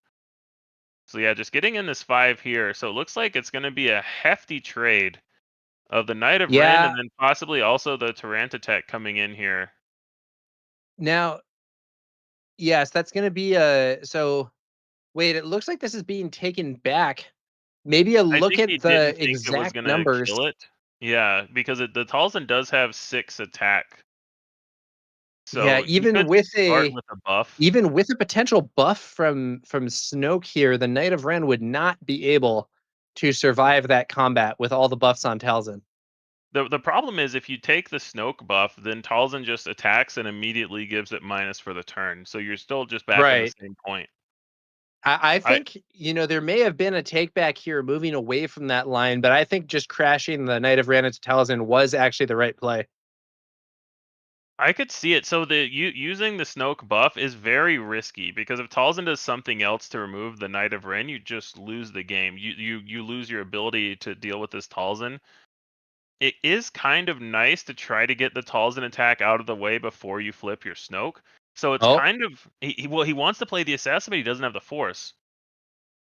So yeah, just getting in this 5 here. So it looks like it's going to be a hefty trade of the Knight of Ren, and then possibly also the Tyrantotech coming in here. Now, yes, that's going to be a... So, wait, it looks like this is being taken back. Maybe a look at the exact numbers. Kill it. Yeah, because the Talzin does have 6 attack. So yeah, even with a buff, even with a potential buff from Snoke here, the Knight of Ren would not be able to survive that combat with all the buffs on Talzin. The problem is if you take the Snoke buff, then Talzin just attacks and immediately gives it minus for the turn. So you're still just back at the same point. I think, there may have been a take back here moving away from that line, but I think just crashing the Knight of Ren into Talzin was actually the right play. I could see it. So using the Snoke buff is very risky because if Talzin does something else to remove the Knight of Ren, you just lose the game. You lose your ability to deal with this Talzin. It is kind of nice to try to get the Talzin attack out of the way before you flip your Snoke. So it's kind of he wants to play the assassin, but he doesn't have the Force.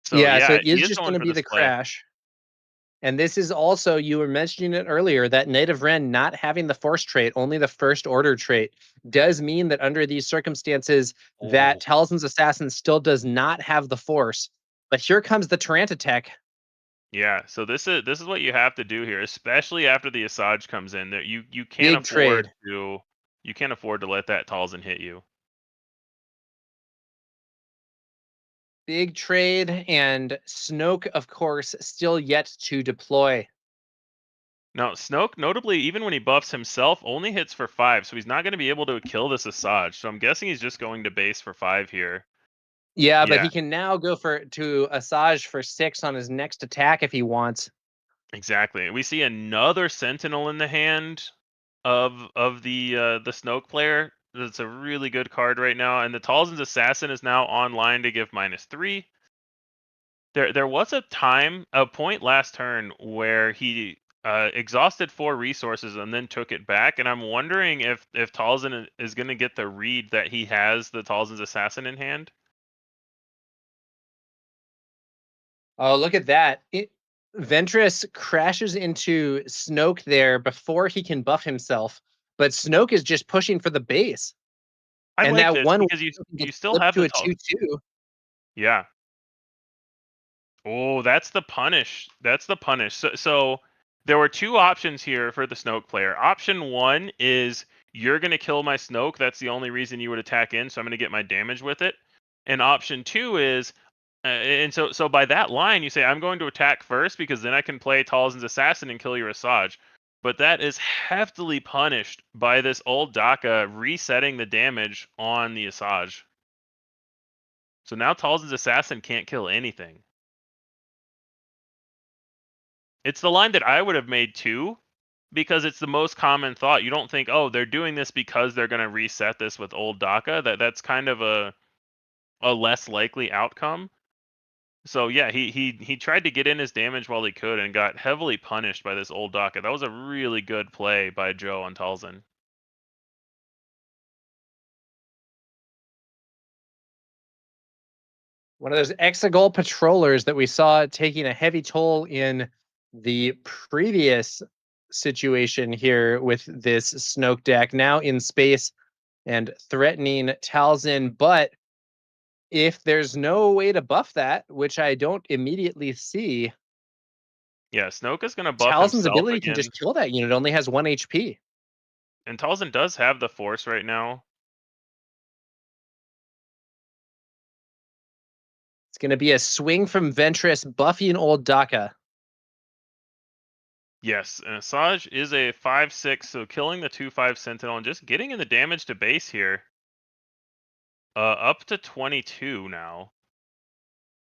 So yeah, so it is he just going to be the play. crash. And this is also, you were mentioning it earlier, that Knight of Ren not having the Force trait, only the First Order trait, does mean that under these circumstances, that Talzin's assassin still does not have the Force. But here comes the Tyrantotech. Yeah, so this is what you have to do here, especially after the Asajj comes in. That you Big can't afford trade. you can't afford to let that Talzin hit you. Big trade, and Snoke, of course, still yet to deploy. Now, Snoke, notably, even when he buffs himself, only hits for 5, so he's not going to be able to kill this Asajj. So I'm guessing he's just going to base for 5 here. Yeah, but he can now go to Asajj for 6 on his next attack if he wants. Exactly. We see another Sentinel in the hand of the Snoke player. That's a really good card right now, and the Talzin's Assassin is now online to give -3. There was a point last turn where he exhausted 4 resources and then took it back, and I'm wondering if Talzin is going to get the read that he has the Talzin's Assassin in hand. Oh, look at that. Ventress crashes into Snoke there before he can buff himself, but Snoke is just pushing for the base. I and like that this one because you still have to the a 2/2. Yeah. Oh, that's the punish. That's the punish. So there were 2 options here for the Snoke player. Option 1 is you're going to kill my Snoke. That's the only reason you would attack in, so I'm going to get my damage with it. And option 2 is, and so by that line, you say, I'm going to attack first because then I can play Talzin's Assassin and kill your Asajj. But that is heftily punished by this old Daka resetting the damage on the Asajj. So now Talzin's Assassin can't kill anything. It's the line that I would have made too, because it's the most common thought. You don't think, oh, they're doing this because they're going to reset this with old Daka. That's kind of a less likely outcome. So yeah, he tried to get in his damage while he could and got heavily punished by this old Daka. That was a really good play by Joe on Talzin. One of those Exegol patrollers that we saw taking a heavy toll in the previous situation here with this Snoke deck, now in space and threatening Talzin, but if there's no way to buff that, which I don't immediately see, Yeah, Snoke is going to buff Talzin's himself ability again. can just kill that unit. It only has 1 HP. And Talzin does have the Force right now. It's going to be a swing from Ventress, buffing old Daka. Yes, and Asajj is a 5/6, so killing the 2/5 Sentinel and just getting in the damage to base here. Up to 22 now.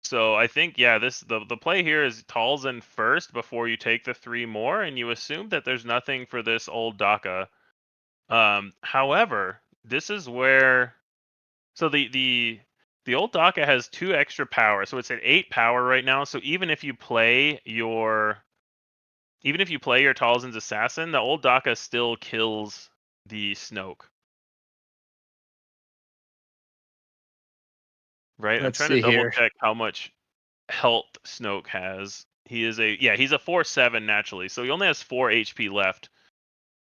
So I think, yeah, the play here is Talzin first before you take the 3 more, and you assume that there's nothing for this old Daka. However, this is where, so the old Daka has 2 extra power, so it's at 8 power right now. So even if you play your Talzin's assassin, the old Daka still kills the Snoke. Right? Let's I'm trying to see double here. check how much health Snoke has. He's a 4/7 naturally, so he only has 4 HP left.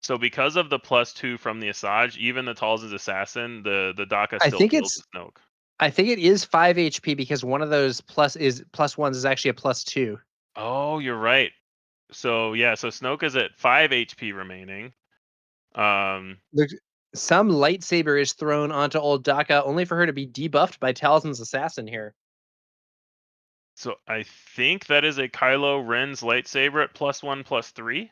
So because of the +2 from the Asajj, even the Talzin's assassin, the Daka still kills the Snoke. I think it is 5 HP because one of those +1s is actually a +2. Oh, you're right. So yeah, so Snoke is at 5 HP remaining. Some lightsaber is thrown onto old Daka, only for her to be debuffed by Talzin's assassin here. So I think that is a Kylo Ren's lightsaber at +1/+3.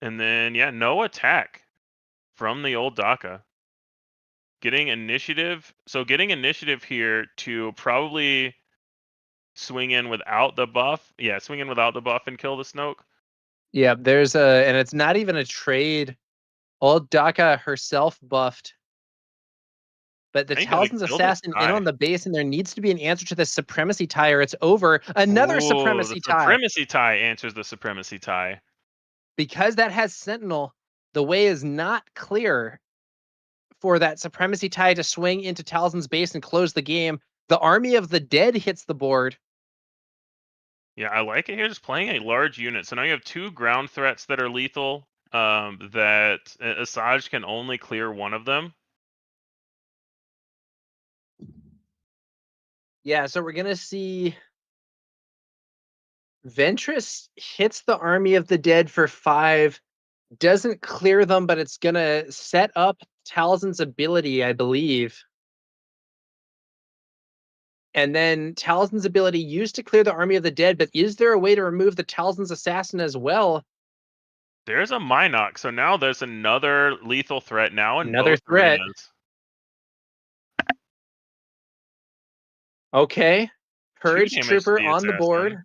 And then, yeah, no attack from the old Daka. Getting initiative. So getting initiative here to probably swing in without the buff. Yeah, swing in without the buff and kill the Snoke. Yeah, and it's not even a trade. Old Daka herself buffed. But the Talzin's assassin in on the base, and there needs to be an answer to the supremacy tie, or it's over. Another supremacy tie. Supremacy tie answers the supremacy tie. Because that has Sentinel, the way is not clear for that supremacy tie to swing into Talzin's base and close the game. The Army of the Dead hits the board. Yeah, I like it here, just playing a large unit. So now you have 2 ground threats that are lethal, that Asajj can only clear one of them. Yeah, so we're going to see Ventress hits the Army of the Dead for 5, doesn't clear them, but it's going to set up Talzin's ability, I believe. And then Talzin's ability used to clear the Army of the Dead, but is there a way to remove the Talzin's assassin as well? There's a Minok, so now there's another lethal threat now in another both threat. arenas. Okay. Purge Trooper the on the board.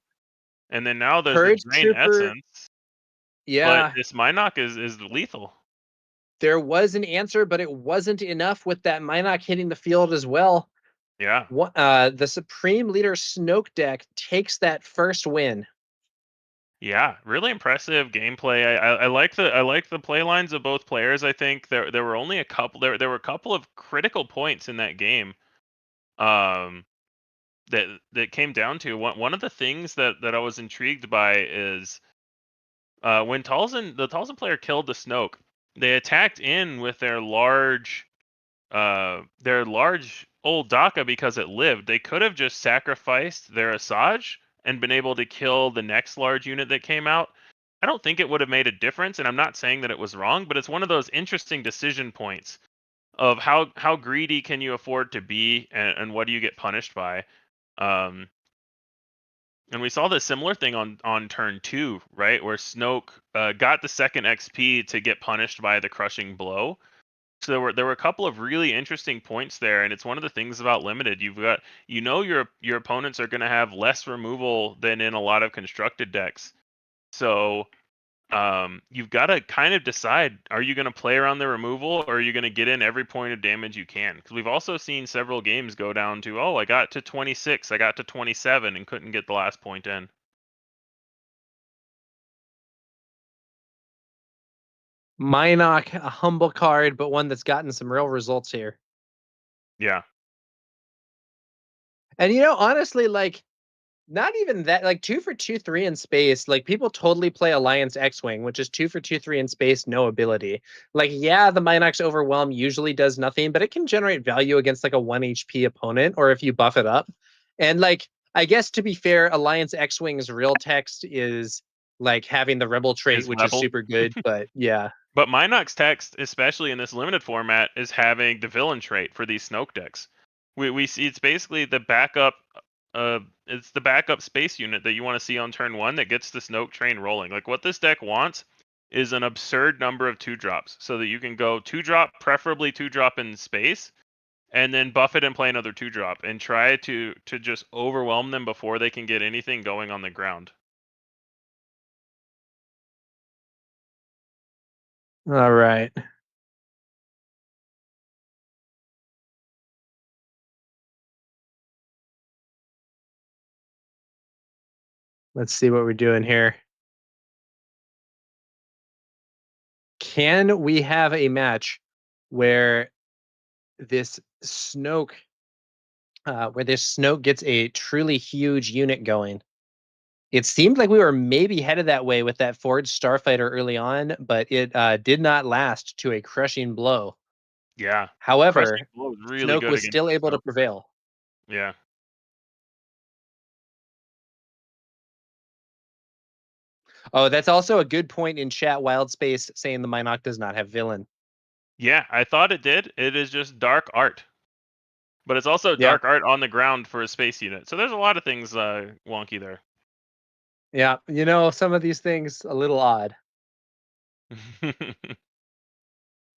And then now there's Purge the Drain Trooper. Essence. Yeah. But this Minok is lethal. There was an answer, but it wasn't enough with that Minok hitting the field as well. Yeah. The Supreme Leader Snoke deck takes that first win. Yeah, really impressive gameplay. I like the play lines of both players. I think there were only a couple there were a couple of critical points in that game. That came down to one of the things that I was intrigued by is when the Talzin player killed the Snoke, they attacked in with their large old Daka because it lived. They could have just sacrificed their Asajj and been able to kill the next large unit that came out. I don't think it would have made a difference, and I'm not saying that it was wrong, but it's one of those interesting decision points of how greedy can you afford to be, and what do you get punished by. And we saw the similar thing on turn 2, right, where Snoke got the second XP to get punished by the crushing blow. So there were a couple of really interesting points there, and it's one of the things about limited. You've got your opponents are going to have less removal than in a lot of constructed decks. So you've got to kind of decide: are you going to play around the removal, or are you going to get in every point of damage you can? Because we've also seen several games go down to, I got to 26, I got to 27, and couldn't get the last point in. Minok, a humble card, but one that's gotten some real results here. Yeah. And honestly, like, not even that, like 2 for 2, 3 in space. Like, people totally play Alliance X-Wing, which is 2 for 2, 3 in space, no ability. Like, yeah, the Minox Overwhelm usually does nothing, but it can generate value against like a 1 HP opponent, or if you buff it up. And like, I guess to be fair, Alliance X-Wing's real text is like having the Rebel trait, which Rebel. is super good, but yeah. But Minox text, especially in this limited format, is having the villain trait for these Snoke decks. We see it's basically the backup. It's the backup space unit that you want to see on turn 1 that gets the Snoke train rolling. Like, what this deck wants is an absurd number of 2-drops, so that you can go 2-drop, preferably 2-drop in space, and then buff it and play another 2-drop, and try to just overwhelm them before they can get anything going on the ground. All right. Let's see what we're doing here. Can we have a match where this Snoke gets a truly huge unit going? It seemed like we were maybe headed that way with that Forged Starfighter early on, but it did not last to a crushing blow. Yeah. However, Crushing blow is really Snoke good was against still able to Snoke. prevail. Yeah. Oh, that's also a good point in chat. Wild Space saying the Minoc does not have villain. Yeah, I thought it did. It is just dark art. But it's also Yeah. dark art on the ground for a space unit. So there's a lot of things wonky there. Yeah, some of these things a little odd.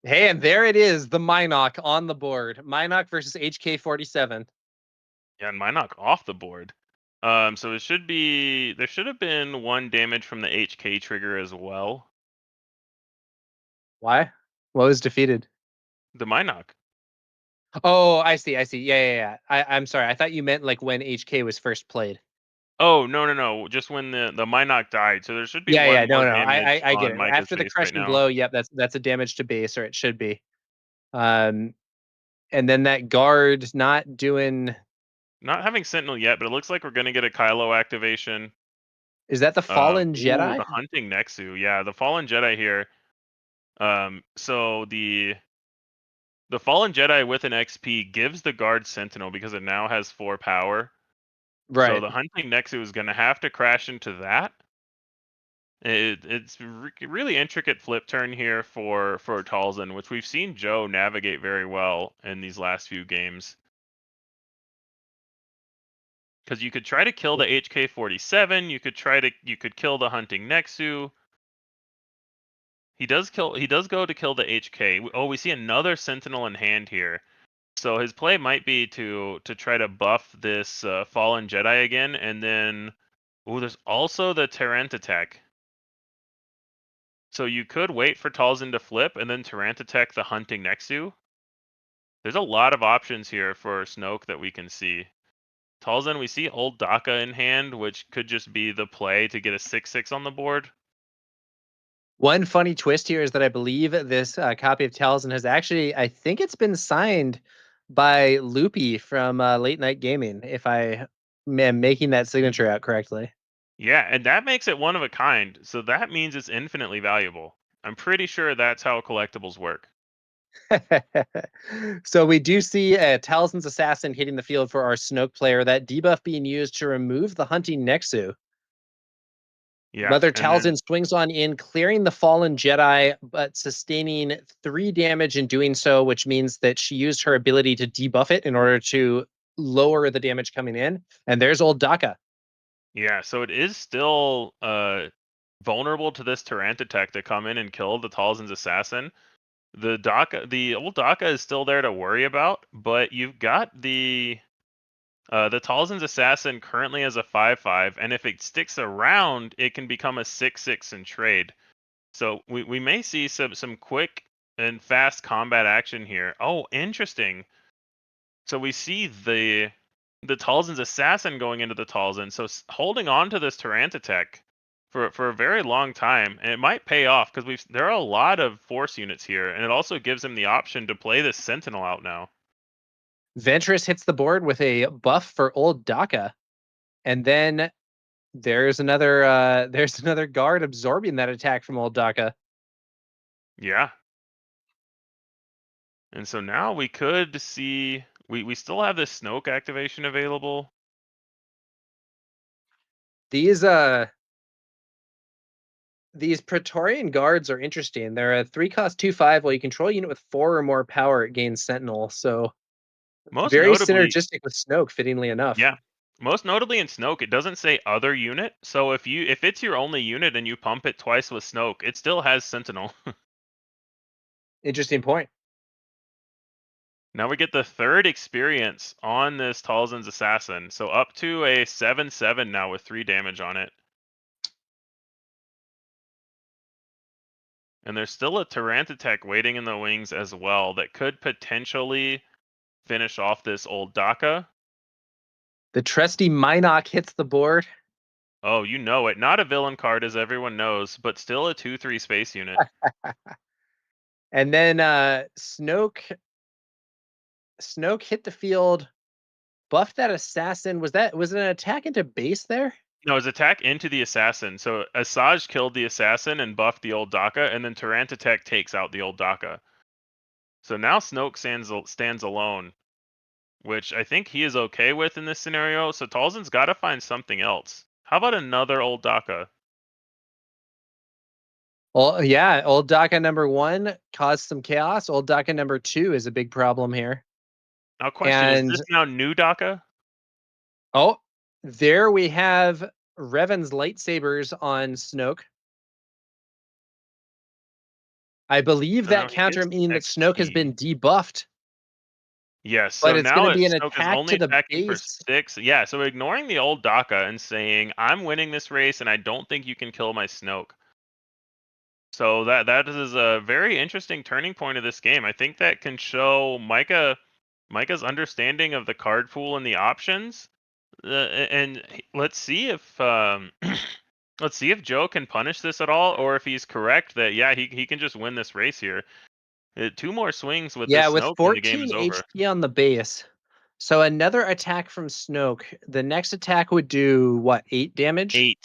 Hey, and there it is, the Minoc on the board. Minoc versus HK47. Yeah, and Minoc off the board. So there should have been 1 damage from the HK trigger as well. Why? What was defeated? The Minoc. Oh, I see. Yeah. I'm sorry. I thought you meant like when HK was first played. Oh, no. Just when the Minoc died. So there should be Yeah, one no. more damage I get on it. Micah's After the base right crushing now. blow, yep, that's a damage to base, or it should be. And then that guard not having Sentinel yet, but it looks like we're gonna get a Kylo activation. Is that the Fallen Jedi? The Hunting Nexu. Yeah, the Fallen Jedi here. So the Fallen Jedi with an XP gives the guard Sentinel because it now has 4 power. Right. So the Hunting Nexu is going to have to crash into that. It's really intricate flip turn here for Talzin, which we've seen Joe navigate very well in these last few games. Because you could try to kill the HK-47, you could kill the Hunting Nexu. He does go to kill the HK. Oh, we see another Sentinel in hand here. So his play might be to try to buff this Fallen Jedi again, and then there's also the Tarrant attack. So you could wait for Talzin to flip and then Tarrant attack the Hunting Nexu. There's a lot of options here for Snoke that we can see. Talzin, we see Old Daka in hand, which could just be the play to get a 6/6 on the board. One funny twist here is that I believe this copy of Talzin has actually, I think it's been signed by Loopy from Late Night Gaming, if I am making that signature out correctly. Yeah, and that makes it one of a kind, so that means it's infinitely valuable. I'm pretty sure that's how collectibles work. So we do see Talzin's Assassin hitting the field for our Snoke player, that debuff being used to remove the Hunting Nexu. Yeah, Mother Talzin swings on in, clearing the Fallen Jedi, but sustaining 3 damage in doing so, which means that she used her ability to debuff it in order to lower the damage coming in. And there's Old Daka. Yeah, so it is still vulnerable to this Tarrant attack to come in and kill the Talzin's Assassin. The Old Daka is still there to worry about, but you've got the Talzin's Assassin currently as a 5/5, and if it sticks around, it can become a 6/6 in trade. So we may see some quick and fast combat action here. Oh, interesting. So we see the Talzin's Assassin going into the Talzin. So holding on to this Tarrant attack for a very long time, and it might pay off because there are a lot of force units here, and it also gives him the option to play this Sentinel out now. Ventress hits the board with a buff for old Daka. And then there's another guard absorbing that attack from old Daka. Yeah. And so now we could see we still have this Snoke activation available. These Praetorian guards are interesting. They're a 3-cost 2/5. While you control a unit with 4 or more power, it gains Sentinel. So Most very notably, synergistic with Snoke, fittingly enough. yeah. Most notably in Snoke, it doesn't say other unit. So if it's your only unit and you pump it twice with Snoke, it still has Sentinel. Interesting point. Now we get the third experience on this Talzin's Assassin. So up to a 7/7 now with 3 damage on it. And there's still a Tyrantitech waiting in the wings as well that could potentially finish off this old Daka. The trusty Minok hits the board. Oh, you know it. Not a villain card, as everyone knows, but still a 2/3 space unit. And then Snoke hit the field, buffed that assassin. Was it an attack into base there? No, his attack into the assassin. So Asajj killed the assassin and buffed the old Daka, and then Tyrantitech takes out the old Daka. So now Snoke stands alone, which I think he is okay with in this scenario. So Talzin's got to find something else. How about another old Daka? Well, yeah, old Daka number 1 caused some chaos. Old Daka number 2 is a big problem here. Now, question, is this now new Daka? Oh, there we have Revan's lightsabers on Snoke. I believe that counter meaning that Snoke has been debuffed. Yes, but so it's now going to be an Snoke is attack only to the attacking for base. 6. Yeah, so ignoring the old Daka and saying, I'm winning this race and I don't think you can kill my Snoke. So that is a very interesting turning point of this game. I think that can show Micah's understanding of the card pool and the options. And let's see if let's see if Joe can punish this at all, or if he's correct that he can just win this race here. 2 more swings with this with Snoke, and the game 14 is over. HP on the base. So another attack from Snoke. The next attack would do what, 8 damage? 8.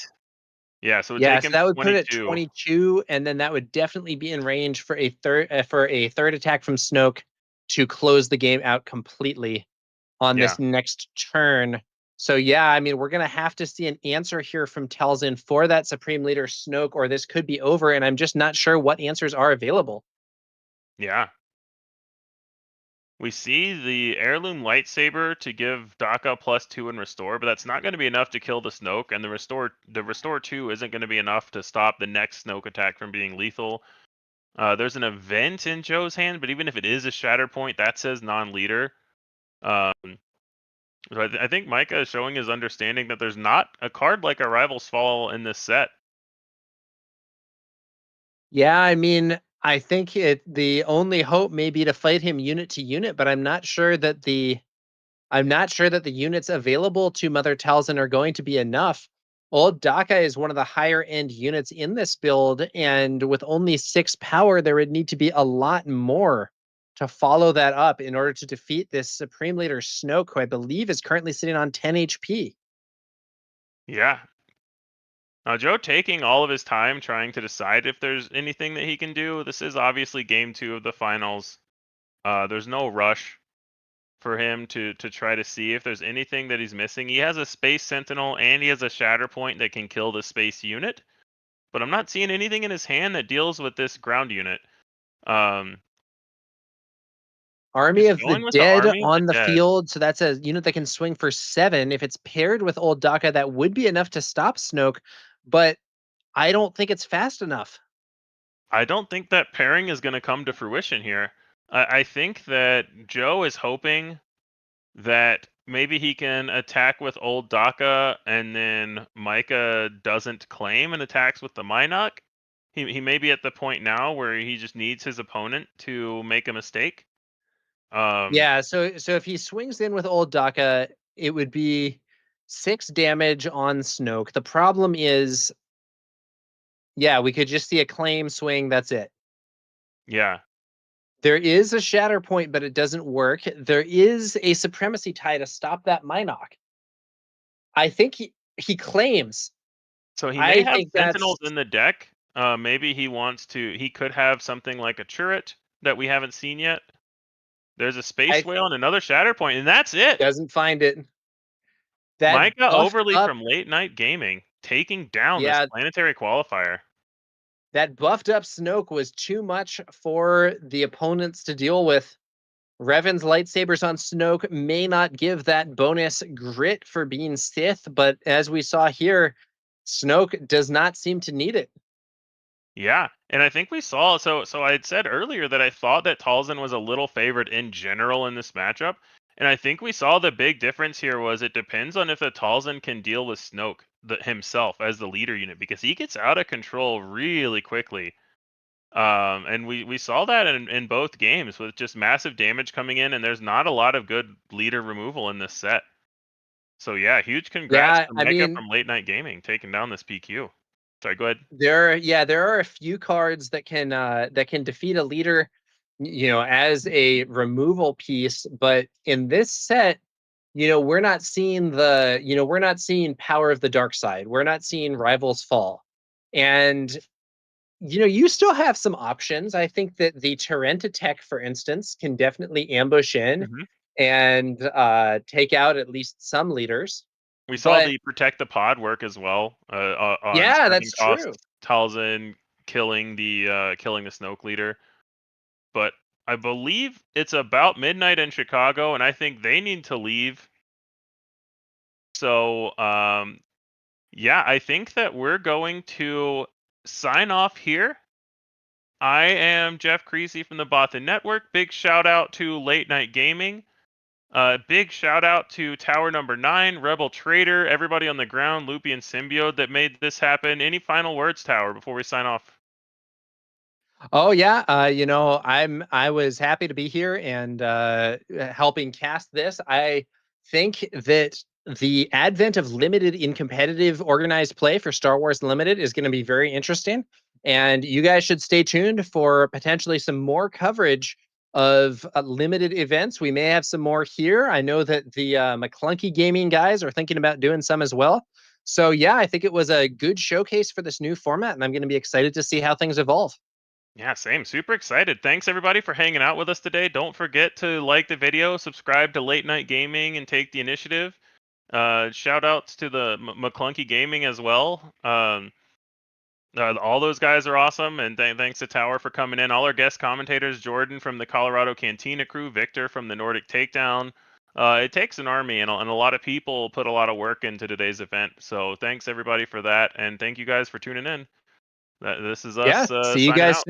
Yeah, so So him that would 22. put it at 22, and then that would definitely be in range for a third attack from Snoke to close the game out completely on this next turn. So yeah, I mean, we're gonna have to see an answer here from Talzin for that Supreme Leader Snoke, or this could be over, and I'm just not sure what answers are available. Yeah. We see the heirloom lightsaber to give Daka +2 and restore, but that's not going to be enough to kill the Snoke, and the restore 2 isn't going to be enough to stop the next Snoke attack from being lethal. There's an event in Joe's hand, but even if it is a shatter point, that says non-leader. So I think Micah is showing his understanding that there's not a card like a Rival's Fall in this set. Yeah, I mean, I think the only hope may be to fight him unit to unit, but I'm not sure that the units available to Mother Talzin are going to be enough. Old Daka is one of the higher end units in this build, and with only 6 power, there would need to be a lot more to follow that up in order to defeat this Supreme Leader Snoke, who I believe is currently sitting on 10 HP. Yeah. Now, Joe taking all of his time trying to decide if there's anything that he can do. This is obviously game 2 of the finals. There's no rush for him to try to see if there's anything that he's missing. He has a Space Sentinel and he has a Shatter Point that can kill the space unit. But I'm not seeing anything in his hand that deals with this ground unit. Army of the Dead on the field. So that's a unit that can swing for 7. If it's paired with old Daka, that would be enough to stop Snoke. But I don't think it's fast enough. I don't think that pairing is going to come to fruition here. I think that Joe is hoping that maybe he can attack with old Daka and then Micah doesn't claim and attacks with the Minok. He may be at the point now where he just needs his opponent to make a mistake. Yeah, so if he swings in with old Daka, it would be 6 damage on Snoke. The problem is, yeah, we could just see a claim swing. That's it. Yeah. There is a shatter point, but it doesn't work. There is a supremacy tie to stop that Minoc. I think he claims. So he may I have think Sentinels that's in the deck. Maybe he could have something like a turret that we haven't seen yet. There's a Space Whale and another Shatter Point, and that's it. doesn't find it. That Micah buffed Overly up, from Late Night Gaming taking down this Yeah. Planetary Qualifier. that buffed up Snoke was too much for the opponents to deal with. Revan's lightsabers on Snoke may not give that bonus grit for being Sith, but as we saw here, Snoke does not seem to need it. Yeah, and I think we saw. So I had said earlier that I thought that Talzin was a little favored in general in this matchup, and I think we saw the big difference here was it depends on if the Talzin can deal with Snoke himself as the leader unit, because he gets out of control really quickly. And we saw that in both games with just massive damage coming in, and there's not a lot of good leader removal in this set. So yeah, huge congrats to Micah from Late Night Gaming taking down this PQ. Sorry, go ahead. There are a few cards that can defeat a leader, as a removal piece, but in this set, we're not seeing Power of the Dark Side. We're not seeing Rivals Fall. And you still have some options. I think that the Tarenta Tech, for instance, can definitely ambush in and take out at least some leaders. We saw the Protect the Pod work as well. Yeah, that's true. Talzin killing the Snoke leader, but I believe it's about midnight in Chicago, and I think they need to leave. So yeah, I think that we're going to sign off here. I am Jeff Creasy from the Bothan Network. Big shout out to Late Night Gaming. Big shout out to TowerNumberNine, Rebel Traitor, everybody on the ground, Loopy and Symbiote that made this happen. Any final words, Tower, before we sign off? Oh yeah, I was happy to be here and helping cast this. I think that the advent of limited in competitive organized play for Star Wars Limited is going to be very interesting, and you guys should stay tuned for potentially some more coverage of limited events. We may have some more here. I know that the McClunky Gaming guys are thinking about doing some as well. So yeah, I think it was a good showcase for this new format, and I'm going to be excited to see how things evolve. Yeah, same. Super excited. Thanks everybody for hanging out with us today. Don't forget to like the video, subscribe to Late Night Gaming, and take the initiative. Shout outs to the McClunky Gaming as well. All those guys are awesome, and thanks to Tower for coming in. All our guest commentators, Jordan from the Colorado Cantina Crew, Viktor from the Nordic Takedown. It takes an army, and a lot of people put a lot of work into today's event. So thanks everybody for that, and thank you guys for tuning in. This is us See you signing guys out. soon.